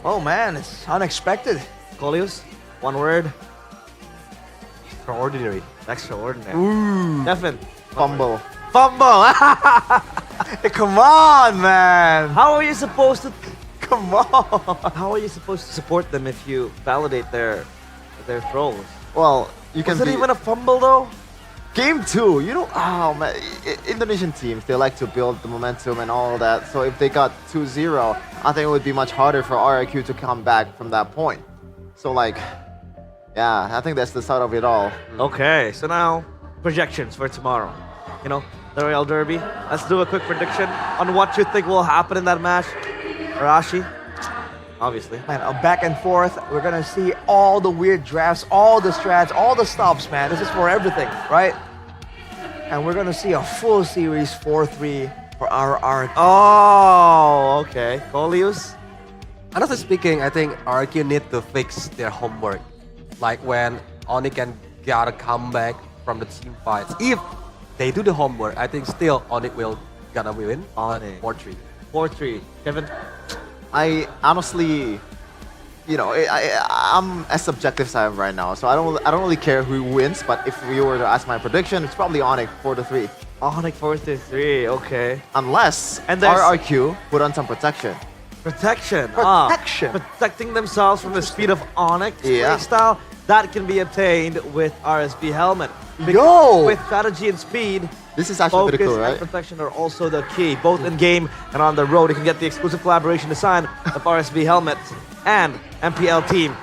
Speaker 18: Oh man, it's unexpected.
Speaker 15: Colius, one word.
Speaker 21: Extraordinary.
Speaker 15: Extraordinary.
Speaker 18: Ooh.
Speaker 15: Devin,
Speaker 17: Fumble.
Speaker 15: fumble.
Speaker 18: Come on, man.
Speaker 15: How are you supposed to?
Speaker 18: Come on.
Speaker 15: How are you supposed to support them if you validate their throws?
Speaker 17: Well, you can
Speaker 15: Was it
Speaker 17: be
Speaker 15: even a fumble though?
Speaker 17: game 2. You know, oh man, Indonesian teams they like to build the momentum and all that. So if they got 2-0, I think it would be much harder for RIQ to come back from that point. So like, yeah, I think that's the start of it all.
Speaker 15: Okay, so now projections for tomorrow. You know, the Royal Derby. Let's do a quick prediction on what you think will happen in that match. Arashi, obviously.
Speaker 18: Man, a back and forth. We're gonna see all the weird drafts, all the strats, all the stops, man. This is for everything, right? And we're gonna see a full series 4-3 for our
Speaker 15: Oh, okay. Colius?
Speaker 21: Honestly speaking, I think RQ need to fix their homework. Like when Onyx and gotta come back from the team fights. If they do the homework, I think still Onyx will gonna win.
Speaker 15: Onyx.
Speaker 21: 4-3.
Speaker 15: 4-3. Kevin?
Speaker 17: I honestly, you know, I'm as subjective as I am right now, so I don't really care who wins. But if you were to ask my prediction, it's probably Onyx 4-3.
Speaker 15: Onyx 4-3, okay.
Speaker 17: Unless
Speaker 15: And there's-
Speaker 17: RRQ put on some protection.
Speaker 15: Protection.
Speaker 18: Protection.
Speaker 15: Protecting themselves from the speed of Onyx
Speaker 17: Yeah.
Speaker 15: playstyle. That can be obtained with RSB helmet.
Speaker 18: Yo!
Speaker 15: With strategy and speed,
Speaker 17: This is actually pretty
Speaker 15: focus
Speaker 17: cool,
Speaker 15: and
Speaker 17: right?
Speaker 15: protection are also the key. Both in game and on the road, you can get the exclusive collaboration design of RSB helmet and MPL team.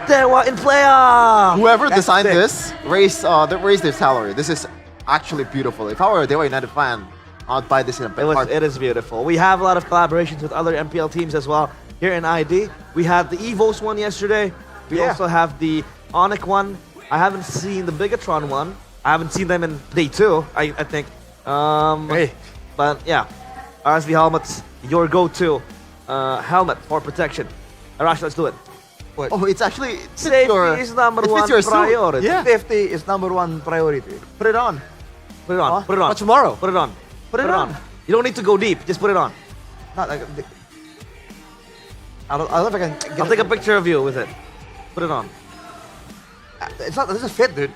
Speaker 15: Dewa in player.
Speaker 17: Whoever
Speaker 15: That's
Speaker 17: designed
Speaker 15: sick.
Speaker 17: this raised their salary. This is actually beautiful. If I were a Dewa United fan, I'd buy this in a heartbeat.
Speaker 15: It is beautiful. We have a lot of collaborations with other MPL teams as well here in ID. We had the EVOS one yesterday. We
Speaker 18: Yeah.
Speaker 15: also have the Onyx one. I haven't seen the Bigatron one. I haven't seen them in day 2, I think.
Speaker 21: Hey.
Speaker 15: But yeah, RSV helmets, your go-to helmet for protection. Arash, let's do it.
Speaker 17: Oh, it's actually it fits
Speaker 15: Safety
Speaker 17: your,
Speaker 15: is number
Speaker 17: it fits
Speaker 15: one
Speaker 17: your suit.
Speaker 15: priority.
Speaker 17: Yeah.
Speaker 18: Safety is number one priority.
Speaker 17: Put it on.
Speaker 15: Put it on. Put it on.
Speaker 21: For tomorrow.
Speaker 15: Put it on. Put it on. You don't need to go deep. Just put it on.
Speaker 18: Not like. I don't know if I can. Get
Speaker 15: I'll take a picture of you with it. Put it on.
Speaker 18: It's not. It doesn't fit, dude.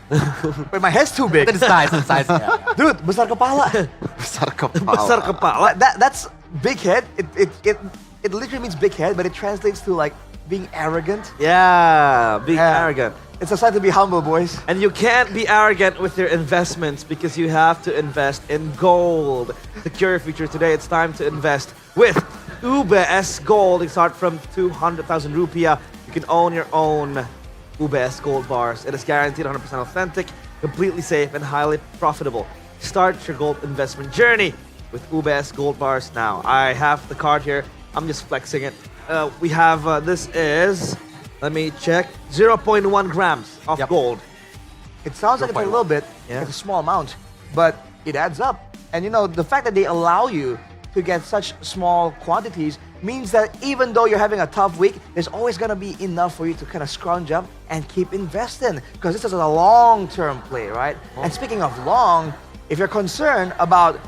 Speaker 18: Wait, my head's too big.
Speaker 21: It's size, yeah.
Speaker 18: Dude, besar kepala.
Speaker 17: Besar kepala.
Speaker 15: Besar kepala.
Speaker 18: That's big head. It literally means big head, but it translates to like being arrogant.
Speaker 15: Yeah, being arrogant.
Speaker 18: It's a sign to be humble, boys.
Speaker 15: And you can't be arrogant with your investments because you have to invest in gold. Secure your future today. It's time to invest with UBS Gold. You start from 200,000 rupiah. You can own your own UBS Gold bars. It is guaranteed 100% authentic, completely safe, and highly profitable. Start your gold investment journey with UBS Gold bars now. I have the card here. I'm just flexing it. We have, this is, let me check, 0.1 grams of gold.
Speaker 18: It sounds like it's a little bit, it's a small amount, but it adds up. And you know, the fact that they allow you to get such small quantities means that even though you're having a tough week, there's always gonna be enough for you to kind of scrounge up and keep investing. Because this is a long-term play, right? And speaking of long, if you're concerned about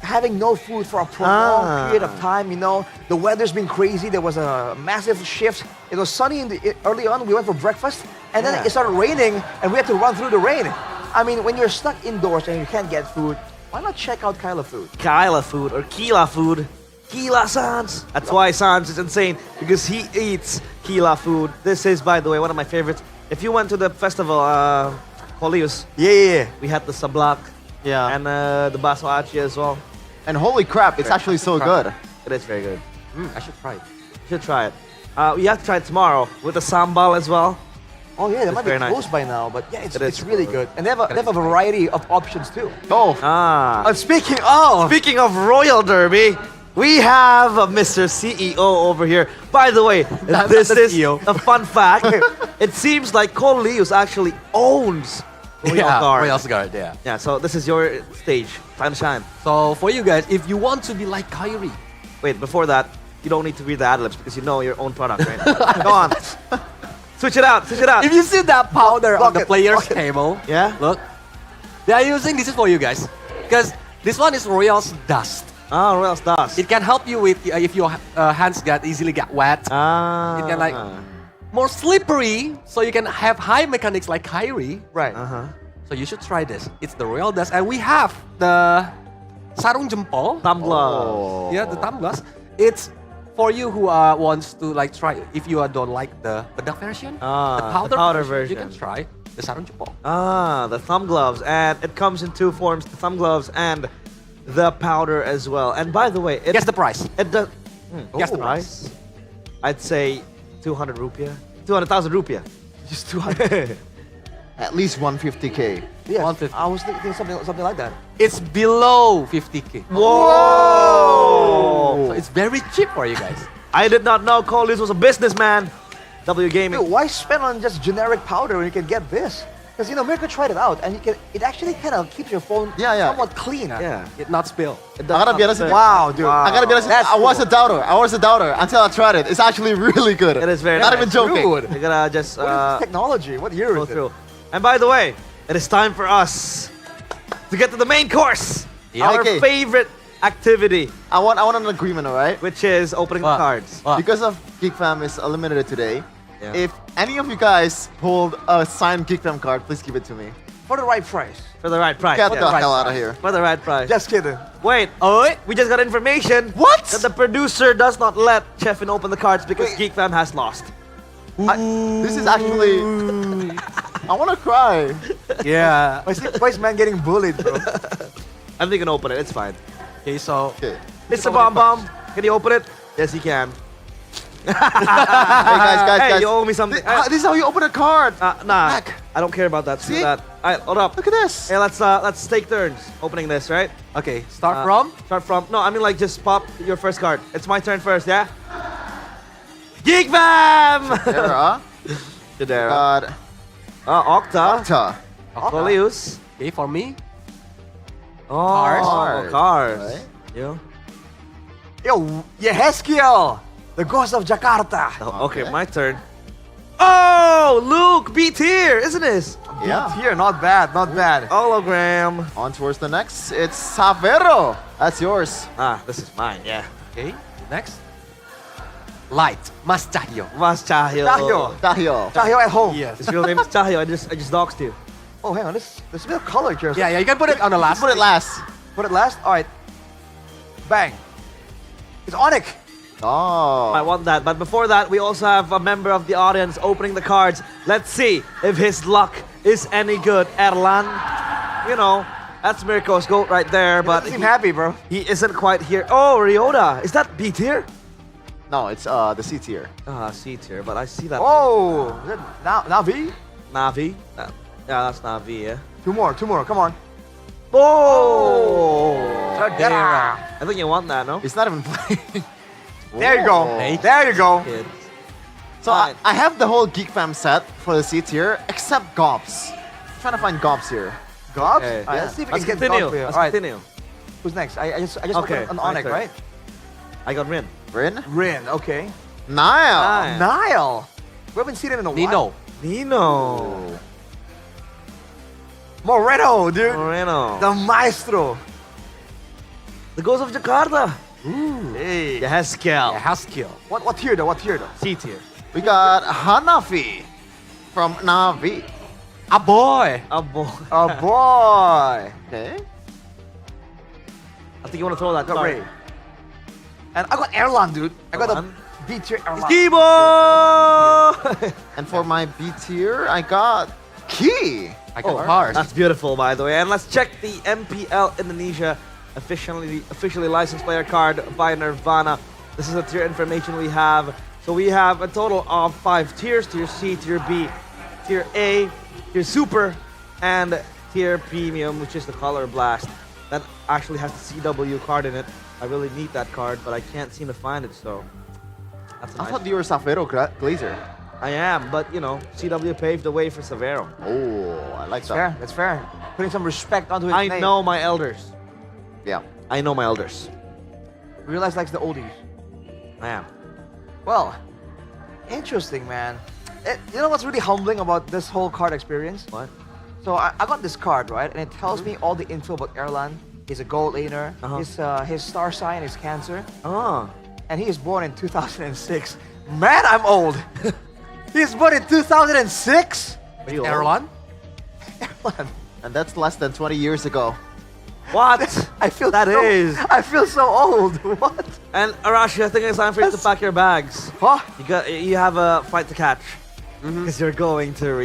Speaker 18: having no food for a prolonged period of time, you know, the weather's been crazy. There was a massive shift. It was sunny early on. We went for breakfast, and then it started raining, and we had to run through the rain. I mean, when you're stuck indoors and you can't get food, why not check out Kyla Food?
Speaker 15: Kyla Food or Kila Food. Kila Sans. That's why Sans is insane, because he eats Kila Food. This is, by the way, one of my favorites. If you went to the festival, Holius, we had the sablak, and the baso aci as well.
Speaker 17: And holy crap, it's actually so good.
Speaker 15: It is very good.
Speaker 21: I should try it.
Speaker 15: You should try it. You have to try it tomorrow with the sambal as well.
Speaker 18: Oh yeah, they might be closed by now, but yeah, it's really good. And they have a variety of options too.
Speaker 17: Oh.
Speaker 15: And
Speaker 18: speaking
Speaker 15: of Royal Derby, we have Mr. CEO over here. By the way, this is a fun fact. It seems like Cole Leus actually owns Royal Guard.
Speaker 21: Royal Guard, yeah.
Speaker 15: Yeah, so this is your stage. Time to shine.
Speaker 21: So for you guys, if you want to be like Kyrie.
Speaker 15: Wait, before that, you don't need to read the ad-libs because you know your own product, right? Go on. Switch it out, switch it out.
Speaker 21: If you see that powder on the player's table, look, they are using, this is for you guys. Because this one is Royal's Dust.
Speaker 15: Ah, Royal's Dust.
Speaker 21: It can help you with, if your hands easily get wet. It can like, more slippery, so you can have high mechanics like Kyrie.
Speaker 18: Right.
Speaker 21: So you should try this. It's the Royal Dust. And we have the sarung jempol.
Speaker 15: Thumb glove.
Speaker 21: Yeah, the thumb gloves. It's for you who wants to like try, if you don't like the bedak version, the powder version, you can try the sarung jempol.
Speaker 15: The thumb gloves. And it comes in two forms, the thumb gloves and the powder as well. And by the way,
Speaker 21: guess the price.
Speaker 15: It does.
Speaker 21: Guess the price.
Speaker 15: I'd say 200 rupiah. 200,000 rupiah.
Speaker 18: Just 200.
Speaker 17: At least 150K.
Speaker 18: Yeah,
Speaker 21: 150.
Speaker 18: I was thinking something like that.
Speaker 21: It's below 50K.
Speaker 15: Whoa!
Speaker 21: So it's very cheap for you guys.
Speaker 15: I did not know Cole Leus was a businessman. W Gaming.
Speaker 18: Dude, why spend on just generic powder when you can get this? Because you know, Mirko tried it out, and it actually kind of keeps your phone somewhat clean.
Speaker 15: Yeah.
Speaker 21: It not spill.
Speaker 17: I gotta be honest.
Speaker 18: Wow, dude.
Speaker 17: I gotta be honest. I was a doubter. Until I tried it. It's actually really good.
Speaker 15: It is very
Speaker 17: Not
Speaker 15: nice.
Speaker 17: even joking.
Speaker 15: You're gonna just
Speaker 18: What is this technology? What year
Speaker 15: go
Speaker 18: is it?
Speaker 15: through. And by the way, it is time for us to get to the main course. Our
Speaker 17: Okay.
Speaker 15: favorite activity,
Speaker 17: I want an agreement, alright?
Speaker 15: which is opening the cards.
Speaker 17: Because of Geek Fam is eliminated today. If any of you guys pulled a signed Geek Fam card, please give it to me.
Speaker 18: For the right price.
Speaker 15: For the right price.
Speaker 17: Get the hell out of here.
Speaker 15: For the right price.
Speaker 18: Just kidding.
Speaker 15: Wait, we just got information.
Speaker 17: What?
Speaker 15: That the producer does not let Chefin open the cards because Geek Fam has lost.
Speaker 17: This is actually... I want to cry.
Speaker 21: Yeah.
Speaker 18: Why is man getting bullied, bro?
Speaker 15: I think you can open it. It's fine.
Speaker 21: Okay, so
Speaker 15: Mr. Bomb Bomb, can you open it? Yes, he can.
Speaker 17: Hey guys.
Speaker 15: Hey, you owe me something.
Speaker 17: This is how you open a card.
Speaker 15: Nah, I don't care about that.
Speaker 17: See?
Speaker 15: That. Alright, hold up.
Speaker 17: Look at this.
Speaker 15: Hey, let's take turns opening this, right?
Speaker 21: okay, start from.
Speaker 15: Start from. No, I mean like just pop your first card. It's my turn first, yeah? Geek Fam! Jadera.
Speaker 17: God.
Speaker 15: Octa.
Speaker 17: Octa.
Speaker 15: Leus.
Speaker 21: Okay, for me.
Speaker 15: Cars.
Speaker 17: Right.
Speaker 15: You?
Speaker 18: Yo, Yeheskiel, the ghost of Jakarta.
Speaker 15: Okay, my turn. Oh, Luke, B tier, isn't this?
Speaker 17: Yeah.
Speaker 18: Here, not bad, not bad.
Speaker 15: Hologram.
Speaker 17: On towards the next. It's Savero. That's yours.
Speaker 15: Ah, this is mine, yeah.
Speaker 21: Okay, next. Light, Mas Cahyo.
Speaker 15: Mas Cahyo.
Speaker 18: Cahyo at home.
Speaker 15: Yes. His real name is Cahyo. I just doxed you.
Speaker 18: Oh, hang on. There's a bit of color here.
Speaker 21: Yeah, you can put it on the last.
Speaker 17: Put it last.
Speaker 18: Put it last? Alright. Bang. It's Onyx.
Speaker 17: Oh.
Speaker 15: I want that. But before that, we also have a member of the audience opening the cards. Let's see if his luck is any good. Erlan, you know, that's Mirko's goat right there. But
Speaker 18: Seem happy, bro.
Speaker 15: he isn't quite here. Oh, Ryota. Is that B tier?
Speaker 17: No, it's the C tier.
Speaker 15: C tier. But I see that.
Speaker 18: Oh, is it Navi?
Speaker 15: Navi. Yeah, that's Navi, yeah.
Speaker 18: Two more, come on.
Speaker 15: Oh!
Speaker 18: Shadera.
Speaker 15: I think you want that, no?
Speaker 17: It's not even playing.
Speaker 18: There you go. There you go.
Speaker 15: Kids.
Speaker 17: So I have the whole Geek Fam set for the C tier, except Gobs. I'm trying to find Gobs here.
Speaker 18: Gobs?
Speaker 15: Okay.
Speaker 18: Alright, let's see if we
Speaker 15: Let's
Speaker 18: can get
Speaker 15: continue.
Speaker 18: Gobs for you.
Speaker 15: Let's
Speaker 18: Alright.
Speaker 15: continue.
Speaker 18: Who's next? I just
Speaker 15: Okay,
Speaker 18: opened an
Speaker 15: my
Speaker 18: Onyx,
Speaker 15: turn.
Speaker 18: right?
Speaker 15: I got Rin.
Speaker 17: Rin?
Speaker 18: Rin, okay.
Speaker 17: Nile.
Speaker 18: Nile. We haven't seen him in a while.
Speaker 15: Nino.
Speaker 18: Moreno, dude.
Speaker 15: Moreno.
Speaker 18: The maestro.
Speaker 15: The Ghost of Jakarta.
Speaker 18: Ooh. Hey.
Speaker 15: The Haskell.
Speaker 21: Haskell.
Speaker 18: What tier though? What tier though?
Speaker 15: C tier.
Speaker 17: We got Hanafi from Navi.
Speaker 21: A boy.
Speaker 15: A boy.
Speaker 18: Oh boy.
Speaker 17: Okay.
Speaker 15: I think you want to throw that
Speaker 18: Got
Speaker 15: card.
Speaker 18: Ray. And I got Erlan, dude. I got
Speaker 15: Erlan.
Speaker 18: the B tier Erlan.
Speaker 15: Skibo!
Speaker 17: And for my B tier, I got Key.
Speaker 21: I got Mars.
Speaker 15: That's beautiful, by the way. And let's check the MPL Indonesia officially licensed player card by Nirvana. This is the tier information we have. So we have a total of 5 tiers: tier C, tier B, tier A, tier Super, and tier Premium, which is the Color Blast. That actually has the CW card in it. I really need that card, but I can't seem to find it, so that's
Speaker 17: I
Speaker 15: nice.
Speaker 17: thought you were Savero Glazer.
Speaker 15: I am, but you know, CW paved the way for Severo.
Speaker 17: Oh, I like
Speaker 18: That's
Speaker 17: that.
Speaker 18: fair. That's fair. Putting some respect onto his
Speaker 15: I
Speaker 18: name.
Speaker 15: know my elders.
Speaker 17: Yeah.
Speaker 15: I know my elders.
Speaker 18: Realize likes the oldies.
Speaker 15: I am.
Speaker 18: Well, interesting, man. You know what's really humbling about this whole card experience?
Speaker 15: What?
Speaker 18: So I got this card, right? And it tells me all the info about Erlan. He's a gold laner. His star sign is Cancer. And he is born in 2006. Man, I'm old. He's born in 2006?
Speaker 21: Erlan?
Speaker 18: Erlan.
Speaker 17: And that's less than 20 years ago.
Speaker 15: What?
Speaker 18: I feel
Speaker 15: That
Speaker 18: so,
Speaker 15: is.
Speaker 18: I feel so old. What?
Speaker 15: And Arashi, I think it's time for you to pack your bags.
Speaker 18: Huh?
Speaker 15: You have a flight to catch. Because you're going to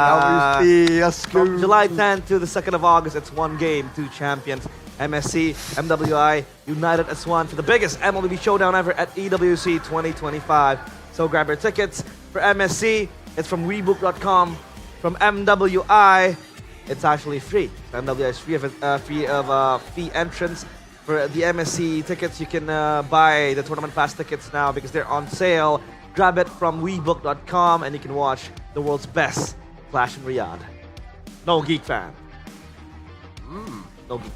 Speaker 18: Obviously,
Speaker 15: From July 10th to the 2nd of August, it's one game, 2 champions. MSC, MWI, united as one for the biggest MLB showdown ever at EWC 2025. So grab your tickets. For MSC, it's from Webook.com. From MWI, it's actually free. MWI is free of fee entrance. For the MSC tickets, you can buy the tournament pass tickets now because they're on sale. Grab it from Webook.com and you can watch the world's best Clash in Riyadh. No Geek Fan. No Geek.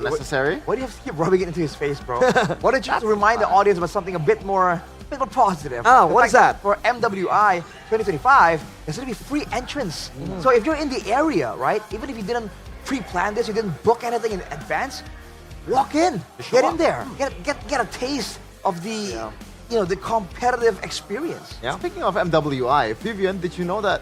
Speaker 17: Necessary?
Speaker 18: Why do you have to keep rubbing it into his face, bro? Why don't you remind the audience about something a bit more positive?
Speaker 15: Oh,
Speaker 18: The
Speaker 15: what
Speaker 18: fact
Speaker 15: is that?
Speaker 18: For MWI 2025, there's going to be free entrance. So if you're in the area, right, even if you didn't pre-plan this, you didn't book anything in advance, walk in, get in there, get a taste of the, the competitive experience.
Speaker 17: Speaking of MWI, Vivian, did you know that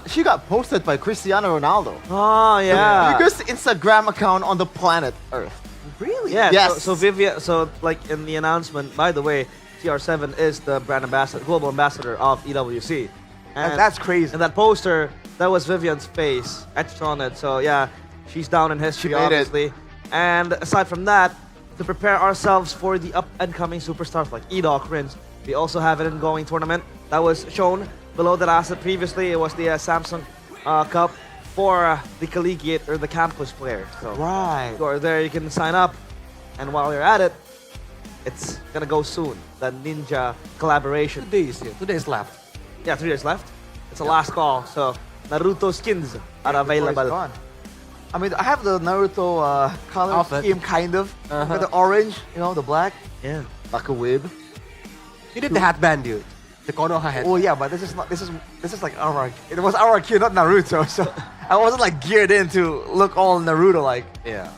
Speaker 17: she got posted by Cristiano Ronaldo?
Speaker 15: Oh, yeah.
Speaker 17: The biggest Instagram account on the planet Earth.
Speaker 18: Really?
Speaker 15: Yeah,
Speaker 17: Yes.
Speaker 15: so Vivian, so like in the announcement, by the way, TR7 is the brand ambassador, global ambassador of EWC.
Speaker 18: And that's crazy.
Speaker 15: And that poster, that was Vivian's face etched on it. So yeah, she's down in history,
Speaker 17: She made it.
Speaker 15: obviously. And aside from that, to prepare ourselves for the up-and-coming superstars like Edok, Rins, we also have an ongoing tournament that was shown below that asset previously. It was the Samsung Cup for the collegiate or the campus players. So
Speaker 18: Right.
Speaker 15: you are there, you can sign up. And while you're at it, it's gonna go soon. The Ninja collaboration.
Speaker 21: 2 days, yeah. 2 days left.
Speaker 15: Yeah, 3 days left. It's a last call. So Naruto skins are
Speaker 18: Before it's
Speaker 15: available.
Speaker 18: gone. I mean, I have the Naruto color
Speaker 21: Outfit.
Speaker 18: scheme, kind of. With the orange, the black.
Speaker 15: Yeah.
Speaker 17: Like a whip.
Speaker 21: You did the headband, dude. the Konoha head.
Speaker 18: Oh yeah, but this is like RRQ. It was RRQ, not Naruto. So I wasn't like geared in to look all Naruto like.
Speaker 21: Yeah.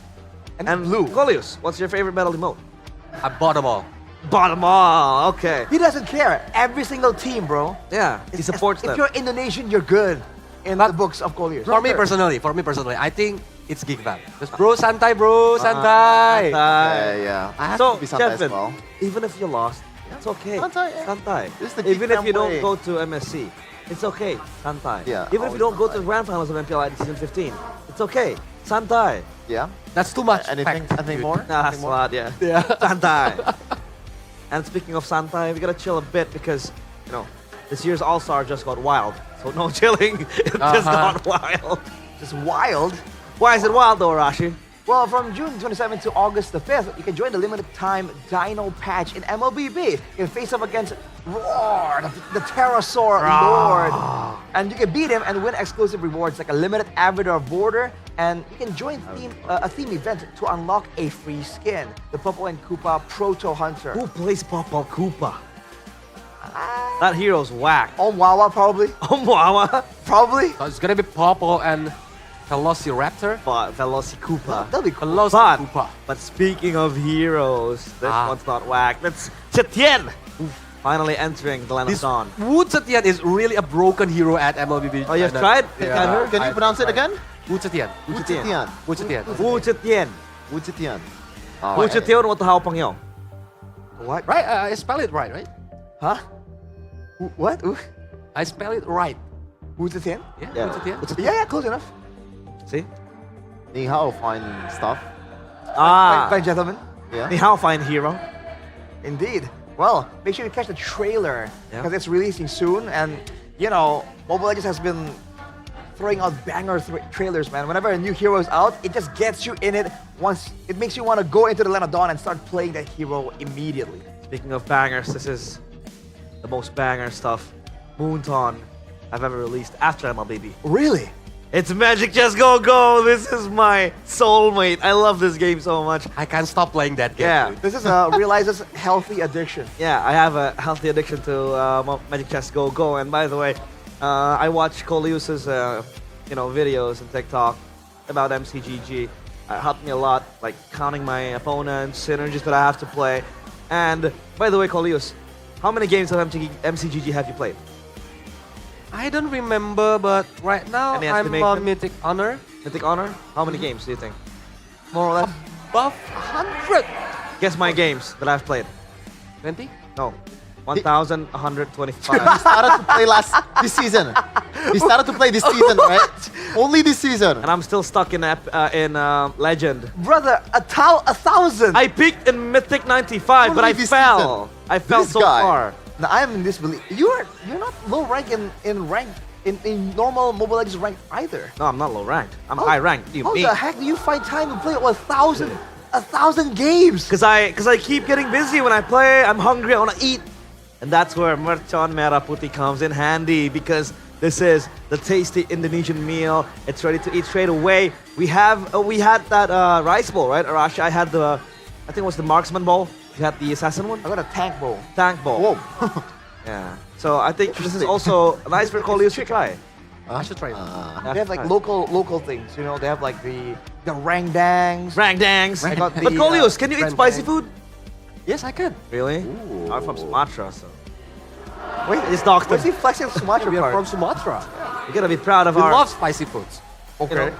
Speaker 18: And blue.
Speaker 15: Coleus, what's your favorite battle emote?
Speaker 21: I bought them all.
Speaker 15: Bottom all, okay.
Speaker 18: He doesn't care. Every single team, bro.
Speaker 15: Yeah, he supports them.
Speaker 18: If you're Indonesian, you're good in the books of Coleus.
Speaker 21: For me personally, I think it's Geek Fam. Just bro, santai bro, santai.
Speaker 17: Yeah. I have
Speaker 15: So,
Speaker 17: to be Santai
Speaker 15: Kevin,
Speaker 17: as well.
Speaker 15: even if you lost, it's okay.
Speaker 17: Santai, yeah.
Speaker 15: Santai.
Speaker 17: This is the
Speaker 15: Even
Speaker 17: Geek
Speaker 15: if you
Speaker 17: Fam
Speaker 15: don't
Speaker 17: way.
Speaker 15: go to MSC, it's okay. Santai.
Speaker 17: Yeah,
Speaker 15: Even if you don't go to the grand finals of MPL ID Season 15, it's okay. Santai.
Speaker 17: Yeah.
Speaker 21: That's too much.
Speaker 17: Anything more?
Speaker 15: Nah, that's a lot, yeah.
Speaker 21: Yeah.
Speaker 15: Santai. And speaking of Santai, we gotta chill a bit because, you know, this year's All-Star just got wild. So no chilling, it just got wild.
Speaker 18: Just wild.
Speaker 15: Why is it wild though, Rashi?
Speaker 18: Well, from June 27th to August the 5th, you can join the limited time Dino patch in MLBB. You can face up against Roar, the Pterosaur Lord. And you can beat him and win exclusive rewards like a limited Avatar border. And you can join a theme event to unlock a free skin. The Popo and Koopa Proto Hunter.
Speaker 15: Who plays Popo Koopa? That hero's whack.
Speaker 18: Omwawa probably.
Speaker 15: Omwawa?
Speaker 18: Probably.
Speaker 21: So it's gonna be Popo and Velociraptor.
Speaker 15: But Velocikoopa.
Speaker 18: That'll be cool.
Speaker 21: Velocikoopa.
Speaker 15: But speaking of heroes, this one's not whack. That's Chetien. Finally entering the land of dawn.
Speaker 21: Wu Zetian is really a broken hero at MLBB.
Speaker 15: Oh, you've tried?
Speaker 21: Yeah.
Speaker 17: Can you pronounce it again?
Speaker 21: Wu Zetian.
Speaker 17: Wu Zetian.
Speaker 21: Wu Zetian.
Speaker 15: Wu Chetien.
Speaker 17: Wu Zetian.
Speaker 15: Wu Chetien what the hell pang yo?
Speaker 18: What?
Speaker 21: Right? I spell it right?
Speaker 18: Huh? What?
Speaker 21: I spell it right.
Speaker 18: Wu Zetian?
Speaker 21: Yeah. Wu Zetian.
Speaker 18: Yeah, close enough.
Speaker 15: See?
Speaker 17: Ni hao, fine stuff.
Speaker 18: Fine gentlemen.
Speaker 17: Yeah.
Speaker 15: Ni hao, fine hero.
Speaker 18: Indeed. Well, make sure you catch the trailer because it's releasing soon. And, you know, Mobile Legends has been throwing out banger trailers, man. Whenever a new hero is out, it just gets you in it. Once it makes you want to go into the Land of Dawn and start playing that hero immediately.
Speaker 15: Speaking of bangers, this is the most banger stuff Moonton I've ever released after MLBB.
Speaker 18: Really?
Speaker 15: It's Magic Chess Go Go! This is my soulmate. I love this game so much.
Speaker 21: I can't stop playing that game.
Speaker 15: Yeah.
Speaker 21: Dude.
Speaker 18: This is Realize's healthy addiction.
Speaker 15: Yeah, I have a healthy addiction to Magic Chess Go Go. And by the way, I watch Coleus's videos and TikTok about MCGG. It helped me a lot, like counting my opponents, synergies that I have to play. And by the way, Coleus, how many games of MCGG have you played?
Speaker 21: I don't remember, but right now
Speaker 15: Any
Speaker 21: I'm
Speaker 15: estimation?
Speaker 21: on Mythic Honor.
Speaker 15: Mythic Honor? How many games do you think?
Speaker 18: More or less.
Speaker 21: Above 100.
Speaker 15: Guess my games that I've played.
Speaker 21: 20?
Speaker 15: No. 1,125.
Speaker 17: He started to play this season. He started to play this season, right? Only this season.
Speaker 15: And I'm still stuck in Legend.
Speaker 18: Brother, 1,000.
Speaker 15: I peaked in Mythic 95, but I
Speaker 17: this
Speaker 15: fell.
Speaker 17: season.
Speaker 15: I fell
Speaker 17: This
Speaker 15: so
Speaker 17: guy.
Speaker 15: far.
Speaker 18: Now, I am in disbelief. You're not low rank in normal Mobile Legends rank either.
Speaker 15: No, I'm not low ranked. I'm high ranked. What do you
Speaker 18: How
Speaker 15: mean?
Speaker 18: the heck do you find time to play 1,000 games?
Speaker 15: Because I keep getting busy when I play. I'm hungry. I want to eat. And that's where Mercon Merah Putih comes in handy because this is the tasty Indonesian meal. It's ready to eat straight away. We had that rice bowl, right, Arashi? I think it was the marksman bowl. You had the assassin one?
Speaker 18: I got a tank bowl.
Speaker 15: Tank bowl.
Speaker 17: Whoa.
Speaker 15: Yeah. So I think this is also nice for Coleus to try.
Speaker 21: I should try.
Speaker 18: They have like local things, you know. They have like the rangdangs.
Speaker 15: Rangdangs.
Speaker 18: I got the,
Speaker 15: But Coleus, can you eat
Speaker 21: Rangdang.
Speaker 15: spicy food?
Speaker 21: Yes, I can.
Speaker 15: Really? I'm from Sumatra, so.
Speaker 18: Wait,
Speaker 15: It's doctor.
Speaker 18: where's he flexing the Sumatra
Speaker 21: We are
Speaker 18: part?
Speaker 21: from Sumatra.
Speaker 15: We gotta be proud of
Speaker 21: We
Speaker 15: our.
Speaker 21: love spicy foods.
Speaker 15: you know,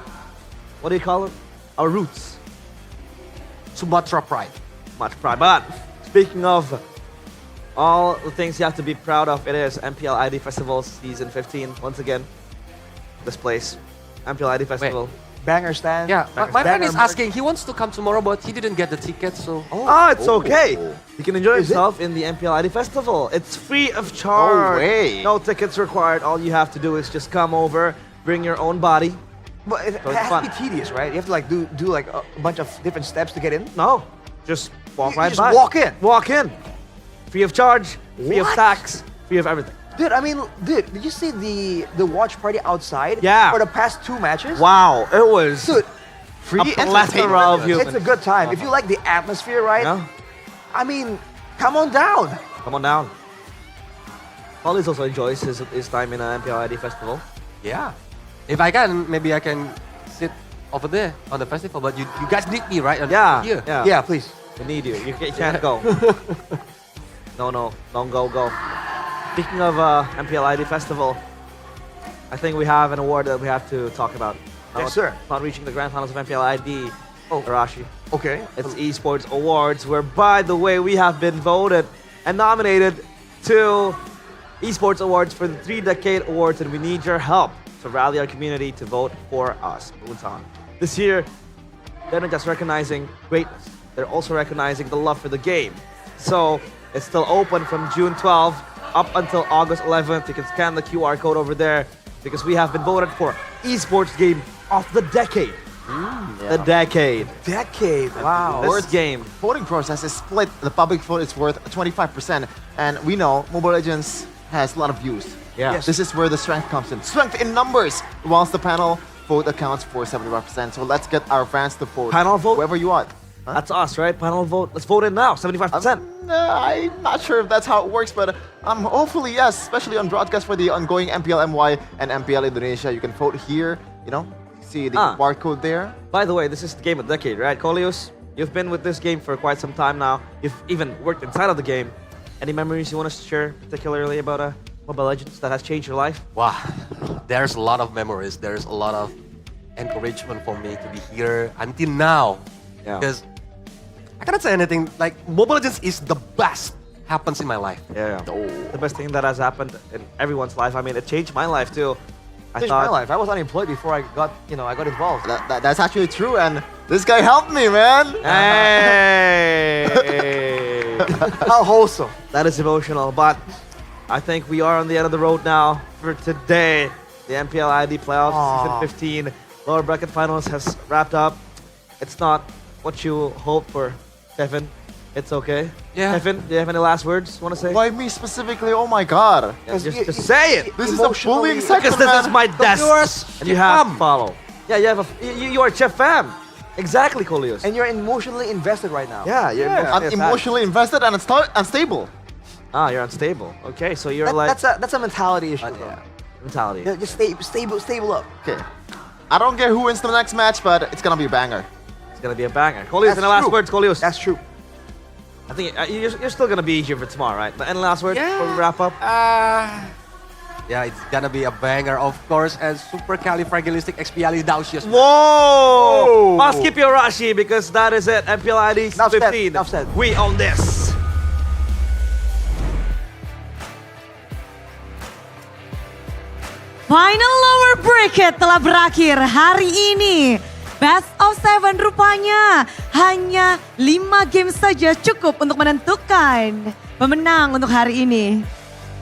Speaker 15: what do you call it? Our roots.
Speaker 21: Sumatra pride.
Speaker 15: Much pride. But speaking of all the things you have to be proud of, it is MPL ID Festival Season 15. Once again, this place, MPL ID Festival.
Speaker 18: Banger stand.
Speaker 21: Yeah,
Speaker 15: Banger
Speaker 21: my friend
Speaker 18: banger
Speaker 21: is
Speaker 18: merch.
Speaker 21: asking. He wants to come tomorrow, but he didn't get the ticket, so.
Speaker 15: It's okay. You can enjoy
Speaker 18: Is it?
Speaker 15: yourself in the MPL ID Festival. It's free of charge.
Speaker 17: way.
Speaker 15: No tickets required. All you have to do is just come over, bring your own body.
Speaker 18: But it
Speaker 15: So it's
Speaker 18: has
Speaker 15: fun.
Speaker 18: to be tedious, right? You have to like do like a bunch of different steps to get in.
Speaker 15: No, just walk
Speaker 18: You
Speaker 15: right
Speaker 18: just
Speaker 15: by.
Speaker 18: walk in.
Speaker 15: Walk in. Free of charge, free of
Speaker 18: What?
Speaker 15: tax, free of everything.
Speaker 18: Dude, I mean, did you see the watch party outside?
Speaker 15: Yeah.
Speaker 18: For the past 2 matches?
Speaker 15: Wow, it was
Speaker 18: Dude,
Speaker 17: Free
Speaker 15: a plethora of humans.
Speaker 18: it's a good time. If you like the atmosphere, right?
Speaker 15: Yeah.
Speaker 18: I mean, come on down.
Speaker 15: Come on down. Hollis also enjoys his time in MPL ID Festival.
Speaker 21: Yeah. If I can, maybe I can sit over there on the festival, but you guys need me, right?
Speaker 15: Yeah,
Speaker 21: Here.
Speaker 15: yeah.
Speaker 21: Yeah, please.
Speaker 15: We need you. You can't go. No, don't go. Speaking of MPL ID Festival, I think we have an award that we have to talk about.
Speaker 18: Yes, sir.
Speaker 15: Not reaching the grand finals of MPL ID. Arashi.
Speaker 18: Okay.
Speaker 15: It's Esports Awards, where, by the way, we have been voted and nominated to Esports Awards for the 3-decade awards, and we need your help to rally our community to vote for us. Busan. This year, they're not just recognizing greatness, they're also recognizing the love for the game. So it's still open from June 12th up until August 11th. You can scan the QR code over there because we have been voted for Esports Game of the Decade. The decade.
Speaker 18: Wow.
Speaker 15: Worst game.
Speaker 17: Voting process is split. The public vote is worth 25%. And we know Mobile Legends has a lot of views.
Speaker 15: Yeah.
Speaker 17: This is where the strength comes in. Strength in numbers. Whilst the panel vote accounts for 75%. So let's get our fans to vote.
Speaker 15: Panel vote?
Speaker 17: Whoever you want.
Speaker 15: That's us, right? Panel vote. Let's vote in now. 75%.
Speaker 17: I'm not sure if that's how it works, but hopefully yes, especially on broadcast for the ongoing MPL MY and MPL Indonesia. You can vote here, see the barcode there.
Speaker 15: By the way, this is the game of the decade, right? Kolius, you've been with this game for quite some time now. You've even worked inside of the game. Any memories you want us to share, particularly about Mobile Legends that has changed your life?
Speaker 21: Wow, there's a lot of memories. There's a lot of encouragement for me to be here until now.
Speaker 15: Yeah.
Speaker 21: Because I cannot say anything. Like, Mobile Legends is the best happens in my life.
Speaker 15: Yeah. The best thing that has happened in everyone's life. I mean, it changed my life too.
Speaker 18: Changed my life. I was unemployed before I got involved.
Speaker 17: That's actually true, and this guy helped me, man.
Speaker 15: Hey!
Speaker 18: How wholesome.
Speaker 15: That is emotional, but I think we are on the end of the road now for today. The MPL ID Playoffs Season 15 lower bracket finals has wrapped up. It's not what you hoped for, Kevin. It's okay.
Speaker 21: Yeah.
Speaker 15: Kevin, do you have any last words you want to say?
Speaker 17: Why me specifically? Oh my god.
Speaker 15: Yeah, just say it.
Speaker 17: This is a bullying section,
Speaker 15: Because this is my desk.
Speaker 21: Yours,
Speaker 15: And you have to follow. Yeah, you are Chef Fam. Exactly, Kolius.
Speaker 18: And you're emotionally invested right now.
Speaker 15: Yeah, you're
Speaker 17: I'm emotionally invested and unstable.
Speaker 15: You're unstable. Okay, so you're like...
Speaker 18: That's a mentality issue.
Speaker 15: mentality.
Speaker 18: Yeah, just stable up.
Speaker 17: Okay. I don't care who wins the next match, but it's gonna be a banger.
Speaker 15: It's gonna be a banger. Kolius, any last words, Kolius?
Speaker 18: That's true.
Speaker 15: I think you're still gonna be here for tomorrow, right? But any last words before we wrap up?
Speaker 21: Yeah, it's gonna be a banger, of course, and supercalifragilisticexpialidocious.
Speaker 15: Whoa! Must skip your Rashi because that is it. MPL ID 15.
Speaker 18: Enough said.
Speaker 15: We own this.
Speaker 8: Final lower bracket telah berakhir hari ini. Best of 7 rupanya hanya 5 game saja cukup untuk menentukan pemenang untuk hari ini.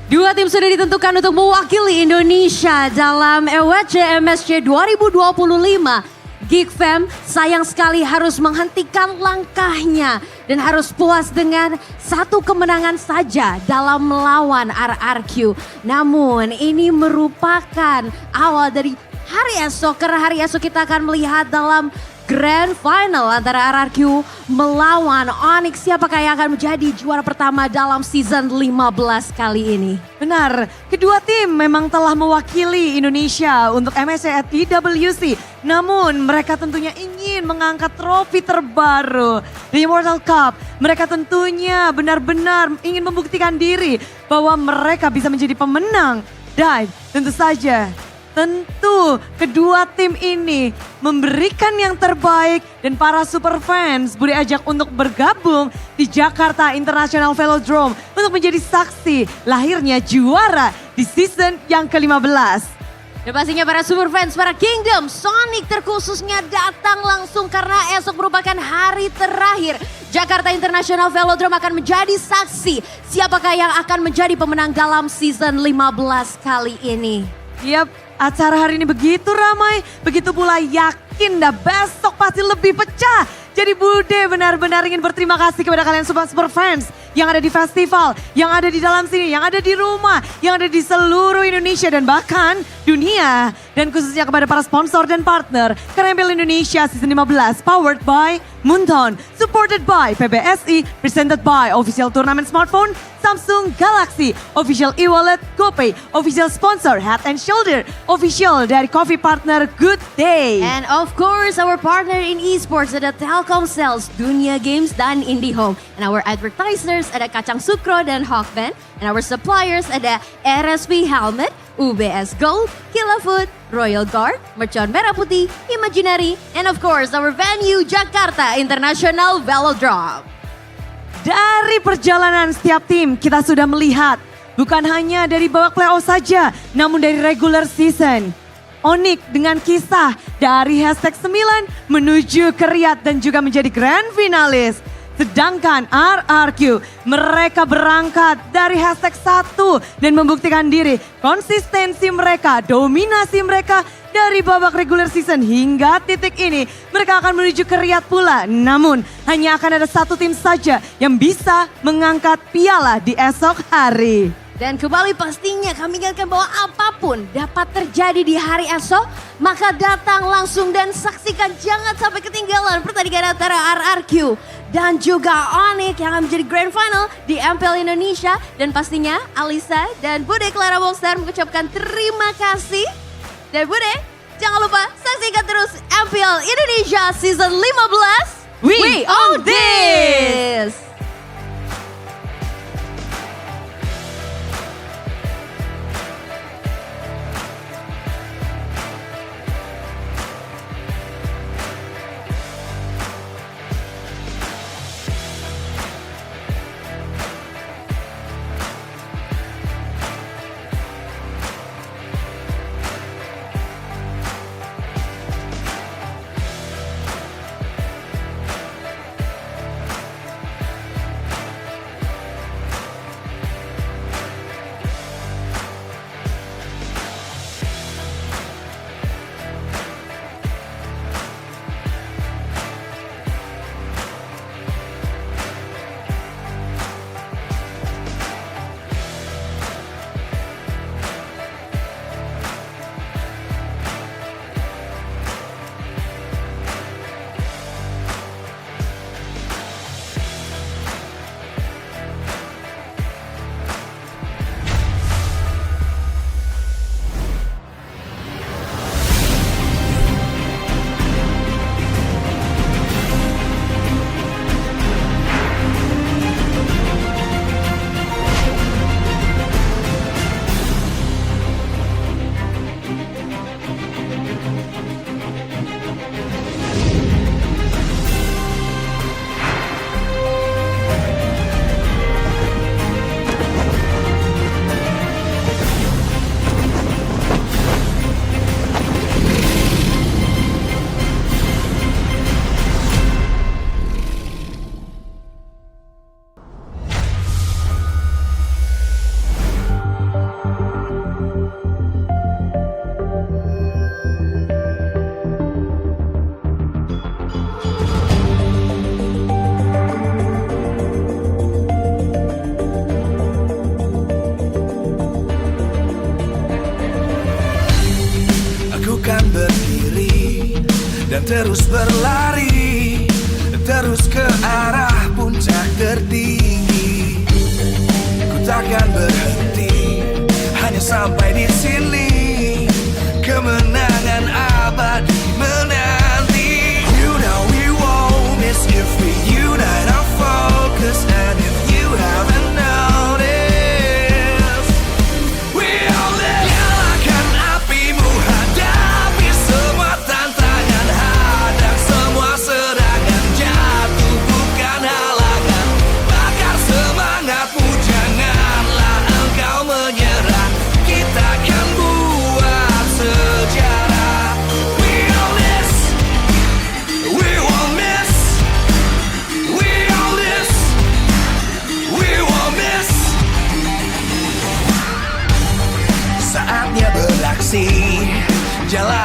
Speaker 8: Dua tim sudah ditentukan untuk mewakili Indonesia dalam EWC MSC 2025. Geekfam sayang sekali harus menghentikan langkahnya dan harus puas dengan satu kemenangan saja dalam melawan RRQ. Namun ini merupakan awal dari hari esok, karena hari esok kita akan melihat dalam Grand Final antara RRQ melawan Onyx. Siapakah yang akan menjadi juara pertama dalam season 15 kali ini? Benar, kedua tim memang telah mewakili Indonesia untuk MSC at PWC. Namun mereka tentunya ingin mengangkat trofi terbaru di Immortal Cup. Mereka tentunya benar-benar ingin membuktikan diri bahwa mereka bisa menjadi pemenang. Dan tentu saja kedua tim ini memberikan yang terbaik dan para super fans boleh ajak untuk bergabung di Jakarta International Velodrome untuk menjadi saksi lahirnya juara di season yang ke-15. Dan pastinya para super fans, para Kingdom, Sonic terkhususnya datang langsung karena esok merupakan hari terakhir. Jakarta International Velodrome akan menjadi saksi siapakah yang akan menjadi pemenang dalam season 15 kali ini. Yap, acara hari ini begitu ramai, begitu pula yakin dah besok pasti lebih pecah. Jadi Bude benar-benar ingin berterima kasih kepada kalian super fans yang ada di festival, yang ada di dalam sini, yang ada di rumah, yang ada di seluruh Indonesia dan bahkan dunia. Dan dan khususnya kepada para sponsor dan partner karena MPL Indonesia Season 15 powered by Munton, supported by PBSI, presented by Official Turnamen Smartphone, Samsung Galaxy, Official e-wallet, GoPay, Official Sponsor Head and Shoulder, Official dari Coffee Partner Good Day.
Speaker 7: And of course, our partner in esports ada Telkomsel, Dunia Games, dan IndiHome. And our advertisers ada Kacang Sukro dan Hawkman. And our suppliers ada RSP Helmet, UBS Gold, Killa Food, Royal Guard, Mercon Merah Putih, Imaginary, and of course our venue Jakarta International Velodrome.
Speaker 8: Dari perjalanan setiap tim kita sudah melihat bukan hanya dari babak playoff saja, namun dari regular season. Onyx dengan kisah dari hashtag 9 menuju ke Riyadh dan juga menjadi grand finalis. Sedangkan RRQ mereka berangkat dari hashtag 1 dan membuktikan diri konsistensi mereka, dominasi mereka dari babak regular season hingga titik ini. Mereka akan menuju ke Riyadh pula, namun hanya akan ada satu tim saja yang bisa mengangkat piala di esok hari.
Speaker 7: Dan kembali pastinya kami ingatkan bahwa apapun dapat terjadi di hari esok, maka datang langsung dan saksikan, jangan sampai ketinggalan pertandingan antara RRQ dan juga Onyx yang akan menjadi grand final di MPL Indonesia. Dan pastinya Alisa dan Bude Clara Monster mengucapkan terima kasih. Dan Bude, jangan lupa saksikan terus MPL Indonesia Season 15. We own this!
Speaker 1: terus berlari, terus ke arah puncak tertinggi. Ku takkan berhenti, hanya sampai di sini. Kemenangan abadi menanti. You know we won't miss if we unite our focus. And if you haven't noticed, we all live. Nyalakan apimu, hadapi semua tantangan, hadang semua serangan, jatuh bukan halangan. Bakar semangatmu, janganlah engkau menyerah. Kita akan buat sejarah. We all this, we won't miss. We all this, we won't miss. Saatnya beraksi, jalan